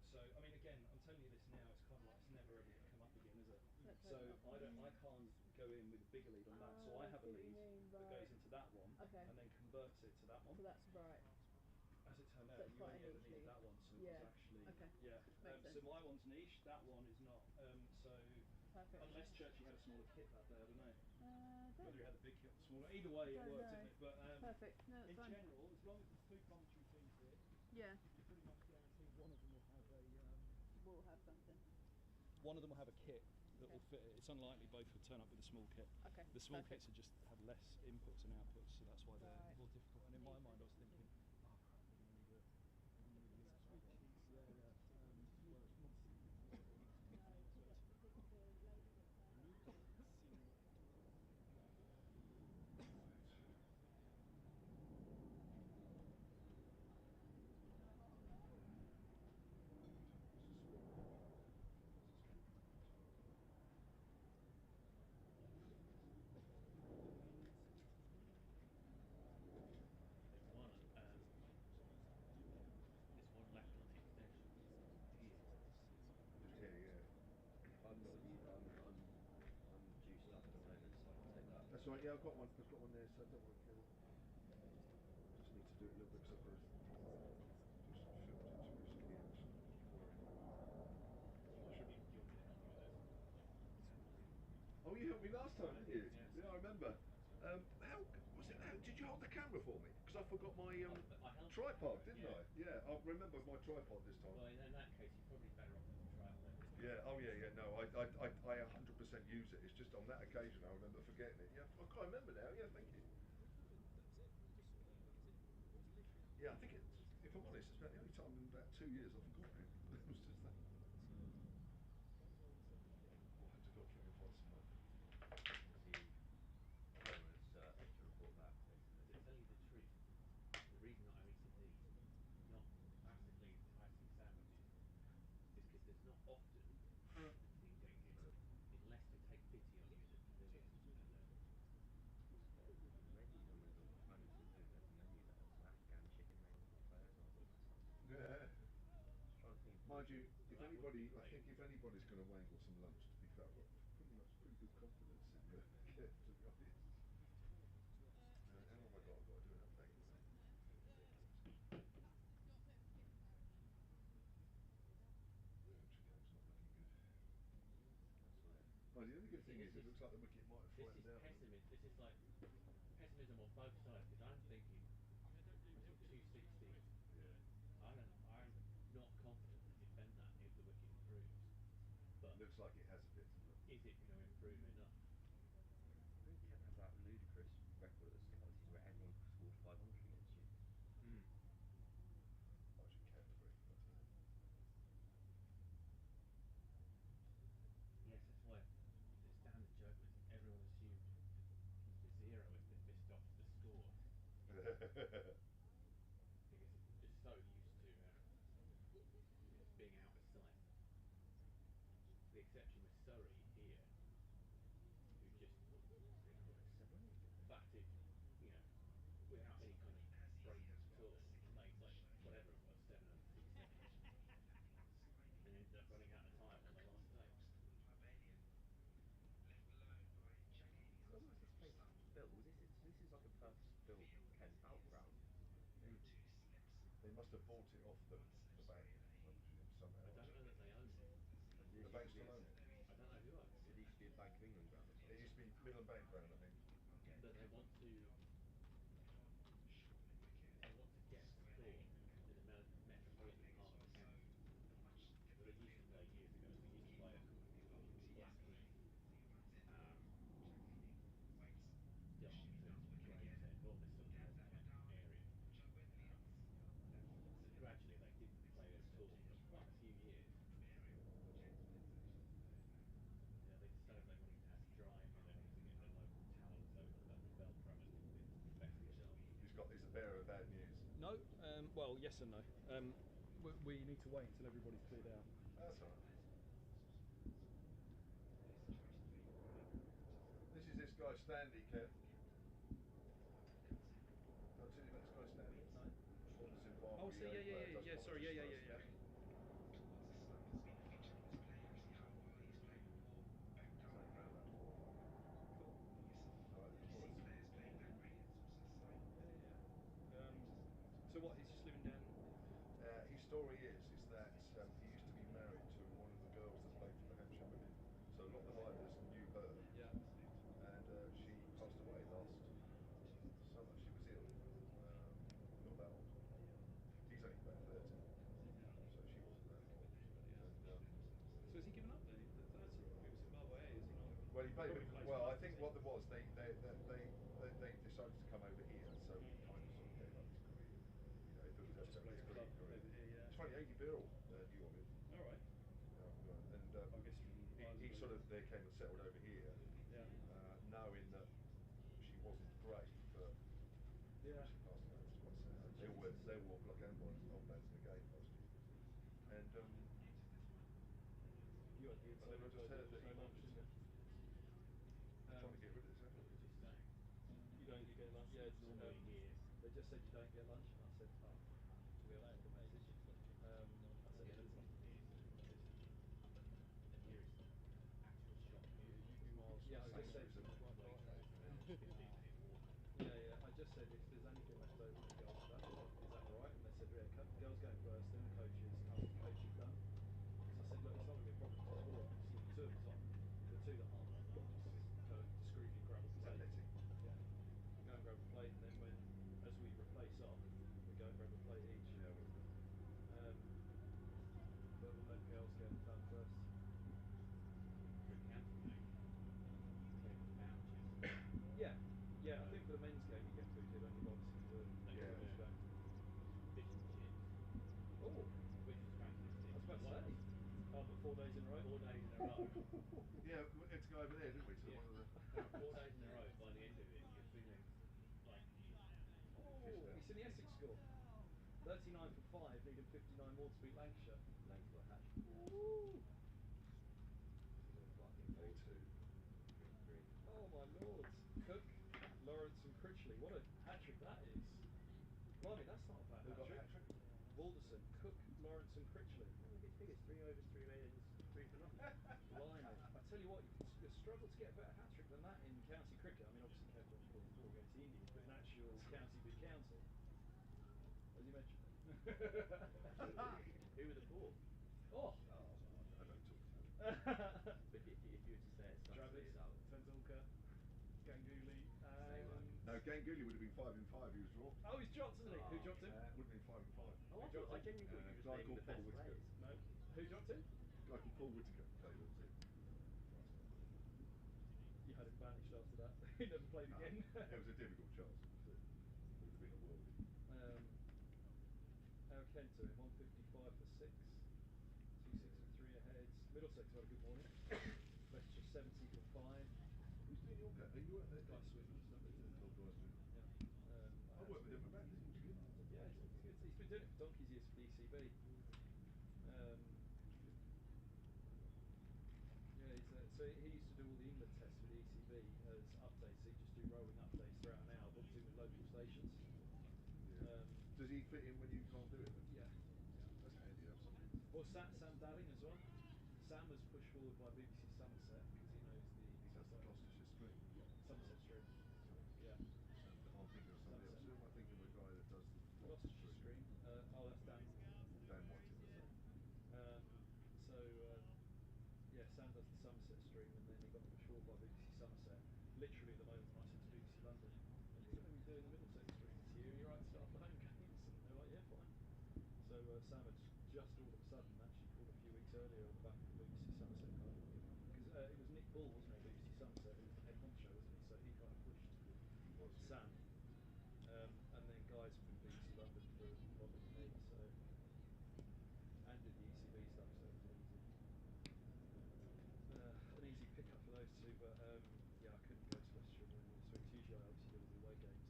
So I mean, again, I'm telling you this now. It's kind of like it's never ever going to come up again, is it? That's So right. I can't go in with a bigger lead on that. So I have a lead that goes into that one and then converts it to that one. So that's right. As it turned So out, it's you quite only a ever niche needed lead. that one, so it Yeah. was actually Okay. So my one's niche, that one is not. So Perfect. unless Churchy had a smaller kit that day, I don't know. Don't Whether he had a big kit or smaller, either way it Don't worked, know. didn't it? But Perfect. No, that's in fine. general, as long as there's two commentary teams here, Yeah. you can pretty much guarantee one of them will have a. We'll have something. One of them will have a kit that will fit it. It's unlikely both would turn up with a small kit. Okay. The small perfect. kits are just have less inputs and outputs, so that's why they're Right. more difficult. And in my mind, I was thinking, oh crap, we're going to need a That's right, yeah, I've got one there, so don't worry, Kevin. Just need to do it a little bit because I've just filmed into his gears. Oh, you helped me last time, didn't you? Yeah, I remember. How was it? How, did you hold the camera for me? Because I forgot my tripod, didn't I? Yeah, I remember my tripod this time. Well, in that case, you're probably better off with the tripod. Yeah, oh yeah, no, I 100% use it. It's just on that occasion I remember forgetting it. Yeah, I can't remember now. Yeah, thank you. Yeah, I think it's, if I'm honest, it's about the only time in about 2 years I've forgotten it. It was just that. I'll have to go through and find some more. To report back, to tell you the truth, the reason that I'm eating these not massively enticing sandwiches is because there's not often unless they take pity on you in the pavilion. Maybe the managers are doing the menu that has Afghan chicken wings for players or something. Yeah. Just trying to think. Mind you, if That would anybody, be I think if anybody's going to wangle some lunch, to be fair, I've got pretty good confidence in Kev, to be honest. How long have I got? I've got to do an update. Chicken's not looking good. Well, the only good thing is it looks like the wicket might have This flattened is out. pessimism. This is like pessimism on both sides because I'm thinking 260. Yeah. I'm not confident to defend that if the wicket improves. But It looks like it has a bit, doesn't it? is it going to improve enough? Didn't Kent have that ludicrous record at the start of the season where everyone scored 500 against you? Actually, Kev's very good, isn't it? Yes, that's why the standard joke was everyone assumed the zero if they missed off the score. Because it's just so used to being out of sight. The exception was Surrey here, who just batted, without any kind of breaks at all, made like whatever it was, 766, and ended up running out of time on the last day. Where was this place built? This is like a purpose-built Kent outground. They must have bought it off the bank, I presume, somehow. I don't know that they own it. The bank still own it? I don't know who owns it. It used to be a Bank of England ground or something. It used to be Midland Bank ground, I think. But they want to get sport in the metropolitan part of the county. Where they used to play years ago. They used to play at Blackheath, Dartford, Gravesend, all this sort of North Kent area. And gradually they didn't play at all for quite a few years. They decided they wanted to have to drive and they wanted to get the local talent, so local Velcro and the best result. He's a bearer of bad news. No, well, yes and no. We need to wait until everybody's cleared out. That's all right. This is this guy Stanley, Kev. I'll tell you about this guy Stanley. No. Former Zimbabwe Oh, see, player, does sorry, commentary yeah. stuff. So what? He's just living down. His story is that he used to be married to one of the girls that played for the Hampshire women. So a lot of the Highlanders knew her. Yeah. And she passed away last summer. She was ill. Not that old. He's only about 30. So she wasn't that old. And, So has he given up then? The 30 year old Zimbabwe, is he not? well, he played. Well, I think what there was, they decided to come over here, so he kind of sort of gave up his career. He thought he was Just having plays his club career. over here, yeah. It's funny, 80 Birrell knew of him. All right. And I guess he sort of they came and settled over here, Yeah. knowing that she wasn't great, but Yeah. she passed away. It was quite sad. They were black and white old lads in the game last year, and You had but then I just heard that he wanted to. Trying to get rid of this, haven't we? Just saying. You don't get lunch. Yeah, it's Normally here. They just said you don't get lunch, and I said, oh, we allowed the message. I said, The other problem is the nearest actual shop here is like 2 miles. yeah, I just said, yeah. I just said if there's anything left over for the girls, is that all right? And they said, yeah, girls going first, then the coaches, after the coach is done. So I said, look, it's not going to be a problem. Just all of them, just the two of us on. The two that aren't, just discreetly grab a plate. Yeah. Go and grab a plate, and then as we replace 4 days in a row? 4 days in a row. Yeah, we had to go over there, didn't we? To Yeah. one of the 4 days in a row. By the end of it, you're feeling like Oh, have you seen the Essex score? 39 for 5, needing 59 more to beat Lancashire. late for a hat trick. Woo! Fucking day balls. two. Great. Oh my lords. Cook, Lawrence and Critchley. What a hat-trick that is. Blimey, that's not a bad Who got a hat-trick. hat trick? Walderson, Cook, Lawrence and Critchley. Good figures. 3 overs, 3 maidens, 3 for nothing. Blimey. I tell you what, you struggle to get a better hat-trick than that in county cricket. I mean, obviously Kev got 4 against the Indians, but in actual county big county. As you mentioned. Who were the 4? Oh! I don't talk to you. But if you were to say it, Travis, Tendulkar, Ganguly, No, Ganguly would have been 5 in 5. He was dropped. oh, he's dropped, isn't he? Who dropped him? Would have been 5 in 5. Oh, I genuinely thought you were guy naming called the best Paul Whittaker. players. No. Who dropped him? A guy called Paul Whittaker played on the team. You had him banished after that. He never played again. It was a difficult chance. It would have been a worldie. Eric Kenter in 155 for 6. 2 6 and 3 ahead. Middlesex had a good morning. Leicestershire 70 for 5. Who's doing your game? Are you at Guy Swindon. Yeah. I worked with him at Radley. He was good. Yeah, he's good. He's been doing it for donkey's years for the ECB. Yeah, so he used to do all the England tests for the ECB as updates. So he just do rolling updates throughout an hour, booked in with local stations. Yeah. Does he fit in when you can't do it then? Yeah. That's handy, absolutely. Well, Sam Dalling as well. Sam was pushed forward by BBC Somerset because he knows the That's the Gloucestershire Stream. Somerset Stream. Yeah. I'm thinking of somebody else. Who am I thinking of a guy that does the Gloucestershire Stream. Oh, that's Dan. Dan Whiting, is it? Yeah, Sam does the Somerset Stream, and then he got pushed forward by BBC Somerset. Literally at the moment when I said to BBC London, and you're going to be doing the Middlesex Stream this year, you're right to start off the home games. And they're like, yeah, fine. So Sam had just all of a sudden actually called a few weeks earlier on the back of the BBC Somerset card. Because it was Nick Bull, wasn't it, BBC Somerset, who was the head honcho, wasn't he? So he kind of pushed Sam. And then guys from BBC London for longer than me, so and did the ECB stuff, so it was an easy pickup for those two. But yeah, I couldn't go to Leicestershire and win this week. Usually I obviously do all the away games.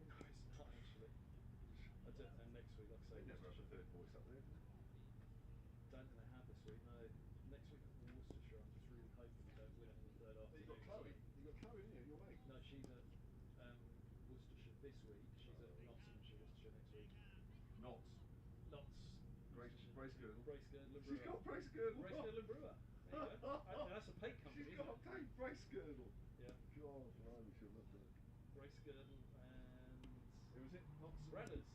No, it's not actually. I don't, and next week, like I say, They never have a Worcestershire. third voice up there, do they? Don't think they have this week. No, next week at Worcestershire. I'm just really hoping we don't win it in the third afternoon. You got Chloe. You got Chloe, didn't you? Your mate. No, she's at Worcestershire this week. She's at Nottinghamshire, Worcestershire next week. Notts. Notts. Brace Girdle. Brace Girdle and Brewer. She's got Brace Girdle. Brace Girdle and Brewer. There you go. That's a paint company, She's isn't got it? paint Brace Girdle. Yeah. God, blimey, she'll love that. Brace Girdle and Who was it? Notts. Bradders.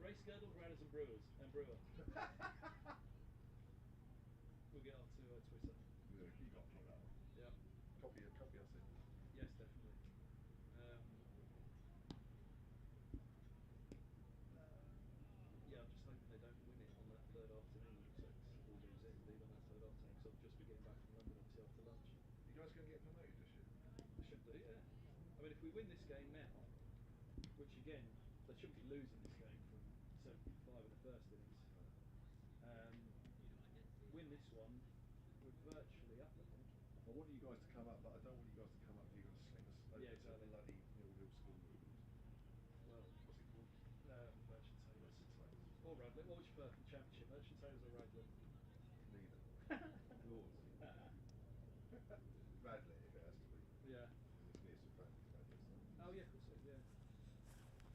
Brace Girdle, Bradders and Brewers and Brewer. We'll get on to Twitter. Yeah, you got to plug that one. Yeah. Copy us in. Yes, definitely. Yeah, I'm just hoping they don't win it on that third afternoon, so it's all lose it, leave on that third afternoon, because I'll just be getting back from London obviously after lunch. You guys going to get promoted this year? They should do, yeah. I mean, if we win this game now, which again, they shouldn't be losing this game from 75 in the first innings. Win this one, we're virtually up, I think. I want you guys to come up, but I don't want you guys to come up if you're going to sling us over Yeah, to exactly. bloody nil-nil school rules. Well, What's it called? Merchant Taylors. Merchant Taylors. Or Radlett. What would you prefer from the Championship, Merchant Taylors or Radlett? Neither. Lords. Radlett, if it has to be. Yeah. It's near some families, Radlett. Oh yeah, of course it is, yeah.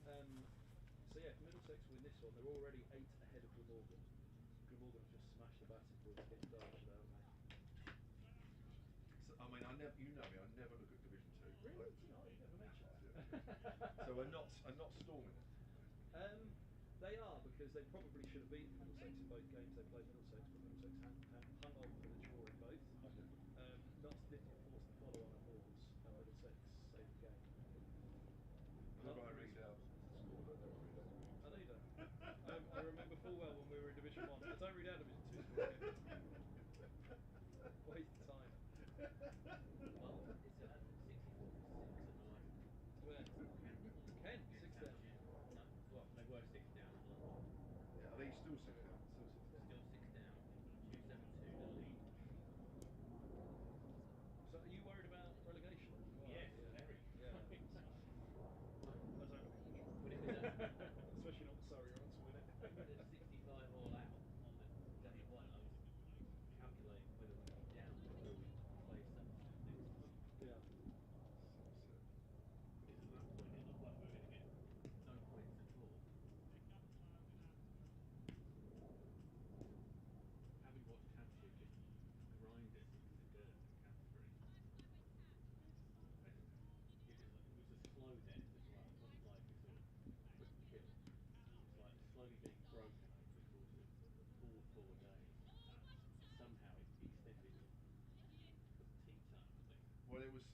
So yeah, if Middlesex win this one, they're already 8 ahead of Glamorgan. Glamorgan have just smashed the batting ball to get Derbyshire, haven't they? So, I mean, you know me, I never look at Division 2. Really? Do you know? You never mentioned it. So I'm not storming it. They are, because they probably should have beaten Middlesex in both games they played Middlesex, but Middlesex hung on for the draw in both. Notts did get forced to follow on at Lords, and Middlesex saved the game. Whenever I read out the score, I don't read out. I know you don't. I remember full well when we were in Division 1. I don't read out Division 2 score. Waste of time. Well, it's at 64 for 6 at night. Where? Ken, 6 down. No, well, they were 6 down at night. Yeah, are they still 6 down? Still 6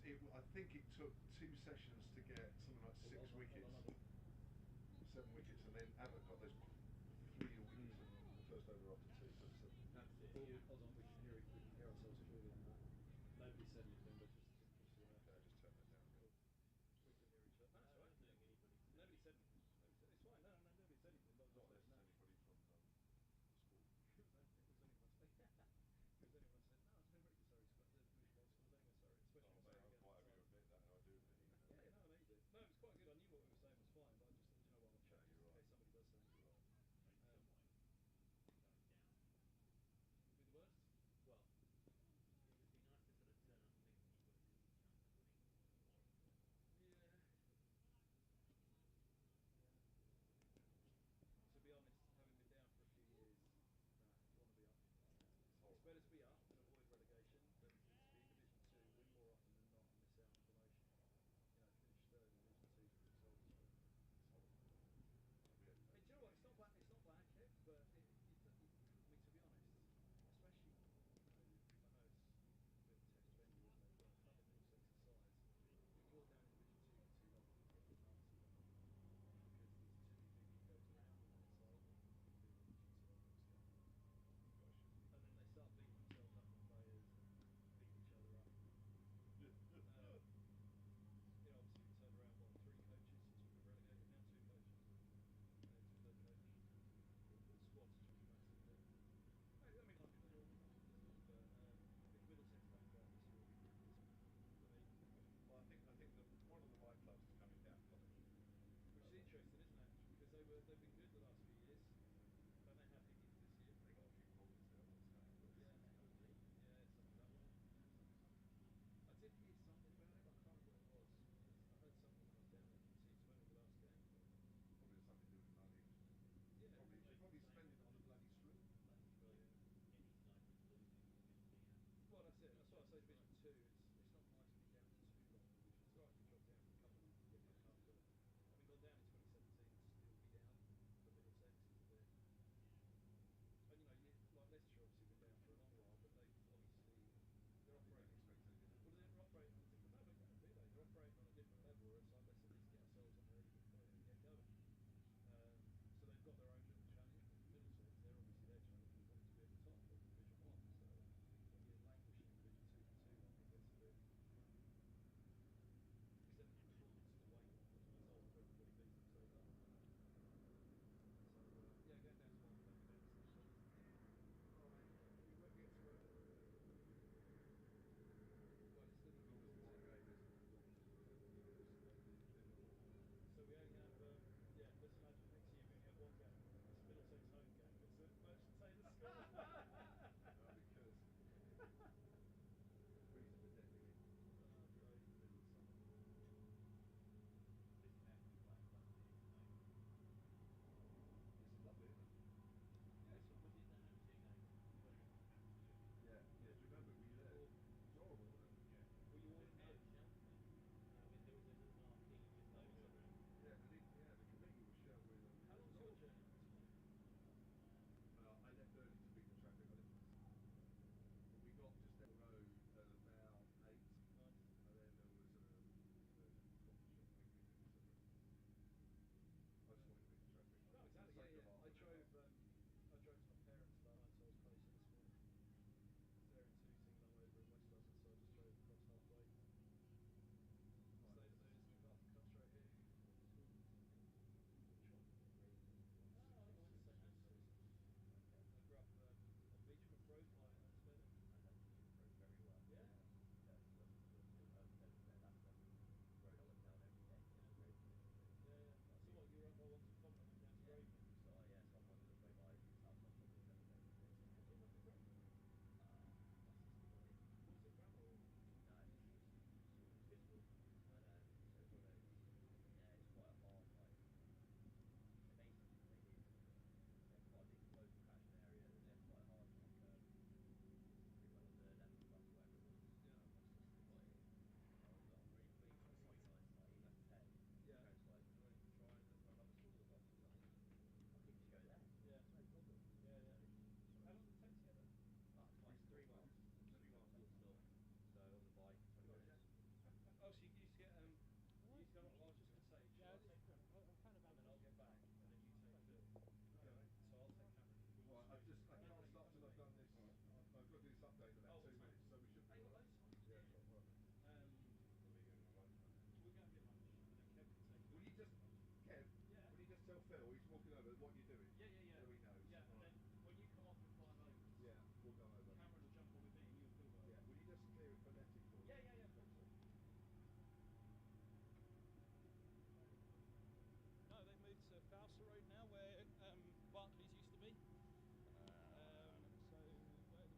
I think it took 2 sessions to get something like 6 wickets, 7 wickets, and then Abbott got those 3 wickets in the first over after 2. So it's That's it. Hold on, we can hear ourselves clearly on that. Nobody said anything, but just to okay, I just turn that down. cool. We can hear each other. No, that's all right. Nobody said anything. It's fine. No, nobody said anything. But Not just unless letting it's know. anybody from the school. It was only one. It was only one said, no, it's been very good. Sorry, the division one score was only sorry, especially Oh when mate, Surrey I'm get quite the happy to time. admit that, and I do admit it. Yeah, no, I know you did. No, it was quite good. I knew what we were saying was fine, but I just thought, you know what, I'll check No, just you're in right. case somebody does say anything. You're right. Would be the worst? Well, it would be nice to sort of turn up and think that you've got what you're doing? Yeah, yeah, yeah. So he knows. Yeah, and Right. then when you come off with 5 overs, Yeah, we'll go over. Cameron will jump on with me and you'll still go over. Yeah, will you just clear it phonetic for me? Yeah, yeah, yeah, of course. Thanks, mate. No, they've moved to Fowler Road now, where Barclays used to be. So where the Beachy pub is. Just along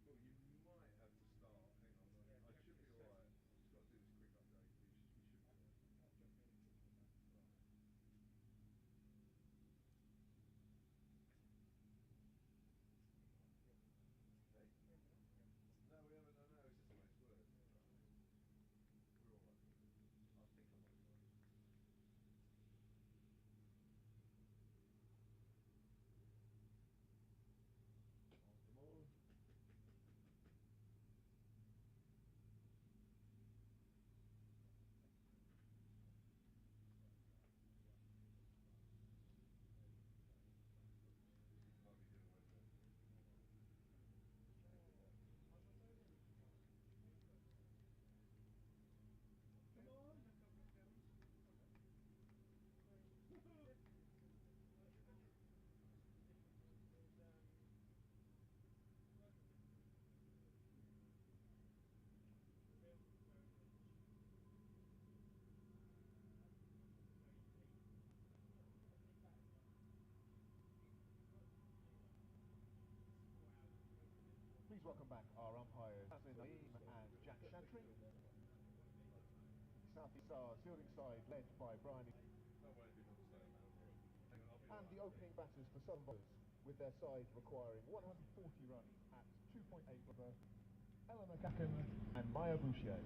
Well, you might have to start. Hang on, I should be alright. I've just got to do this quick update. We should be alright. Right. Hey? No, we haven't. No, it's just the way it's worked. We're alright. I think I might be right. Come on. Might be doing away with it. Come on. Please welcome back our umpires, Naeem and Jack Shantry. Southeast Stars fielding side led by Brian. Don't worry if you don't stay on that. Hang on, I'll be And alright. the opening batters for Southern Bowlers, with their side requiring 140 runs at 2.8 over, Eleanor Beckenham and Maya Boucher.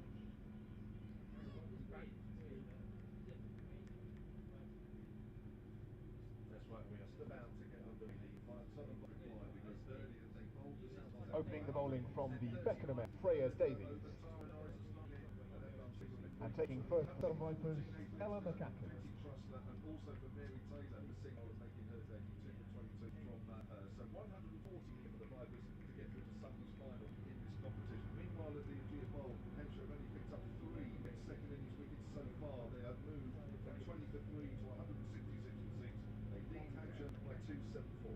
That's right, we are still about to get under the Southern Line because earlier they bowled the South. Opening the bowling from the Beckenham, Freya Davies. And taking first Southern Vipers, Ella McCacken. And also for Mary Taylor, the single making her debut 2 for 22 from her. So 140 for the Vipers to get through to Sunday's final in this competition. Meanwhile at the Aegea Bowl, Hampshire have only picked up 3 second innings wickets so far. They have moved from 20 for 3 to 166 for 6. They lead Hampshire by 274.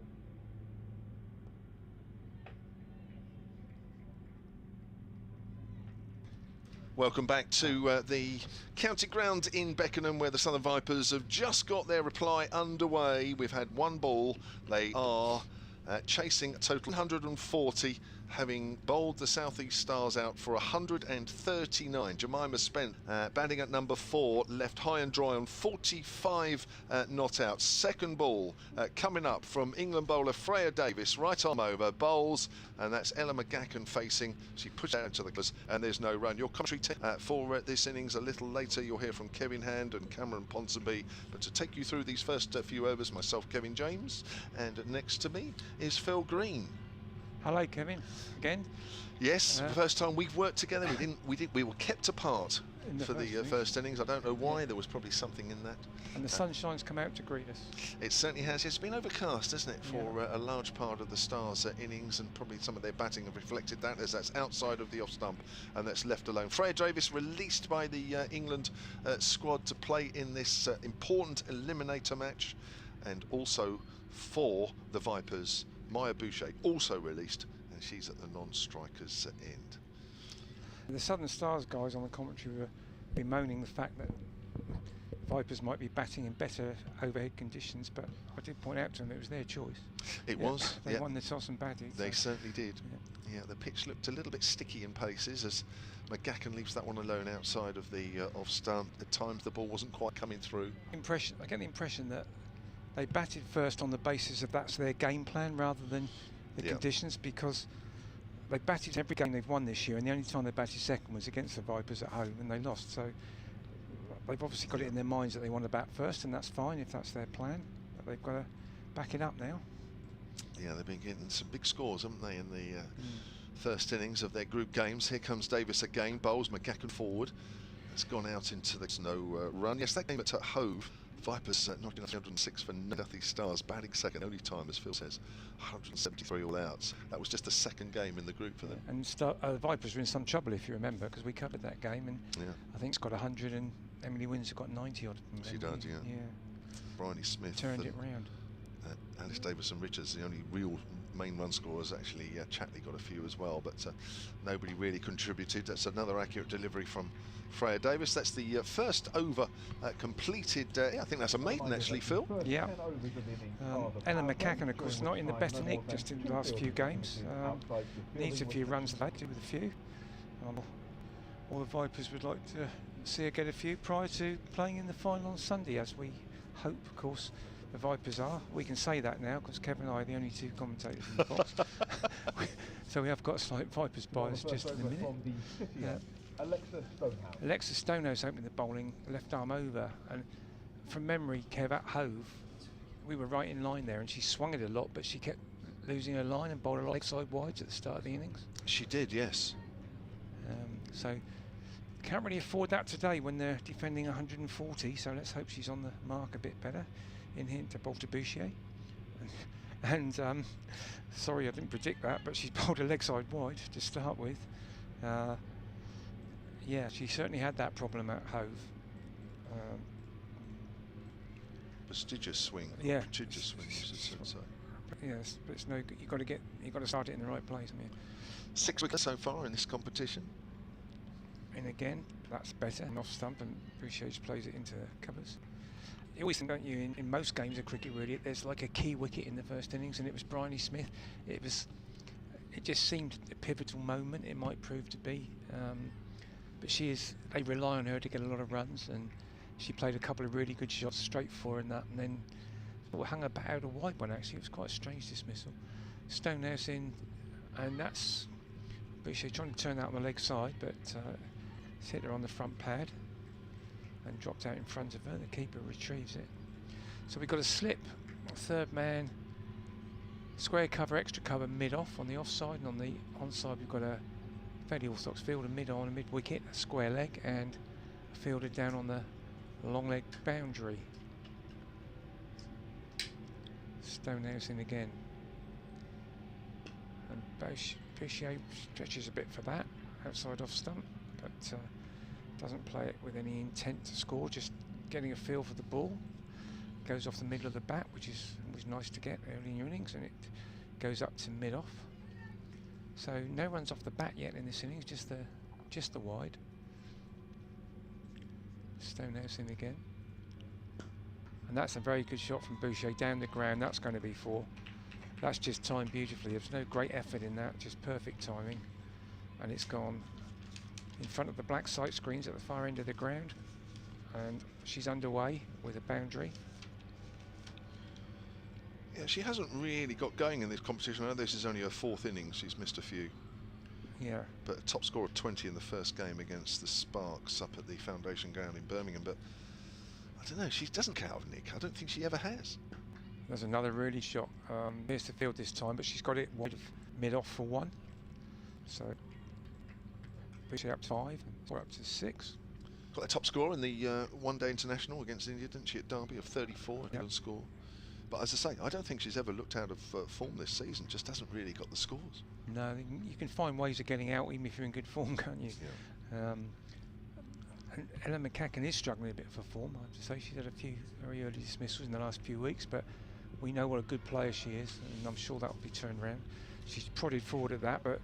Welcome back to the county ground in Beckenham, where the Southern Vipers have just got their reply underway. We've had one ball. They are chasing a total 140 having bowled the South East Stars out for 139. Jemima Spence, batting at number 4, left high and dry on 45 not out. Second ball coming up from England bowler Freya Davis, right arm over, bowls, and that's Ella McGacken facing. She pushed out into the covers, and there's no run. Your commentary for this innings a little later, you'll hear from Kevin Hand and Cameron Ponsonby. But to take you through these first few overs, myself, Kevin James, and next to me is Phil Green. Hello, Kevin. Again. Yes, the first time we've worked together. We were kept apart for the first innings. I don't know why. There was probably something in that. And the sunshine's come out to greet us. It certainly has. It's been overcast, hasn't it, for a large part of the Stars' innings, and probably some of their batting have reflected that, as that's outside of the off stump and that's left alone. Freya Davis released by the England squad to play in this important eliminator match, and also for the Vipers, Maya Boucher also released, and she's at the non-strikers end. The Southern Stars guys on the commentary were bemoaning the fact that Vipers might be batting in better overhead conditions, but I did point out to them it was their choice. It was. They won the toss and batted. They certainly did. Yeah, the pitch looked a little bit sticky in places as McGacken leaves that one alone outside of the off stump. At times the ball wasn't quite coming through. I get the impression that they batted first on the basis of that's their game plan rather than the conditions, because they batted every game they've won this year, and the only time they batted second was against the Vipers at home, and they lost. So they've obviously got it in their minds that they want to bat first, and that's fine if that's their plan, but they've got to back it up now. Yeah, they've been getting some big scores, haven't they, in the first innings of their group games. Here comes Davis again, bowls McGacken forward. It's gone out into the no run. Yes, that game at Hove, Vipers knocking off 106 for South East Stars, batting second, only time, as Phil says, 173 all outs. That was just the second game in the group for them. And the Vipers were in some trouble, if you remember, because we covered that game, and I think it's got 100, and Emily Windsor got 90 odd. She does, yeah. Bryony Smith turned it round. Alice Davison Richards, the only real main run scorers. Actually, Chatley got a few as well, but nobody really contributed. That's another accurate delivery from Freya Davis. That's the first over completed. I think that's a maiden, actually, Phil. Yeah. Ella McGacken, of course, not in the better nick just in the last few games. Needs a few runs to do with a few. All the Vipers would like to see her get a few prior to playing in the final on Sunday, as we hope, of course, the Vipers are. We can say that now because Kevin and I are the only two commentators in the box. So we have got a slight Vipers bias just in a minute. Alexa Stonehouse opening the bowling, left arm over, and from memory, Kev, at Hove, we were right in line there, and she swung it a lot, but she kept losing her line and bowled a leg side wides at the start of the innings. She did, yes. So can't really afford that today when they're defending 140, so let's hope she's on the mark a bit better. In hint to bowl to Boucher. And sorry I didn't predict that, but she's bowled a leg side wide to start with. Yeah, she certainly had that problem at Hove. Prestigious swing. Yeah. Prestigious swing. Yes, but it's no good. You've got to start it in the right place. I mean, 6 wickets so far in this competition. And again, that's better. And off stump, and Boucher just plays it into the covers. You always think, don't you, in most games of cricket, really, there's like a key wicket in the first innings, and it was Bryony Smith. It just seemed a pivotal moment. It might prove to be, but they rely on her to get a lot of runs, and she played a couple of really good shots straight for her in that, and then hung her bat out a wide one. Actually, it was quite a strange dismissal. Stonehouse in, and that's Boucher trying to turn that on the leg side, but it's hit her on the front pad and dropped out in front of her. The keeper retrieves it. So we've got a slip, third man, square cover, extra cover, mid-off on the offside, and on the onside we've got a fairly orthodox fielder, mid-on, a mid-wicket, a square leg, and a fielder down on the long leg boundary. Stonehouse in again. And Boucher stretches a bit for that, outside off stump, but doesn't play it with any intent to score, just getting a feel for the ball. Goes off the middle of the bat, which is always nice to get early in your innings, and it goes up to mid-off. So no runs off the bat yet in this innings, just the wide. Stonehouse in again. And that's a very good shot from Boucher down the ground. That's going to be 4. That's just timed beautifully. There's no great effort in that, just perfect timing. And it's gone in front of the black sight screens at the far end of the ground. And she's underway with a boundary. Yeah, she hasn't really got going in this competition. I know this is only her 4th innings. She's missed a few. Yeah. But a top score of 20 in the first game against the Sparks up at the Foundation Ground in Birmingham. But I don't know, she doesn't count of Nick. I don't think she ever has. There's another really shot. Here's the field this time, but she's got it wide of mid-off for 1. So, push it up to 5, or up to 6. Got a top score in the one-day international against India, didn't she, at Derby, of 34 Yep. score. But as I say, I don't think she's ever looked out of form this season. Just hasn't really got the scores. No, you can find ways of getting out even if you're in good form, can't you? Yeah. And Ella McCacken is struggling a bit for form. I have to say she's had a few very early dismissals in the last few weeks, but we know what a good player she is, and I'm sure that will be turned around. She's prodded forward at that, but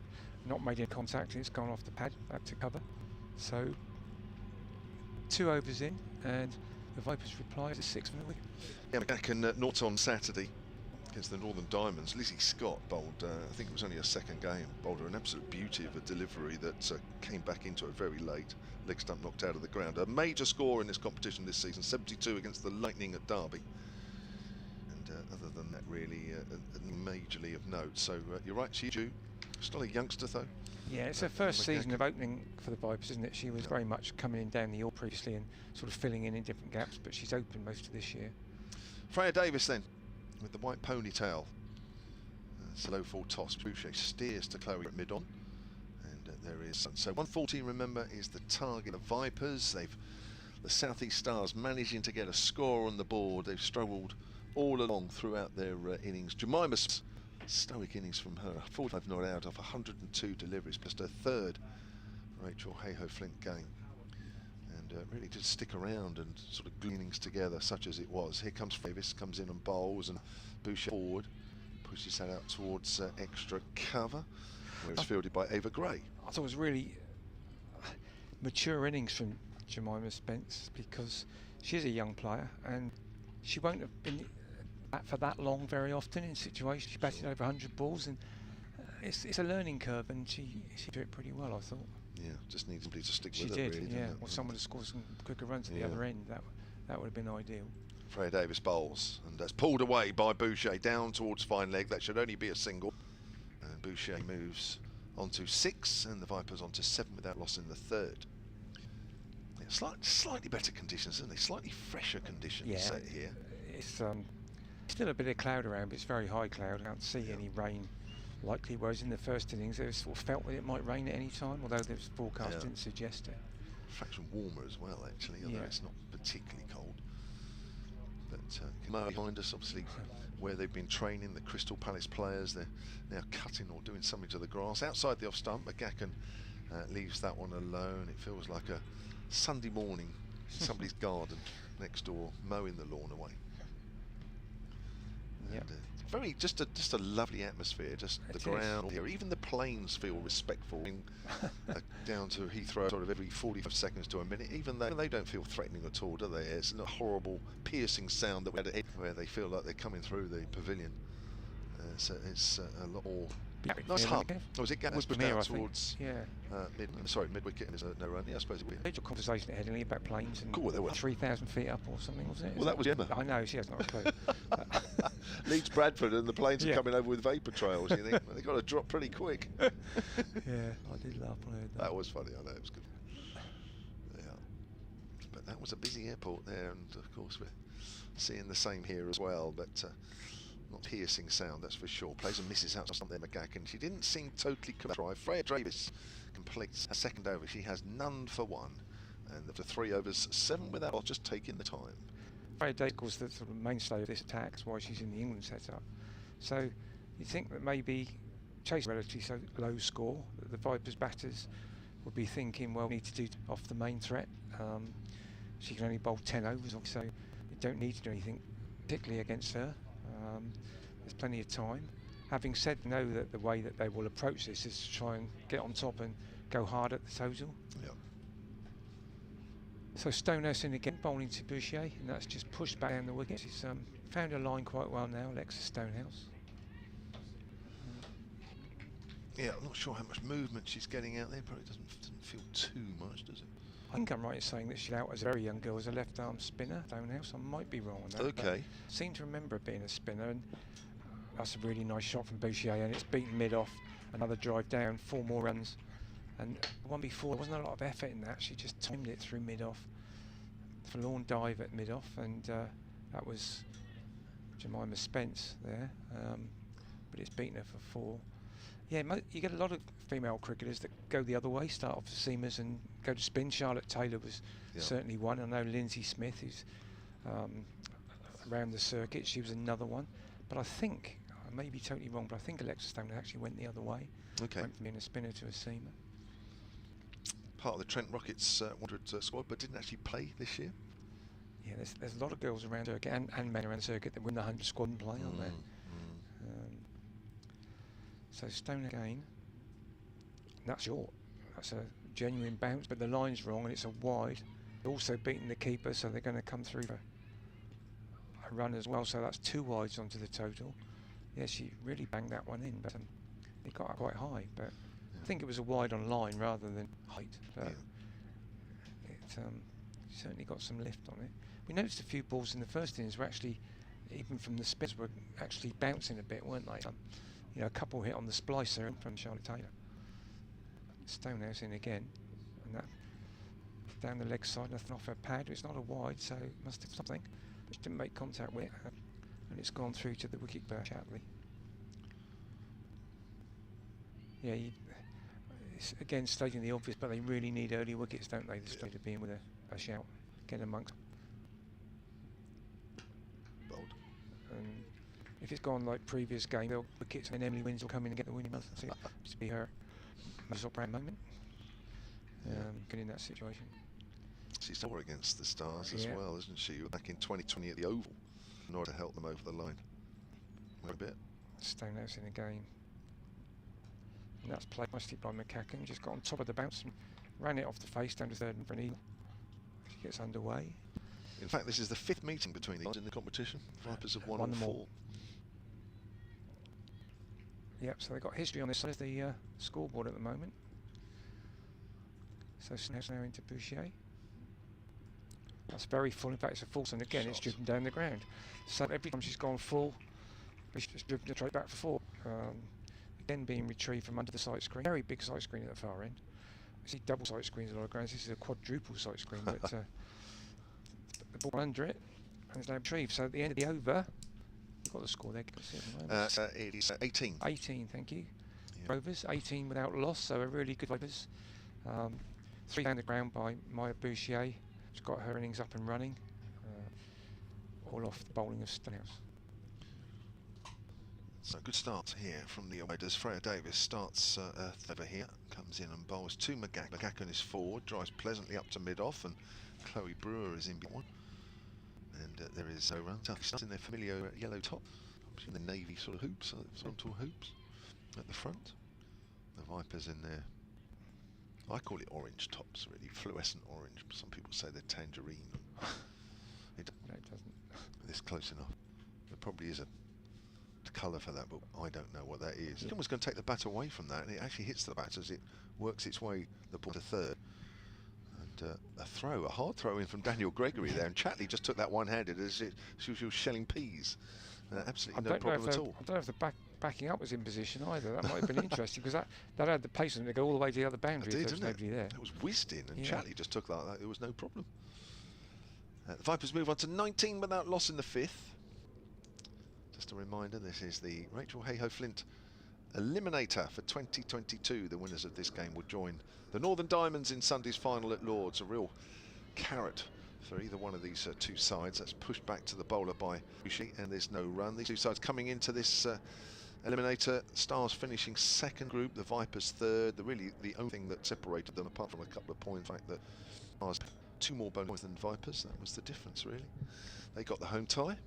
not made any contact, and it's gone off the pad back to cover. So 2 overs in, and the Vipers reply to 6 from the wicket. Yeah, McCacken not on Saturday against the Northern Diamonds. Lizzie Scott bowled, I think it was only her 2nd game, bowled her an absolute beauty of a delivery that came back into it very late. Leg stump knocked out of the ground. A major score in this competition this season, 72 against the Lightning at Derby. And other than that, really, majorly of note. So you're right, she's due. Still a youngster, though. Yeah, it's her first season of opening for the Vipers, isn't it? She was very much coming in down the order previously and sort of filling in different gaps, but she's opened most of this year. Freya Davis then, with the white ponytail. It's a low full toss. Boucher steers to Chloe at mid-on. And there is. So 114, remember, is the target of Vipers. The South East Stars managing to get a score on the board. They've struggled all along throughout their innings. Jemima's stoic innings from her, 45 not out of 102 deliveries, just her 3rd Rachael Heyhoe Flint game, and really did stick around and sort of glue innings together, such as it was. Here comes Davis, comes in and bowls, and Boucher forward, pushes that out towards extra cover, where it's fielded by Ava Gray. I thought it was really mature innings from Jemima Spence, because she's a young player and she won't have been for that long very often in situations. She batted over 100 balls, and it's a learning curve, and she did it pretty well, I thought. Yeah, just needs somebody to stick she with her. She did, really, yeah. Or someone to score some quicker runs at the other end. That would have been ideal. Freya Davis bowls, and that's pulled away by Boucher down towards fine leg. That should only be a single. And Boucher moves on to 6, and the Vipers on to 7 without loss in the 3rd. Yeah, slightly better conditions, isn't they? Slightly fresher conditions set here. It's still a bit of cloud around, but it's very high cloud. I can't see any rain likely, whereas in the first innings it was sort of felt that it might rain at any time, although the forecast didn't suggest it. Fraction warmer as well, actually, although it's not particularly cold. But behind us, obviously, where they've been training, the Crystal Palace players, they're now cutting or doing something to the grass. Outside the off stump, McCacken leaves that one alone. It feels like a Sunday morning in somebody's garden next door, mowing the lawn away. Yeah. Very just a lovely atmosphere. Just the ground here. Even the planes feel respectful. Down to Heathrow, sort of every 45 seconds to a minute. Even though they don't feel threatening at all, do they? It's a horrible, piercing sound that we had where they feel like they're coming through the pavilion. So it's a lot more. Nice hub. Oh, was it Gaz pushed out towards mid wicket, and there's no run. Yeah, I suppose it would. Major conversation ahead about planes and cool, 3,000 feet up or something, wasn't it? Well, that was Emma. I know, she has not a clue. Leeds Bradford, and the planes are coming over with vapour trails. You think they've got to drop pretty quick. Yeah, I did laugh when I heard that. That was funny. I know, it was good. Yeah, but that was a busy airport there, and of course we're seeing the same here as well. But not piercing sound, that's for sure. Plays and misses out something there, McCacken. She didn't seem totally correct. Freya Davis completes a 2nd over. She has none for 1, and after 3 overs, 7 without just taking the time. Freya Davis was the sort of mainstay of this attack. That's why she's in the England setup. So you think that maybe chasing a relatively so low score, that the Vipers batters would be thinking, well, we need to do off the main threat. She can only bowl 10 overs, so we don't need to do anything particularly against her. There's plenty of time. Having said, know that the way that they will approach this is to try and get on top and go hard at the total. Yeah. So Stonehouse in again, bowling to Boucher, and that's just pushed back down the wicket. She's found her line quite well now, Alexa Stonehouse. Yeah, I'm not sure how much movement she's getting out there. Probably doesn't feel too much, does it? I think I'm right in saying that she's out as a very young girl as a left-arm spinner, Stonehouse. I might be wrong on that. Okay. I seem to remember her being a spinner, and that's a really nice shot from Boucher, and it's beaten mid-off. Another drive down, 4 more runs. And the one before, there wasn't a lot of effort in that. She just timed it through mid-off. Forlorn dive at mid-off, and that was Jemima Spence there. But it's beaten her for 4. Yeah, you get a lot of female cricketers that go the other way, start off as seamers and go to spin. Charlotte Taylor was certainly one. I know Lindsay Smith, who's around the circuit, she was another one. But I think, I may be totally wrong, but I think Alexa Stone actually went the other way. Okay. Went from being a spinner to a seamer. Part of the Trent Rockets 100 squad, but didn't actually play this year. Yeah, there's a lot of girls around the circuit and men around the circuit that win the 100 squad and play, aren't there? So Stone again. That's short. That's a genuine bounce, but the line's wrong and it's a wide. Also beating the keeper, so they're going to come through for a run as well. So that's 2 wides onto the total. Yeah, she really banged that one in, but it got up quite high. But I think it was a wide on line rather than height. But it certainly got some lift on it. We noticed a few balls in the first innings were actually, even from the spins, were actually bouncing a bit, weren't they? You know, a couple hit on the splicer from Charlotte Taylor. Stonehouse in again, and that down the leg side, nothing off her pad. It's not a wide, so it must have something. But she didn't make contact with it, and it's gone through to the wicket-keeper, Shatley. Yeah, it's again stating the obvious, but they really need early wickets, don't they? The state of being with a shout, get amongst. Bold. And if it's gone like previous game, they'll wickets, and Emily Wins will come in and get the winning run. So it's be her most operating moment. Get in that situation. She's over against the Stars as well, isn't she? Back in 2020 at the Oval, in order to help them over the line. A bit. Stonehouse in again. And that's played nicely by McCacken. Just got on top of the bounce and ran it off the face down to third and for an eagle. She gets underway. In fact, this is the 5th meeting between these in the competition. Vipers have won all 4. Yep, so they've got history on this side of the scoreboard at the moment. So Stonehouse now into Boucher. That's very full. In fact, it's a full, and again, it's driven down the ground. So every time she's gone full, she's just driven straight back for 4. Again, being retrieved from under the sight screen. Very big sight screen at the far end. I see double sight screens at a lot of grounds. This is a quadruple sight screen, but the ball under it, and it's now retrieved. So at the end of the over, you've got the score there. It is 18. 18, thank you. Yep. Rovers, 18 without loss, so a really good Rovers. 3 down the ground by Maya Boucher. She's got her innings up and running. All off the bowling of Stonehouse. So good start here from the Riders. Freya Davis starts over here, comes in and bowls to McGacken. McGacken is forward, drives pleasantly up to mid-off, and Chloe Brewer is in one. And there is a run. Starts in their familiar yellow top, in the navy sort of hoops, horizontal hoops at the front. The Vipers in there. I call it orange tops, really, fluorescent orange. Some people say they're tangerine. No, it doesn't. It's close enough. There probably is a colour for that, but I don't know what that is. It's almost going to take the bat away from that, and it actually hits the bat as it works its way the ball to third. And a hard throw in from Daniel Gregory there, and Chatley just took that one-handed as she was shelling peas. Absolutely no problem at all. I don't know if the backing up was in position either. That might have been interesting, because that had the pace on it to go all the way to the other boundary. It did, if there was nobody there. It was whizzed in, and Chatley just took like that. There was no problem. The Vipers move on to 19 without loss in the 5th. Just a reminder, this is the Rachael Heyhoe Flint Eliminator for 2022. The winners of this game will join the Northern Diamonds in Sunday's final at Lords. A real carrot for either one of these 2 sides. That's pushed back to the bowler by Boucher, and there's no run. These 2 sides coming into this Eliminator. Stars finishing 2nd group, the Vipers 3rd. The only thing that separated them, apart from a couple of points, the fact that Stars 2 more bonus points than Vipers. That was the difference, really. They got the home tie.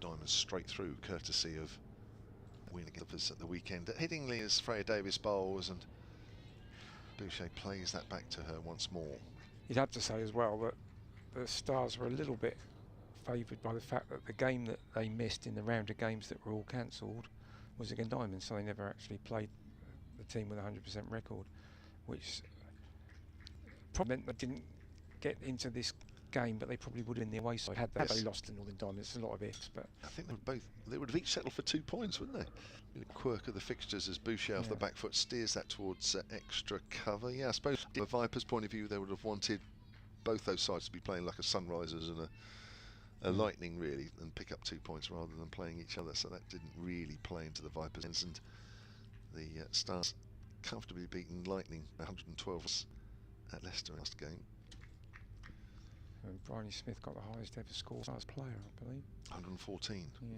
Diamonds straight through, courtesy of winning against us at the weekend. At Headingley as Freya Davis bowls, and Boucher plays that back to her once more. You'd have to say as well that the Stars were a little bit favoured by the fact that the game that they missed in the round of games that were all cancelled was against Diamond, so they never actually played the team with a 100% record, which probably meant they didn't get into this game, but they probably would in the away side had they lost to Northern Diamond. It's a lot of ifs, but I think they would have each settled for 2 points, wouldn't they? The quirk of the fixtures as Boucher off the back foot steers that towards extra cover. Yeah, I suppose from a Vipers' point of view, they would have wanted both those sides to be playing like a Sunrisers and a Lightning, really, and pick up 2 points rather than playing each other. So that didn't really play into the Vipers' hands, and the Stars comfortably beaten Lightning 112 at Leicester last game. And Bryony Smith got the highest ever score as player, I believe. 114. Yeah.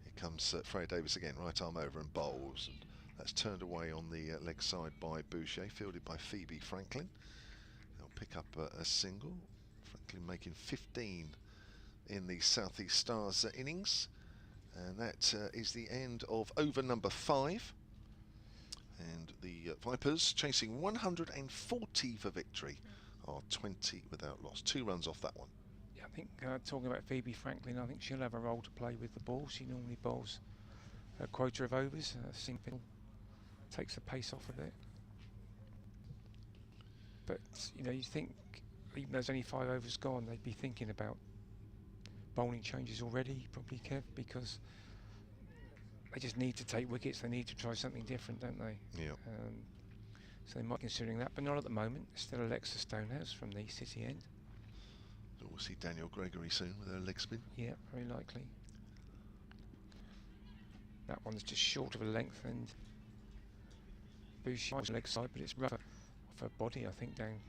Here comes Freya Davis again, right arm over and bowls. And that's turned away on the leg side by Boucher, fielded by Phoebe Franklin. They'll pick up a single. Franklin making 15 in the South East Stars innings. And that is the end of over number 5. And the Vipers, chasing 140 for victory, are 20 without loss. 2 runs off that one. Yeah, I think talking about Phoebe Franklin, I think she'll have a role to play with the ball. She normally bowls a quota of overs. Simple takes the pace off a bit. But you know, you think even though there's only 5 overs gone, they'd be thinking about bowling changes already, probably, Kev, because they just need to take wickets. They need to try something different, don't they? Yeah. So they might be considering that, but not at the moment. Still Alexa Stonehouse from the City end. So we'll see Daniel Gregory soon with her leg spin. Yeah, very likely. That one's just short of a length, and Boucher's leg side, but it's rougher off her body, I think, down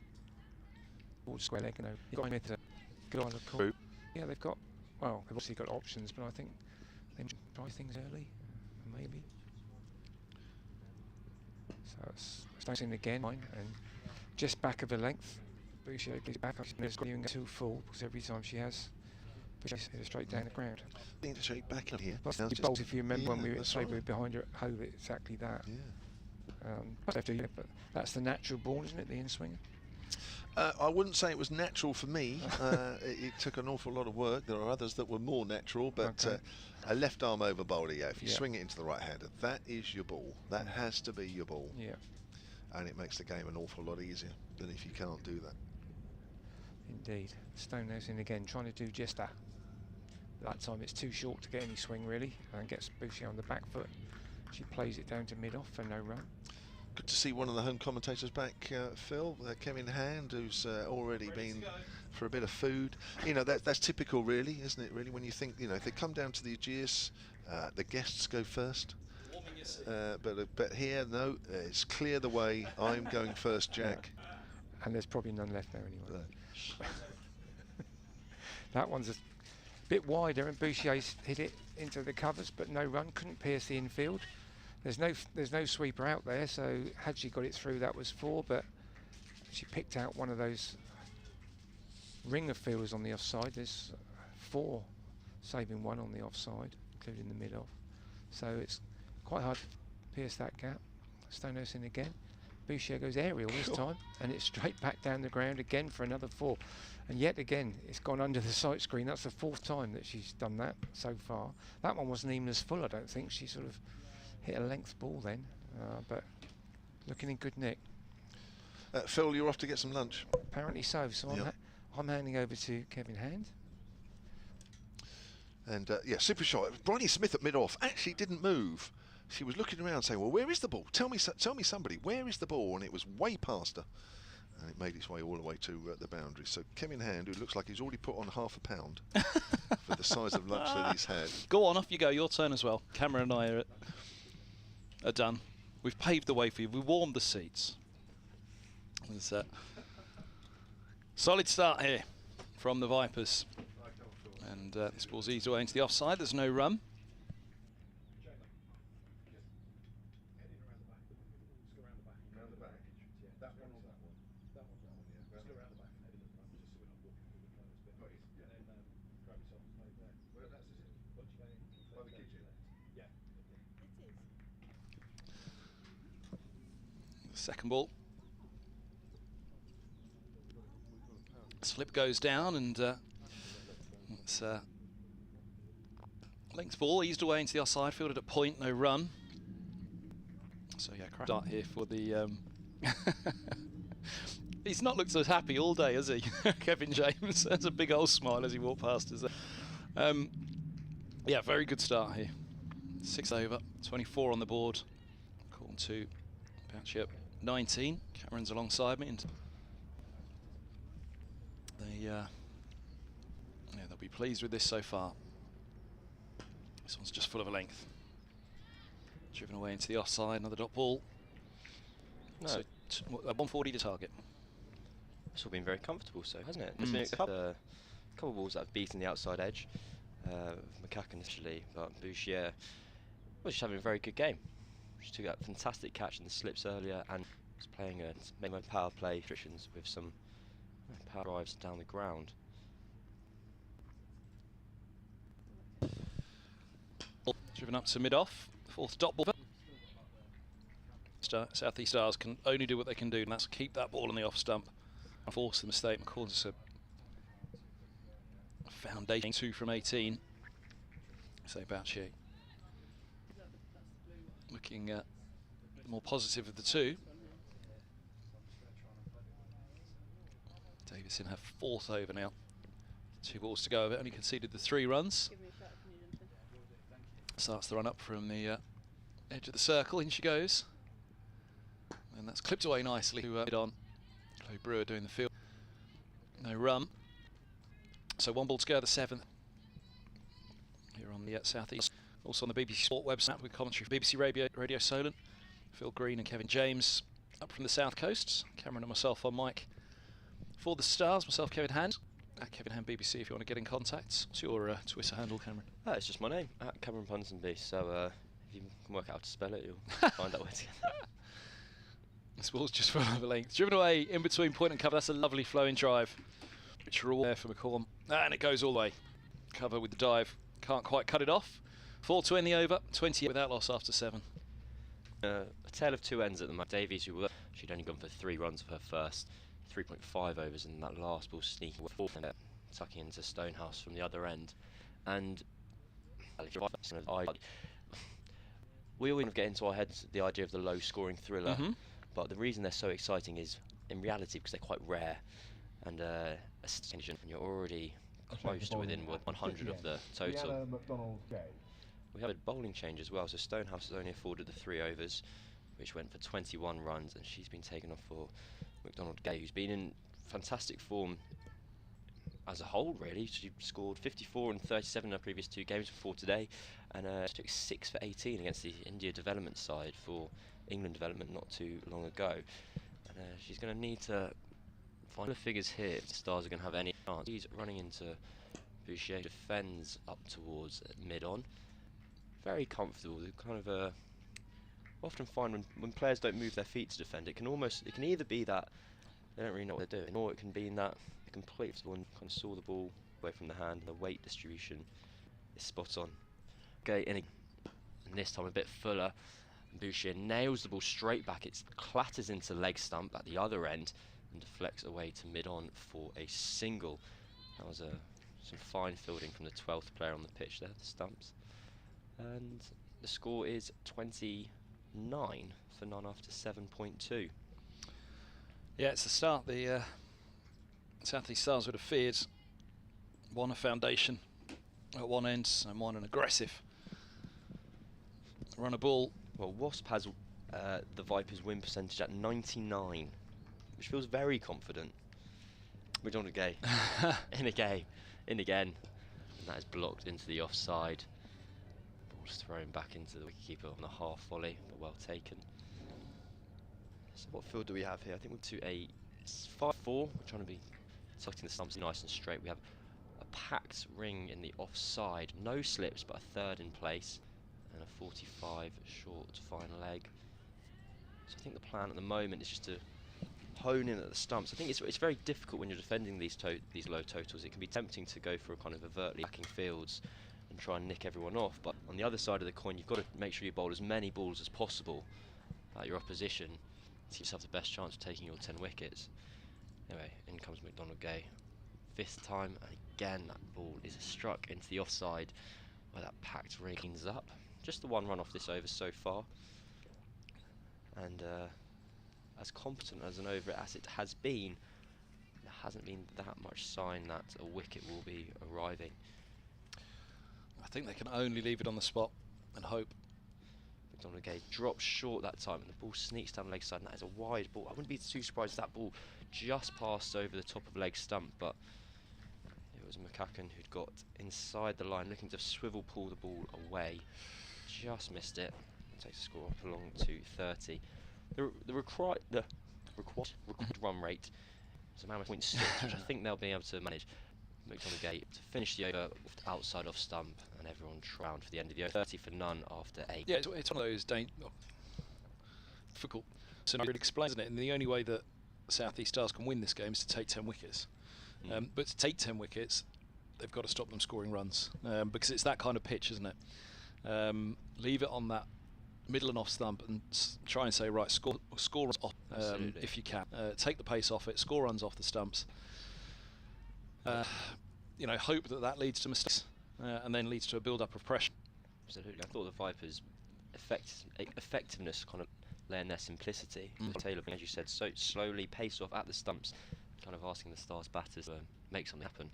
towards square leg. You've got Smith, good eye of call. Yeah, they've got, well, they've obviously got options, but I think they should try things early. Maybe. So it's starting again, and just back of the length. Boucher is back. She's going too full because every time she has, Boucher hit straight down the ground. Being straight back up here. Well, bold, if you remember when we were behind her at Heyhoe, exactly that. Yeah. But that's the natural ball, isn't it? The in-swinger. I wouldn't say it was natural for me. It took an awful lot of work. There are others that were more natural, but a left arm over bowler, yeah, if you swing it into the right hander, that is your ball. That has to be your ball. Yeah. And it makes the game an awful lot easier than if you can't do that. Indeed. Stonehouse in again, trying to do just that. That time it's too short to get any swing, really, and gets Boucher on the back foot. She plays it down to mid-off for no run. Good to see one of the home commentators back, Phil, Kevin Hand, who's already been for a bit of food. You know, that's typical, really, isn't it, really, when you think, you know, if they come down to the Aegeus, the guests go first. But here, no, it's clear the way. I'm going first, Jack. And there's probably none left there anyway. That one's a bit wider, and Boucher's hit it into the covers, but no run, couldn't pierce the infield. There's no sweeper out there, so had she got it through, that was 4, but she picked out one of those ring of fielders on the offside. There's 4 saving 1 on the offside, including the mid-off. So it's quite hard to pierce that gap. Stonehouse in again. Boucher goes aerial this time, and it's straight back down the ground again for another 4. And yet again, it's gone under the sight screen. That's the 4th time that she's done that so far. That one wasn't even as full, I don't think. She sort of hit a length ball then, but looking in good nick. Phil, you're off to get some lunch. Apparently so. So I'm handing over to Kevin Hand. And yeah, super shot. Bryony Smith at mid-off actually didn't move. She was looking around saying, well, where is the ball? Tell me somebody, where is the ball? And it was way past her. And it made its way all the way to the boundary. So Kevin Hand, who looks like he's already put on £0.5 for the size of lunch that he's had. Go on, off you go. Your turn as well. Cameron and I are done. We've paved the way for you. We warmed the seats. There's a solid start here from the Vipers. And this ball's eased away into the offside. There's no run. Second ball. Slip goes down, and it's Length ball eased away into the offside, fielded at point, no run. So yeah, crack start here for the. He's not looked as happy all day, has he? Kevin James. That's a big old smile as he walked past us there. Yeah, very good start here. 6 over, 24 on the board. Corn 2, bounce up 19. Cameron's alongside me, and yeah, they'll be pleased with this so far. This one's just full of a length. Driven away into the offside, another dot ball. No. So 140 to target. It's all been very comfortable, so hasn't it? There's been a couple of balls that have beaten the outside edge. McCacken initially, but Bouchier was just having a very good game. She took that fantastic catch in the slips earlier and was playing making power play restrictions with some power drives down the ground. Driven up to mid-off, fourth dot ball. Southeast Stars can only do what they can do, and that's keep that ball in the off stump and force the mistake and cause us a foundation 2 from 18. So Bouchier looking the more positive of the two. Davis in her 4th over now. 2 balls to go of it, only conceded the 3 runs. Starts the run up from the edge of the circle, in she goes. And that's clipped away nicely to on. Chloe Brewer doing the field. No run. So 1 ball to go, the 7th. Here on the southeast. Also on the BBC Sport website with commentary for BBC Radio Solent. Phil Green and Kevin James up from the south coast. Cameron and myself on mic for the Stars. Myself, Kevin Hand. At Kevin Hand BBC if you want to get in contact. What's your Twitter handle, Cameron? It's just my name, at Cameron Punsonby. So if you can work out how to spell it, you'll find out where to get that. This ball's just full of a length. Driven away in between point and cover. That's a lovely flowing drive, which are all there for McCorm. And it goes all the way. Cover with the dive. Can't quite cut it off. 4 to end the over. 20 without loss after 7. A tale of 2 ends at the moment. Davies, she'd only gone for 3 runs of her first 3.5 overs, and that last ball sneaking forward and tucking into Stonehouse from the other end. And we always get into our heads the idea of the low-scoring thriller, but the reason they're so exciting is, in reality, because they're quite rare, and you're already close to within 100 of the total. We have a bowling change as well, so Stonehouse has only afforded the 3 overs, which went for 21 runs, and she's been taken off for McDonald Gay, who's been in fantastic form as a whole, really. She scored 54 and 37 in her previous 2 games before today, and she took 6 for 18 against the India development side for England development not too long ago. And she's going to need to find the figures here if the Stars are going to have any chance. He's running into Bouchier, defends up towards mid-on. Very comfortable. Kind of often find when players don't move their feet to defend, it can either be that they don't really know what they're doing, or it can be that they completely and kind of saw the ball away from the hand, and the weight distribution is spot on. Okay, and this time a bit fuller. And Bouchier nails the ball straight back. It clatters into leg stump at the other end and deflects away to mid-on for a single. That was some fine fielding from the 12th player on the pitch there, the stumps. And the score is 29 for 9 after 7.2. Yeah, it's the start the Southeast Stars would have feared. One a foundation at one end and one an aggressive run a ball. Well, Wasp has the Vipers win percentage at 99, which feels very confident. McDonald Gay in again, and that is blocked into the offside. Ball's thrown back into the wicketkeeper on the half volley, but well taken. So what field do we have here? I think we're to a 5-4. We're trying to be tucked in the stumps nice and straight. We have a packed ring in the offside, no slips, but a 3rd in place, and a 45 short final leg. So I think the plan at the moment is just to hone in at the stumps. I think it's very difficult when you're defending these low totals. It can be tempting to go for a kind of overtly backing fields and try and nick everyone off, but on the other side of the coin, you've got to make sure you bowl as many balls as possible at your opposition to give yourself the best chance of taking your 10 wickets. Anyway, in comes McDonald Gay. 5th time, and again that ball is struck into the offside Well, that packed ring cleans up. Just the one run off this over so far. And as competent as an over as it has been, there hasn't been that much sign that a wicket will be arriving. I think they can only leave it on the spot and hope. McDonald-Gay drops short that time and the ball sneaks down the leg side, and that is a wide ball. I wouldn't be too surprised if that ball just passed over the top of leg stump, but it was McCacken who'd got inside the line looking to swivel pull the ball away. Just missed it. Takes the score up along to 30. The required run rate is around 0.6, which I think they'll be able to manage. McDonald-Gay to finish the over outside off stump, and everyone round for the end of the over. 30 for none after 8. Yeah, it's one of those difficult scenarios. It explains, isn't it? And the only way that South East Stars can win this game is to take 10 wickets. But to take 10 wickets, they've got to stop them scoring runs, because it's that kind of pitch, isn't it? Leave it on that middle and off stump and try and say, right, score runs off if you can. Take the pace off it, score runs off the stumps. You know, hope that leads to mistakes and then leads to a build-up of pressure. Absolutely. I thought the Vipers' effectiveness kind of lay in their simplicity. Taylor, as you said, so slowly pace off at the stumps, kind of asking the Stars batters to make something happen.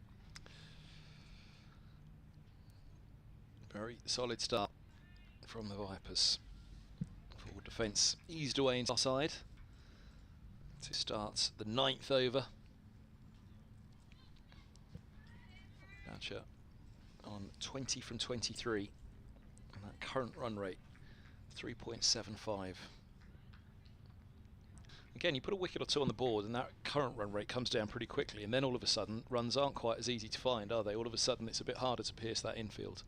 Very solid start from the Vipers. Forward defence eased away into our side. To start the 9th over. Boucher on 20 from 23, and that current run rate 3.75. Again, you put a wicket or two on the board and that current run rate comes down pretty quickly, and then all of a sudden runs aren't quite as easy to find, are they? All of a sudden it's a bit harder to pierce that infield.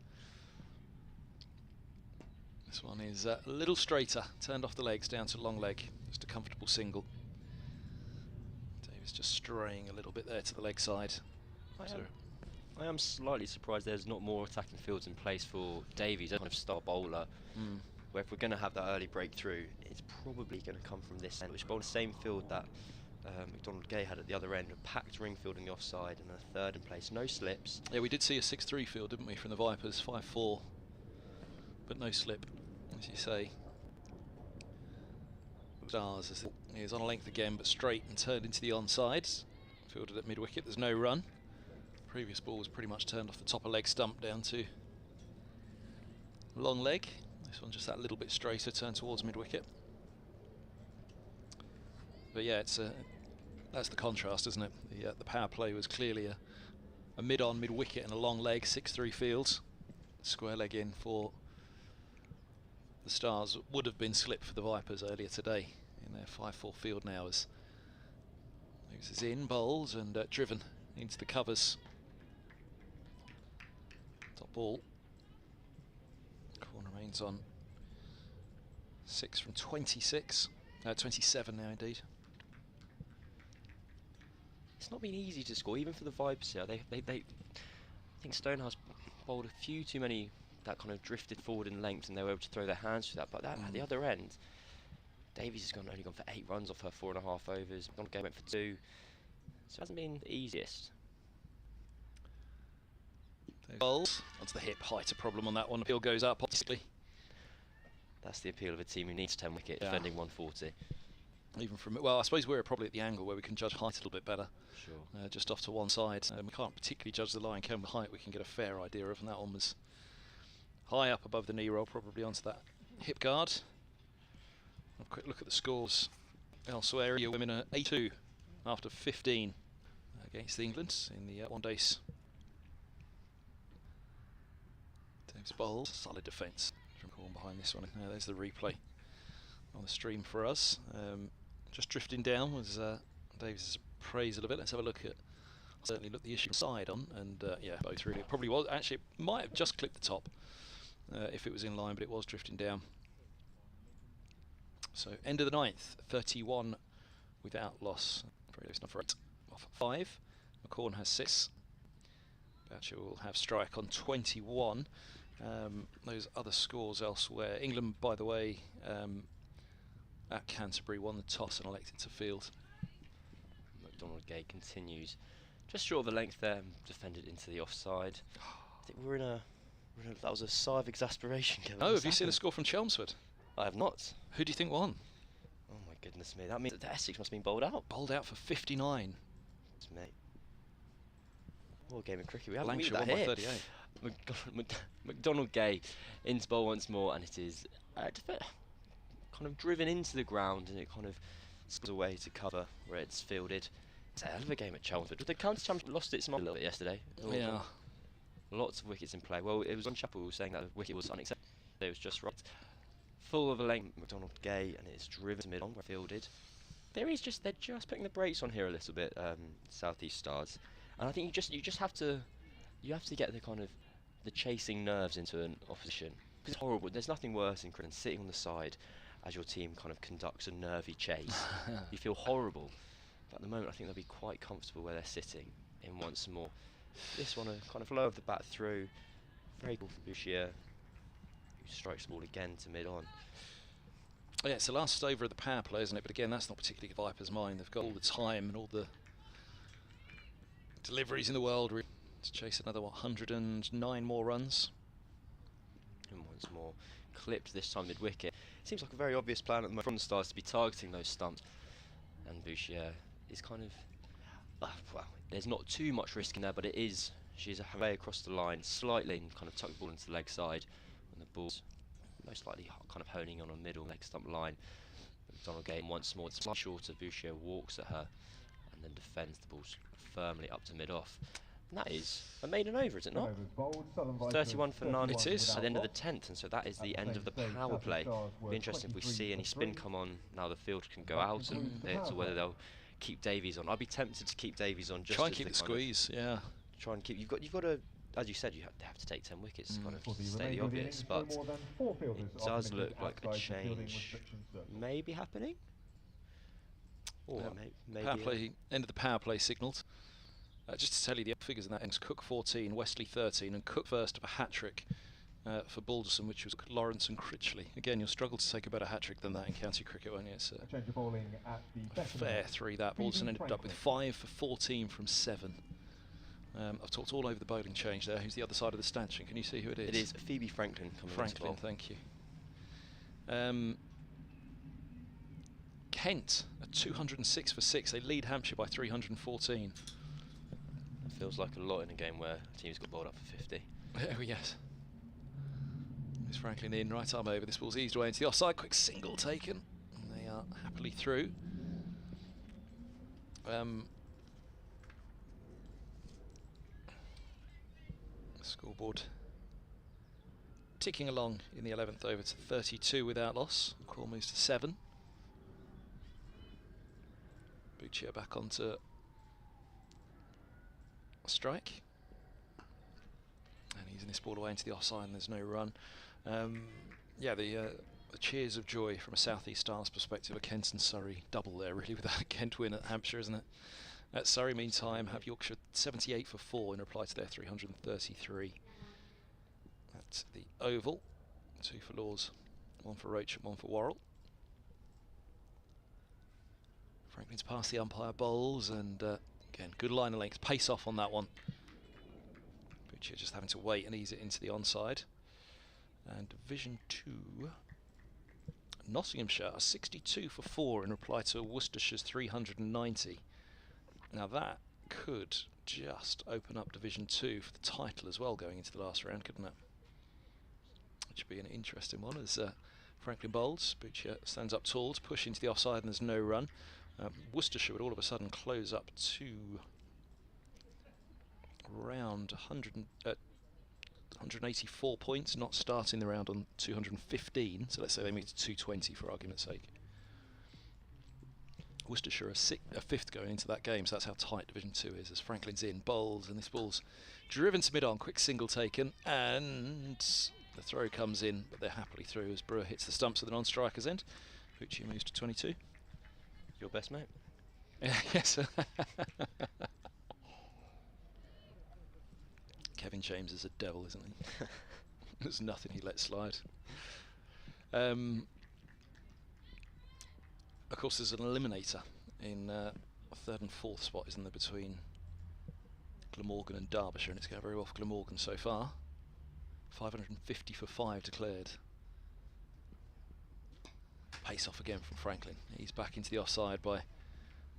This one is a little straighter, turned off the legs down to long leg, just a comfortable single. Davis just straying a little bit there to the leg side. I am slightly surprised there's not more attacking fields in place for Davies, a kind of star bowler. Where if we're going to have that early breakthrough, it's probably going to come from this end, which bowled the same field that McDonald-Gay had at the other end, a packed ring field on the offside and a third in place, no slips. Yeah, we did see a 6-3 field, didn't we, from the Vipers, 5-4, but no slip, as you say. Stars as he is on a length again, but straight and turned into the onside. Fielded at mid-wicket, there's no run. Previous ball was pretty much turned off the top of leg stump down to long leg. This one just that little bit straighter, turned towards mid-wicket. But yeah, it's that's the contrast, isn't it? The power play was clearly a mid-on, mid-wicket and a long leg, 6-3 fields. Square leg in for the Stars. Would have been slip for the Vipers earlier today in their 5-4 field now, as this is in, bowls and driven into the covers. Top ball. Corner remains on 6 from 26. 27 now indeed. It's not been easy to score, even for the Vipers here. I think Stonehouse bowled a few too many that kind of drifted forward in length, and they were able to throw their hands through that. But that at the other end, Davies has only gone for 8 runs off her 4.5 overs. McDonald-Gay went for 2, so it hasn't been the easiest. Bowls onto the hip, height a problem on that one. Appeal goes up, obviously. That's the appeal of a team who needs 10 wickets, defending 140. Even from, well, I suppose we're probably at the angle where we can judge height a little bit better. Sure. Just off to one side. We can't particularly judge the line, can we? Height we can get a fair idea of, and that one was high up above the knee roll, probably onto that hip guard. Have a quick look at the scores elsewhere. Women are 8-2 after 15 against England in the one days. Davis bowls, solid defence from Corn behind this one. There's the replay on the stream for us. Just drifting down was Davis' appraisal of it. Let's have a look at. Certainly look the issue side on, and yeah, both really. It probably was. Actually, it might have just clipped the top if it was in line, but it was drifting down. So end of the 9th, 31 without loss. Very close enough for 8 off 5. McCorn has 6. Boucher will have strike on 21. Those other scores elsewhere. England, by the way, at Canterbury won the toss and elected to field. McDonald-Gay continues just short of the length there, defended into the offside. I think we're in a That was a sigh of exasperation, Kevin. Oh, What's have you seen the happened? score from Chelmsford? I have not. Who do you think won? Oh my goodness me, that means that Essex must have been bowled out. Bowled out for 59. Mate. What a game of cricket we have. Lancashire won by 38. McDonald Gay into bowl once more, and it is kind of driven into the ground, and it kind of spills away to cover where it's fielded. It's a hell of a game at Chelmsford. The county championship lost its mind a little bit yesterday. Yeah. Lots of wickets in play. Well, it was on Chapel saying that the wicket was unacceptable. It was just right. Full of a length, McDonald Gay, and it's driven to mid-on, fielded. They're just putting the brakes on here a little bit, South East Stars, and I think you have to get the kind of the chasing nerves into an opposition. It's horrible. There's nothing worse than sitting on the side as your team kind of conducts a nervy chase. You feel horrible. But at the moment, I think they'll be quite comfortable where they're sitting in once more. This one, a kind of low of the bat through. Very cool for Bouchier, who strikes the ball again to mid-on. Yeah, it's the last over of the power play, isn't it? But again, that's not particularly Vipers' mind. They've got all the time and all the deliveries in the world to chase another, 109 more runs. And once more, clipped this time mid-wicket. Seems like a very obvious plan at the moment from the Stars to be targeting those stumps. And Bouchier is kind of, well, there's not too much risk in there, but it is. She's a way across the line, slightly, and kind of tuck the ball into the leg side. And the ball's most likely kind of honing on a middle leg stump line. McDonald Gay once more, it's slightly shorter. Bouchier walks at her and then defends the ball firmly up to mid-off. And that is a maiden over, is it not? 31 for none. It is. At the end of the 10th, and so that is the end of the power play. Be interesting if we see any spin come on now. The field can go out, and to whether they'll keep Davies on. I'd be tempted to keep Davies on. Just try and keep the squeeze. Yeah. Try and keep. You've got to. As you said, you have to take 10 wickets to kind of state the obvious, but it does look like a change may be happening. Or maybe power play, end of the power play signalled. Just to tell you the figures in that innings: Cook 14, Wesley 13, and Cook first of a hat-trick for Balderson, which was Lawrence and Critchley. Again, you'll struggle to take a better hat-trick than that in county cricket, won't you? It's a fair three, that. Balderson ended up with 5 for 14 from 7. I've talked all over the bowling change there. Who's the other side of the stanchion? Can you see who it is? It is Phoebe Franklin coming Franklin, thank you. Kent at 206 for 6. They lead Hampshire by 314. That feels like a lot in a game where a team's got bowled up for 50. Oh yes. There's Franklin in, right arm over. This ball's eased away into the offside. Quick single taken. And they are happily through. Scoreboard ticking along in the 11th over to 32 without loss. Call moves to 7. Bouchier back onto a strike. And he's in this ball away into the offside and there's no run. Yeah, the cheers of joy from a South East Stars perspective, a Kent and Surrey double there really with that Kent win at Hampshire, isn't it? At Surrey, meantime, have Yorkshire 78 for 4 in reply to their 333. At the Oval, 2 for Laws, 1 for Roach and 1 for Worrell. Franklin's past the umpire bowls and again, good line of length, pace off on that one. Bouchier just having to wait and ease it into the onside. And Division 2, Nottinghamshire are 62 for 4 in reply to Worcestershire's 390. Now that could just open up Division 2 for the title as well going into the last round, couldn't it? Which would be an interesting one as Franklin bowls. Bouchier stands up tall to push into the offside and there's no run. Worcestershire would all of a sudden close up to around 184 points, not starting the round on 215. So let's say they meet to 220 for argument's sake. Worcestershire are 5th going into that game, so that's how tight Division 2 is as Franklin's in, bowls, and this ball's driven to mid-on, quick single taken, and the throw comes in, but they're happily through as Brewer hits the stumps at the non-striker's end. Bouchier moves to 22. Your best mate. Yes. Kevin James is a devil, isn't he? There's nothing he lets slide. Of course, there's an eliminator in 3rd and 4th spot, isn't there, between Glamorgan and Derbyshire, and it's going very well for Glamorgan so far. 550 for 5 declared. Pace off again from Franklin. He's back into the offside by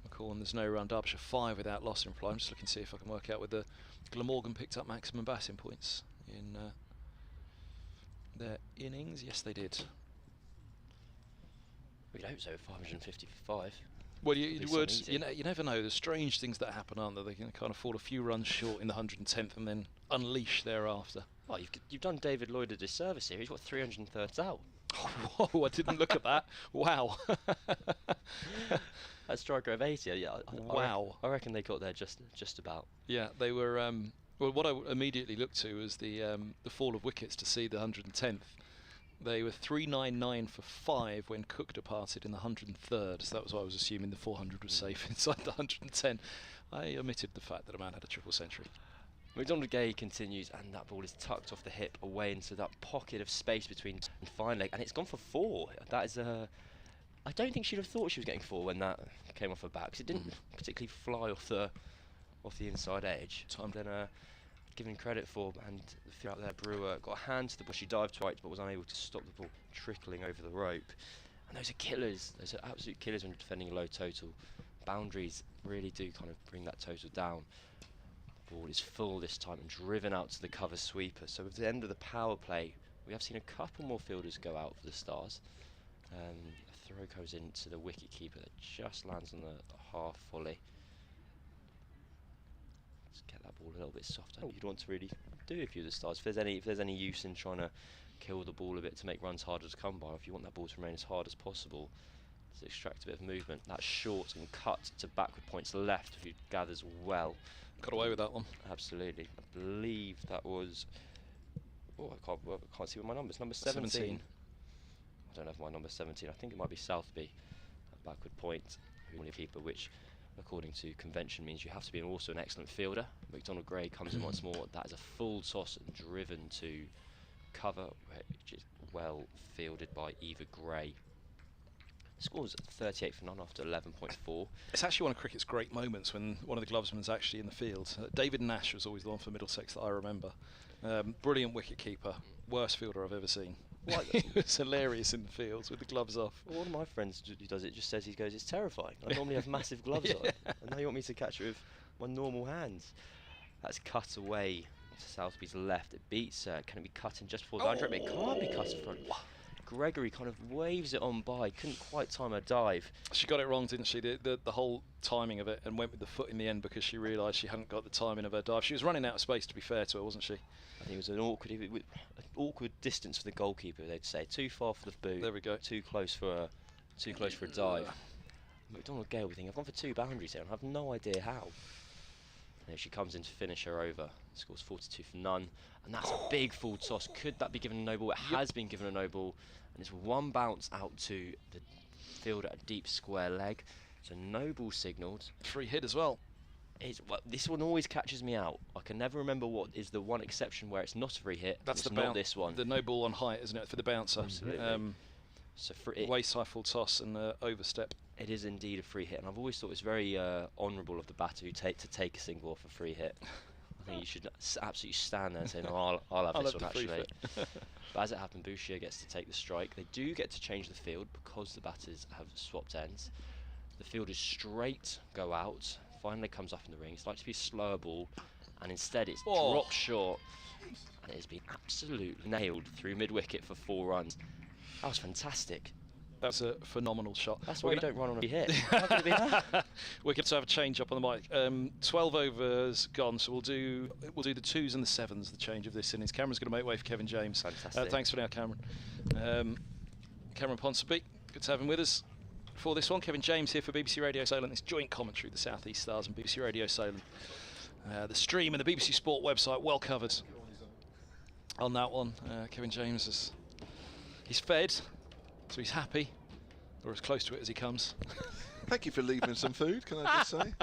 McCall, and there's no run. Derbyshire 5 without loss in play. I'm just looking to see if I can work out whether Glamorgan picked up maximum batting points in their innings. Yes, they did. We'd hope so. 550 for 5. Well, you would. You never know. There's strange things that happen, aren't there? They can kind of fall a few runs short in the 110th and then unleash thereafter. Well, you've done David Lloyd a disservice here. He's got 330 out. Whoa, I didn't look at that. Wow. That striker of 80, yeah. Wow. I reckon they got there just about. Yeah, they were. Well, what I immediately looked to was the fall of wickets to see the 110th. They were 399 for 5 when Cook departed in the 103rd, so that was why I was assuming the 400 was safe inside the 110. I omitted the fact that a man had a triple century. McDonald Gay continues, and that ball is tucked off the hip away into that pocket of space between and fine leg, and it's gone for 4. That is I don't think she'd have thought she was getting 4 when that came off her back, because it didn't particularly fly off the inside edge. Then given credit for, and the field out there, Brewer got a hand to the ball. She dived right, but was unable to stop the ball trickling over the rope. And those are killers. Those are absolute killers when you're defending a low total. Boundaries really do kind of bring that total down. Ball is full this time and driven out to the cover sweeper. So at the end of the power play, we have seen a couple more fielders go out for the Stars. A throw goes into the wicket keeper that just lands on the half volley. Let's get that ball a little bit softer. You'd want to really do if you're the Stars. If there's any use in trying to kill the ball a bit to make runs harder to come by, if you want that ball to remain as hard as possible, to extract a bit of movement. That's short and cut to backward points left, who gathers well. Got away with that one. Absolutely. I believe that was. Oh, I can't see what my number is. Number 17. I don't have my number 17. I think it might be Southby at backward point, who keeper, which, according to convention, means you have to be also an excellent fielder. McDonald Gray comes in once more. That is a full toss and driven to cover, which is well fielded by Eva Gray. Scores 38 for none after 11.4. It's actually one of cricket's great moments when one of the glovesmen's actually in the field. David Nash was always the one for Middlesex that I remember. Brilliant wicket keeper, worst fielder I've ever seen. It was hilarious in the fields with the gloves off. Well, one of my friends who does it just says, he goes, it's terrifying. I normally have massive gloves on, and now you want me to catch it with my normal hands. That's cut away to Southby's left. It beats can it be cut in just before the boundary? It can't be cut in front. Gregory kind of waves it on by, couldn't quite time her dive. She got it wrong, didn't she? The whole timing of it, and went with the foot in the end because she realised she hadn't got the timing of her dive. She was running out of space, to be fair to her, wasn't she? I think it was an awkward distance for the goalkeeper, they'd say. Too far for the boot. There we go. Too close for a dive. McDonald Gale, we think, I've gone for 2 boundaries here and I have no idea how. And she comes in to finish her over. Scores 42 for none. And that's a big full toss. Could that be given a no ball? It has been given a no ball. And it's one bounce out to the fielder at a deep square leg. So no ball signalled. Free hit as well. This one always catches me out. I can never remember what is the one exception where it's not a free hit. That's not this one. The no ball on height, isn't it, for the bouncer? Absolutely. So waist high full toss and overstep. It is indeed a free hit, and I've always thought it's very honourable of the batter to take a single off a free hit. I think you should absolutely stand there and say, no, I'll have this one actually. But as it happened, Bouchier gets to take the strike. They do get to change the field because the batters have swapped ends. The field is straight, go out, finally comes up in the ring. It's like to be a slower ball, and instead it's dropped short. And it has been absolutely nailed through mid-wicket for 4 runs. That was fantastic. That's a phenomenal shot. That's why you don't run on a hit. How could it be that? We're going to have a change up on the mic. 12 overs gone, so we'll do the 2s and the 7s. The change of this innings. Cameron's going to make way for Kevin James. Fantastic. Thanks for now, Cameron. Cameron Ponsonby, good to have him with us for this one. Kevin James here for BBC Radio Solent. It's joint commentary, the South East Stars and BBC Radio Solent. The stream and the BBC Sport website well covered on that one. Kevin James he's fed. So he's happy, or as close to it as he comes. Thank you for leaving some food, can I just say?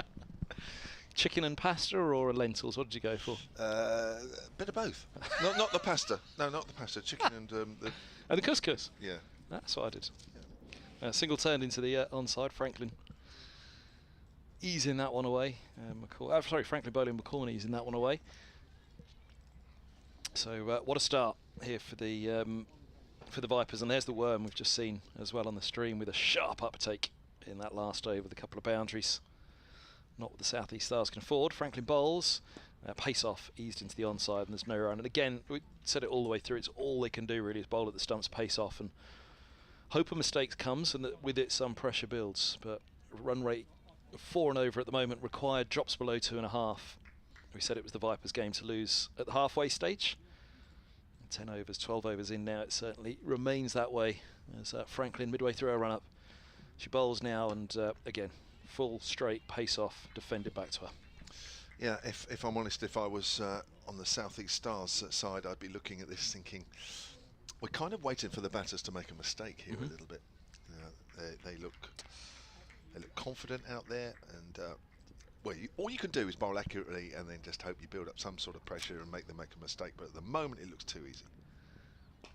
Chicken and pasta or lentils? What did you go for? A bit of both. Not the pasta. No, not the pasta. Chicken and the... And the couscous? Yeah. That's what I did. Yeah. Single turned into the onside. Franklin easing that one away. Franklin bowling McCorney easing that one away. So what a start here for the Vipers, and there's the worm we've just seen as well on the stream with a sharp uptake in that last over with a couple of boundaries. Not what the South East Stars can afford. Franklin bowls, pace off, eased into the onside, and there's no run. And again, we said it all the way through, it's all they can do really is bowl at the stumps, pace off, and hope a mistake comes, and that with it some pressure builds. But run rate 4 and over at the moment required, drops below 2.5. We said it was the Vipers' game to lose at the halfway stage. 10 overs, 12 overs in now, it certainly remains that way. As Franklin midway through her run-up, she bowls now, and again, full straight pace off, defended back to her. Yeah, if I'm honest, if I was on the South East Stars side, I'd be looking at this thinking, we're kind of waiting for the batters to make a mistake here a little bit. They look confident out there, and well, all you can do is bowl accurately and then just hope you build up some sort of pressure and make them make a mistake. But at the moment, it looks too easy.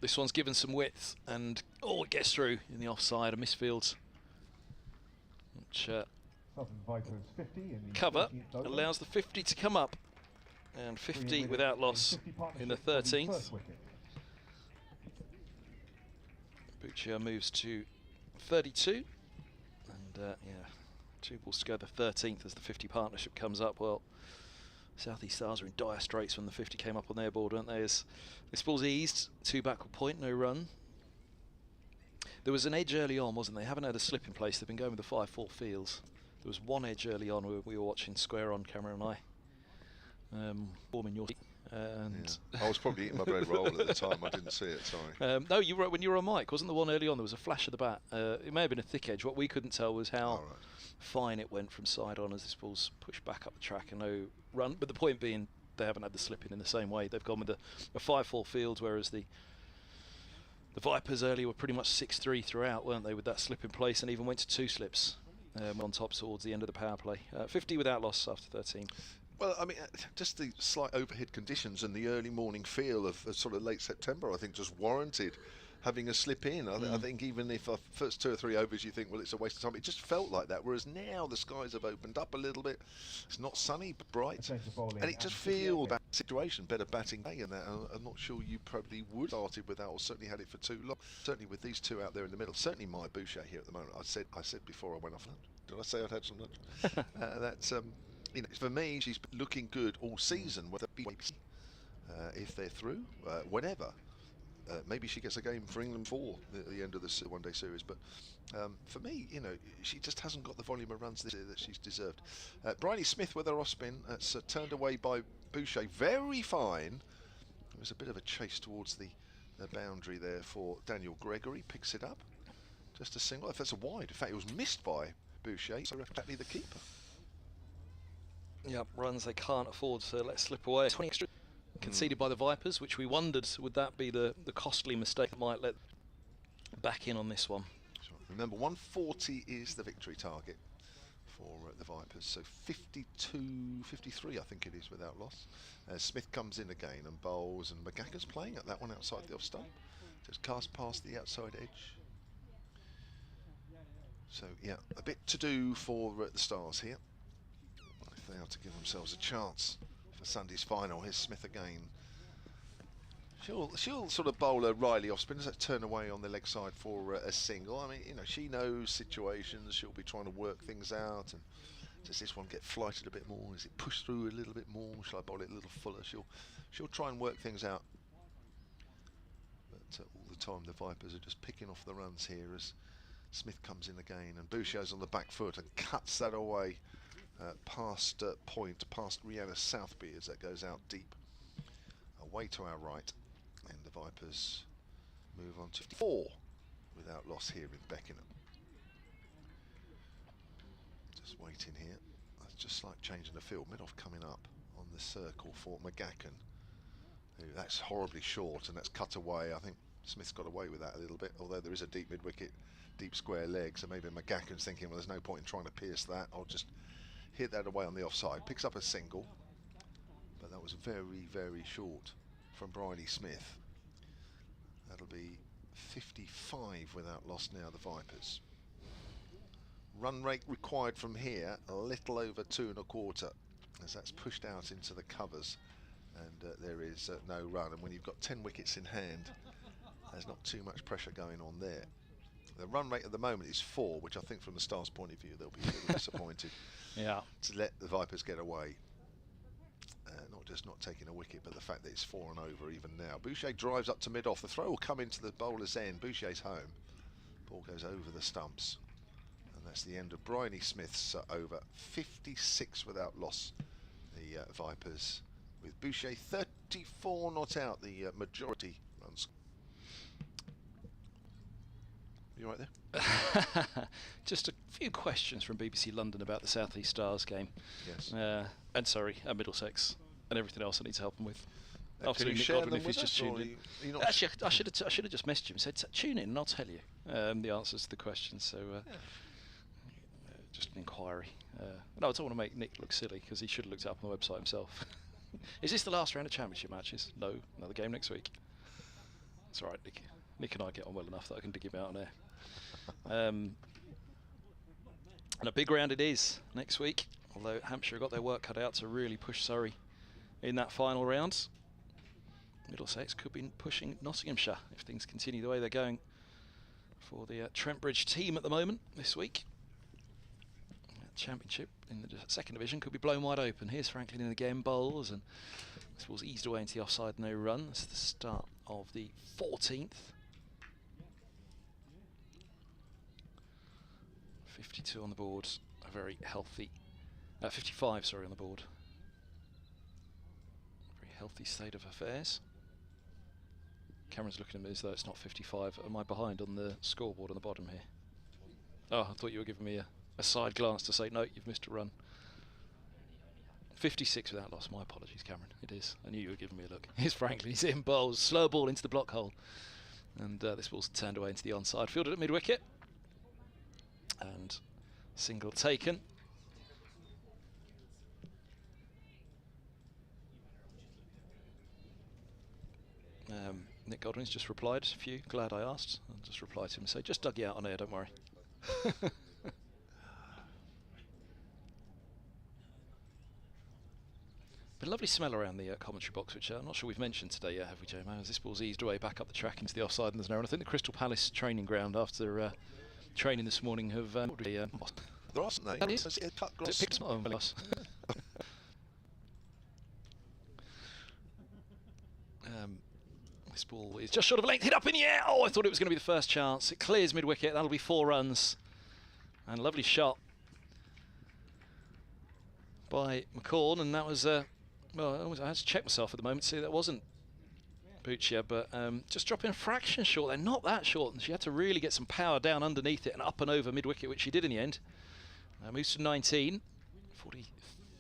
This one's given some width, and it gets through in the offside, a misfield. Which cover allows the 50 to come up, and 50 without loss in the 13th. Buccia moves to 32, and yeah, 2 balls to go, the 13th as the 50 partnership comes up. Well, South East Stars are in dire straits when the 50 came up on their board, weren't they? As this ball's eased, 2 backward point, no run. There was an edge early on, wasn't there? They haven't had a slip in place. They've been going with the 5-4 fields. There was one edge early on we were watching square on, Cameron and I. Warming your seat. And yeah. I was probably eating my bread roll at the time. I didn't see it, sorry. No, you were when you were on mic, wasn't the one early on? There was a flash of the bat. It may have been a thick edge. What we couldn't tell was how fine it went from side on as this ball's pushed back up the track and no run. But the point being, they haven't had the slip in the same way. They've gone with a 5-4 field, whereas the Vipers earlier were pretty much 6-3 throughout, weren't they, with that slip in place, and even went to 2 slips on top towards the end of the power play. 50 without loss after 13. Well, I mean, just the slight overhead conditions and the early morning feel of sort of late September, I think, just warranted having a slip in. I think even if first 2 or 3 overs you think, well, it's a waste of time, it just felt like that. Whereas now the skies have opened up a little bit. It's not sunny, but bright. And it just feels that situation, better batting day and that. I'm not sure you probably would have started with that or certainly had it for too long. Certainly with these 2 out there in the middle. Certainly my Boucher here at the moment. I said before I went off lunch. Did I say I'd had some lunch? That's... you know, for me, she's been looking good all season. Whether if they're through, whenever, maybe she gets a game for England for the end of the one-day series. But for me, you know, she just hasn't got the volume of runs this year that she's deserved. Bridie Smith with her off spin. That's turned away by Boucher. Very fine. There was a bit of a chase towards the boundary there for Daniel Gregory. Picks it up. Just a single. If that's a wide, in fact, it was missed by Boucher. So exactly the keeper. Yep, runs they can't afford to let slip away. 20 extra conceded by the Vipers, which we wondered would that be the costly mistake that might let back in on this one. Sure. Remember, 140 is the victory target for the Vipers, so 53 I think it is without loss. Smith comes in again and bowls, and McGacker's playing at that one outside the off stump. Just cast past the outside edge. So yeah, a bit to do for the Stars here. They are to give themselves a chance for Sunday's final. Here's Smith again. She'll sort of bowl a Riley off spin. Does that turn away on the leg side for a single? I mean, you know, she knows situations. She'll be trying to work things out. And does this one get flighted a bit more? Is it pushed through a little bit more? Shall I bowl it a little fuller? She'll try and work things out. But all the time, the Vipers are just picking off the runs here as Smith comes in again, and Boucher's on the back foot and cuts that away. Past point, past Rihanna Southby as that goes out deep. Away to our right, and the Vipers move on to 4 without loss here in Beckenham. Just waiting here. That's just like changing the field. Mid-off coming up on the circle for McGacken. That's horribly short, and that's cut away. I think Smith's got away with that a little bit, although there is a deep mid-wicket, deep square leg, so maybe McGacken's thinking, well, there's no point in trying to pierce that. I'll just hit that away on the offside. Picks up a single, but that was very, very short from Bridie Smith. That'll be 55 without loss now, the Vipers. Run rate required from here, a little over 2 1/4, as that's pushed out into the covers and there is no run. And when you've got 10 wickets in hand, there's not too much pressure going on there. The run rate at the moment is 4, which I think from the Stars' point of view, they'll be a little disappointed to let the Vipers get away. Not just not taking a wicket, but the fact that it's 4 and over even now. Boucher drives up to mid-off. The throw will come into the bowler's end. Boucher's home. Ball goes over the stumps. And that's the end of Bryony Smith's over. 56 without loss. The Vipers with Boucher 34 not out. The majority runs. You right there? Just a few questions from BBC London about the South East Stars game. Yes. And sorry, Middlesex and everything else I need to help them with. Can you share them with us, or Actually, I should have just messaged him and said, tune in and I'll tell you the answers to the questions. So just an inquiry. No, I don't want to make Nick look silly because he should have looked it up on the website himself. Is this the last round of championship matches? No, another game next week. That's all right, Nick. Nick and I get on well enough that I can dig him out on air. And a big round it is next week, although Hampshire got their work cut out to really push Surrey in that final round. Middlesex could be pushing Nottinghamshire if things continue the way they're going for the Trent Bridge team at the moment this week. Championship in the second division could be blown wide open. Here's Franklin in again, bowls, and this ball's eased away into the offside, no run. It's the start of the 14th. 52 on the board, a very healthy, 55, sorry, on the board. Very healthy state of affairs. Cameron's looking at me as though it's not 55. Am I behind on the scoreboard on the bottom here? Oh, I thought you were giving me a side glance to say, no, you've missed a run. 56 without loss, my apologies, Cameron. It is. I knew you were giving me a look. Here's Franklin, he's in bowls, slow ball into the block hole. And this ball's turned away into the onside, fielded at mid-wicket. And single taken. Nick Godwin's just replied a few. Glad I asked. I'll just reply to him and say, just dug you out on air, don't worry. But a lovely smell around the commentary box, which I'm not sure we've mentioned today yet, have we, J-Mo? As this ball's eased away back up the track into the offside and there's no run. I think the Crystal Palace training ground after training this morning have there are some names. This ball is just short of length, hit up in the air. Oh, I thought it was going to be the first chance. It clears mid-wicket. That'll be 4 runs. And a lovely shot by McCorn, and that was well, I had to check myself at the moment to see that wasn't Boucher, but just dropping a fraction short there, not that short, and she had to really get some power down underneath it and up and over mid-wicket, which she did in the end. Moves to 19,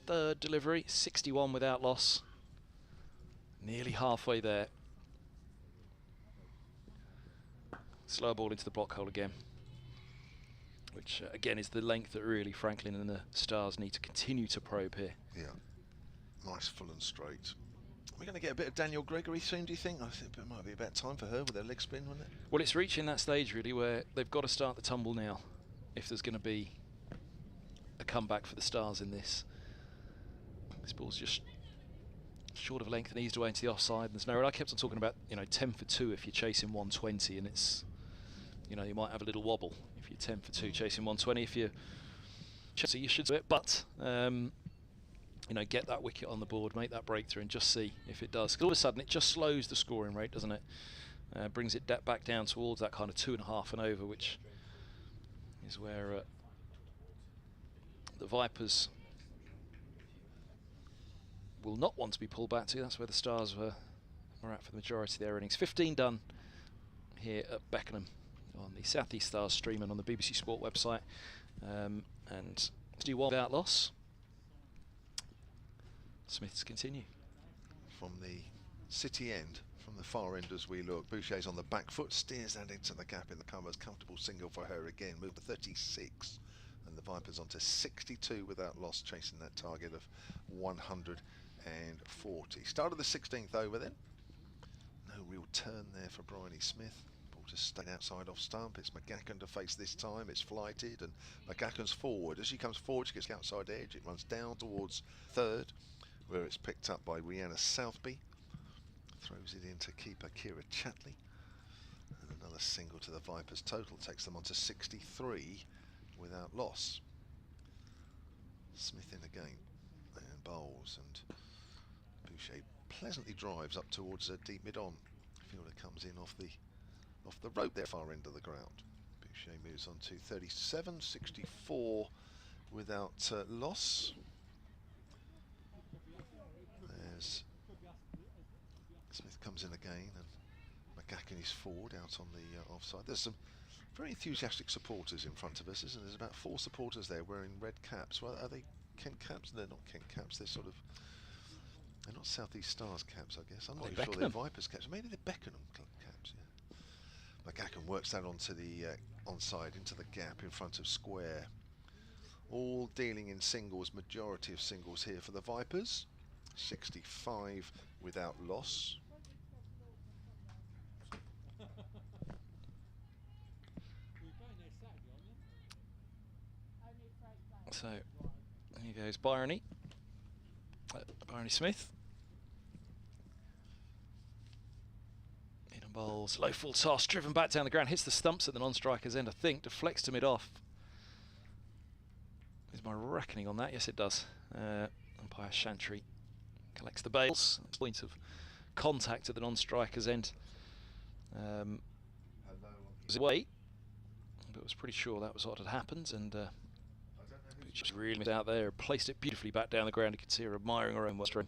43rd delivery, 61 without loss, nearly halfway there. Slow ball into the block hole again, which again is the length that really Franklin and the Stars need to continue to probe here. Yeah, nice full and straight. We're going to get a bit of Daniel Gregory soon, do you think? I think it might be about time for her with her leg spin, wouldn't it? Well, it's reaching that stage really where they've got to start the tumble now if there's going to be a comeback for the Stars in this. This ball's just short of length and eased away into the offside, and there's no run. I kept on talking about, you know, 10 for 2 if you're chasing 120, and it's, you know, you might have a little wobble if you're 10 for 2 chasing 120. If you should do it, but you know, get that wicket on the board, make that breakthrough, and just see if it does. 'Cause all of a sudden, it just slows the scoring rate, doesn't it? Brings it back down towards that kind of 2.5 and over, which is where the Vipers will not want to be pulled back to. That's where the Stars were at for the majority of their innings. 15 done here at Beckenham on the South East Stars stream and on the BBC Sport website. And do one without loss. Smiths continue. From the city end, from the far end as we look, Boucher's on the back foot, steers that into the gap in the covers. Comfortable single for her again, move to 36. And the Vipers on to 62 without loss, chasing that target of 140. Start of the 16th over then. No real turn there for Bryony Smith. Ball just stayed outside off stump. It's McGacken to face this time. It's flighted and McGacken's forward. As she comes forward, she gets the outside edge. It runs down towards third. where it's picked up by Rihanna Southby. Throws it into keeper Kira Chatley. And another single to the Vipers. Total takes them on to 63 without loss. Smith in again. And bowls, and Boucher pleasantly drives up towards deep mid-on. Fielder comes in off the rope there, far end of the ground. Boucher moves on to 37, 64 without loss. There's Smith comes in again, and McGacken is forward out on the offside. There's some very enthusiastic supporters in front of us, isn't there? There's about 4 supporters there wearing red caps. Well, are they Kent caps? They're not Kent caps. They're sort of, they're not South East Stars caps, I guess. I'm not even sure they're Vipers caps. Maybe they're Beckenham club caps. Yeah. McGacken works that onto the onside into the gap in front of square. All dealing in singles. Majority of singles here for the Vipers. 65 without loss. Only So here goes Bryony. Bryony Smith. In and bowls, low full toss, driven back down the ground, hits the stumps at the non-striker's end, I think, deflects to mid-off. Is my reckoning on that? Yes, it does. Umpire Chantry collects the bails. Point of contact at the non-striker's end. Was away, but was pretty sure that was what had happened, and she's really missed out there. Placed it beautifully back down the ground. You can see her admiring her own string.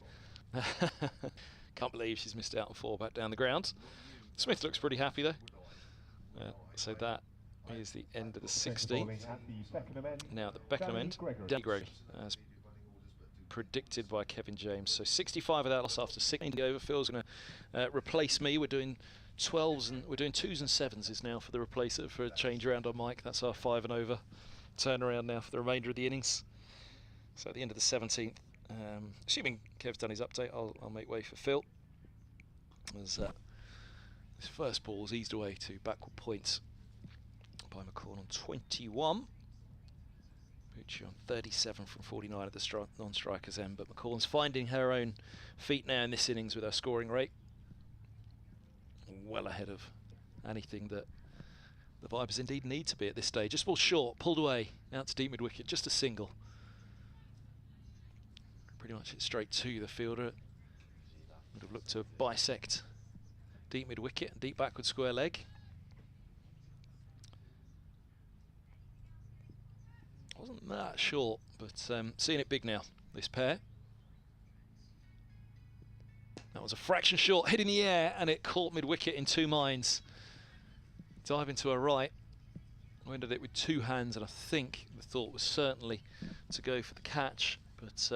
Can't believe she's missed out on 4 back down the ground. Smith looks pretty happy though. So that is the end of the 16th. Now at the Beckenham end, Danny Gregory, as predicted by Kevin James. So 65 without loss after 16 over. Phil's going to replace me. We're doing 12s and we're doing 2s and 7s is now for the replacer for a change around on Mike. That's our 5 and over turnaround now for the remainder of the innings. So at the end of the 17th, assuming Kev's done his update, I'll make way for Phil. As his first ball's eased away to backward points by McCall on 21. Pucci on 37 from 49 at the non-striker's end, but McCall's finding her own feet now in this innings with her scoring rate. Well ahead of anything that the Vipers indeed need to be at this stage. Just ball short, pulled away, out to deep mid-wicket, just a single. Pretty much hit straight to the fielder. Would have looked to bisect deep mid-wicket and deep backward square leg. Wasn't that short, but seeing it big now, this pair. That was a fraction short, hit in the air, and it caught mid-wicket in 2 minds. Diving to her right, winded it with 2 hands, and I think the thought was certainly to go for the catch, but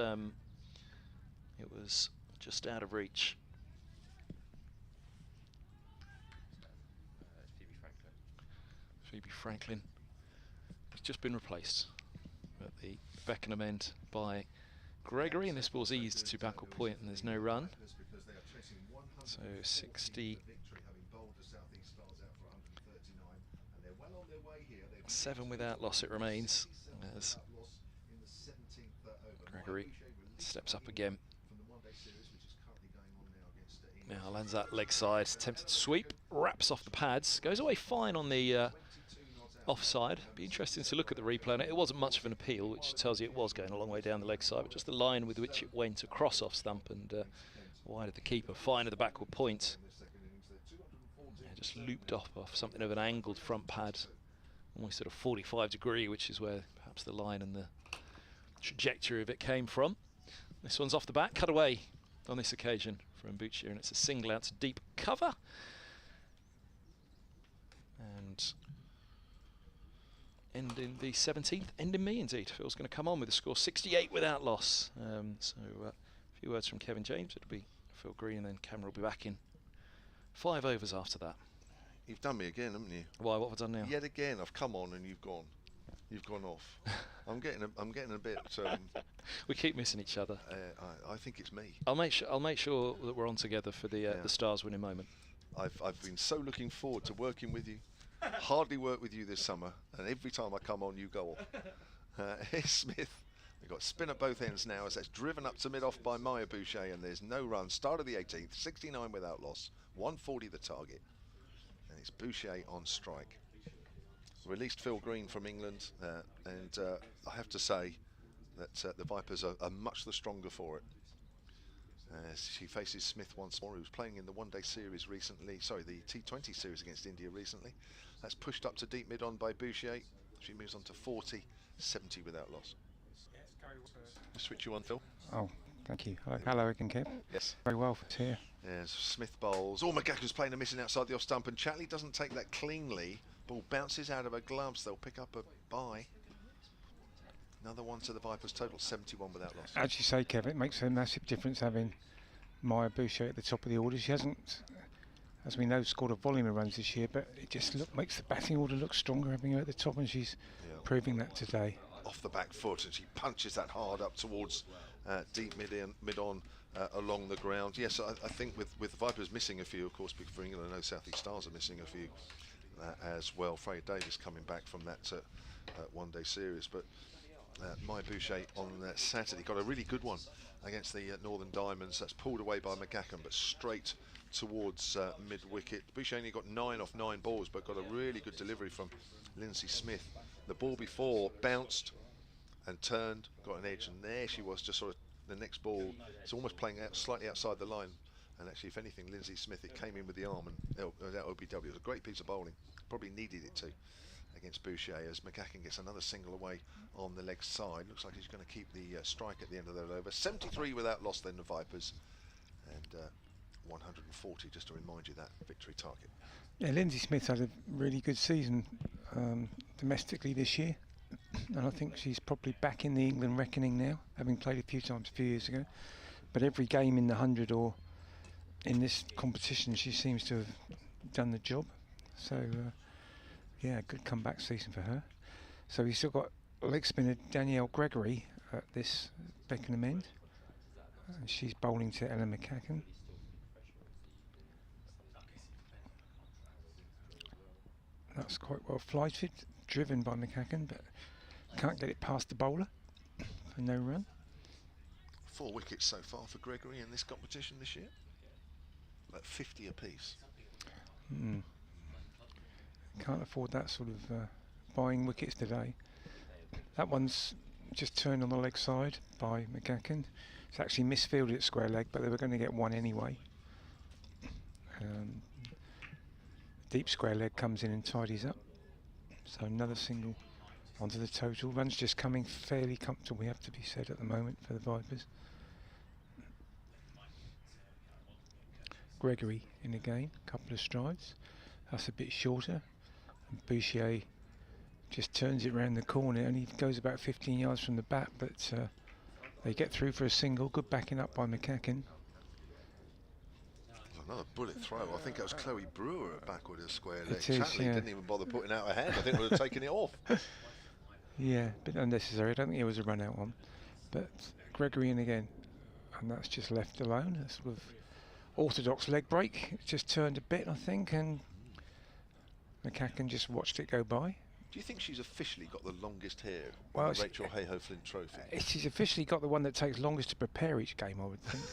it was just out of reach. Phoebe Franklin has just been replaced at the Beckenham end by Gregory, and this ball's eased to backward point, and there's no run. So 67 without loss it remains, as Gregory steps up again. Now lands that leg side, attempted sweep, wraps off the pads, goes away fine on the offside. Be interesting to look at the replay on it. It wasn't much of an appeal, which tells you it was going a long way down the leg side, but just the line with which it went across off stump and wide of the keeper, fine at the backward point. Yeah, just looped off something of an angled front pad, almost at a 45 degree, which is where perhaps the line and the trajectory of it came from. This one's off the bat, cut away on this occasion from Boucher, and it's a single out to deep cover. And ending the 17th, ending me indeed. Phil's going to come on with a score 68 without loss. So a few words from Kevin James. It'll be Phil Green, and then Cameron will be back in 5 overs after that. You've done me again, haven't you? Why? What have I done now? Yet again, I've come on and you've gone. You've gone off. I'm getting a bit. We keep missing each other. I think it's me. I'll make sure that we're on together for the Stars winning moment. I've been so looking forward to working with you. Hardly worked with you this summer, and every time I come on, you go off. Smith We've got spin at both ends now as that's driven up to mid-off by Maya Boucher, and there's no run. Start of the 18th, 69 without loss, 140 the target. And it's Boucher on strike. Released Phil Green from England, and I have to say that the Vipers are much the stronger for it. As she faces Smith once more, who's playing in the one-day series recently, sorry, the T20 series against India recently. That's pushed up to deep mid-on by Boucher. She moves on to 40, 70 without loss. Switch you on, Phil. Oh, thank you. Hello again, Kev. Yes. Very well for here. Yes, Smith bowls. Oh, McGacken's playing a missing outside the off stump, and Chatley doesn't take that cleanly. Ball bounces out of her gloves. They'll pick up a bye. Another one to the Vipers, total 71 without loss. As you say, Kev, it makes a massive difference having Maya Boucher at the top of the order. She hasn't, as we know, scored a volume of runs this year, but it just makes the batting order look stronger having her at the top, and she's proving that today. Off the back foot, and she punches that hard up towards deep mid-on along the ground. Yes, I think with the Vipers missing a few, of course, for England, I know South East Stars are missing a few as well. Freya Davis coming back from that one-day series, but Maya Boucher on Saturday got a really good one against the Northern Diamonds. That's pulled away by McGacken, but straight towards mid-wicket. Boucher only got 9 off 9 balls, but got a really good delivery from Lindsay Smith. The ball before bounced and turned, got an edge, and there she was, just sort of the next ball. It's almost playing out slightly outside the line, and actually, if anything, Lindsay Smith, it came in with the arm, and that OBW. It was a great piece of bowling. Probably needed it to against Boucher, as McGacken gets another single away on the leg side. Looks like he's going to keep the strike at the end of that over. 73 without loss then, the Vipers, and 140, just to remind you, that victory target. Yeah, Lindsay Smith had a really good season domestically this year, and I think she's probably back in the England reckoning now, having played a few times a few years ago. But every game in the 100 or in this competition, she seems to have done the job. So, yeah, good comeback season for her. So we've still got leg spinner Danielle Gregory at this Beckenham end, and she's bowling to Ella McGacken. That's quite well flighted, driven by McGacken, but can't get it past the bowler for no run. 4 wickets so far for Gregory in this competition this year. About 50 apiece. Can't afford that sort of buying wickets today. That one's just turned on the leg side by McGacken. It's actually misfielded at square leg, but they were going to get one anyway. Deep square leg comes in and tidies up. So another single onto the total. Runs just coming fairly comfortable, we have to be said, at the moment for the Vipers. Gregory in again, couple of strides. That's a bit shorter. And Boucher just turns it round the corner, and he goes about 15 yards from the bat, but they get through for a single. Good backing up by McGacken. Another bullet throw. I think it was Chloe Brewer at backward of square leg. It is, Chatley yeah. didn't even bother putting out her hand. I think would have taken it off. Yeah, a bit unnecessary. I don't think it was a run out one. But Gregory in again, and that's just left alone. A sort of orthodox leg break. It's just turned a bit, I think, and McGacken just watched it go by. Do you think she's officially got the longest hair Well, in the Rachael Heyhoe Flint Trophy? She's officially got the one that takes longest to prepare each game, I would think.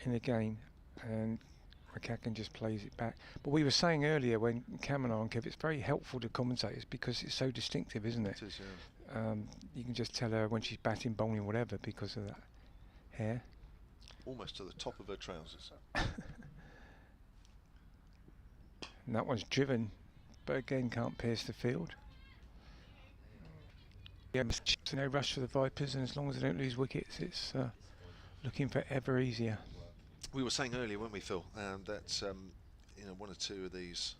In again, and McGacken just plays it back. But we were saying earlier when Cameron on, Kev, it's very helpful to commentators because it's so distinctive, isn't it? It is, yeah. You can just tell her when she's batting, bowling, whatever, because of that hair. Almost to the top of her trousers. And that one's driven, but again can't pierce the field. Yeah, no rush for the Vipers, and as long as they don't lose wickets, it's looking for ever easier. We were saying earlier, weren't we, Phil, that you know, one or two of these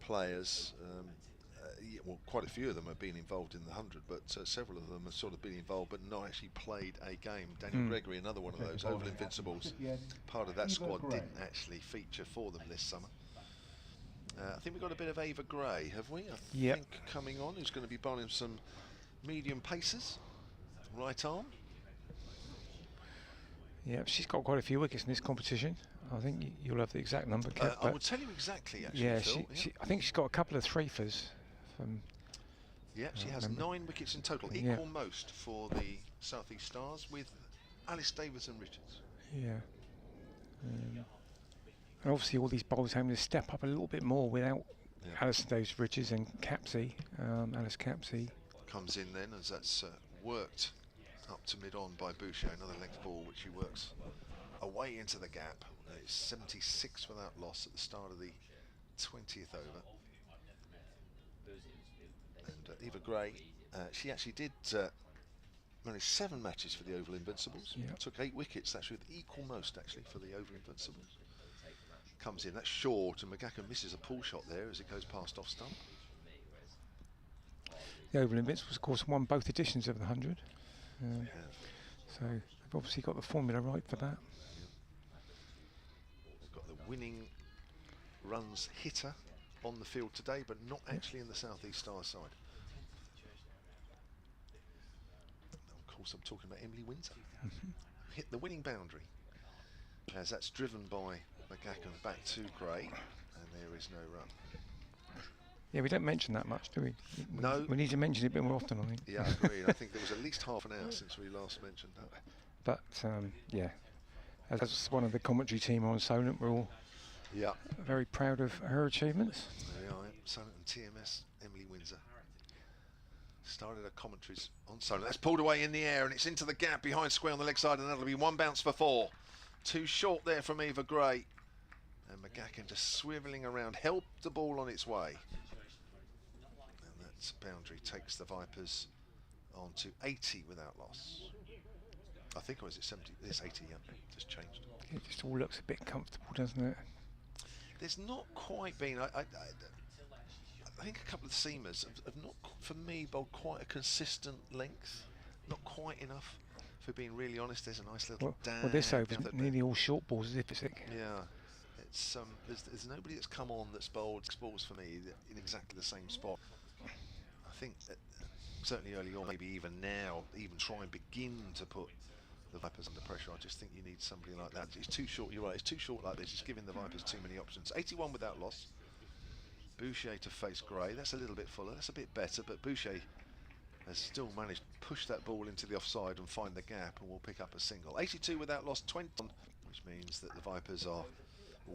players, well, quite a few of them have been involved in the 100, but several of them have sort of been involved but not actually played a game. Daniel Gregory, another one of those Oval Invincibles, part of that squad, didn't actually feature for them this summer. I think we've got a bit of Ava Gray, have we? I think coming on, who's going to be bowling some medium paces, right arm. Yeah, she's got quite a few wickets in this competition. I think you'll have the exact number, Kev. I will tell you exactly, actually, yeah, Phil. I think she's got a couple of threefers from Yeah, she has remember. 9 wickets in total, Yeah. equal most for the South East Stars with Alice Davis and Richards. Yeah. And obviously all these bowlers having to step up a little bit more without Alison Davis Richards and Capsey, Alice Capsey. Comes in then as that's worked up to mid-on by Boucher, another length ball which he works away into the gap. It's 76 without loss at the start of the 20th over. And Eva Gray, she actually did manage 7 matches for the Oval Invincibles. Yeah. Took 8 wickets, that's with equal most actually for the Oval Invincibles. Comes in, that's short, and McGackin misses a pull shot there as it goes past off stump. The Oval Invincibles, of course, won both editions of the 100. So they've obviously got the formula right for that. They've got the winning runs hitter on the field today, but not actually in the South East Star side. Of course, I'm talking about Emily Windsor. Hit the winning boundary as that's driven by McGackin back to Gray, and there is no run. Yeah, we don't mention that much, do we? No. We need to mention it a bit more often, I think. Yeah, I agree. I think there was at least half an hour since we last mentioned that. But yeah, as one of the commentary team on Solent, we're all very proud of her achievements. There we are, Solent and TMS, Emily Windsor. Started her commentaries on Solent. That's pulled away in the air and it's into the gap behind square on the leg side, and that'll be 1 bounce for 4. Too short there from Eva Gray. And McGackin just swivelling around, helped the ball on its way. And that boundary takes the Vipers on to 80 without loss. I think, or is it 70? It's 80, yeah, just changed. It just all looks a bit comfortable, doesn't it? There's not quite been, I think a couple of seamers have not, for me, bowled quite a consistent length. Not quite enough, for being really honest. There's a nice little dab. Well, this over's nearly all short balls, as if it's sick. Yeah, it's there's nobody that's come on that's bowled balls for me in exactly the same spot. I think that certainly early on, maybe even now, even try and begin to put the Vipers under pressure. I just think you need somebody like that. It's too short, you're right, it's too short like this. It's giving the Vipers too many options. 81 without loss. Boucher to face Gray. That's a little bit fuller, that's a bit better, but Boucher has still managed to push that ball into the offside and find the gap, and will pick up a single. 82 without loss, 20, which means that the Vipers are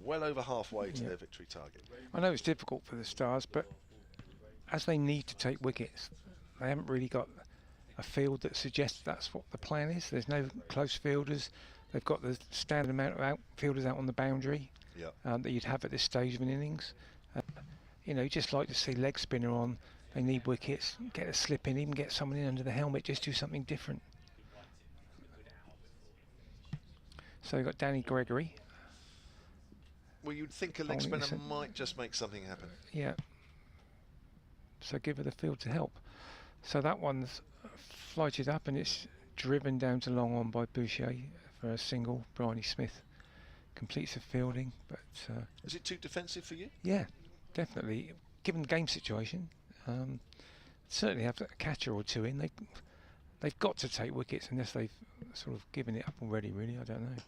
well over halfway to their victory target. I know it's difficult for the Stars, but as they need to take wickets, they haven't really got a field that suggests that's what the plan is. There's no close fielders. They've got the standard amount of outfielders out on the boundary that you'd have at this stage of an innings. You know, just like to see leg spinner on. They need wickets. Get a slip in, even get someone in under the helmet. Just do something different. So you've got Danny Gregory. Well, you'd think a leg spinner might just make something happen. Yeah. So give her the field to help. So that one's flighted up and it's driven down to long on by Boucher for a single. Bryony Smith completes the fielding, but is it too defensive for you? Yeah, definitely. Given the game situation, certainly have a catcher or two in. They've got to take wickets unless they've sort of given it up already. Really, I don't know.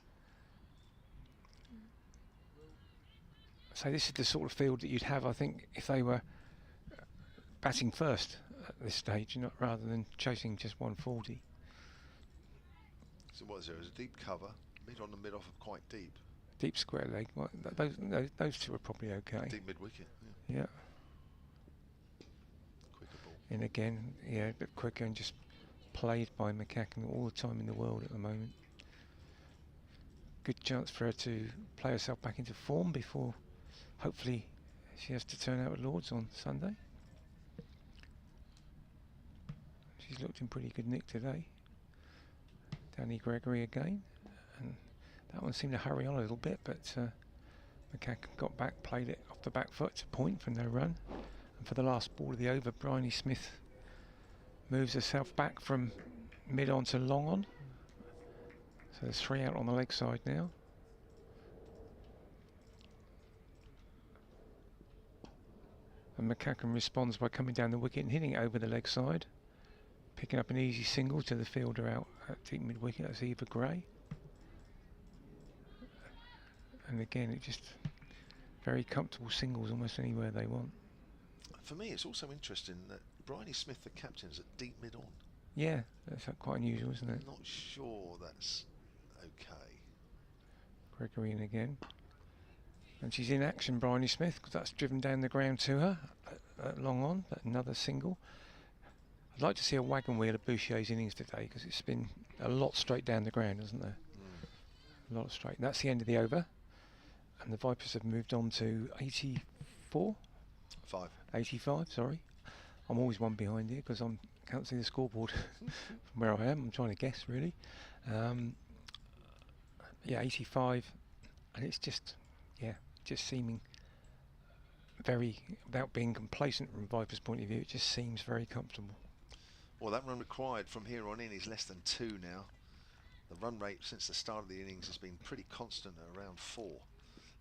So this is the sort of field that you'd have, I think, if they were batting first at this stage, rather than chasing just 140. So what is there? Is a deep cover, mid on and mid off of quite deep. Deep square leg. Well, those two are probably okay. Deep mid wicket. Yeah. Quicker ball. And again, yeah, a bit quicker and just played by McGackin all the time in the world at the moment. Good chance for her to play herself back into form before, hopefully, she has to turn out at Lords on Sunday. She's looked in pretty good nick today. Danny Gregory again, and that one seemed to hurry on a little bit, but McGackin got back, played it off the back foot to point for no run. And for the last ball of the over, Bryony Smith moves herself back from mid on to long on. So there's 3 out on the leg side now. And McGackin responds by coming down the wicket and hitting it over the leg side, picking up an easy single to the fielder out at deep mid wicket. That's Eva Gray. And again, it just very comfortable singles almost anywhere they want. For me, it's also interesting that Bryony Smith, the captain, is at deep mid-on. Yeah, that's quite unusual, isn't it? I'm not sure that's okay. Gregory in again. And she's in action, Bryony Smith, because that's driven down the ground to her. Long on, but another single. I'd like to see a wagon wheel of Boucher's innings today, because it's been a lot straight down the ground, hasn't there? A lot of straight. And that's the end of the over. And the Vipers have moved on to 84? 85, sorry. I'm always one behind here, because I can't see the scoreboard from where I am. I'm trying to guess, really. Yeah, 85. And it's just, yeah, just seeming very, without being complacent from Viper's point of view, it just seems very comfortable. Well, that run required from here on in is less than 2 now. The run rate since the start of the innings has been pretty constant at around 4.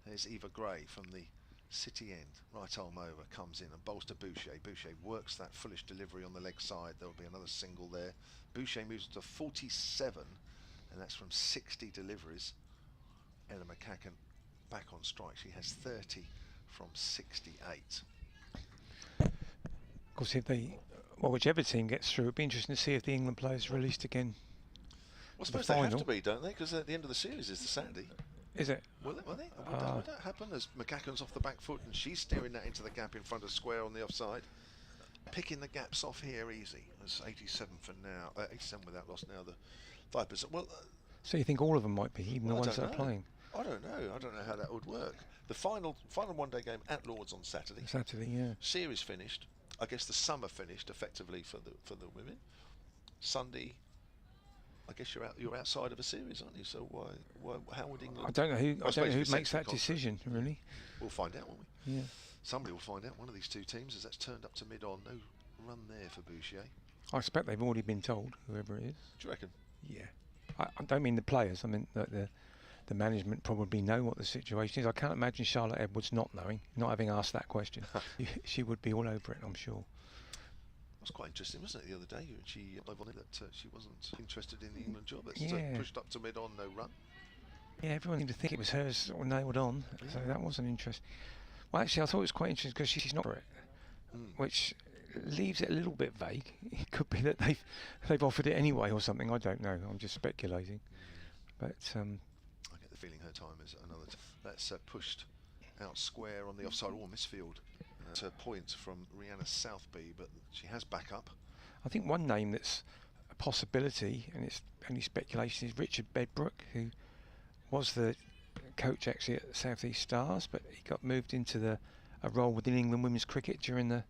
There's Eva Gray from the city end. Right arm over, comes in and bowls to Boucher. Boucher works that foolish delivery on the leg side. There'll be another single there. Boucher moves to 47, and that's from 60 deliveries. Ella McCacken back on strike. She has 30 from 68. Of course, if they, well, whichever team gets through, it'd be interesting to see if the England players are released again. Well, I suppose they have to be, don't they? Because at the end of the series is the Saturday. Is it? Will they? Would that happen as McCacken's off the back foot and she's steering that into the gap in front of square on the offside? Picking the gaps off here easy. That's 87 for now. 87 without loss now. The Vipers. Well. So you think all of them might be, even the ones that are playing? I don't know. I don't know how that would work. The final one-day game at Lords on Saturday. Saturday, yeah. Series finished. I guess the summer finished effectively for the women. Sunday. I guess you're outside of a series, aren't you? So how would England? I don't know who makes that decision, really. We'll find out, won't we? Yeah. Somebody will find out. One of these two teams, as that's turned up to mid-on. No run there for Boucher. I expect they've already been told, whoever it is. Do you reckon? Yeah. I don't mean the players. I mean the management probably know what the situation is. I can't imagine Charlotte Edwards not knowing, not having asked that question. She would be all over it, I'm sure. It was quite interesting, wasn't it, the other day? She that she wasn't interested in the England job. It's pushed up to mid-on, no run. Yeah, everyone seemed to think it was hers sort of nailed on, so that wasn't interesting. Well, actually, I thought it was quite interesting because she's not for it, which leaves it a little bit vague. It could be that they've offered it anyway or something. I don't know. I'm just speculating. But I get the feeling her time is another. That's pushed out square on the offside. Oh, misfield. A point from Rihanna Southby, but she has backup. I think one name that's a possibility, and it's only speculation, is Richard Bedbrook, who was the coach actually at South East Stars, but he got moved into a role within England women's cricket during the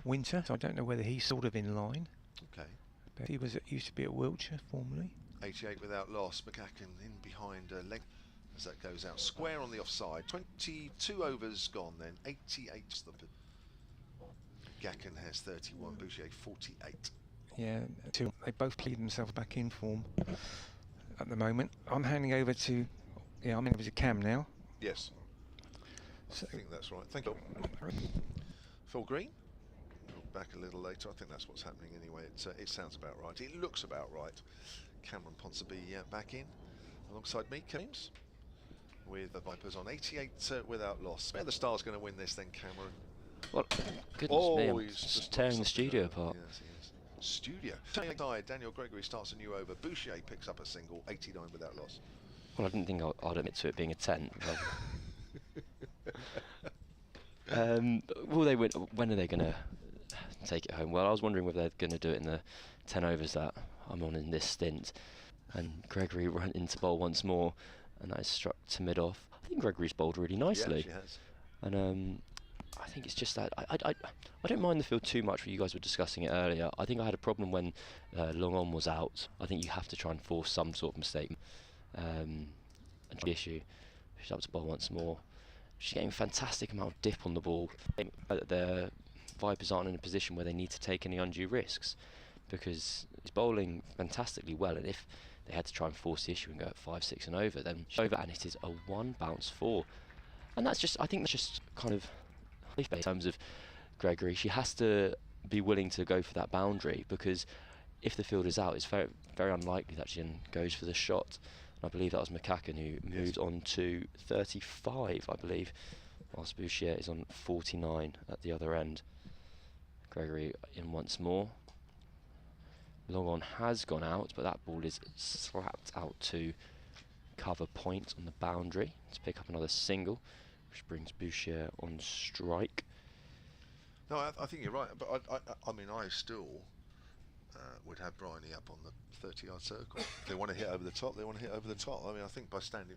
winter. So I don't know whether he's sort of in line. Okay. But he used to be at Wiltshire formerly. 88 without loss. McCacken in behind leg as that goes out square on the offside. 22 overs gone then. 88. Gacken has 31. Boucher 48. Yeah, they both plead themselves back in form at the moment. I'm handing over to Cam now. Yes. So I think that's right. Thank you. Phil Green. Back a little later. I think that's what's happening anyway. It sounds about right. It looks about right. Cameron Ponsonby back in alongside me, James, with the Vipers on 88 without loss. Where the Stars going to win this then, Cameron? Well, goodness me, I'm just tearing the studio apart. Yes, he is. Studio. Turning side, Daniel Gregory starts a new over. Boucher picks up a single, 89 without loss. Well, I didn't think I'd admit to it being a 10. Will they win? When are they going to take it home? Well, I was wondering whether they're going to do it in the 10 overs that I'm on in this stint. And Gregory ran into bowl once more, and that is struck to mid-off. I think Gregory's bowled really nicely. Yeah, she has. And I think it's just that I don't mind the field too much. You guys were discussing it earlier. I think I had a problem when Long On was out. I think you have to try and force some sort of mistake. And the issue, she's up to bowl once more. She's getting a fantastic amount of dip on the ball. The Vipers aren't in a position where they need to take any undue risks, because he's bowling fantastically well, and if they had to try and force the issue and go at 5, 6 and over, then over, and it is a 1 bounce 4. And that's just, I think that's just kind of in terms of Gregory. She has to be willing to go for that boundary, because if the field is out, it's very, very unlikely that she then goes for the shot. And I believe that was McCacken who moved on to 35, I believe, whilst Boucher is on 49 at the other end. Gregory in once more. Long on has gone out, but that ball is slapped out to cover point on the boundary to pick up another single, which brings Boucher on strike. No, I think you're right, but I mean, I still would have Bryony up on the 30-yard circle. If they want to hit over the top, they want to hit over the top. I mean, I think by standing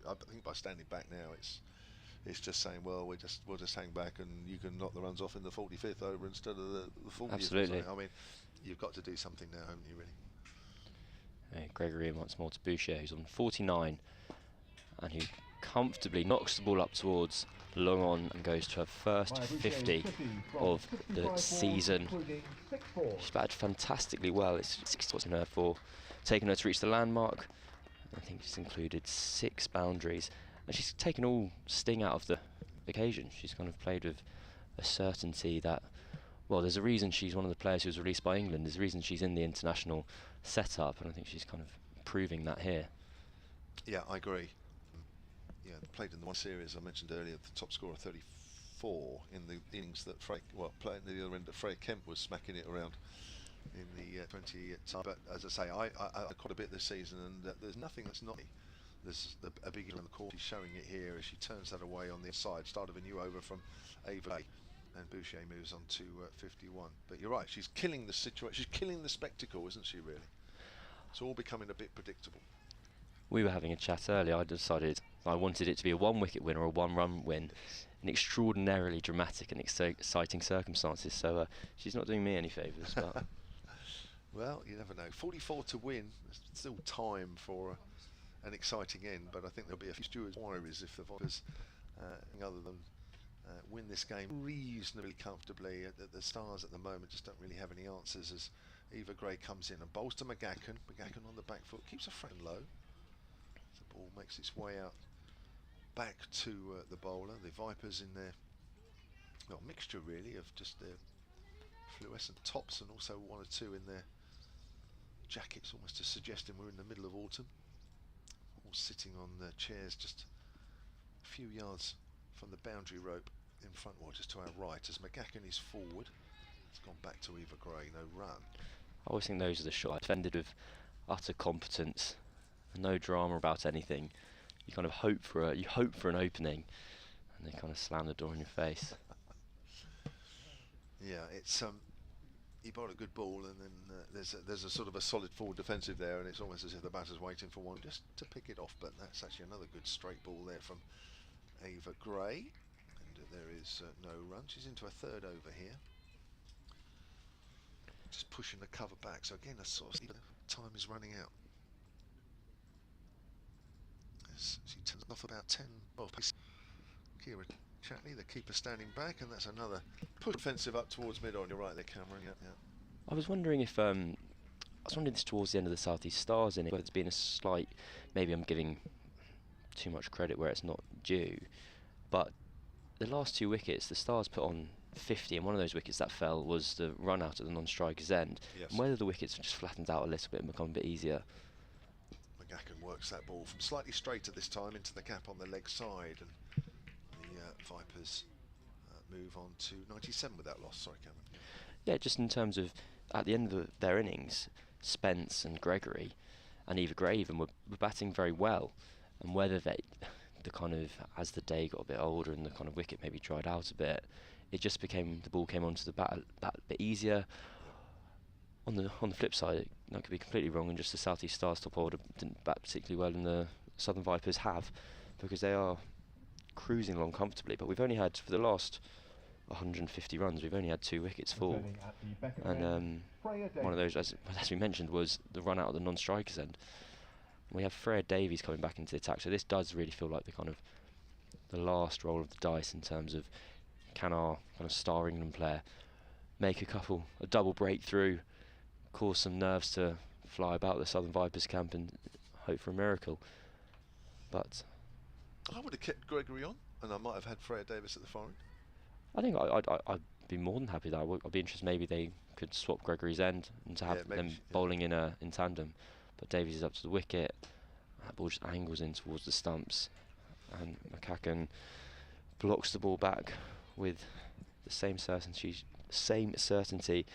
back now, it's just saying, well, we'll just hang back and you can knock the runs off in the 45th over instead of the 40th. Absolutely. I mean, you've got to do something now, haven't you, really? Gregory in once more to Boucher, who's on 49, and who comfortably knocks the ball up towards long on and goes to her first 50 of the season. She's batted fantastically well. It's 6 in her for taking her to reach the landmark. I think she's included 6 boundaries, and she's taken all sting out of the occasion. She's kind of played with a certainty that, well, there's a reason she's one of the players who was released by England. There's a reason she's in the international setup, and I think she's kind of proving that here. Yeah, I agree. Yeah, played in the one series I mentioned earlier, the top scorer 34 in the innings that playing at the other end that Freya Kemp was smacking it around in the 20 time. But as I say, I quite a bit this season, and there's nothing that's not. There's a big on the court. She's showing it here as she turns that away on the side. Start of a new over from Ava, and Boucher moves on to 51. But you're right, she's killing the situation. She's killing the spectacle, isn't she? Really, it's all becoming a bit predictable. We were having a chat earlier. I decided I wanted it to be a 1-wicket win or a 1-run win in extraordinarily dramatic and exciting circumstances. So she's not doing me any favours. But well, you never know. 44 to win. There's still time for an exciting end, but I think there'll be a few stewards' worries if the Vipers, other than win this game reasonably comfortably. The Stars at the moment just don't really have any answers as Eva Gray comes in and bowls to McGacken. McGacken on the back foot, keeps a front low. The ball makes its way out back to the bowler. The Vipers in their mixture really of just their fluorescent tops and also 1 or 2 in their jackets, almost to suggesting we're in the middle of autumn. All sitting on the chairs just a few yards from the boundary rope in front, or just to our right as McGacken is forward. It's gone back to Eva Gray, no run. I always think those are the shots defended with utter competence, no drama about anything. You kind of hope for an opening, and they kind of slam the door in your face. Yeah, it's you bowled a good ball, and then there's a sort of a solid forward defensive there, and it's almost as if the batter's waiting for one just to pick it off. But that's actually another good straight ball there from Ava Gray, and there is no run. She's into a 3rd over here, just pushing the cover back. So again, time is running out. As she turns off about 10. Kira Chatley, the keeper, standing back, and that's another push offensive up towards mid-on. You're right there, Cameron. Yeah. I was wondering if this towards the end of the South East Stars in it, whether it's been a slight, maybe I'm giving too much credit where it's not due, but the last 2 wickets the Stars put on 50, and one of those wickets that fell was the run out at the non-striker's end. Yes. And whether the wickets just flattened out a little bit and become a bit easier. McGacken works that ball from slightly straighter this time into the gap on the leg side, and the Vipers move on to 97 with that loss. Sorry, Cameron. Yeah, just in terms of at the end of their innings, Spence and Gregory and Eva Gray even were batting very well, and whether the kind of, as the day got a bit older and the kind of wicket maybe dried out a bit, it just became, the ball came onto the bat a bit easier. On the flip side, that could be completely wrong, and just the South East Stars top order didn't bat particularly well, and the Southern Vipers have, because they are cruising along comfortably. But we've only had, for the last 150 runs, we've only had 2 wickets fall, and one of those, as we mentioned, was the run out of the non-strikers end. We have Freya Davies coming back into the attack, so this does really feel like the last roll of the dice in terms of, can our kind of star England player make a double breakthrough, cause some nerves to fly about the Southern Vipers camp and hope for a miracle. But I would have kept Gregory on, and I might have had Freya Davies at the far end. I think I'd be more than happy that. I'd be interested, maybe they could swap Gregory's end and to have them bowling in tandem. But Davies is up to the wicket, that ball just angles in towards the stumps, and McGacken blocks the ball back with the same certainty same certainty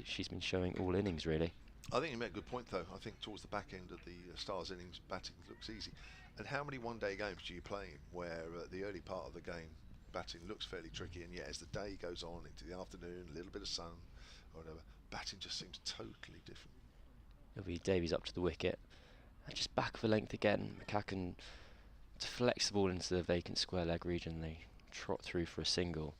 she's been showing all innings, really. I think you made a good point, though. I think towards the back end of the Stars innings, batting looks easy. And how many one-day games do you play in where the early part of the game, batting looks fairly tricky, and yet as the day goes on into the afternoon, a little bit of sun or whatever, batting just seems totally different. It'll be Davies up to the wicket, and just back of a length again. McCacken deflects the ball into the vacant square leg region. They trot through for a single,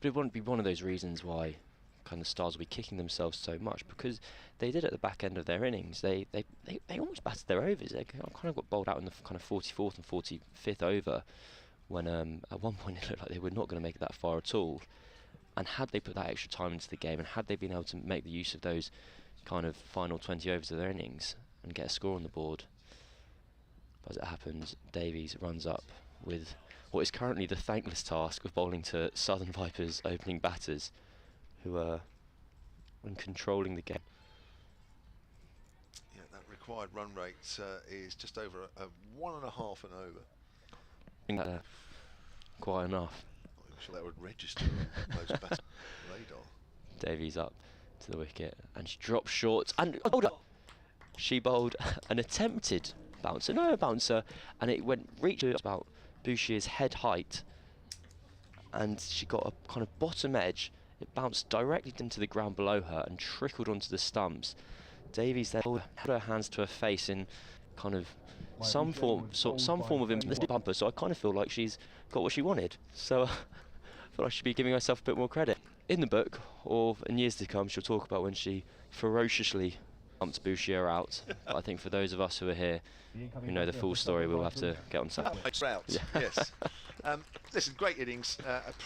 but it wouldn't be one of those reasons why kind of Stars will be kicking themselves so much, because they did at the back end of their innings. They almost battered their overs. They kind of got bowled out in the kind of 44th and 45th over, when at one point it looked like they were not going to make it that far at all. And had they put that extra time into the game, and had they been able to make the use of those kind of final 20 overs of their innings and get a score on the board, but as it happens, Davies runs up with what is currently the thankless task of bowling to Southern Vipers opening batters, who are controlling the game. Yeah, that required run rate is just over a 1.5 an over. I think that's quite enough. I'm sure that would register on most batters' radar. Davies up to the wicket, and she drops short, and she bowled an attempted bouncer, no bouncer, and it reached about Bouchier's head height, and she got a kind of bottom edge. It bounced directly into the ground below her and trickled onto the stumps. Davies then held her hands to her face in kind of some form of bumper. So I kind of feel like she's got what she wanted. So I feel like I should be giving myself a bit more credit. In the book, or in years to come, she'll talk about when she ferociously bumped Bouchier out. But I think for those of us who are here, who know the full story, we'll have to get on something. Yes. Listen, great innings.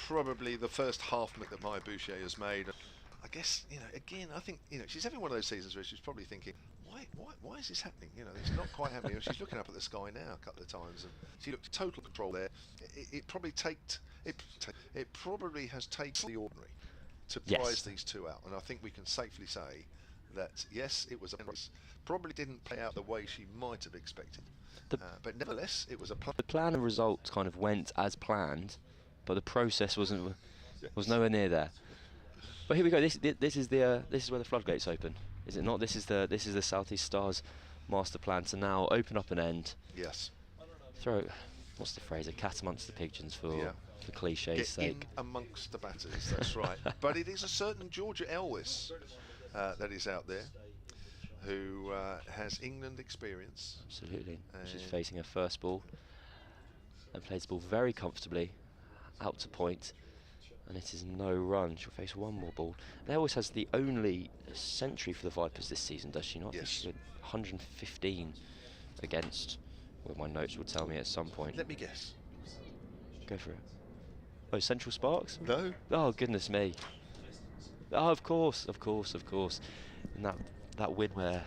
Probably the first half that Maya Bouchier has made. I guess, again, I think, she's having one of those seasons where she's probably thinking, why is this happening? It's not quite happening. She's looking up at the sky now a couple of times, and she looked total control there. It probably has taken the ordinary to prize these two out, and I think we can safely say that yes, it was probably didn't play out the way she might have expected. But nevertheless, it was a plan. The plan and results kind of went as planned, but the process was nowhere near there. But here we go. This is where the floodgates open, is it not? This is the South East Stars master plan to now open up an end. Yes. Throw, what's the phrase? A cat amongst the pigeons for cliche's sake. In amongst the batters. That's right. But it is a certain Georgia Elwes that is out there, who has England experience. Absolutely. She's facing her first ball and plays the ball very comfortably out to point, and it is no run. She'll face one more ball. And Elwes has the only century for the Vipers this season, does she not? Yes. She's 115 against, well, my notes would tell me at some point. Let me guess. Go for it. Oh, Central Sparks? No. Oh, goodness me. Oh, of course. And that win where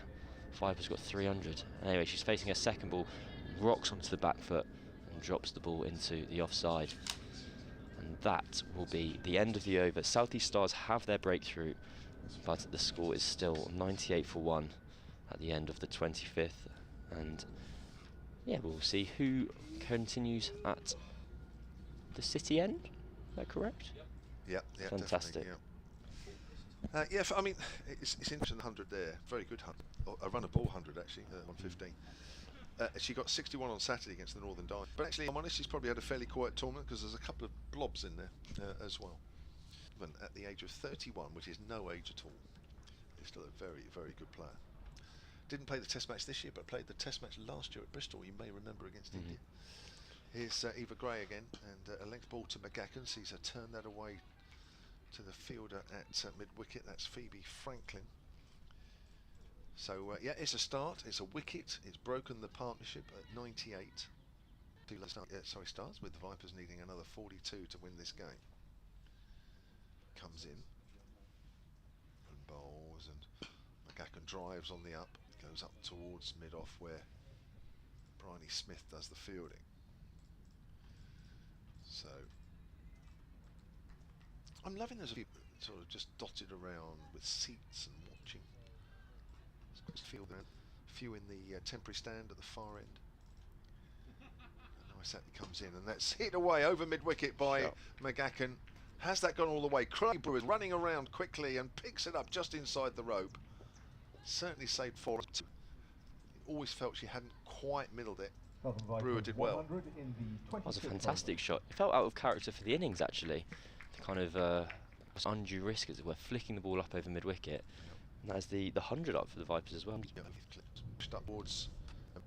Vipers got 300. Anyway, she's facing her second ball, rocks onto the back foot and drops the ball into the offside. And that will be the end of the over. South East Stars have their breakthrough, but the score is still 98 for 1 at the end of the 25th. And yeah, we'll see who continues at the City end. Is that correct? Yeah, fantastic. I mean, it's interesting, 100 there, very good 100, a run of ball 100 actually, 115. She got 61 on Saturday against the Northern Diamond, but actually, I'm honest, she's probably had a fairly quiet tournament because there's a couple of blobs in there as well. Even at the age of 31, which is no age at all, he's still a very, very good player. Didn't play the Test match this year, but played the Test match last year at Bristol, you may remember, against India. Here's Eva Gray again, and a length ball to McGacken, sees her turn that away to the fielder at mid-wicket. That's Phoebe Franklin. So yeah, it's a start, it's a wicket, it's broken the partnership at 98. Starts with the Vipers needing another 42 to win this game. Comes in and bowls, and McGacken drives on the up, goes up towards mid-off where Bryony Smith does the fielding. So I'm loving there's a few sort of just dotted around with seats and watching. It's good field there. A few in the temporary stand at the far end. And nice that comes in, and that's hit away over mid-wicket by McGacken. Has that gone all the way? Chloe Brewer is running around quickly and picks it up just inside the rope. Certainly saved 4. Always felt she hadn't quite middled it. Brewer did well. That was a fantastic shot. It felt out of character for the innings, actually. The kind of undue risk, as it were, flicking the ball up over mid-wicket. And that's the 100 up for the Vipers as well. Pushed upwards. A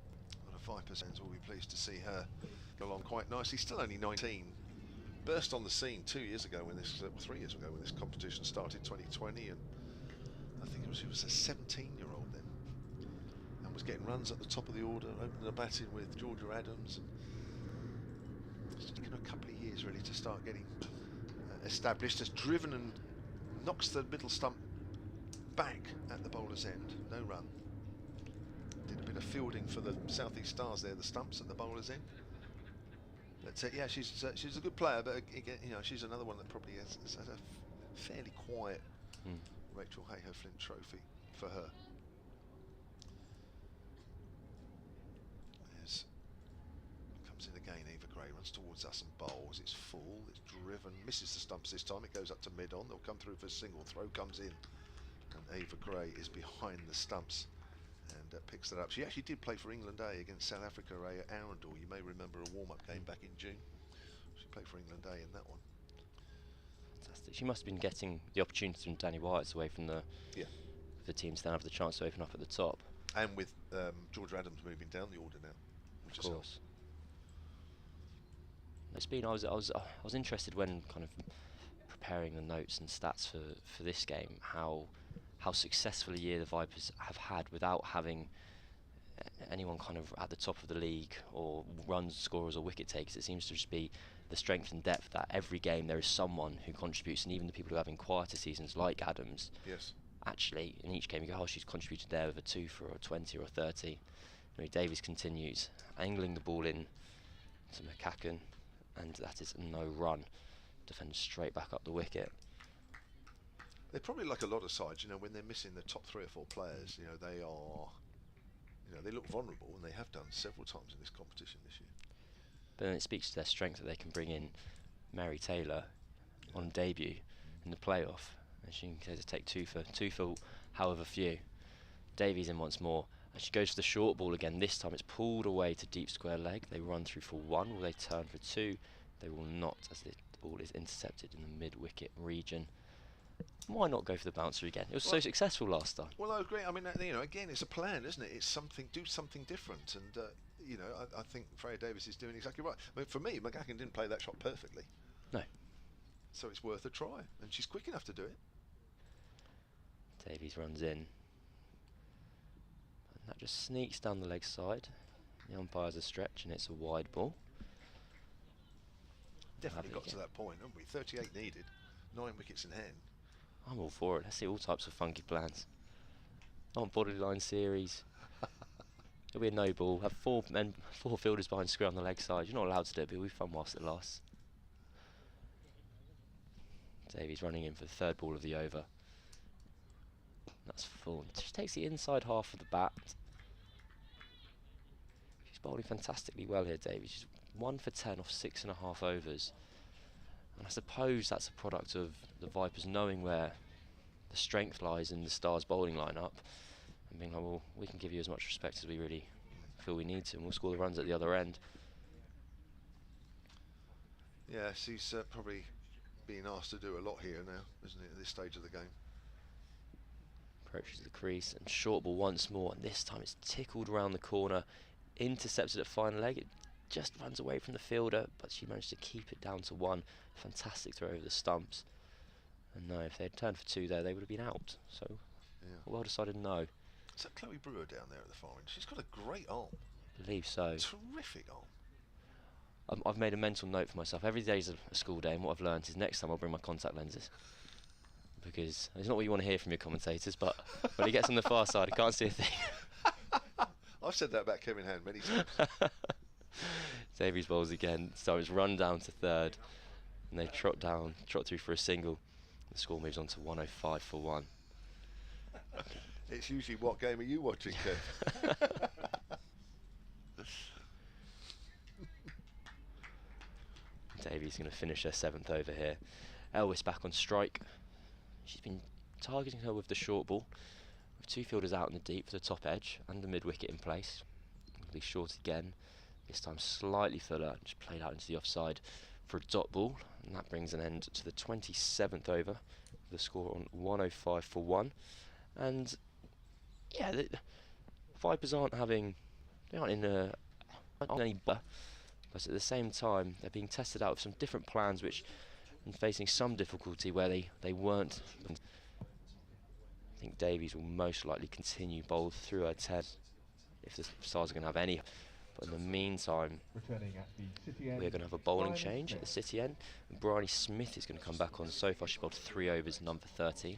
lot of Vipers fans will be pleased to see her go along quite nicely. Still only 19. Burst on the scene 2 years ago when this, 3 years ago when this competition started, 2020, and I think she was a 17-year-old then, and was getting runs at the top of the order, opening the batting with Georgia Adams. It's taken a couple of years really to start getting established. Has driven and knocks the middle stump back at the bowler's end. No run. Did a bit of fielding for the South East Stars there, the stumps at the bowler's end. But yeah, she's a good player, but again, you know, she's another one that probably has had a fairly quiet Rachael Heyhoe Flint trophy for her. As comes in again, Eva Gray runs towards us and bowls. It's full, it's driven, misses the stumps this time. It goes up to mid-on. They'll come through for a single. Throw comes in, and Eva Gray is behind the stumps and picks that up. She actually did play for England A against South Africa A at Arundel. You may remember a warm-up game back in June. She played for England A in that one. Fantastic. She must have been getting the opportunity from Danny Wyatt's away from the teams then have the chance to open up at the top. And with Georgia Adams moving down the order now, which of course. It's been I was interested when kind of preparing the notes and stats for this game how successful a year the Vipers have had without having anyone kind of at the top of the league or runs scorers or wicket takers. It seems to just be the strength and depth that every game there is someone who contributes, and even the people who are having quieter seasons like Adams, actually in each game you go, oh, she's contributed there with a 2 for a 20 or a 30. Davies continues angling the ball in to McCacken, and that is no run. Defends straight back up the wicket. They're probably like a lot of sides, you know, when they're missing the top 3 or 4 players, you know, they are, you know, they look vulnerable, and they have done several times in this competition this year. But then it speaks to their strength that they can bring in Mary Taylor on debut in the playoff, and she can take two for however few. Davies in once more, and she goes for the short ball again. This time it's pulled away to deep square leg. They run through for 1. Will they turn for 2? They will not, as the ball is intercepted in the mid-wicket region. Why not go for the bouncer again? It was so successful last time. Well, I agree. I mean, you know, again, it's a plan, isn't it? It's something, do something different, and you know, I think Freya Davies is doing exactly right. I mean, for me, McCacken didn't play that shot perfectly. No. So it's worth a try, and she's quick enough to do it. Davies runs in, and that just sneaks down the leg side. The umpire's a stretch, and it's a wide ball. Definitely got to that point, haven't we? 38 needed, 9 wickets in hand. I'm all for it. Let's see all types of funky plans. I want borderline series. It'll be a no ball. Have 4 fielders behind square on the leg side. You're not allowed to do it, but it'll be fun whilst it lasts. Davies running in for the 3rd ball of the over. That's full. Just takes the inside half of the bat. She's bowling fantastically well here, Davies. She's 1 for 10 off 6.5 overs. And I suppose that's a product of the Vipers knowing where the strength lies in the Stars bowling lineup and being like, well, we can give you as much respect as we really feel we need to, and we'll score the runs at the other end. Yeah, she's probably being asked to do a lot here now, isn't it, at this stage of the game? Approaches the crease and short ball once more, and this time it's tickled around the corner, intercepted at fine leg. It just runs away from the fielder, but she managed to keep it down to 1. Fantastic throw over the stumps. And no, if they had turned for 2 there, they would have been out. So, a well decided no. Is that Chloe Brewer down there at the far end? She's got a great arm. I believe so. Terrific arm. I've made a mental note for myself. Every day is a school day, and what I've learned is next time I'll bring my contact lenses. Because it's not what you want to hear from your commentators, but when he gets on the far side, I can't see a thing. I've said that about Kevin Hand many times. Davies bowls again, so it's run down to 3rd, and they trot through for a single. The score moves on to 105 for 1. It's usually, what game are you watching, Kev? Davies going to finish her 7th over here. Elvis back on strike. She's been targeting her with the short ball, with 2 fielders out in the deep for the top edge and the mid wicket in place. It'll be short again, this time slightly fuller, just played out into the offside for a dot ball, and that brings an end to the 27th over, the score on 105 for 1. And yeah, the Vipers aren't in any but at the same time they're being tested out with some different plans which and facing some difficulty where they weren't. I think Davies will most likely continue bowled through her 10 if the Stars are going to have any. But in the meantime, Returning at the City end, we're going to have a bowling Bryony change at the Smith. City end. And Bryony Smith is going to come back on. So far she bowled 3 overs, number 13.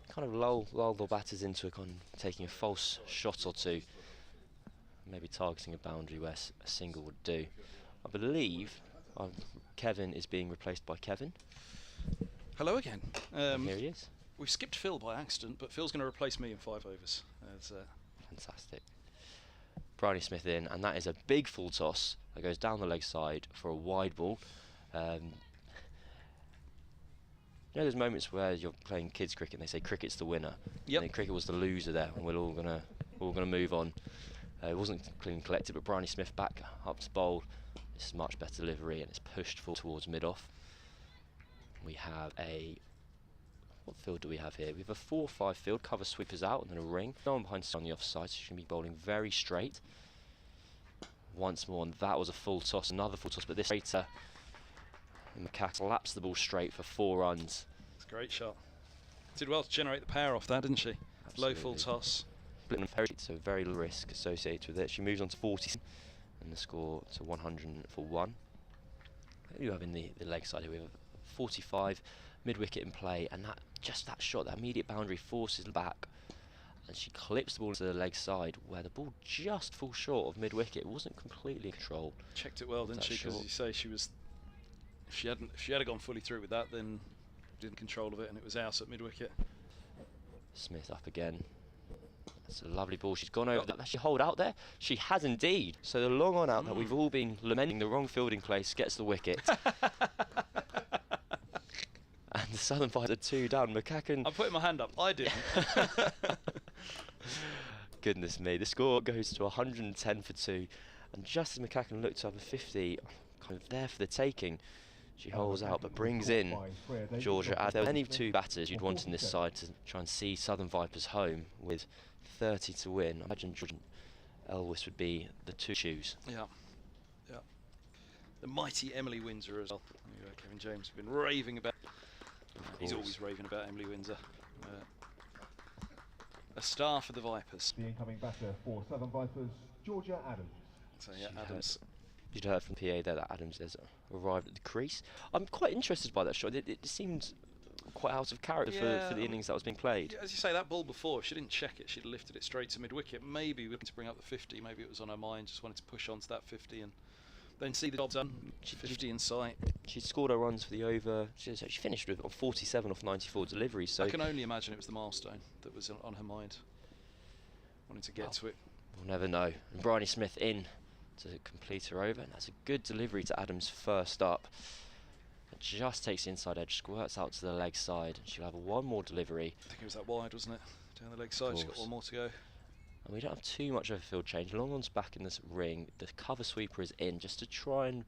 Kind of lull the batters into a taking a false shot or two. Maybe targeting a boundary where a single would do. I believe Kevin is being replaced by Kevin. Hello again. Here he is. We've skipped Phil by accident, but Phil's going to replace me in 5 overs. Fantastic. Bryony Smith in, and that is a big full toss that goes down the leg side for a wide ball. You know, there's moments where you're playing kids cricket and they say cricket's the winner. Yep. And cricket was the loser there, and we're all gonna move on. It wasn't clean and collected, but Bryony Smith back up to bowl. This is much better delivery, and it's pushed full towards mid-off. We have what field do we have here? We have a 4-5 field, cover sweepers out and then a ring. No one behind on the offside, so she's going to be bowling very straight. Once more, and that was a full toss, another full toss, but this straighter. And McCack slaps the ball straight for 4 runs. It's a great shot. Did well to generate the power off that, didn't she? Absolutely. Low full toss. So very little risk associated with it. She moves on to 40 and the score to 100 for 1. Who do you have in the leg side here? We have 45, mid-wicket in play, and that shot, that immediate boundary forces back, and she clips the ball into the leg side where the ball just falls short of mid-wicket. It wasn't completely in control. Checked it well, didn't she? Because as you say, she was. If she had gone fully through with that, then didn't control of it, and it was out at mid-wicket. Smith up again. That's a lovely ball. She's gone over. Does she hold out there? She has indeed. So the long on out that we've all been lamenting, the wrong fielding place, gets the wicket. And the Southern Vipers are 2 down. McCacken. I'm putting my hand up. I didn't. Goodness me. The score goes to 110 for 2. And just as McCacken looked up a 50, kind of there for the taking, she holds out but brings in Georgia. As there were any 2 batters you'd want in this side to try and see Southern Vipers home with 30 to win. I imagine Georgia Elvis would be the 2 choose. Yeah. The mighty Emily Windsor as well. Kevin James has been raving about. He's always raving about Emily Windsor. A star for the Vipers. The incoming batter for Southern Vipers, Georgia Adams. So yeah, Adams. You'd heard from PA there that Adams has arrived at the crease. I'm quite interested by that shot. It seemed quite out of character for the innings that was being played. As you say, that ball before, if she didn't check it, she'd have lifted it straight to mid-wicket. Maybe looking to bring up the 50, maybe it was on her mind, just wanted to push on to that 50 and then see the job done. 50 in sight. She'd scored her runs for the over. She finished with 47 off 94 deliveries. So I can only imagine it was the milestone that was on her mind. Wanting to get to it. We'll never know. And Bryony Smith in to complete her over, and that's a good delivery to Adams first up. It just takes the inside edge, squirts out to the leg side, and she'll have one more delivery. I think it was that wide, wasn't it? Down the leg side, she's got one more to go. And we don't have too much of a field change. Long on's back in this ring. The cover sweeper is in just to try and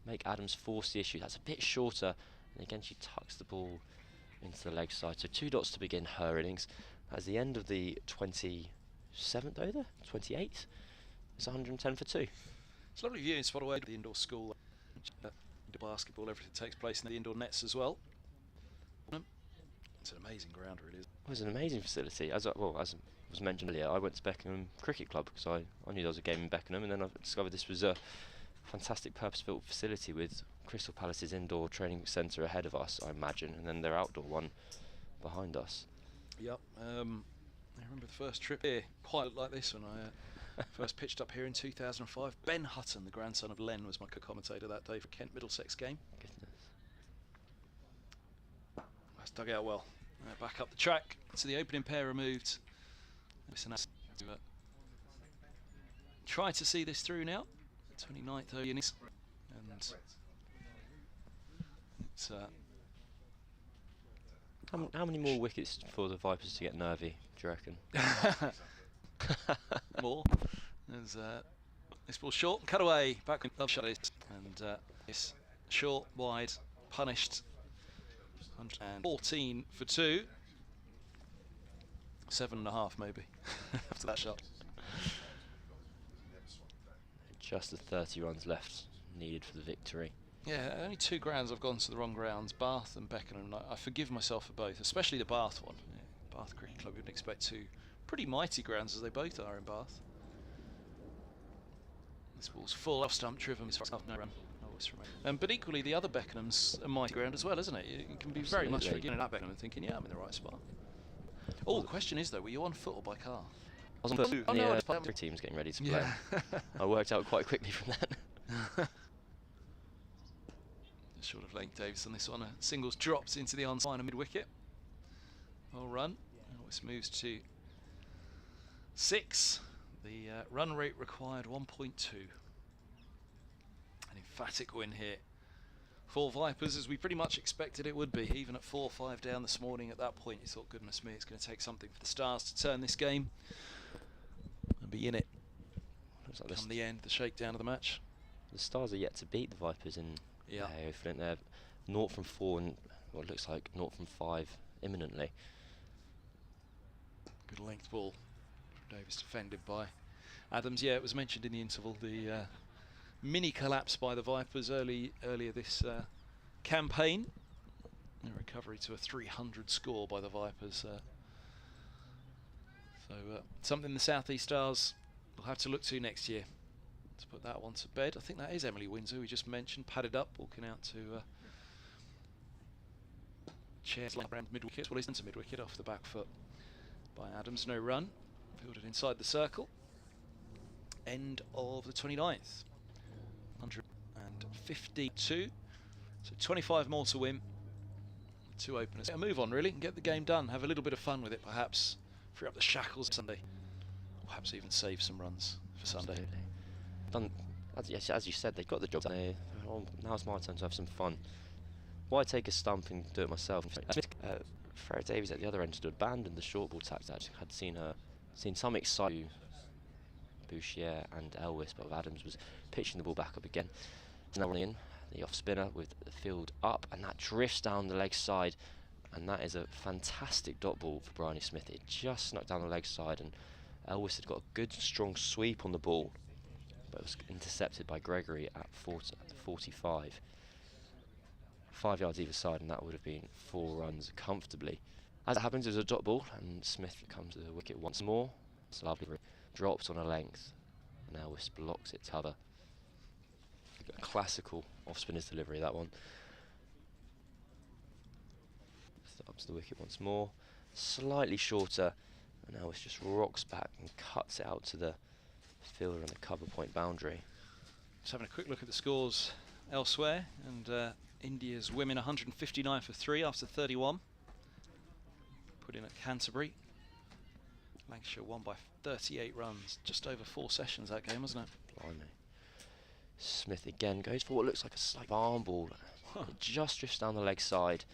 make Adams force the issue. That's a bit shorter, and again she tucks the ball into the leg side. So 2 dots to begin her innings. That's the end of the 27th over, 28th. It's 110 for 2. It's a lovely viewing spot away at the indoor school. Indoor basketball, everything takes place in the indoor nets as well. It's an amazing ground, really. It was an amazing facility. As was mentioned earlier, I went to Beckenham Cricket Club because I knew there was a game in Beckenham, and then I discovered this was a fantastic purpose-built facility with Crystal Palace's indoor training centre ahead of us, I imagine, and then their outdoor one behind us. Yep. I remember the first trip here, quite like this when I first pitched up here in 2005. Ben Hutton, the grandson of Len, was my co-commentator that day for Kent Middlesex game. Goodness. That's dug out well. Back up the track. So the opening pair removed. Try to see this through now. 29th innings. And It's, How many more wickets for the Vipers to get nervy, do you reckon? more. There's this ball short and cut away. Back with love shot is, and it's short, wide, punished. 114 for 2. 7.5 maybe after that shot. Just the 30 runs left needed for the victory. Yeah, only 2 grounds I've gone to the wrong grounds, Bath and Beckenham. I forgive myself for both, especially the Bath one. Yeah, Bath Cricket Club, you would expect 2 pretty mighty grounds, as they both are in Bath. This ball's full off stump, driven, no run. But equally, the other Beckenham's a mighty ground as well, isn't it? You can be very much beginning at Beckenham and thinking, yeah, I'm in the right spot. Oh, the question is though, were you on foot or by car? I was on foot. The team's getting ready to play. Yeah. I worked out quite quickly from that. Short of length Davis on this one. Singles drops into the onside mid wicket. Well run. This moves to 6. The run rate required 1.2. An emphatic win here for Vipers, as we pretty much expected it would be. Even at 4-5 down this morning, at that point you thought, goodness me, it's going to take something for the Stars to turn this game and be in it. Looks like come the end, the shakedown of the match. The Stars are yet to beat the Vipers in Heyhoe, Flint. They're 0 from 4 and what looks like 0 from 5 imminently. Good length ball. Davis defended by Adams. Yeah, it was mentioned in the interval, the mini collapse by the Vipers earlier this campaign. A recovery to a 300 score by the Vipers. So something the South East Stars will have to look to next year to put that one to bed. I think that is Emily Windsor, we just mentioned, padded up, walking out to chairs around mid wicket. Well, he's into mid wicket off the back foot by Adams. No run, fielded inside the circle. End of the 29th. 152. So 25 more to win. 2 openers. A move on really and get the game done. Have a little bit of fun with it, perhaps. Free up the shackles Sunday. Perhaps even save some runs for Sunday. Done, as you said, they got the job done. Now it's my turn to have some fun. Why take a stump and do it myself? Freya Davies at the other end had abandoned the short ball tactic. Had seen some excitement. Bouchier and Elwes, but Adams was pitching the ball back up again. Now running in, the off spinner with the field up, and that drifts down the leg side, and that is a fantastic dot ball for Bryony Smith. It just snuck down the leg side, and Elwes had got a good strong sweep on the ball, but it was intercepted by Gregory at 45. 5 yards either side, and that would have been 4 runs comfortably. As it happens, there's a dot ball, and Smith comes to the wicket once more. It's lovely. Drops on a length, and Elwes blocks it to cover. A classical off-spinner's delivery, that one. Up to the wicket once more. Slightly shorter, and Elwes just rocks back and cuts it out to the fielder on the cover point boundary. Just having a quick look at the scores elsewhere, and India's women 159 for 3 after 31. Put in at Canterbury. Lancashire won by 38 runs, just over 4 sessions that game, wasn't it? Blimey. Smith again goes for what looks like a slight barn ball. It just drifts down the leg side,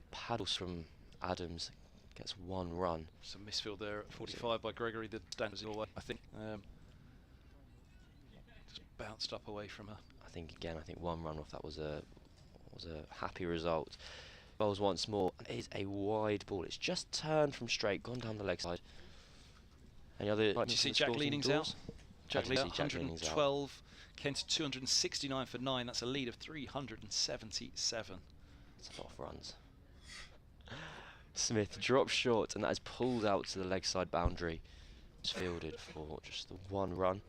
paddles from Adams, gets 1 run. Some misfield there at 45 by Gregory, the standards away, I think. Just bounced up away from her. I think 1 run off that was a happy result. Bowls once more, and it is a wide ball. It's just turned from straight, gone down the leg side. Any other? Did you see Jack Leaning's out? Jack Leaning 112. Kent 269 for 9. That's a lead of 377. That's a lot of runs. Smith drops short, and that is pulled out to the leg side boundary. It's fielded for just the 1 run.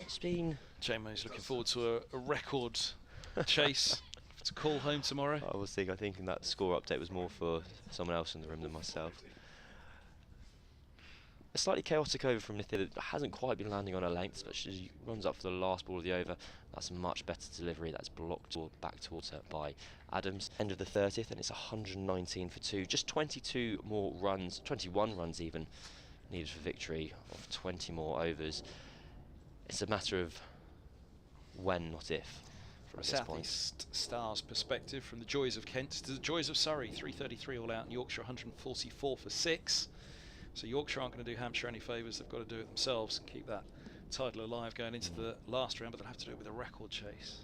It's been. Jamo's looking forward to a record chase to call home tomorrow. I was thinking that score update was more for someone else in the room than myself. A slightly chaotic over from Nithya that hasn't quite been landing on her lengths, but she runs up for the last ball of the over. That's a much better delivery. That's blocked back towards her by Adams. End of the 30th, and it's 119 for 2. Just 22 more runs, 21 runs even, needed for victory of 20 more overs. It's a matter of when, not if. at this point. Southeast Stars perspective, from the joys of Kent to the joys of Surrey, 333 all out, and Yorkshire 144 for 6. So Yorkshire aren't going to do Hampshire any favours. They've got to do it themselves and keep that title alive going into the last round, but they'll have to do it with a record chase.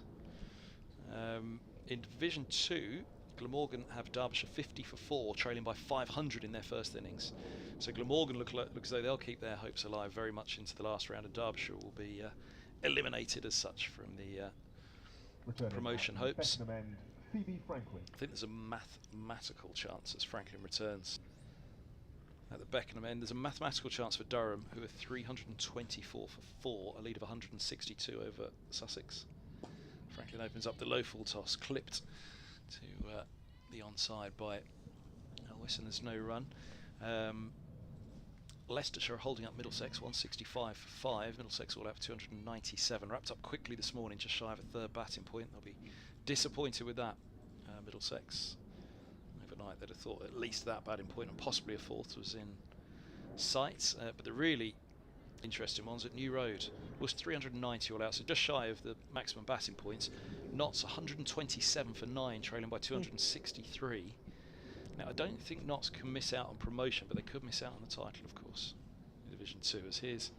In Division 2, Glamorgan have Derbyshire 50 for 4, trailing by 500 in their first innings. So Glamorgan look as though they'll keep their hopes alive very much into the last round, and Derbyshire will be eliminated as such from the promotion hopes. Beckenham end, Phoebe Franklin. I think there's a mathematical chance as Franklin returns. At the Beckenham end, there's a mathematical chance for Durham, who are 324 for 4, a lead of 162 over Sussex. Franklin opens up the low full toss, clipped to the onside by Elwes, and there's no run. Leicestershire are holding up Middlesex 165 for 5. Middlesex all out for 297. Wrapped up quickly this morning, just shy of a third batting point. They'll be disappointed with that. Middlesex overnight, they'd have thought at least that batting point and possibly a fourth was in sight. But the really interesting ones at New Road was 390 all out, so just shy of the maximum batting points. Notts 127 for 9, trailing by 263. Now, I don't think Notts can miss out on promotion, but they could miss out on the title, of course, in Division 2, as here's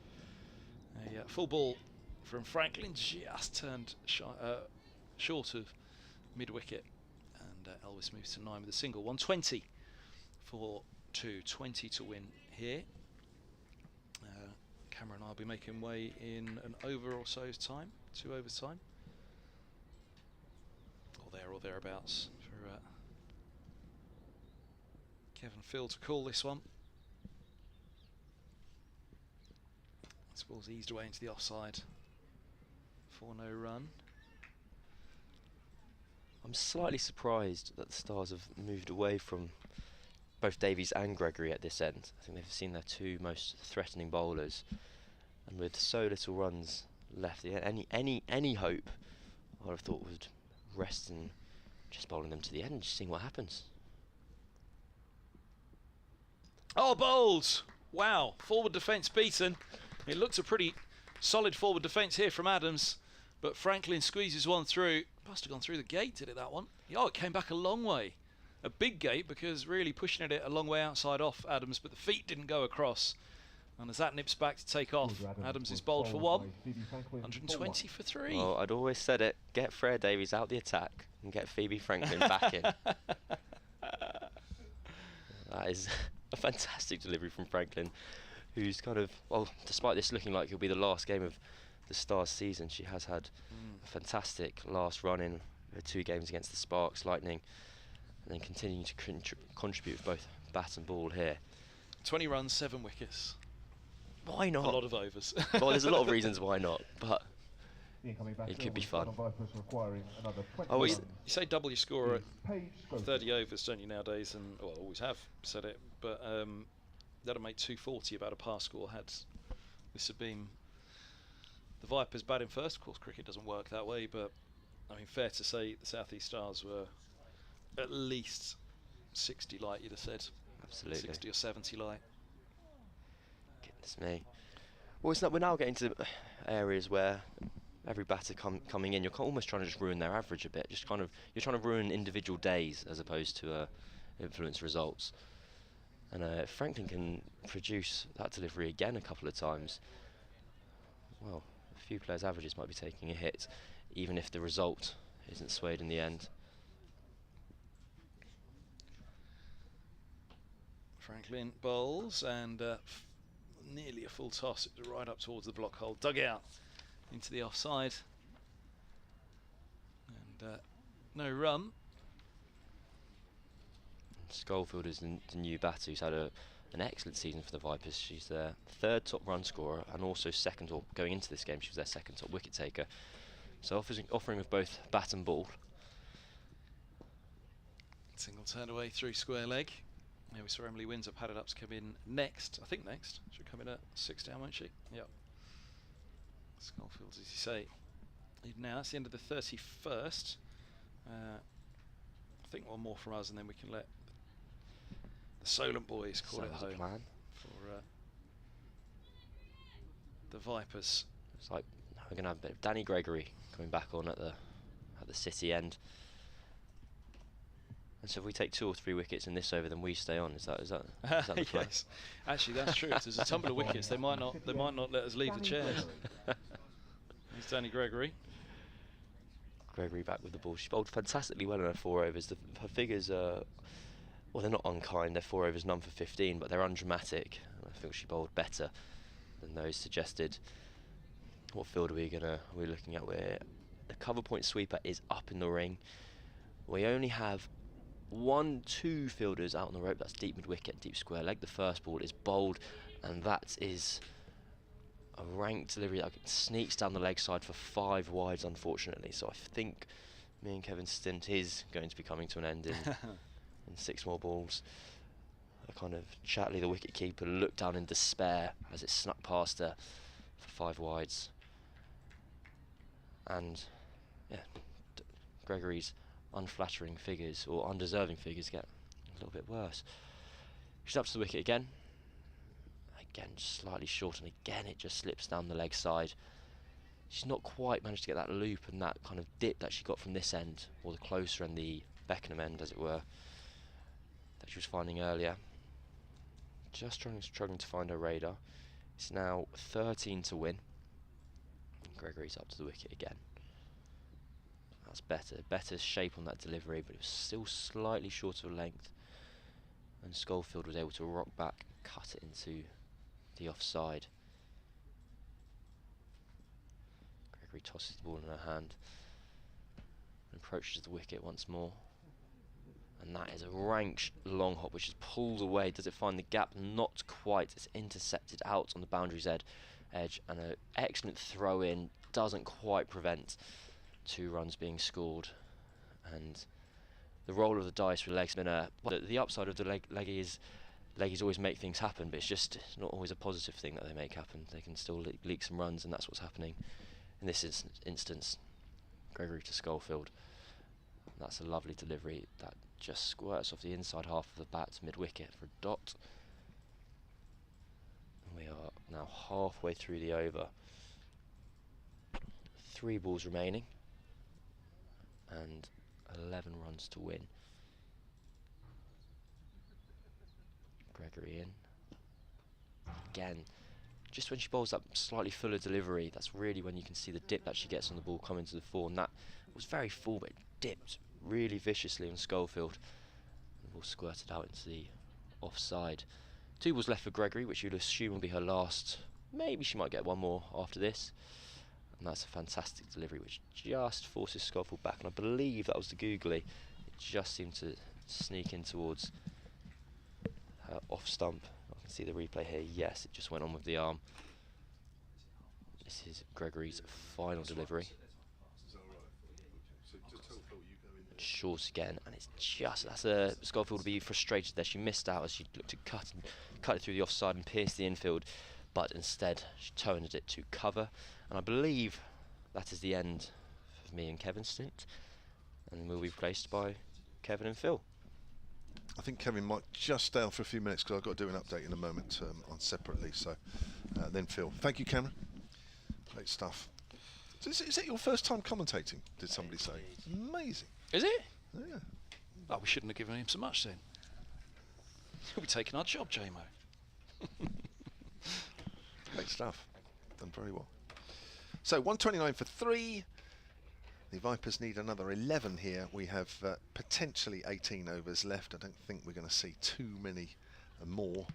a full ball from Franklin, just turned short of mid-wicket, and Elwes moves to 9 with a single. 120 for 220 to win here. Cameron and I will be making way in an over or so's time, 2 overs time, or there or thereabouts, for Kevin Phil to call this one. This ball's eased away into the offside for no run. I'm slightly surprised that the Stars have moved away from both Davies and Gregory at this end. I think they've seen their 2 most threatening bowlers, and with so little runs left, any hope I would have thought would rest in just bowling them to the end, just seeing what happens. Oh, bowled! Wow, forward defence beaten. It looks a pretty solid forward defence here from Adams, but Franklin squeezes one through. Must have gone through the gate, did it, that one? Oh, it came back a long way. A big gate, because really pushing it a long way outside off Adams, but the feet didn't go across. And as that nips back to take off, Adams is bowled for 1. 120 for 3. Well, I'd always said it, get Freya Davies out the attack and get Phoebe Franklin back in. That is a fantastic delivery from Franklin, who's kind of, well, despite this looking like it'll be the last game of the Stars season, she has had a fantastic last run in her 2 games against the Sparks, Lightning, and then continuing to contribute with both bat and ball here. 20 runs, 7 wickets. Why not? A lot of overs. Well, there's a lot of reasons why not, but it could be fun. Oh, you say double your score at 30 overs, don't you, nowadays? And well, always have said it, but that'll make 240 about a pass score. Had this had been the Vipers batting first, of course, cricket doesn't work that way, but I mean, fair to say the South East Stars were at least 60 light, you'd have said. Absolutely. 60 or 70 light. Goodness me. Well, it's not, we're now getting to areas where every batter coming in, you're almost trying to just ruin their average a bit. Just kind of, you're trying to ruin individual days as opposed to influence results. And if Franklin can produce that delivery again a couple of times, well, a few players' averages might be taking a hit, even if the result isn't swayed in the end. Franklin bowls and nearly a full toss right up towards the block hole, dug out into the offside, and no run. Schofield is the new batter who's had an excellent season for the Vipers. She's their 3rd top run scorer and also 2nd, or going into this game she was their 2nd top wicket taker. So offering of both bat and ball. Single turned away through square leg. Yeah, we saw Emily Windsor padded up to come in next. I think next. She'll come in at 6 down, won't she? Yep. Schofield, as you say. Now that's the end of the 31st. I think one more from us, and then we can let the Solent boys call it home for the Vipers. It's like we're going to have a bit of Danny Gregory coming back on at the the City end. And so if we take 2 or 3 wickets in this over, then we stay on. Is that the plan? Yes, actually that's true. If there's a tumble of wickets, they might not let us leave the chairs. He's Danny Gregory. Gregory back with the ball. She bowled fantastically well in her 4 overs. Her figures are, well, they're not unkind. They're 4 overs, none for 15, but they're undramatic. And I feel she bowled better than those suggested. What field are we looking at? Where the cover point sweeper is up in the ring. We only have 1-2 fielders out on the rope. That's deep mid wicket, deep square leg. The first ball is bowled, and that is a ranked delivery that sneaks down the leg side for 5 wides, unfortunately. So I think me and Kevin's stint is going to be coming to an end in 6 more balls. Kind of Chatley, the wicket keeper, looked down in despair as it snuck past her for 5 wides. And yeah, Gregory's unflattering figures, or undeserving figures, get a little bit worse. She's up to the wicket again. Again, just slightly short, and again it just slips down the leg side. She's not quite managed to get that loop and that kind of dip that she got from this end, or the closer end, the Beckenham end, as it were, that she was finding earlier. Just struggling to find her radar. It's now 13 to win. Gregory's up to the wicket again. That's better shape on that delivery, but it was still slightly short of length. And Schofield was able to rock back, cut it into the offside. Gregory tosses the ball in her hand, and approaches the wicket once more. And that is a rank long hop which is pulled away. Does it find the gap? Not quite. It's intercepted out on the boundary's edge, and an excellent throw in doesn't quite prevent 2 runs being scored. And the roll of the dice with leg spinner, the upside of the leggies always make things happen, but it's not always a positive thing that they make happen. They can still leak some runs, and that's what's happening in this instance. Gregory to Schofield. That's a lovely delivery that just squirts off the inside half of the bat to mid-wicket for a dot. And we are now halfway through the over. 3 balls remaining and 11 runs to win. Gregory in. Again, just when she bowls that slightly fuller delivery, that's really when you can see the dip that she gets on the ball coming to the fore, and that was very full, but it dipped really viciously on Schofield. The ball squirted out into the offside. 2 balls left for Gregory, which you'd assume will be her last. Maybe she might get 1 more after this. And that's a fantastic delivery which just forces Schofield back, and I believe that was the googly. It just seemed to sneak in towards her off stump. I can see the replay here. Yes, it just went on with the arm. This is Gregory's final delivery. Short again, and it's just, Schofield will be frustrated there. She missed out as she looked to cut it through the offside and pierce the infield, but instead she toned it to cover. And I believe that is the end of me and Kevin's stint, and we'll be replaced by Kevin and Phil. I think Kevin might just stay on for a few minutes because I've got to do an update in a moment on separately. So then Phil. Thank you, Cameron. Great stuff. So is it your first time commentating, did somebody say? Amazing. Is it? Yeah. Oh, we shouldn't have given him so much then. He'll be taking our job, JMO. Great stuff. Done very well. So 129 for 3. The Vipers need another 11 here. We have potentially 18 overs left. I don't think we're going to see too many more.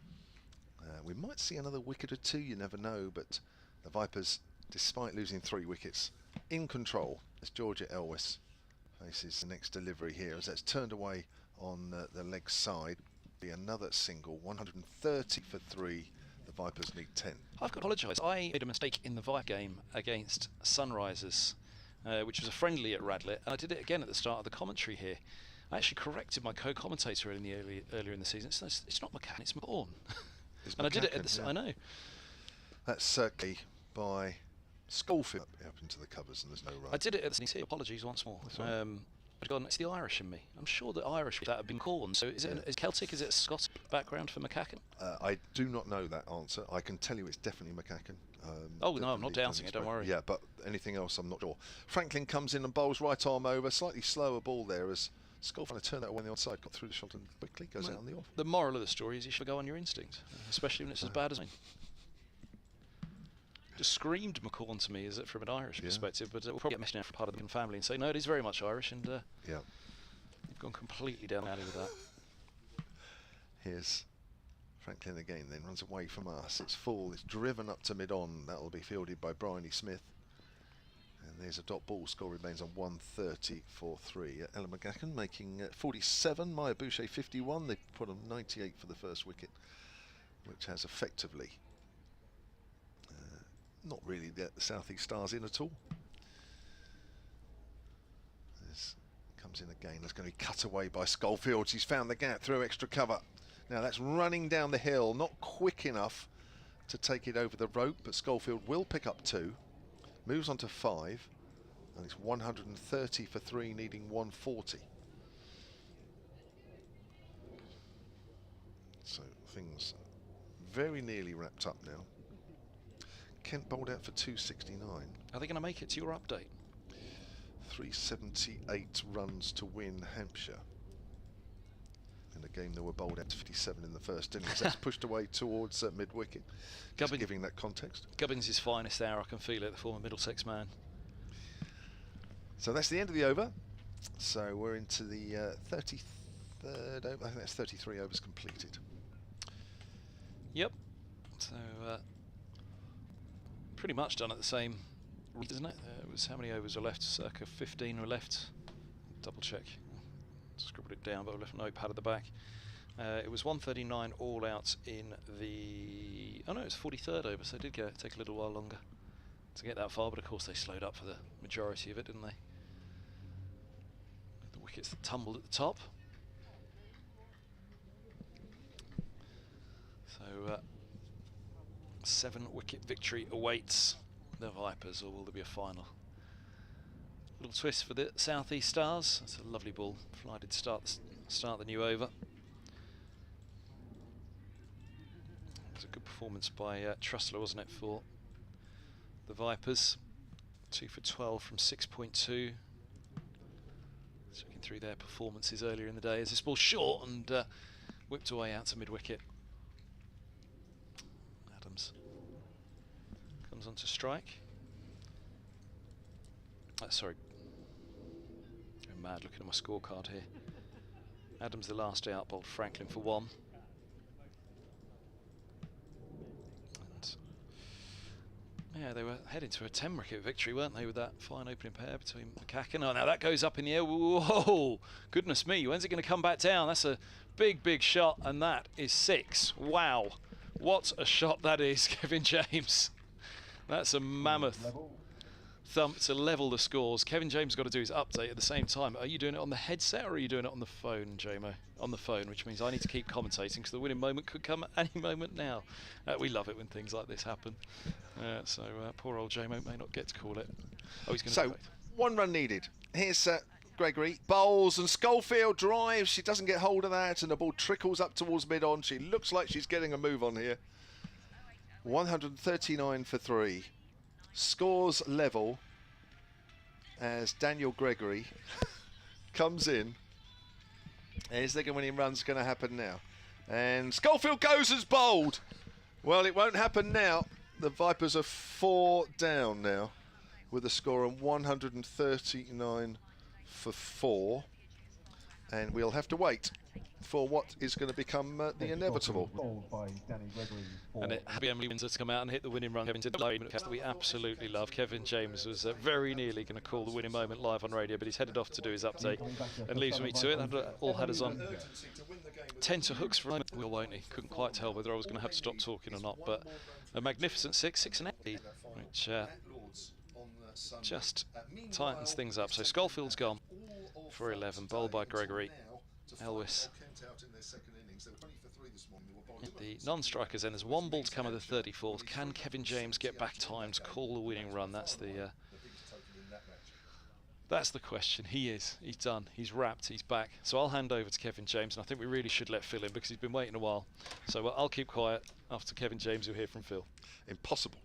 We might see another wicket or 2, you never know, but the Vipers, despite losing 3 wickets, in control as Georgia Elwes faces the next delivery here, as that's turned away on the leg side. Be another single, 130 for 3. The Vipers need 10. I've got to apologise. I made a mistake in the Viper game against Sunrisers, which was a friendly at Radlett, and I did it again at the start of the commentary here. I actually corrected my co-commentator earlier in the season. It's not McCann, it's McCorn. And I did it at the I know. That's certainly by Schofield up into the covers, and there's no run. I did it at the apologies once more. gone, it's the Irish in me. I'm sure the Irish that have been called. So is it is Celtic? Is it a Scots background for McCacken? I do not know that answer. I can tell you it's definitely McCacken. Oh no, I'm not doubting it. Don't worry. Yeah, but anything else, I'm not sure. Franklin comes in and bowls right arm over. Slightly slower ball there as Sculfin turned that away on the onside, got through the shot and quickly goes out on the off. The moral of the story is you should go on your instinct, especially when it's as bad as mine. Just screamed McCaughan to me, is it from an Irish perspective, but we'll probably get messaged out from part of the family and say no, it is very much Irish, and you've gone completely down the alley with that. Here's Franklin again, then runs away from us. It's full, it's driven up to mid-on. That'll be fielded by Bryony Smith. And there's a dot ball. Score remains on 130 for 3. Ellen McGacken making 47, Maya Boucher 51. They put on 98 for the first wicket, which has effectively not really let the South East Stars in at all. This comes in again. That's going to be cut away by Schofield. She's found the gap through extra cover. Now that's running down the hill, not quick enough to take it over the rope, but Schofield will pick up 2, moves on to 5, and it's 130 for 3, needing 140. So things very nearly wrapped up now. Kent bowled out for 269. Are they going to make it to your update? 378 runs to win Hampshire. In a game that were bowled out to 57 in the first innings. That's pushed away towards mid-wicket. Just giving that context. Gubbins' finest hour, I can feel it, the former Middlesex man. So that's the end of the over. So we're into the 33rd over. I think that's 33 overs completed. Yep. So pretty much done at the same rate, isn't it? It was how many overs were left? Circa 15 were left. Double check. Scribbled it down, but I left a notepad at the back. It was 139 all out in the... Oh no, it was 43rd over, so it did take a little while longer to get that far, but of course they slowed up for the majority of it, didn't they? The wickets that tumbled at the top. So 7-wicket victory awaits the Vipers, or will there be a final? Little twist for the South East Stars. That's a lovely ball. Fly did start the new over. It was a good performance by Trussler, wasn't it, for the Vipers? 2 for 12 from 6.2. Looking through their performances earlier in the day as this ball short and whipped away out to mid-wicket. Adams comes on to strike. Sorry. I'm mad looking at my scorecard here. Adams the last out, bowled Franklin for 1. And yeah, they were heading to a 10-wicket victory, weren't they, with that fine opening pair between McCacken. Oh, now that goes up in the air. Whoa, goodness me, when's it going to come back down? That's a big, big shot, and that is 6. Wow, what a shot that is, Kevin James. That's a mammoth thump to level the scores. Kevin James got to do his update at the same time. Are you doing it on the headset or are you doing it on the phone, JMO? On the phone, which means I need to keep commentating because the winning moment could come at any moment now. We love it when things like this happen. So poor old JMO may not get to call it. Oh, he's going to. So 1 run needed. Here's Gregory bowls and Schofield drives. She doesn't get hold of that, and the ball trickles up towards mid-on. She looks like she's getting a move on here. 139 for 3. Scores level as Daniel Gregory comes in. Is there winning run's going to happen now? And Schofield goes as bowled. Well, it won't happen now. The Vipers are 4 down now with a score of 139 for 4. And we'll have to wait for what is going to become the inevitable. And happy Emily Windsor to come out and hit the winning run. Kevin did we absolutely love. Kevin James was very nearly going to call the winning moment live on radio, but he's headed off to do his update and leaves me to it. And all headers on 10 to hooks for a moment. Will, won't he? Couldn't quite tell whether I was going to have to stop talking or not, but a magnificent 6 and 8, which just tightens things up. So Schofield's gone for 11, bowled by Gregory. Elwes at the non-strikers end. There's 1 ball to come at the 34th. Can Kevin James get back time to call the winning run? That's the That's the question. He is. He's done. He's wrapped. He's back. So I'll hand over to Kevin James, and I think we really should let Phil in because he's been waiting a while. So I'll keep quiet. After Kevin James, you'll hear from Phil. Impossible.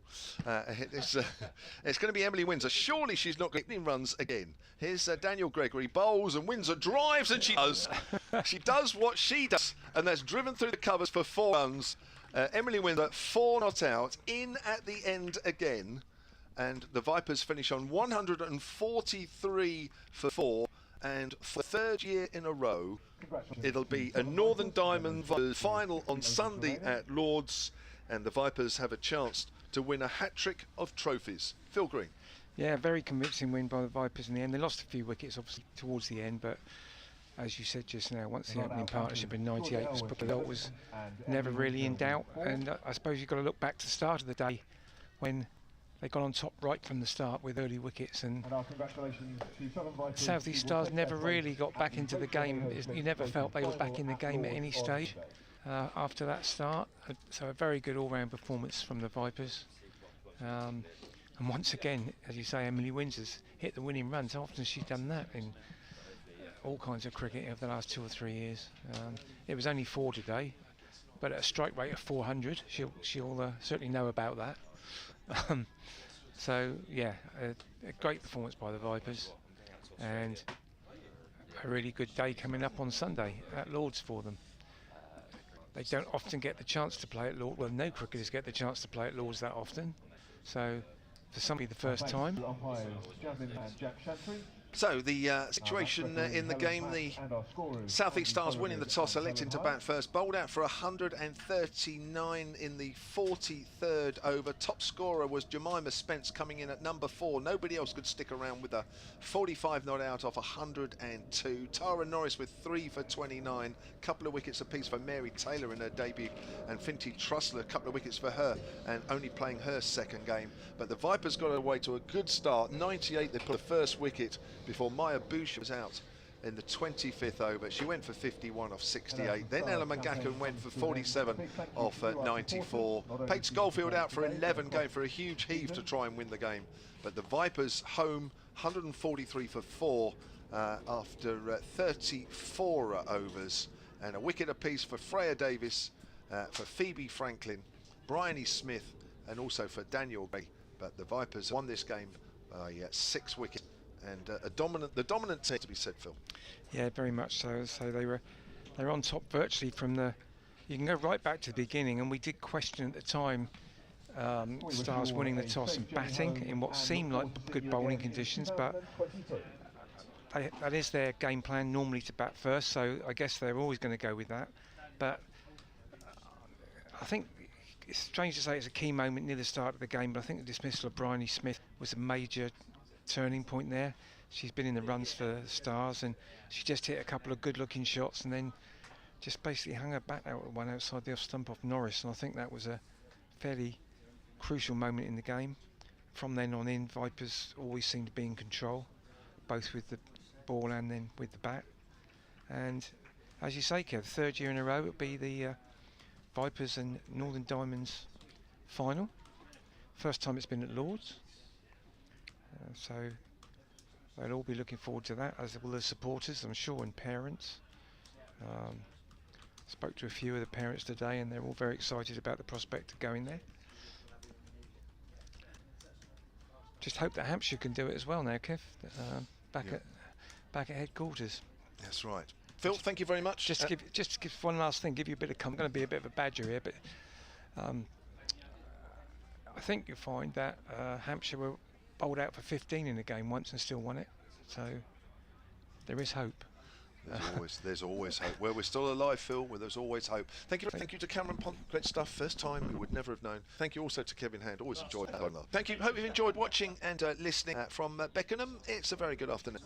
It's going to be Emily Windsor. Surely she's not going to runs again. Here's Daniel Gregory bowls, and Windsor drives, and she does. She does what she does, and that's driven through the covers for 4 runs. Emily Windsor 4 not out, in at the end again. And the Vipers finish on 143 for 4, and for the 3rd year in a row, it'll be a Northern Diamond final on Sunday at Lord's, and the Vipers have a chance to win a hat-trick of trophies. Phil Green. Yeah, very convincing win by the Vipers in the end. They lost a few wickets, obviously, towards the end, but as you said just now, once the opening partnership in '98 was put out, was never really in doubt. And I suppose you've got to look back to the start of the day when they got on top right from the start with early wickets, and South East Stars never really got back into the game. You never felt they were back in the game at any stage after that start. So a very good all-round performance from the Vipers. And once again, as you say, Emily Windsor's hit the winning runs. How often has she done that in all kinds of cricket over the last 2 or 3 years? It was only 4 today, but at a strike rate of 400, she'll certainly know about that. So yeah, a great performance by the Vipers, and a really good day coming up on Sunday at Lord's for them. They don't often get the chance to play at Lord's. Well, no cricketers get the chance to play at Lord's that often, so for somebody the first time. So the situation in the game, the South East Stars winning the toss, electing to bat first, bowled out for 139 in the 43rd over. Top scorer was Jemima Spence coming in at number 4. Nobody else could stick around with a 45 not out off 102. Tara Norris with 3 for 29. Couple of wickets apiece for Mary Taylor in her debut, and Finty Trussler, a couple of wickets for her, and only playing her second game. But the Vipers got away to a good start. 98, they put the first wicket before Maya Boucher was out in the 25th over. She went for 51 off 68. Then Ella McGacken went for 47 off 94. Paige Schofield out for 11, going for a huge heave to try and win the game. But the Vipers home 143 for 4 after 34 overs, and a wicket apiece for Freya Davis, for Phoebe Franklin, Bryony Smith, and also for Daniel Gray. But the Vipers won this game by 6 wickets. And the dominant team, to be said, Phil. Yeah, very much so. So they were on top virtually from the. You can go right back to the beginning, and we did question at the time Stars winning the toss and batting in what seemed like good bowling conditions, but that is their game plan normally, to bat first. So I guess they're always going to go with that. But I think it's strange to say it's a key moment near the start of the game, but I think the dismissal of Bryony Smith was a major turning point there. She's been in the runs for Stars, and she just hit a couple of good looking shots and then just basically hung her bat out one outside the off stump off Norris, and I think that was a fairly crucial moment in the game. From then on in, Vipers always seemed to be in control, both with the ball and then with the bat. And as you say, Kev, 3rd year in a row it'll be the Vipers and Northern Diamonds final. First time it's been at Lord's. So they'll all be looking forward to that, as will the supporters, I'm sure, and parents. Spoke to a few of the parents today, and they're all very excited about the prospect of going there. Just hope that Hampshire can do it as well now, Kev. Back at headquarters. That's right. Phil, thank you very much. Just to give one last thing, give you a bit of. I'm going to be a bit of a badger here, but I think you'll find that Hampshire were bowled out for 15 in the game once and still won it, so there is hope. There's always hope. Well, we're still alive, Phil. Well, there's always hope. Thank you to Cameron Pont. Great stuff. First time we would never have known. Thank you also to Kevin Hand. Always enjoyed that. Thank you. Hope you've enjoyed watching and listening from Beckenham. It's a very good afternoon.